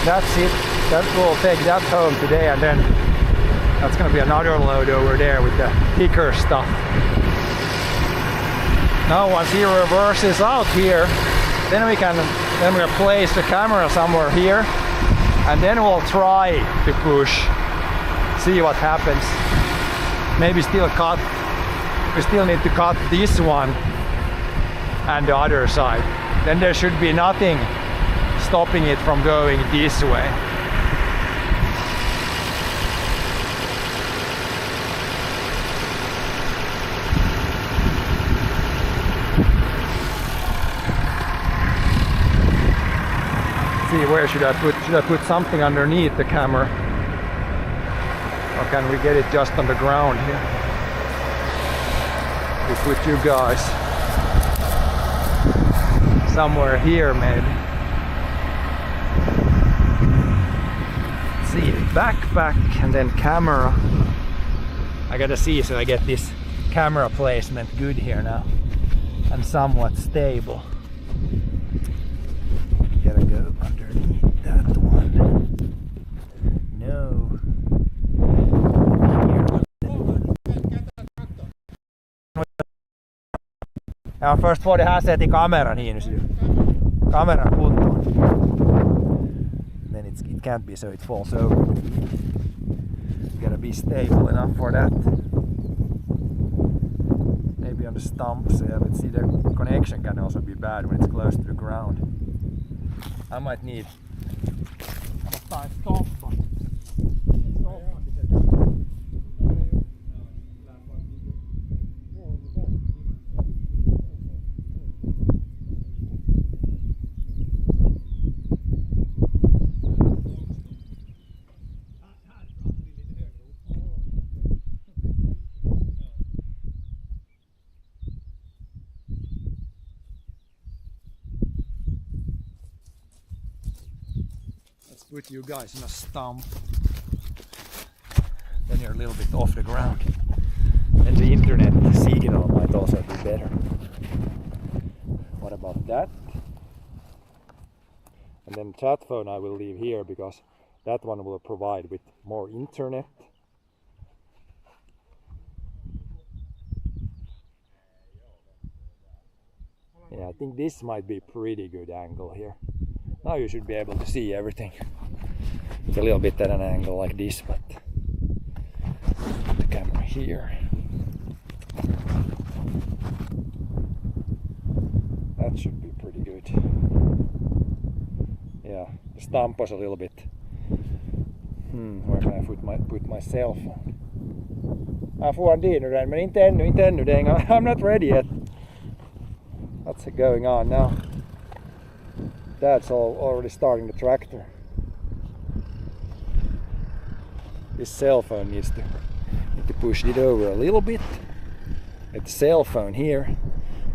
That's it. That will take that home today, and then that's gonna be another load over there with the picker stuff. Now once he reverses out here, then we'll place the camera somewhere here, and then we'll try to push, see what happens. Maybe we still need to cut this one and the other side. Then there should be nothing stopping it from going this way. See, where should I put something underneath the camera? Or can we get it just on the ground here? We put you guys somewhere here maybe. See, backpack and then camera. I gotta see so I get this camera placement good here now and somewhat stable. Gotta go underneath that one. No. Ja, först får det här sätta i kameran Hinus. Kameran kuntoon. Then it can't be so it falls over. Gotta be stable enough for that. Maybe on the stumps, yeah, but see the connection can also be bad when it's close to the ground. I might need a stump. Put you guys in a stump, then you're a little bit off the ground, and the internet signal might also be better. What about that? And then chat phone I will leave here because that one will provide with more internet. Yeah, I think this might be a pretty good angle here. Now you should be able to see everything. It's a little bit at an angle like this, but put the camera here. That should be pretty good. Yeah, the stump was a little bit. Where can I put my cell phone? Får en din den, men inte ännu. I'm not ready yet. What's going on now? Dad's already starting the tractor. This cell phone need to push it over a little bit. Get the cell phone here.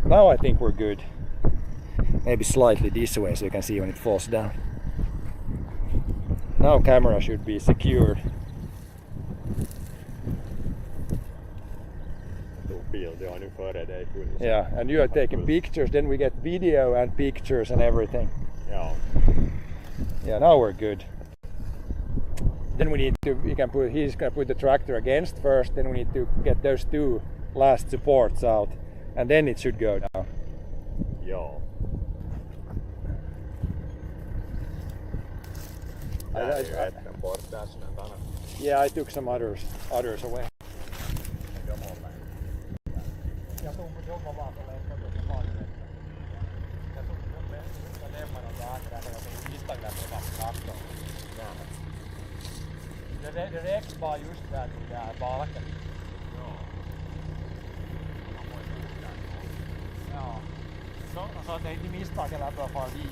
Now I think we're good. Maybe slightly this way so you can see when it falls down. Now camera should be secured. Yeah, and you are taking pictures, then we get video and pictures and everything. Yeah, now we're good. Then we need to, he's gonna put the tractor against first, then we need to get those two last supports out, and then it should go down. Joo. Yeah, I took some others away. Det räcker bara just där till där balken. Ja. Så att det inte misstag eller bara far vid.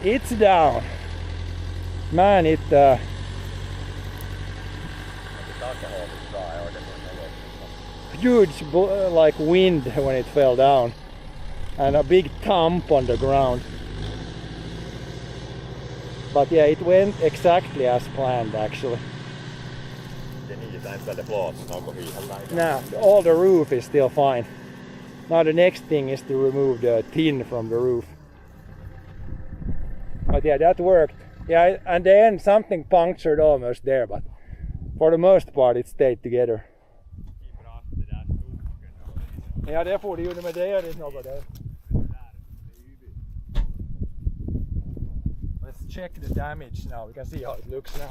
It's down. Man, huge like wind when it fell down and a big thump on the ground. But yeah, it went exactly as planned actually. Nah, all the roof is still fine. Now the next thing is to remove the tin from the roof. But yeah, that worked. Yeah, and then something punctured almost there, but for the most part it stayed together. Ja, det får du ju, men det gör inte något där. Let's check the damage now. We can see how it looks now.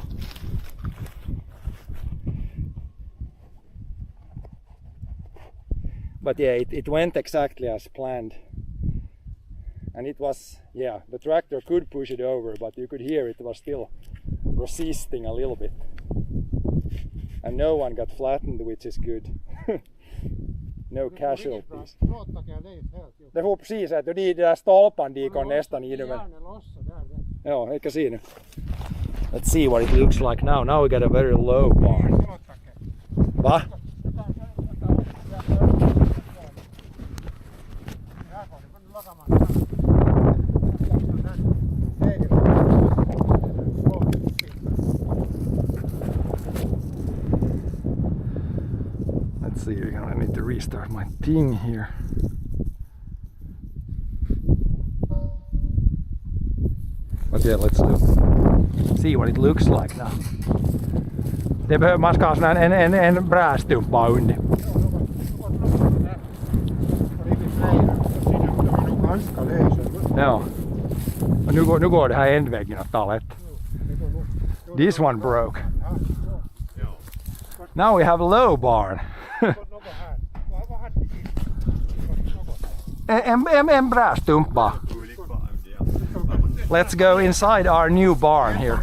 But yeah, it went exactly as planned. And it was, yeah, the tractor could push it over, but you could hear it was still resisting a little bit. And no one got flattened, which is good. No casualties. Det får precis att de där stolpan de kom nästan i det. Ja, eikä siinä. Let's see what it looks like now. Now we got a very low barn. Va? Let's see, I need to restart my thing here. But yeah, let's see what it looks like now. Det behöver man ska ha en brästumpa under. Ja. Och nu går det här ändväggen att ta lätt. This one broke. Now we have a low barn. en brästumpa. Let's go inside our new barn here.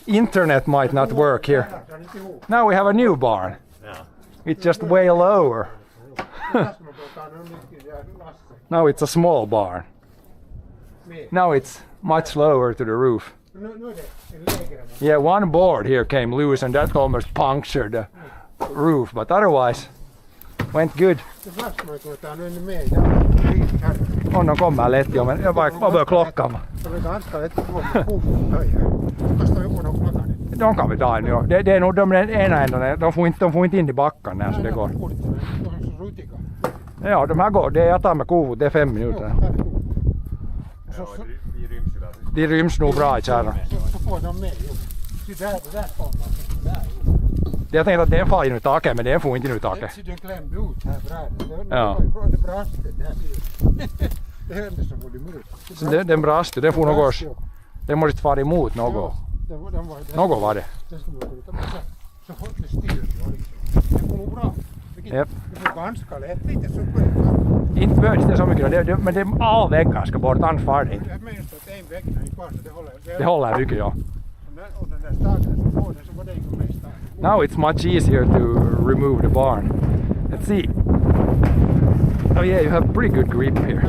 Internet might not work here. Now we have a new barn. It's just way lower. Now it's a small barn. Now it's much lower to the roof. Yeah, one board here came loose and that almost punctured the roof, but otherwise went good. On no kommer lätt jo, men jag bara klockan. De kan vi ta nu. Det är nog de ena ändå, de får inte in i backen när så det går. Ja, de här går, jag tar med kovot, det är 5 minuter. De ryms nog bra i kärran. Jag tänkte att den får in i taket, men den får inte in i taket. Ja. Så den brast, den får något. Den måste fara emot något. Något var det. Yep. Inte behövs det så mycket, men det all väggar ska bort, annars far det inte. Det håller mycket, ja. Now it's much easier to remove the barn. Let's see. Oh yeah, you have pretty good grip here.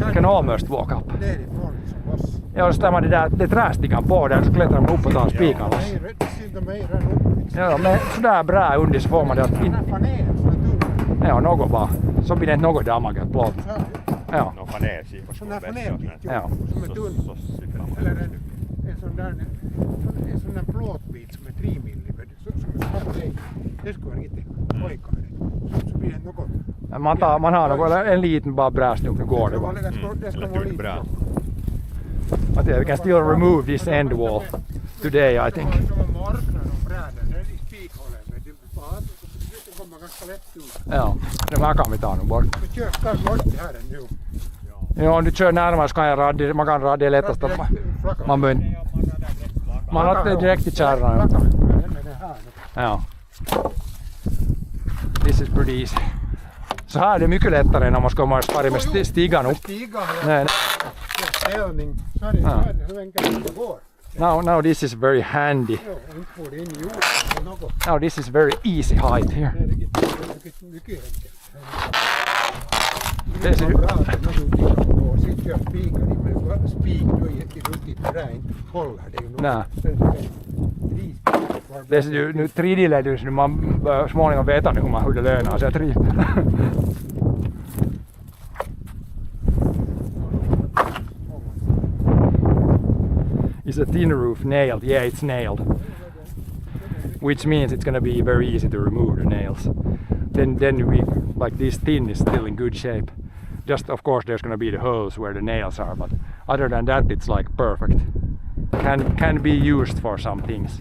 You can almost walk up. Ja, jos tämä det trästikan på där så klättrar man upp och tar spikan loss. Ja, men sådär bra under så får man det att ja, något bara. Så blir det inte något damaget plåt. Ja. Någon fanerskiva som är bättre. Ja. Eller en sån där plåtbit som är 3 millimeter. Det skulle vara riktigt pojkare. Så blir det något. Man har något, en liten bara brästump, nu går det bara. Det ska vara lite. But yeah, we can still remove this end wall today, I think. Ja, de här kan vi ta nu bort. Ja, om du kör närmare så kan jag radda, man kan radda lättast. Man har det direkt i kärran. Ja. This is pretty easy. Så här är det mycket lättare när man ska fara med stigan upp. Nej. Now this is very handy. Now this is very easy height here. Det är ju nu 3D-lädys, nu man småningom vet hur det lönar sig. Is a thin roof nailed? Yeah, it's nailed. Which means it's gonna be very easy to remove the nails. Then we, like this tin is still in good shape. Just of course there's gonna be the holes where the nails are, but other than that it's like perfect. Can be used for some things.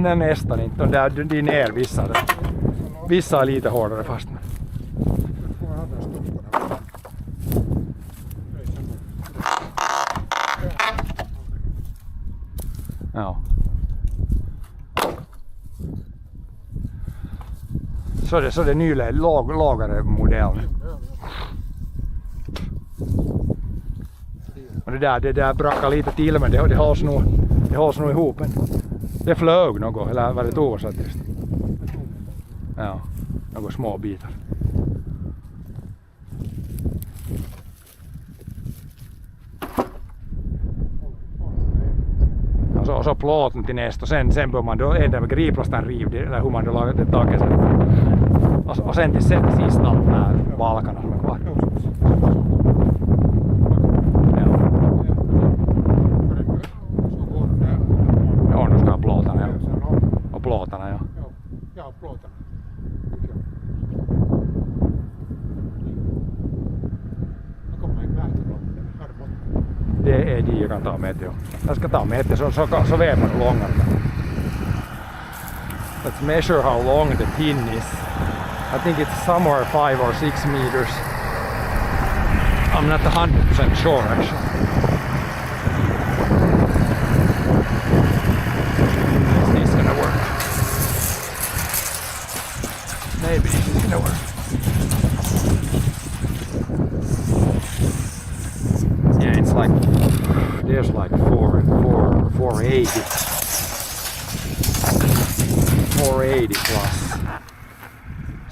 nästan inte. De är ner vissa. Vissa är lite hårdare fast. Ja. Så det är nyligen lagare modell. Och det där brakar lite till, men det hålls nog ihop. Men det flög något, eller var det ett oersatt just? Ja, några små bitar. Och så plåten till nästa, och sen bör man då ändra med griplastan riv, eller hur man då lagar det taket sen. Och sen till sist allt de här valkarna som är kvar. Ja, nu ska ha plåtarna, ja. Och plåtarna, ja. Ja, plåtarna. Nu kommer en mätare. Det är de jag kan ta med till. Jag ska ta med till så vet man hur långa de är. Let's measure how long the pin is. I think it's somewhere 5 or 6 meters. I'm not 100% sure actually. Is this gonna work? Maybe this is gonna work. Yeah, it's like there's like 480 plus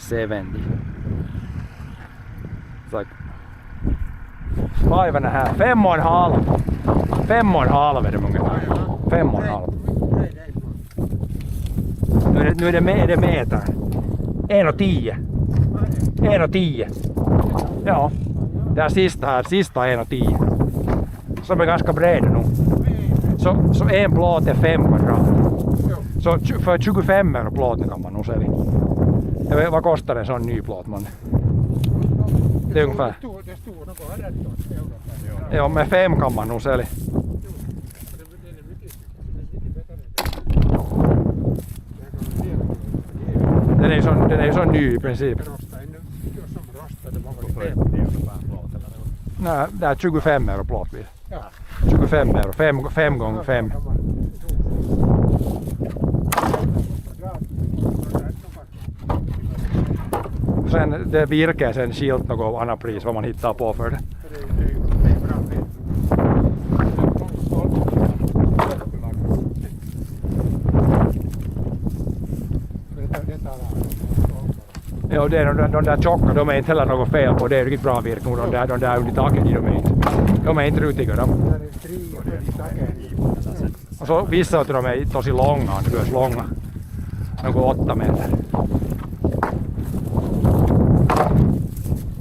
70. It's like 5.5, 5.5 är det ungefär. 5.5. Nu är det meter. 1,10. 1,10. Ja. Det här sista 1,10. Som är ganska bred nu. Så en plåt är 5 kvadrat. Så för 25 euro plåten kan man nog sälja. Jag vet, vad kostar en sån ny plåt man? Det är ungefär. Det stod något 13 euro. Ja, med 5 kan man nog sälja. Den är ju sån ny i princip. Nej, det är 25 euro plåtbil. 25 euro, 5 gånger 5. Sen det virke sen skilt något annat pris vad man hittar på för det. Ja, det är de där tjocka, de är inte heller något fel på, det är riktigt bra virke. De där under taket, de är inte rutiga. Och så vissa av dem är tosi långa, det långa. De går 8 meter.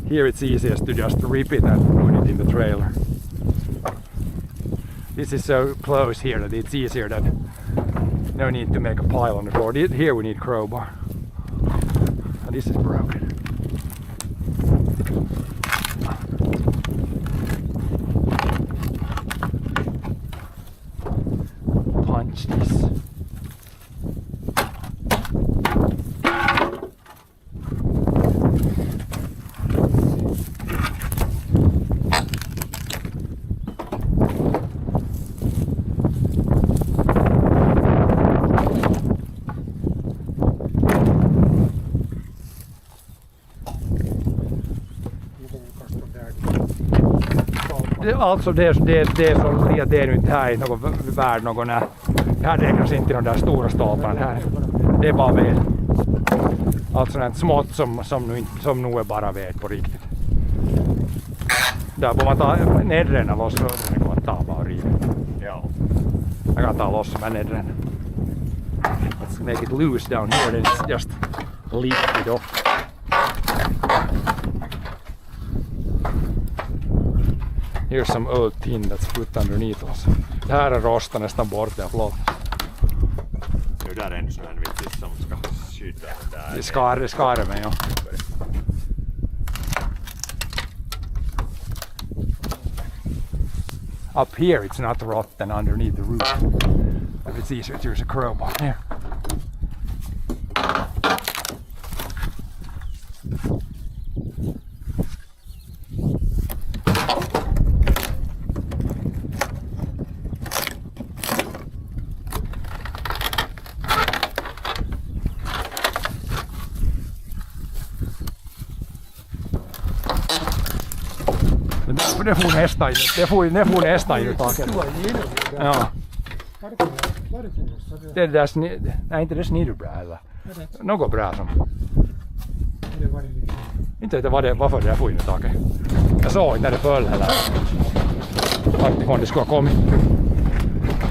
Here it's easiest to just rip it and put it in the trailer. This is so close here that it's easier that no need to make a pile on the floor. Here we need crowbar. And this is broken. Punch this. Alltså det är nu inte här i någon värld någon här. Här räknas inte de där stora staplarna här. Det är bara ved. Alltså något smått som nu är bara ved på riktigt. Där får man ta nedrena loss så det går att ta bara och riva. Ja. Jag kan ta loss med nedren. Let's make it loose down here, then it's just lift it off. Here's some old tin that's put underneath also. Det här är rostat nästan bort av plåten. Det där är en sån här vits som ska skydda den där. Det skar men ja. Up here it's not rotten underneath the roof. If it's easier to use a crowbar here. det får nästan ju taket. Ja. Det är där nej, inte det snidubra eller. Något bra som. Inte vet jag varför det får in i taket. Jag såg inte när det föll heller. Vartifrån det skulle ha kommit.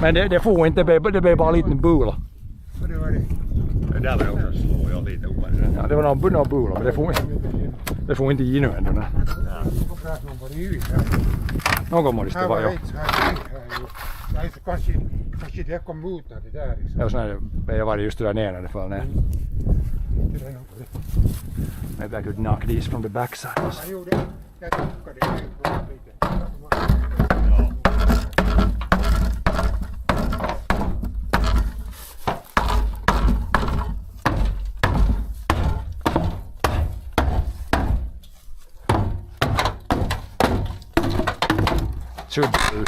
Men det får inte, det blev bara en liten bula. Det där var ju också slå jag lite upp. Ja, det var någon bula, men det får inte in nu ändå. Någon måste det vara, jo. Kanske det kom ut när det där. Ja, så jag var just där nere när det föll ner. Maybe I could knock these from the backside. Jag tackade det lite. Should do.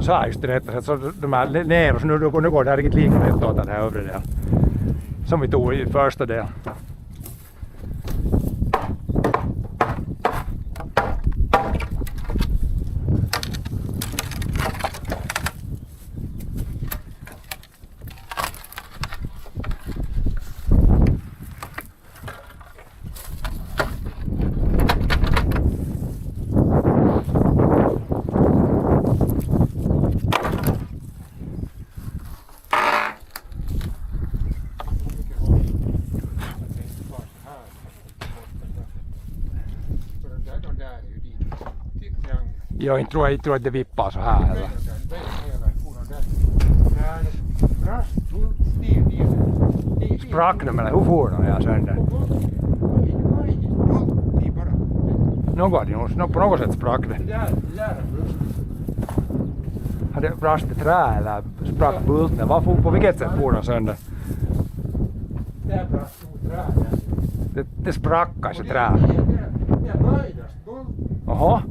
Sa just det att så de här ner och nu går det här riktigt lika lätt åt den här övre delen. Som vi tog i första delen. Jag tror att det vippar så här eller. Sprack de eller hur får de jag sönder? På något sätt sprack det. Hade brast det trä eller sprack bulten? På vilket sätt får de sönder? Det sprack kanske trä. Jaha.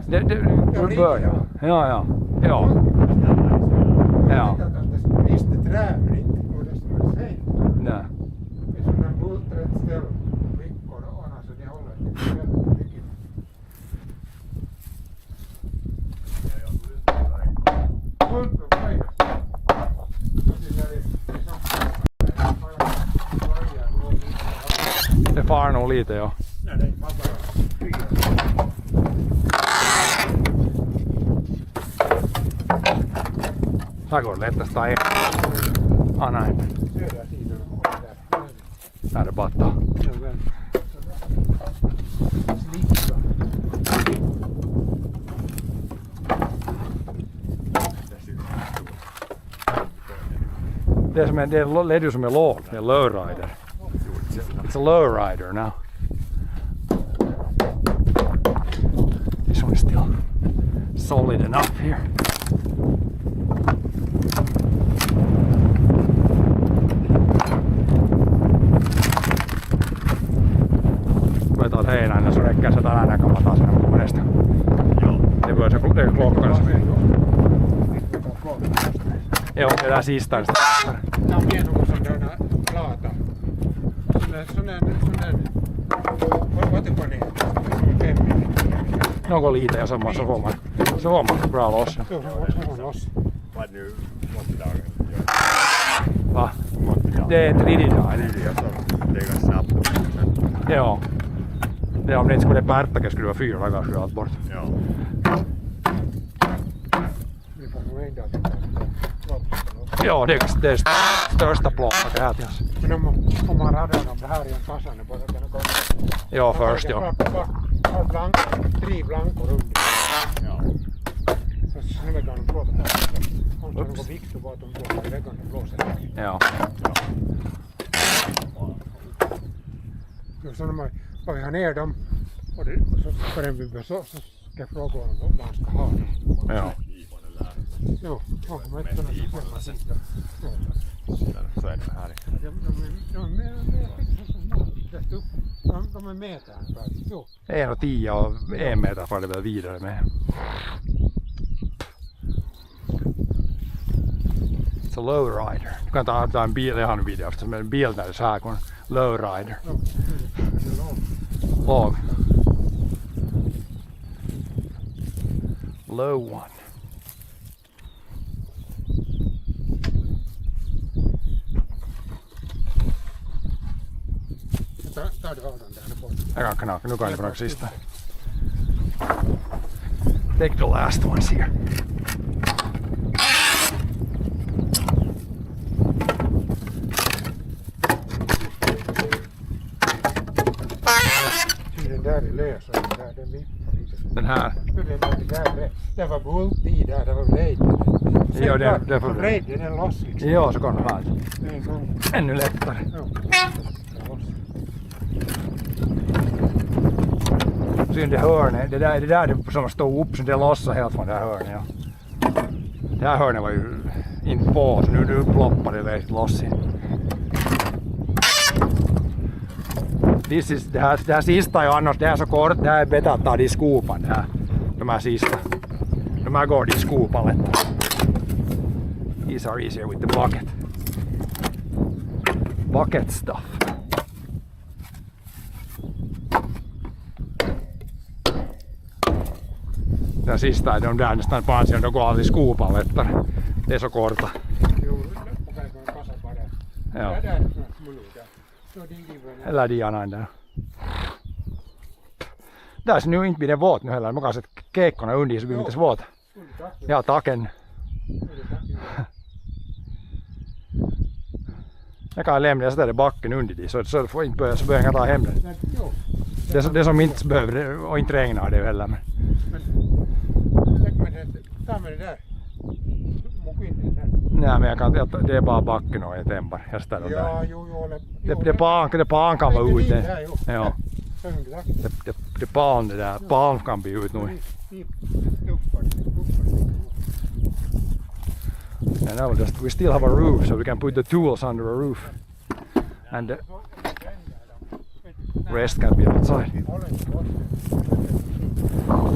Det börjar. Ja. Nej. Det far nog lite, ja. Här går det lättast ta in. Ah, nej. Här är batta. Det leder som är låg. Det är lowrider. It's a lowrider now. This one is still solid enough here. Mä taas heinään, så räcker så där när kommer ta sen på nästa. Det börjar så klockan så. Joo, det där sista. Tää on pienoa sådana plata. Sådär. Vatikone. Något lite ja samma så får man bra loss. Vad nu måste dagen? Va? Det är en tredje dag. Det är ganska snabbt. Ja. Det om det inte skulle Pärttäkö skulle vara 4 dagar skulle allt bort. Ja. Ja, det är det största plåten det här till oss. Men om man radar dem det här i en kassa nu bara kan komma. Ja, först ja. Tre blankor under. Ja. Så nu kan de plåta. Om det är något vikt så bara de plåtar i väggarna och blåser. Ja. Så när man ska vi ha ner dem och så förrän vi så ska jag fråga honom vad han ska ha. Ja. Jo, man inte kunna Så är det här. de är meter ungefär. Jo. 1,10 och 1 meter får det väl vidare med. It's a lowrider. Du kan ta en bil, jag har en video eftersom en bil där är så här, lowrider. Låg. Low one. Ta du av den där på. Jag kan knacka, nu kan jag knacka sista. Take the last ones here. Den där är lös och den där den vippar lite. Den här. Det var bult i där, det var vrejden. Jo, det får vrejden är loss liksom. Jo, så kan du ha det. Ännu lättare. Synd det hörnet, det där som stod upp så det lossade helt från det här hörnet. Ja. Det här hörnet var ju inte på så nu ploppar det väldigt loss. Det här sista är annars, det här är så kort, det här är bättre att ta det i skopan. De här sista. De här går det i skopan lätt. These are easier with the bucket. Bucket stuff. Den sista är de där nästan på ansidan, de går alltid i skopan lättare. Det är så korta. Ja. Eller dianan där. Där ser nu inte blir det våt nu heller. Man kan sätta keikkorna under så blir det inte våt. Ja, taken. Jag kan lämna och sätta det backen under det så får inte börja, så börjar jag ta hem den. Det som inte behöver och inte regnar det heller. Men ta med det där. Nej, men det är bara backen och ett ämbar. Jag ställer dem där. Det pan kan vara ute. Ja. Det pan det där. Pan kan bli ut nu. And now we still have a roof so we can put the tools under a roof. And the rest can be outside.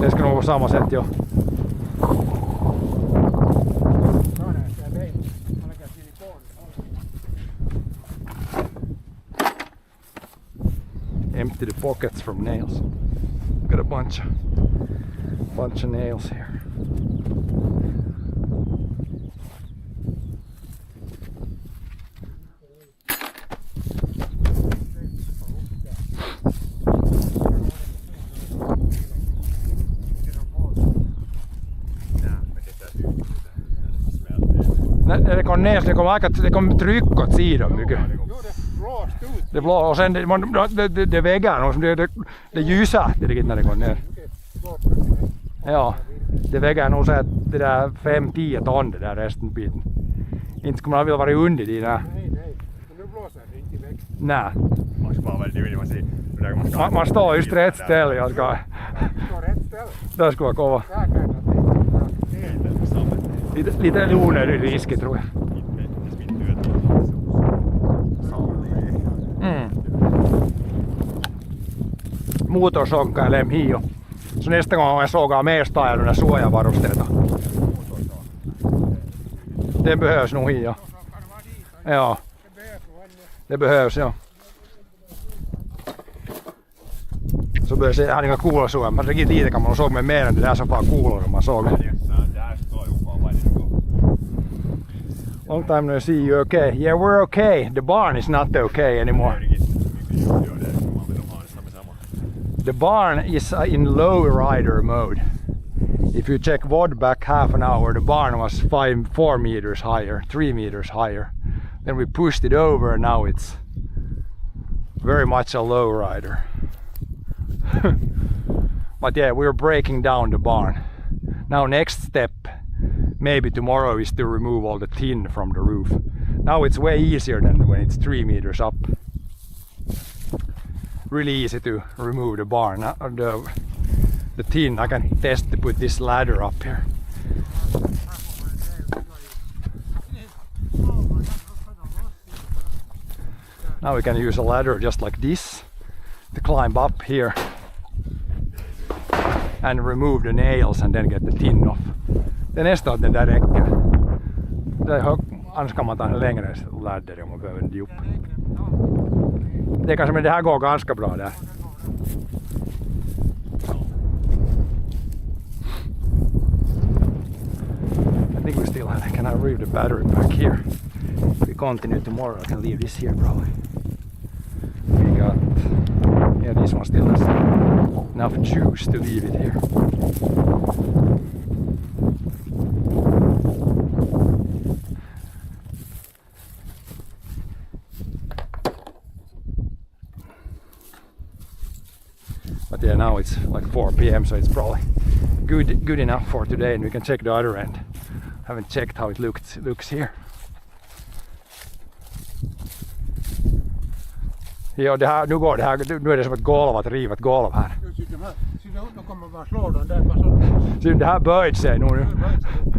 Det ska nog vara samma sätt jo. Empty the pockets from nails. Got a bunch of nails here. Det kom ner, det kom tryck åt sidan mycket. Det blå och sen det väggar och det ljusar det när det går ner. Ja, det väggar nog så att det där 5-10 ton det där resten biten. Inte kommer man vilja vara under det där. Nej, nu blåser det inte iväg. Nej. Man Man står just rätt ställe. Jag ska... Det skulle vara kova. Lite onödig risk tror jag. Motorsågar eller hio. Så nästa gång jag sågar mer ställena suojavarusteita. Den behövs nog hio. Ja. Det behövs ja. Så behövs det här inga kuulosuoja. Man riktigt lite kan man såg med mer än det där så bara kuulor man såg. Long time no see, you okay? Yeah, we're okay. The barn is not okay anymore. The barn is in low rider mode. If you check VOD back half an hour, the barn was 4 meters higher, 3 meters higher. Then we pushed it over and now it's very much a low rider. But yeah, we're breaking down the barn. Now next step, maybe tomorrow, is to remove all the tin from the roof. Now it's way easier than when it's 3 meters up. really easy to remove the barn. The tin, I can test to put this ladder up here. Now we can use a ladder just like this to climb up here and remove the nails and then get the tin off. Det nästa att den där räcker. Annars kan man ta en längre ladder om man behöver en upp. Det kanske, men det här går ganska bra där. I think we still have, can I leave the battery back here? If we continue tomorrow I can leave this here probably. We got, yeah, this one still has enough juice to leave it here. But yeah, now it's like 4 p.m. so it's probably good enough for today, and we can check the other end. Haven't checked how it looks here. Ja, det här, nu är det som ett golv, att riva ett golv här. Nu kommer man slå den där bara så. Så det här böjde sig nu.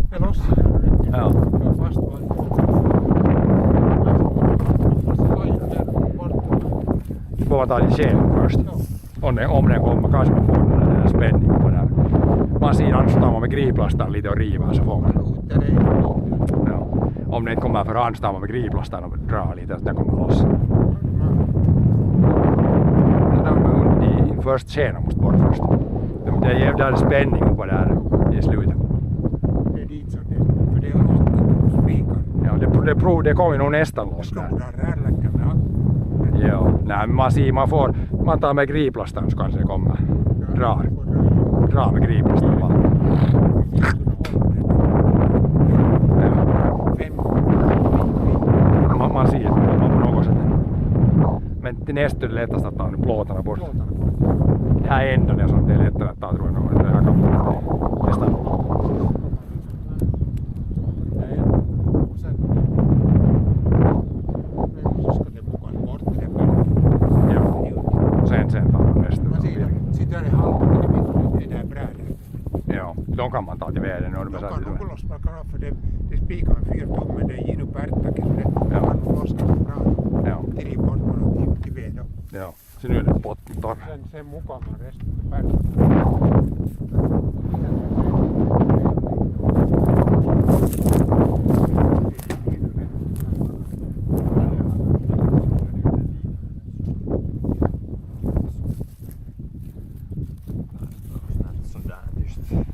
Det lossar. Ja. Fast Du får ta din sken först. Om den kommer kanske man får den där spänningen på den. Man ser annars tar man med griplastan lite och riva så får man. Ja. Om den inte kommer för hand tar man med griplastan och drar lite att den kommer loss. Först skenen måste bort först. Det ger där spänning på där i slutet. Det är dit som det är. För det är 8 spikar. Ja, det kommer nog nästan loss där. Ja, nej, man tar med griplastan så kanske det kommer. Dra med griplastan bara. Ja. Man ser på något sätt. Men det nästa är det lättast att ta nu plåtarna bort. Det här är ändå det är lättare att ta, tror jag. Det här kan nästan. Sen tar man resten. Sitten är det halva det där brädet. Ja, de kan man ta till veden. De kan nog lossna för det spikar 4 tum, det ger upp ärtaket. Det kan nog lossna bra. Ja. Till bort bara till veden. Ja, så nu är det potten torr. Sen mukaan man resten brädet.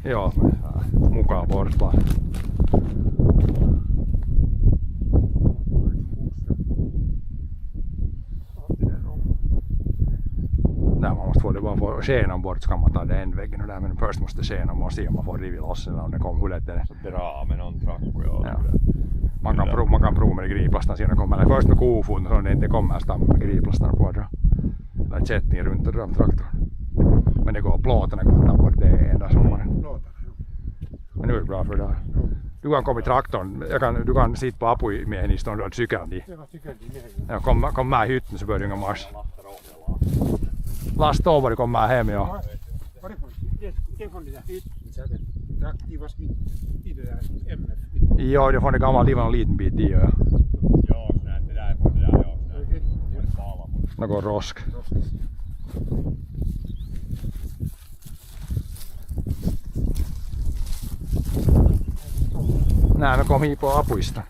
Joo, mukaan borstaa. Där man måste få det bara få skenan bort så kan man ta det en väggen och där, men först måste skenan man se om man får rivit loss den om det kommer hur lätt det är. Så dra med någon trakko ja. Man kan prova med det griplastan sedan kommer, eller först med kofoten så det inte kommer stamma med griplastan på att dra. Eller kättning runt och dra med traktorn. Men det går, plåtarna går att ta bort, det är enda sommaren. Men nu är det bra för det. Du kan komma i traktorn, du kan sitta på apumiehen istånd och du har cykeln dit. Ja, kom med i hytten så börjar du inga marsch. Lasta over, kom med hem, ja. Ja, det får det gamla livet en liten bit i, ja. Någon rosk. Nej, me kom hit på apuista.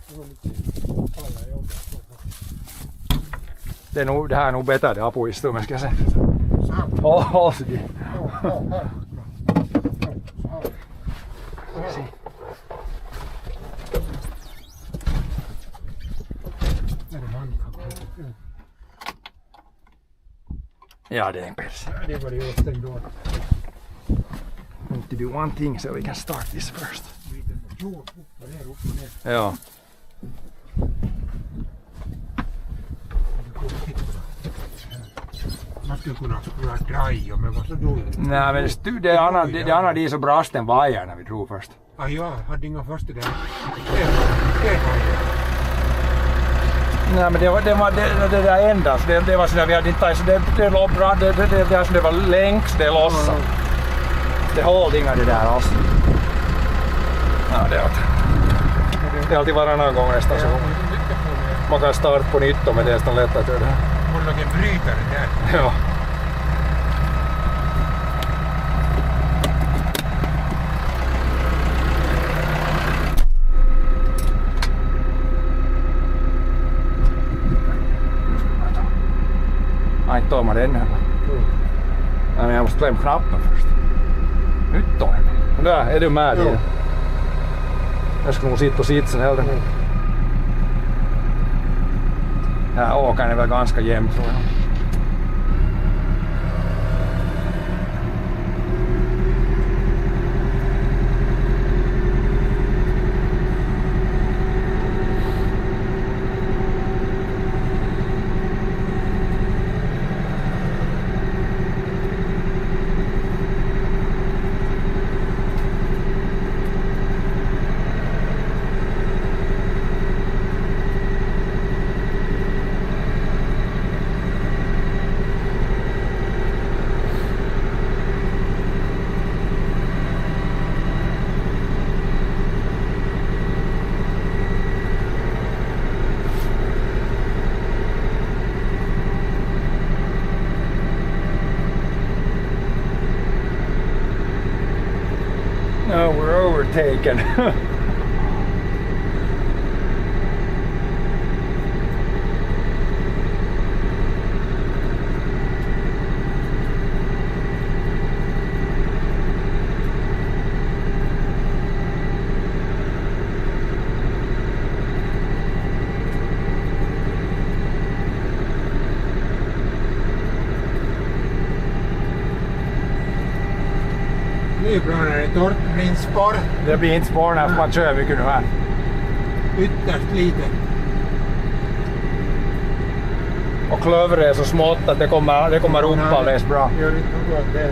Det här är nog bättre det apuistumen ska jag säga. Håll sig. Ja, det är en pers. Det var det just den då. We need to do one thing so we can start this first. Ja. Man skulle kunna dra men vad så dåligt. Nej, men det andra de så brasten vajar när vi drog först. Ja, hade inga första där. Nej men det där endast, det var sådär vi hade inte så det låg bra, det var längs, det lossade. Det höll inga det där alls. Ja, det är alltid varannan gång nästan så. Man kan starta på nytt om det är nästan lätt att göra det. Borde någon brytare där. Ja. Ai toimar ennen. Nej men jag måste klämma knappen först. Nyt toimii. Där, är du med igen? Jag ska nog sitta på sitsen hellre. Ja, åkaren är väl ganska jämn tror jag. No, we're overtaken. Det är bra när det är torrt, det blir inte spår. Det blir inte spår när man kör mycket nu här. Ytterst lite. Och klövret är så smått att det kommer upp alldeles bra. Gör inte något åt det.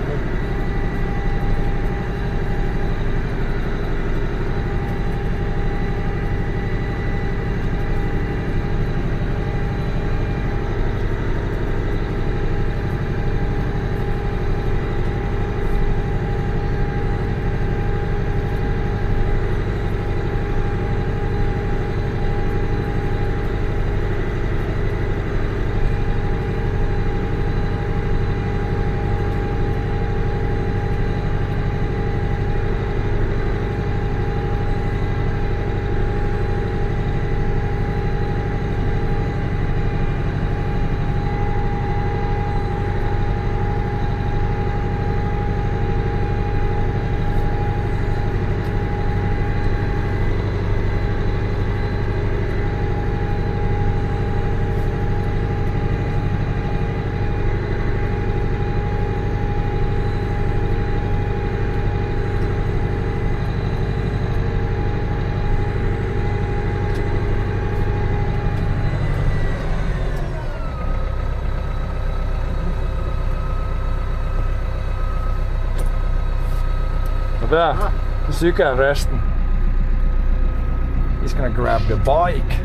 Där, cykelresten. He's gonna grab the bike.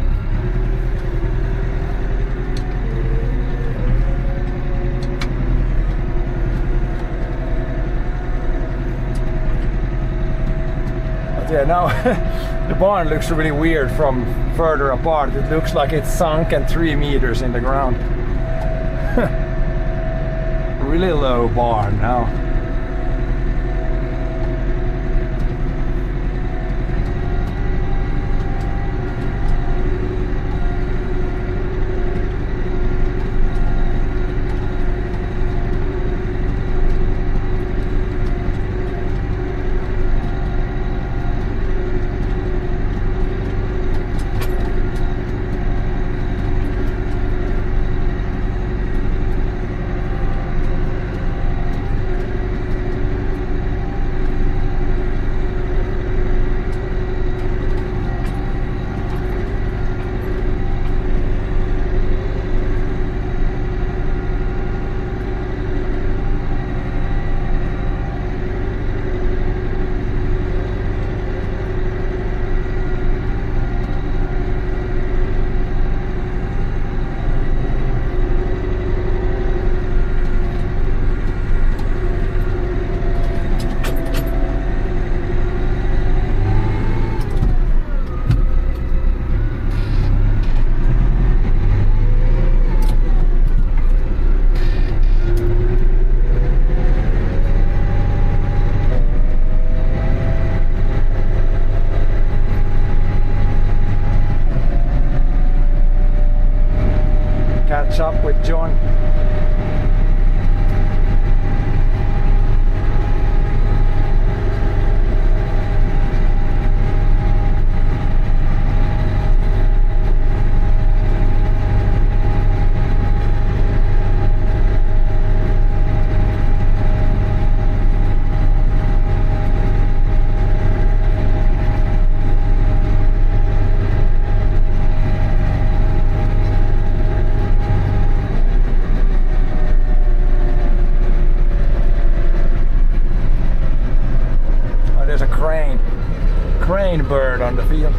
But yeah, now the barn looks really weird from further apart. It looks like it's sunken 3 meters in the ground. Really low barn now. John. Crane bird on the field.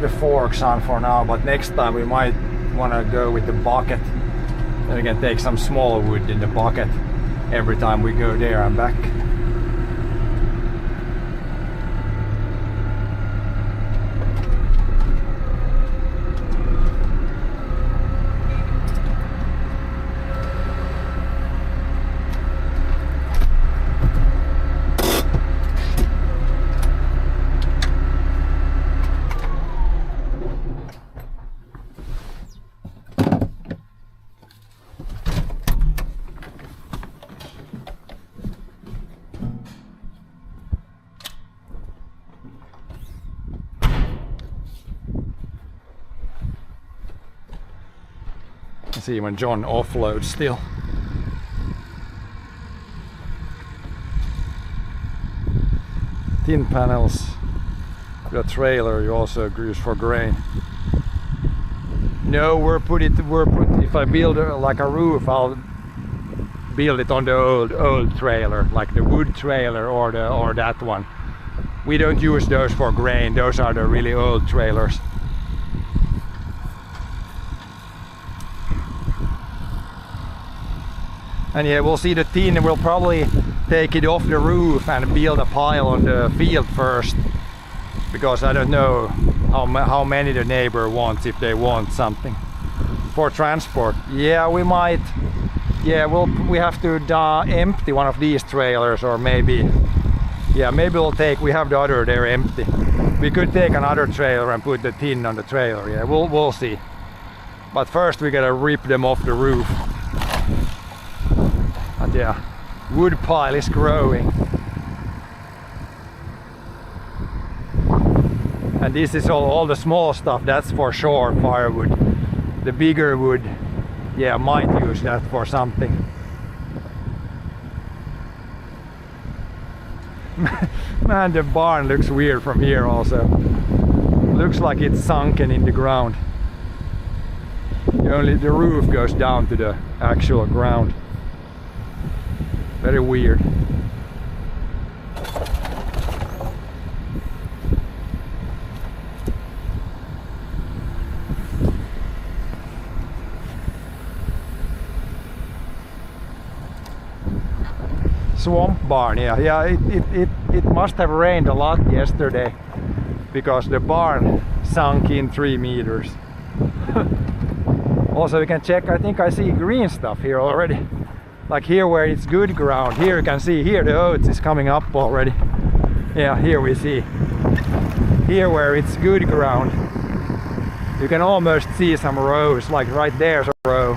The forks on for now, but next time we might want to go with the bucket. Then we can take some small wood in the bucket every time we go there and back. See when John offloads still. Tin panels, the trailer you also use for grain. No, if I build like a roof, I'll build it on the old trailer, like the wood trailer or that one. We don't use those for grain, those are the really old trailers. And yeah, we'll see the tin, and we'll probably take it off the roof and build a pile on the field first, because I don't know how many the neighbor wants, if they want something for transport. Yeah, we might yeah, we have to empty one of these trailers, or maybe we have the other there empty. We could take another trailer and put the tin on the trailer. Yeah, we'll see. But first we gotta rip them off the roof. And yeah, wood pile is growing. And this is all the small stuff, that's for sure firewood. The bigger wood, yeah, might use that for something. Man, the barn looks weird from here also. Looks like it's sunken in the ground. Only the roof goes down to the actual ground. Very weird. Swamp barn, yeah, it must have rained a lot yesterday because the barn sunk in 3 meters. Also we can check, I think I see green stuff here already. Like here where it's good ground, here you can see, here the oats is coming up already. Yeah, here we see. Here where it's good ground, you can almost see some rows, like right there's a row.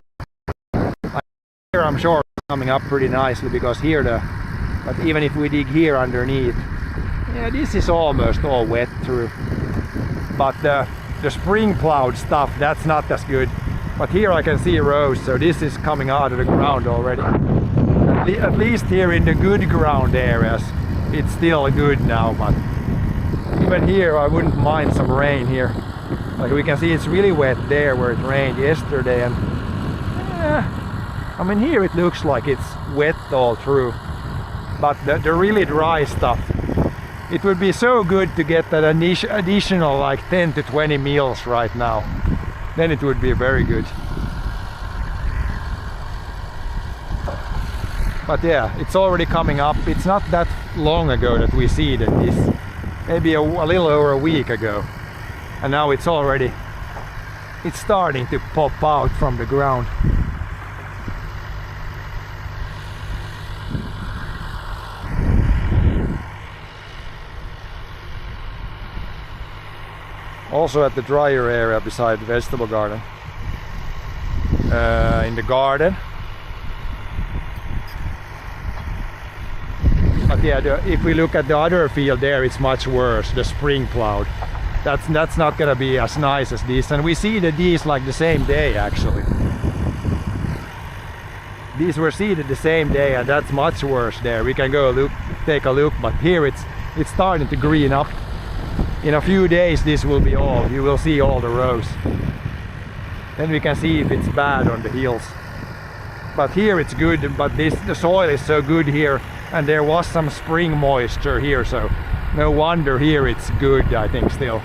Here I'm sure it's coming up pretty nicely because here but even if we dig here underneath, yeah, this is almost all wet through. But the spring plowed stuff, that's not as good. But here I can see rows, so this is coming out of the ground already. At least here in the good ground areas, it's still good now, but even here I wouldn't mind some rain here. Like we can see it's really wet there where it rained yesterday, and I mean here it looks like it's wet all through. But the really dry stuff, it would be so good to get that additional like 10 to 20 mils right now. Then it would be very good. But yeah, it's already coming up. It's not that long ago that we seeded this. Maybe a little over a week ago. And now it's starting to pop out from the ground. Also at the drier area beside the vegetable garden. In the garden. But yeah, if we look at the other field there, it's much worse, the spring plowed. That's not gonna be as nice as this. And we seeded these like the same day actually. These were seeded the same day, and that's much worse there. We can go take a look, but here it's starting to green up. In a few days this will be you will see all the rows. Then we can see if it's bad on the hills. But here it's good, but the soil is so good here, and there was some spring moisture here, so no wonder here it's good, I think still.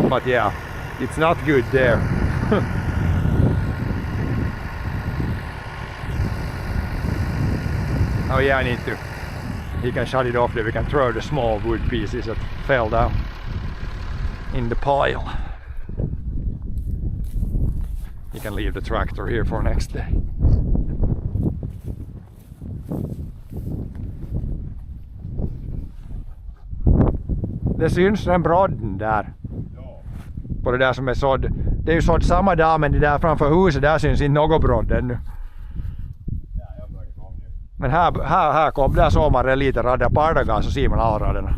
But yeah, it's not good there. Oh yeah, I need to. He can shut it off there, we can throw the small wood pieces that fell down in the pile. You can leave the tractor here for next day. Det syns en brodden där. På det där som är sådd. Det är ju sådd samma dag, men det där framför huset, där syns inte något brodd ännu. Men här kom, där såg man det lite radda pardagar, så ser man alla raderna.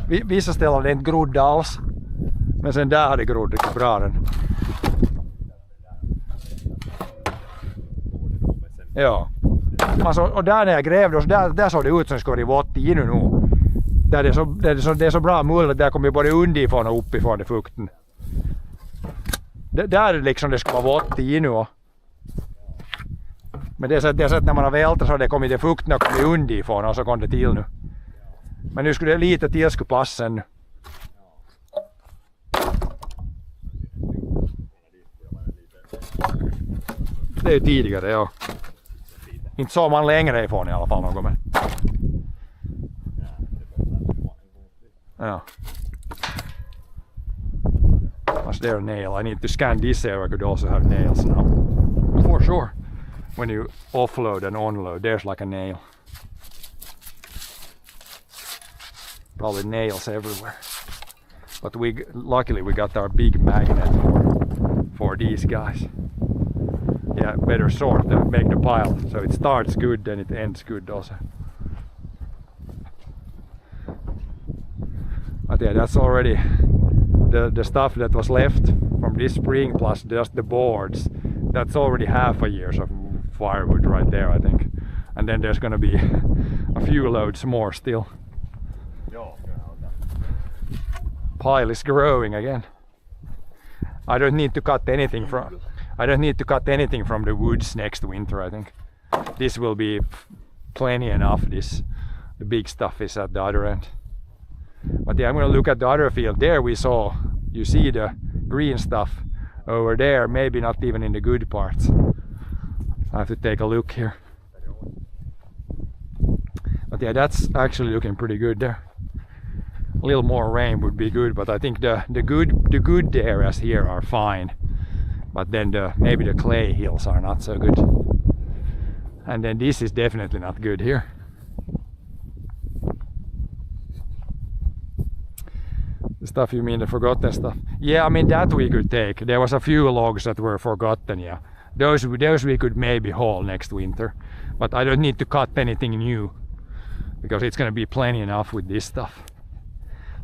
Vissa ställen är inte grodda alls, men sen där har det grodd riktigt bra den. Ja. Alltså, och där när jag grävde, där såg det ut som det skulle vara 80 nu. Där det är så bra mull, där kommer både underifrån och uppifrån det fukten. Där liksom det ska vara 80 nu. Men det är så att när man har vältat så har det kommit det fukten och kommit underifrån, och så kom det till nu. Men nu skulle det lite till skulle passa nu. Det är ju tidigare, ja. Inte såg man längre ifrån i alla fall något, men. Oh. Was there a nail? I need to scan this area, could also have nails now. For sure. When you offload and onload, there's like a nail. Probably nails everywhere. But luckily we got our big magnet for these guys. Yeah, better sort to make the pile. So it starts good, then it ends good also. But yeah, that's already the stuff that was left from this spring plus just the boards. That's already half a year's of firewood right there, I think. And then there's gonna be a few loads more still. Pile is growing again. I don't need to cut anything from the woods next winter, I think. This will be plenty enough. The big stuff is at the other end. But yeah, I'm gonna look at the other field. There you see the green stuff over there, maybe not even in the good parts. I have to take a look here. But yeah, that's actually looking pretty good there. A little more rain would be good, but I think the good areas here are fine. But then maybe the clay hills are not so good. And then this is definitely not good here. The stuff you mean, the forgotten stuff? Yeah, I mean that we could take. There was a few logs that were forgotten, yeah. Those we could maybe haul next winter. But I don't need to cut anything new, because it's gonna be plenty enough with this stuff.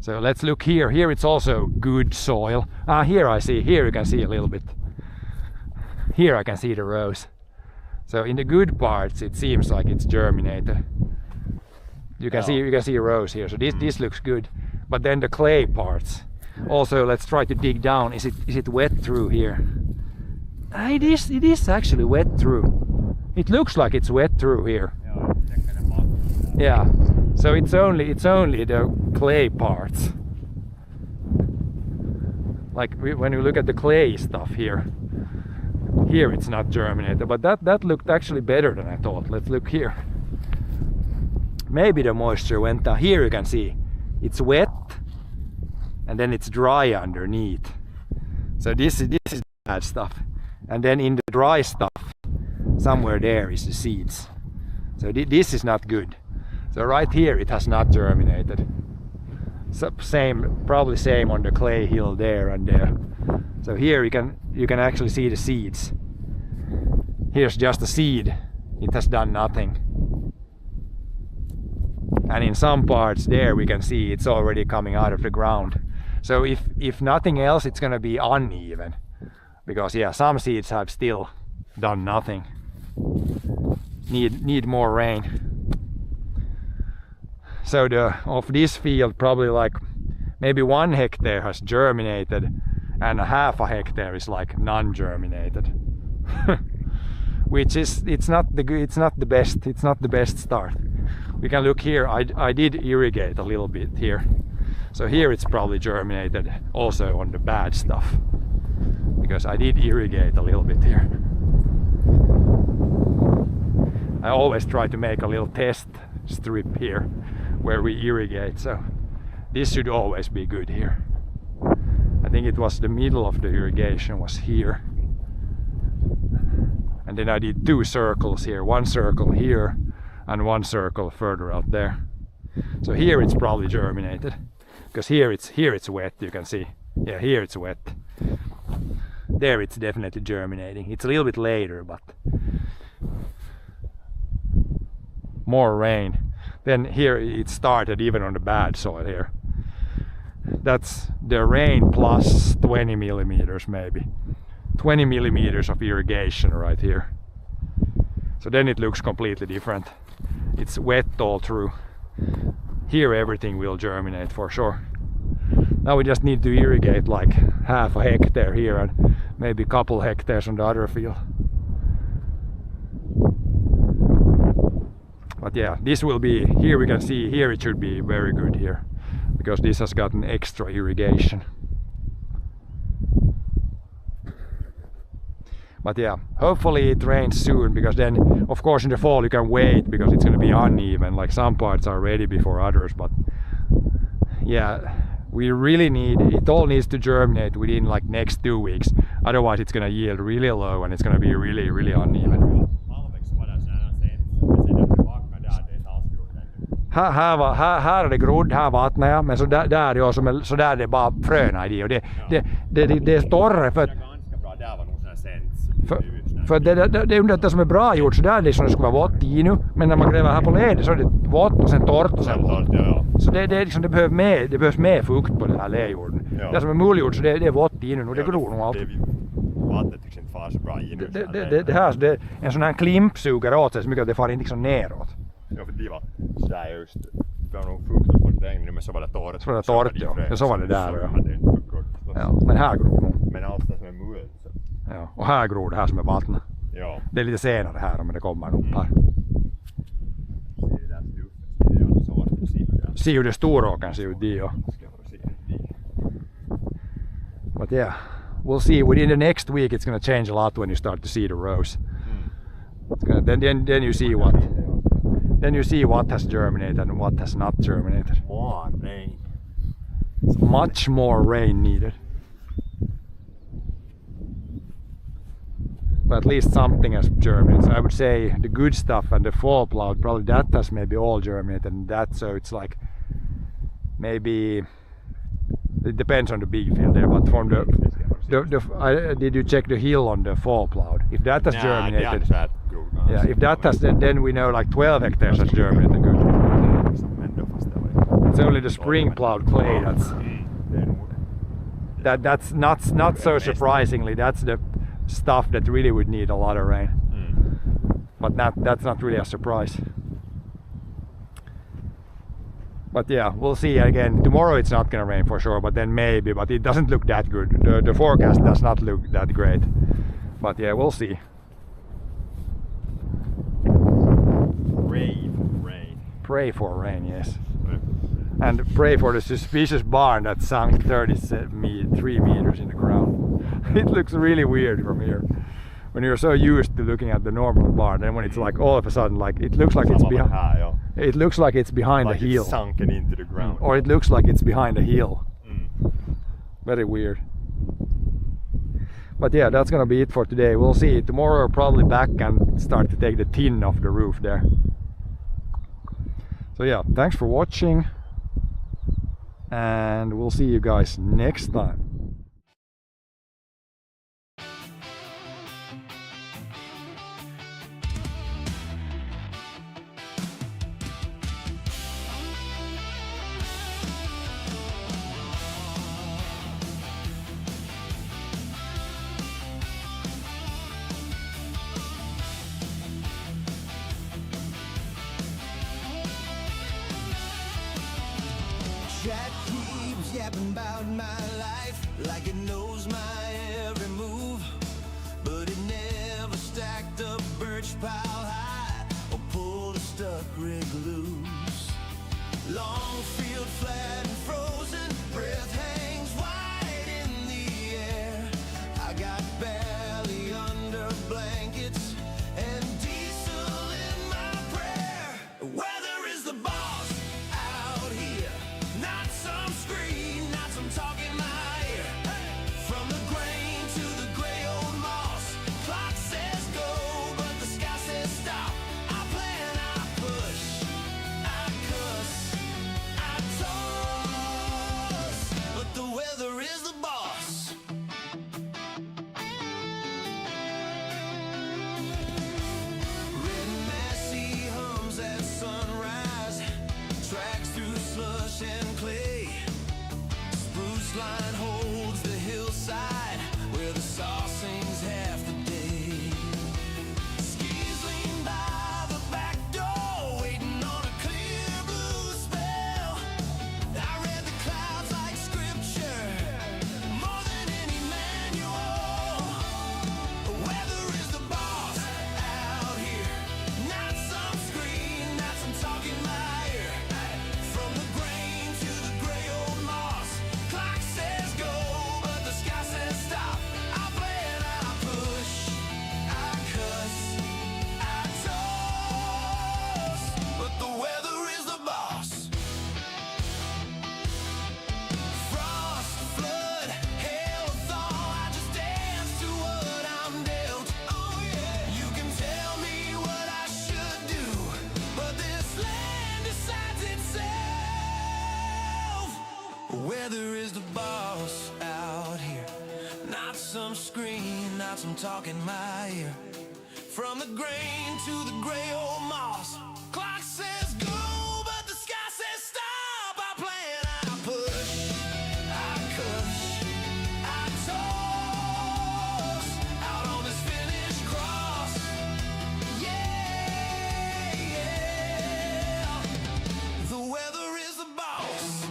So let's look here. Here it's also good soil. Here you can see a little bit. Here I can see the rows. So in the good parts it seems like it's germinated. You can see rows here. So this looks good. But then the clay parts. Also, let's try to dig down. Is it wet through here? It is actually wet through. It looks like it's wet through here. Yeah. So it's only the clay parts. Like when you look at the clay stuff here it's not germinated, but that looked actually better than I thought. Let's look here. Maybe the moisture went down. Here you can see it's wet and then it's dry underneath. So this is bad stuff. And then in the dry stuff, somewhere there is the seeds. So this is not good. So right here it has not germinated. So probably same on the clay hill there and there. So here you can actually see the seeds. Here's just a seed. It has done nothing. And in some parts there we can see it's already coming out of the ground. So if nothing else, it's gonna be uneven. Because yeah, some seeds have still done nothing. Need more rain. So of this field, probably like maybe 1 hectare has germinated and half a hectare is like non-germinated. Which is it's not the best start. We can look here. I did irrigate a little bit here. So here it's probably germinated also on the bad stuff. Because I did irrigate a little bit here. I always try to make a little test strip here where we irrigate, so this should always be good here. I think it was the middle of the irrigation was here. And then I did 2 circles here, 1 circle here and 1 circle further out there. So here it's probably germinated, because here it's wet, you can see. Yeah, here it's wet. There it's definitely germinating. It's a little bit later, but more rain. Then here it started even on the bad soil here. That's the rain plus 20 millimeters maybe. 20 millimeters of irrigation right here. So then it looks completely different. It's wet all through. Here everything will germinate for sure. Now we just need to irrigate like half a hectare here and maybe a couple hectares on the other field. But yeah, this will be, here we can see, here it should be very good here, because this has gotten extra irrigation. But yeah, hopefully it rains soon, because then of course in the fall you can wait, because it's going to be uneven, like some parts are ready before others, but yeah, we really need, it all needs to germinate within like next 2 weeks. Otherwise it's gonna yield really low and it's gonna be really, really uneven. Här är det grodd, här vattnar jag, men så där är som så där det är bara fröna i det och det är större för det är under det som är bra gjort så där det är som det skulle vara vått i nu, men när man gräver här på ledet så är det vått och sen torrt och sen vått. Så det är liksom det behövs mer fukt på den här ledjorden. Ja. Det som är mulgjord så det är vått i nu och det gror nog allt. Vattnet tycks inte fara så bra in. Det här det är en sån här klimp suger åt sig så mycket att det far inte liksom neråt. Ja, för det var sådär just, det var nog fukt och fått regn men så var det torrt. Så var det torrt, ja. Så var det där, ja. Men här gror nog. Men allt det som är mulligt så. Ja, och här gror det här som är vattnet. Ja. Det är lite senare här men det kommer upp här. Se hur det storåkern ser ut dit. But yeah, we'll see. Within the next week it's going to change a lot when you start to see the rows. It's gonna, then you see what. Then you see what has germinated and what has not germinated. More rain. Much more rain needed. But at least something has germinated. So I would say the good stuff and the fall plough, probably that has maybe all germinated and that, so it's like maybe it depends on the big field there, but from did you check the hill on the fall plough? If that has germinated, yeah, if that has, then we know like 12 hectares has germinated good. It's only the spring plowed clay that's not so surprisingly, that's the stuff that really would need a lot of rain. But that's not really a surprise. But yeah, we'll see again. Tomorrow it's not gonna rain for sure, but then maybe, but it doesn't look that good. The forecast does not look that great. But yeah, we'll see. Pray for rain, yes. And pray for the suspicious barn that sunk 33 meters in the ground. It looks really weird from here. When you're so used to looking at the normal barn, and when it's like all of a sudden, like it looks like it's behind. It looks like it's behind like the hill. It's sunken into the ground. Or it looks like it's behind a hill. Very weird. But yeah, that's gonna be it for today. We'll see. Tomorrow we're probably back and start to take the tin off the roof there. So yeah, thanks for watching. And we'll see you guys next time. Chat keeps yapping about my life like it knows my every move, but it never stacked up birch pile high or pulled a stuck rig loose. Long field flat and frozen, breath hangs wide in the air. I got belly under blankets and diesel in my prayer. Weather is the boss out here. Not some screen, not some talk in my ear. From the grain to the gray old moss. Clock says go, but the sky says stop. I plan, I push, I cuss, I talk. talking my ear. From the grain to the gray old moss. Clock says go, but the sky says stop. I plan, I push, I cush, I toss out on this finished cross. Yeah, yeah. The weather is the boss.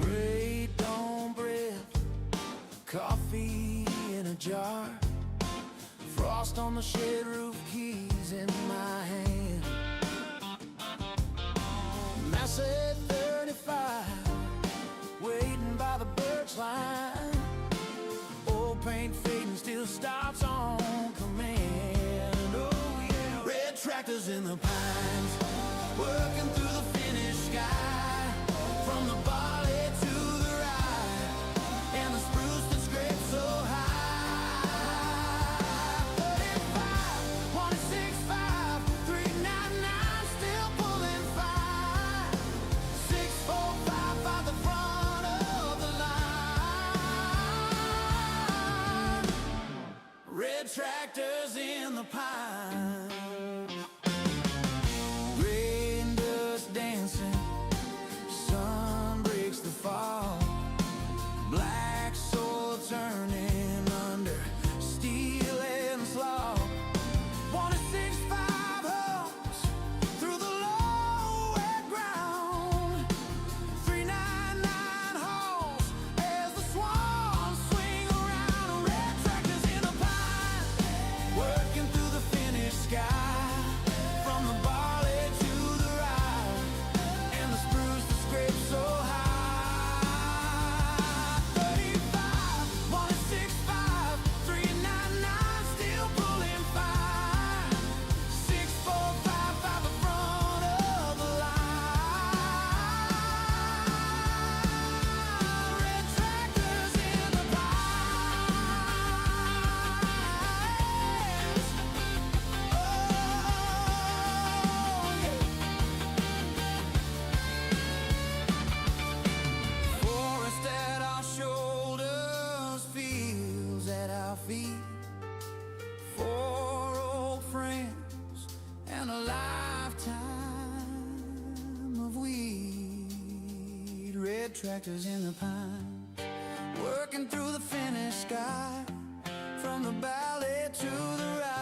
Great dawn bread, coffee in a jar, frost on the shed roof, keys in my hand. Mass at 35, waiting by the birch line. Old paint fading, still stops on command. Oh yeah, red tractors in the pines, working through the finished sky. From the barley to the rye, and the spruce that scrapes so high. 35, 165, 399, still pulling fine. 645 by the front of the line. Red tractors in the pine. Rain dust dancing, sun breaks the fall. Black soil turning under steel and slaw. 165 homes through the low wet ground. 399 hauls as the swans swing around. Red tractors in the pine, working through the finished sky. From the barley to the rye, and the spruce that scrapes so high. 35, 165, 399, still pulling fine. 645 by the front of the line. Red tractors in the pines. Oh, yeah. Forest at our shoulders, fields at our feet. 4 old friends and a lifetime of weed. Red tractors in the pines, working through the finished sky. From the valley to the rise.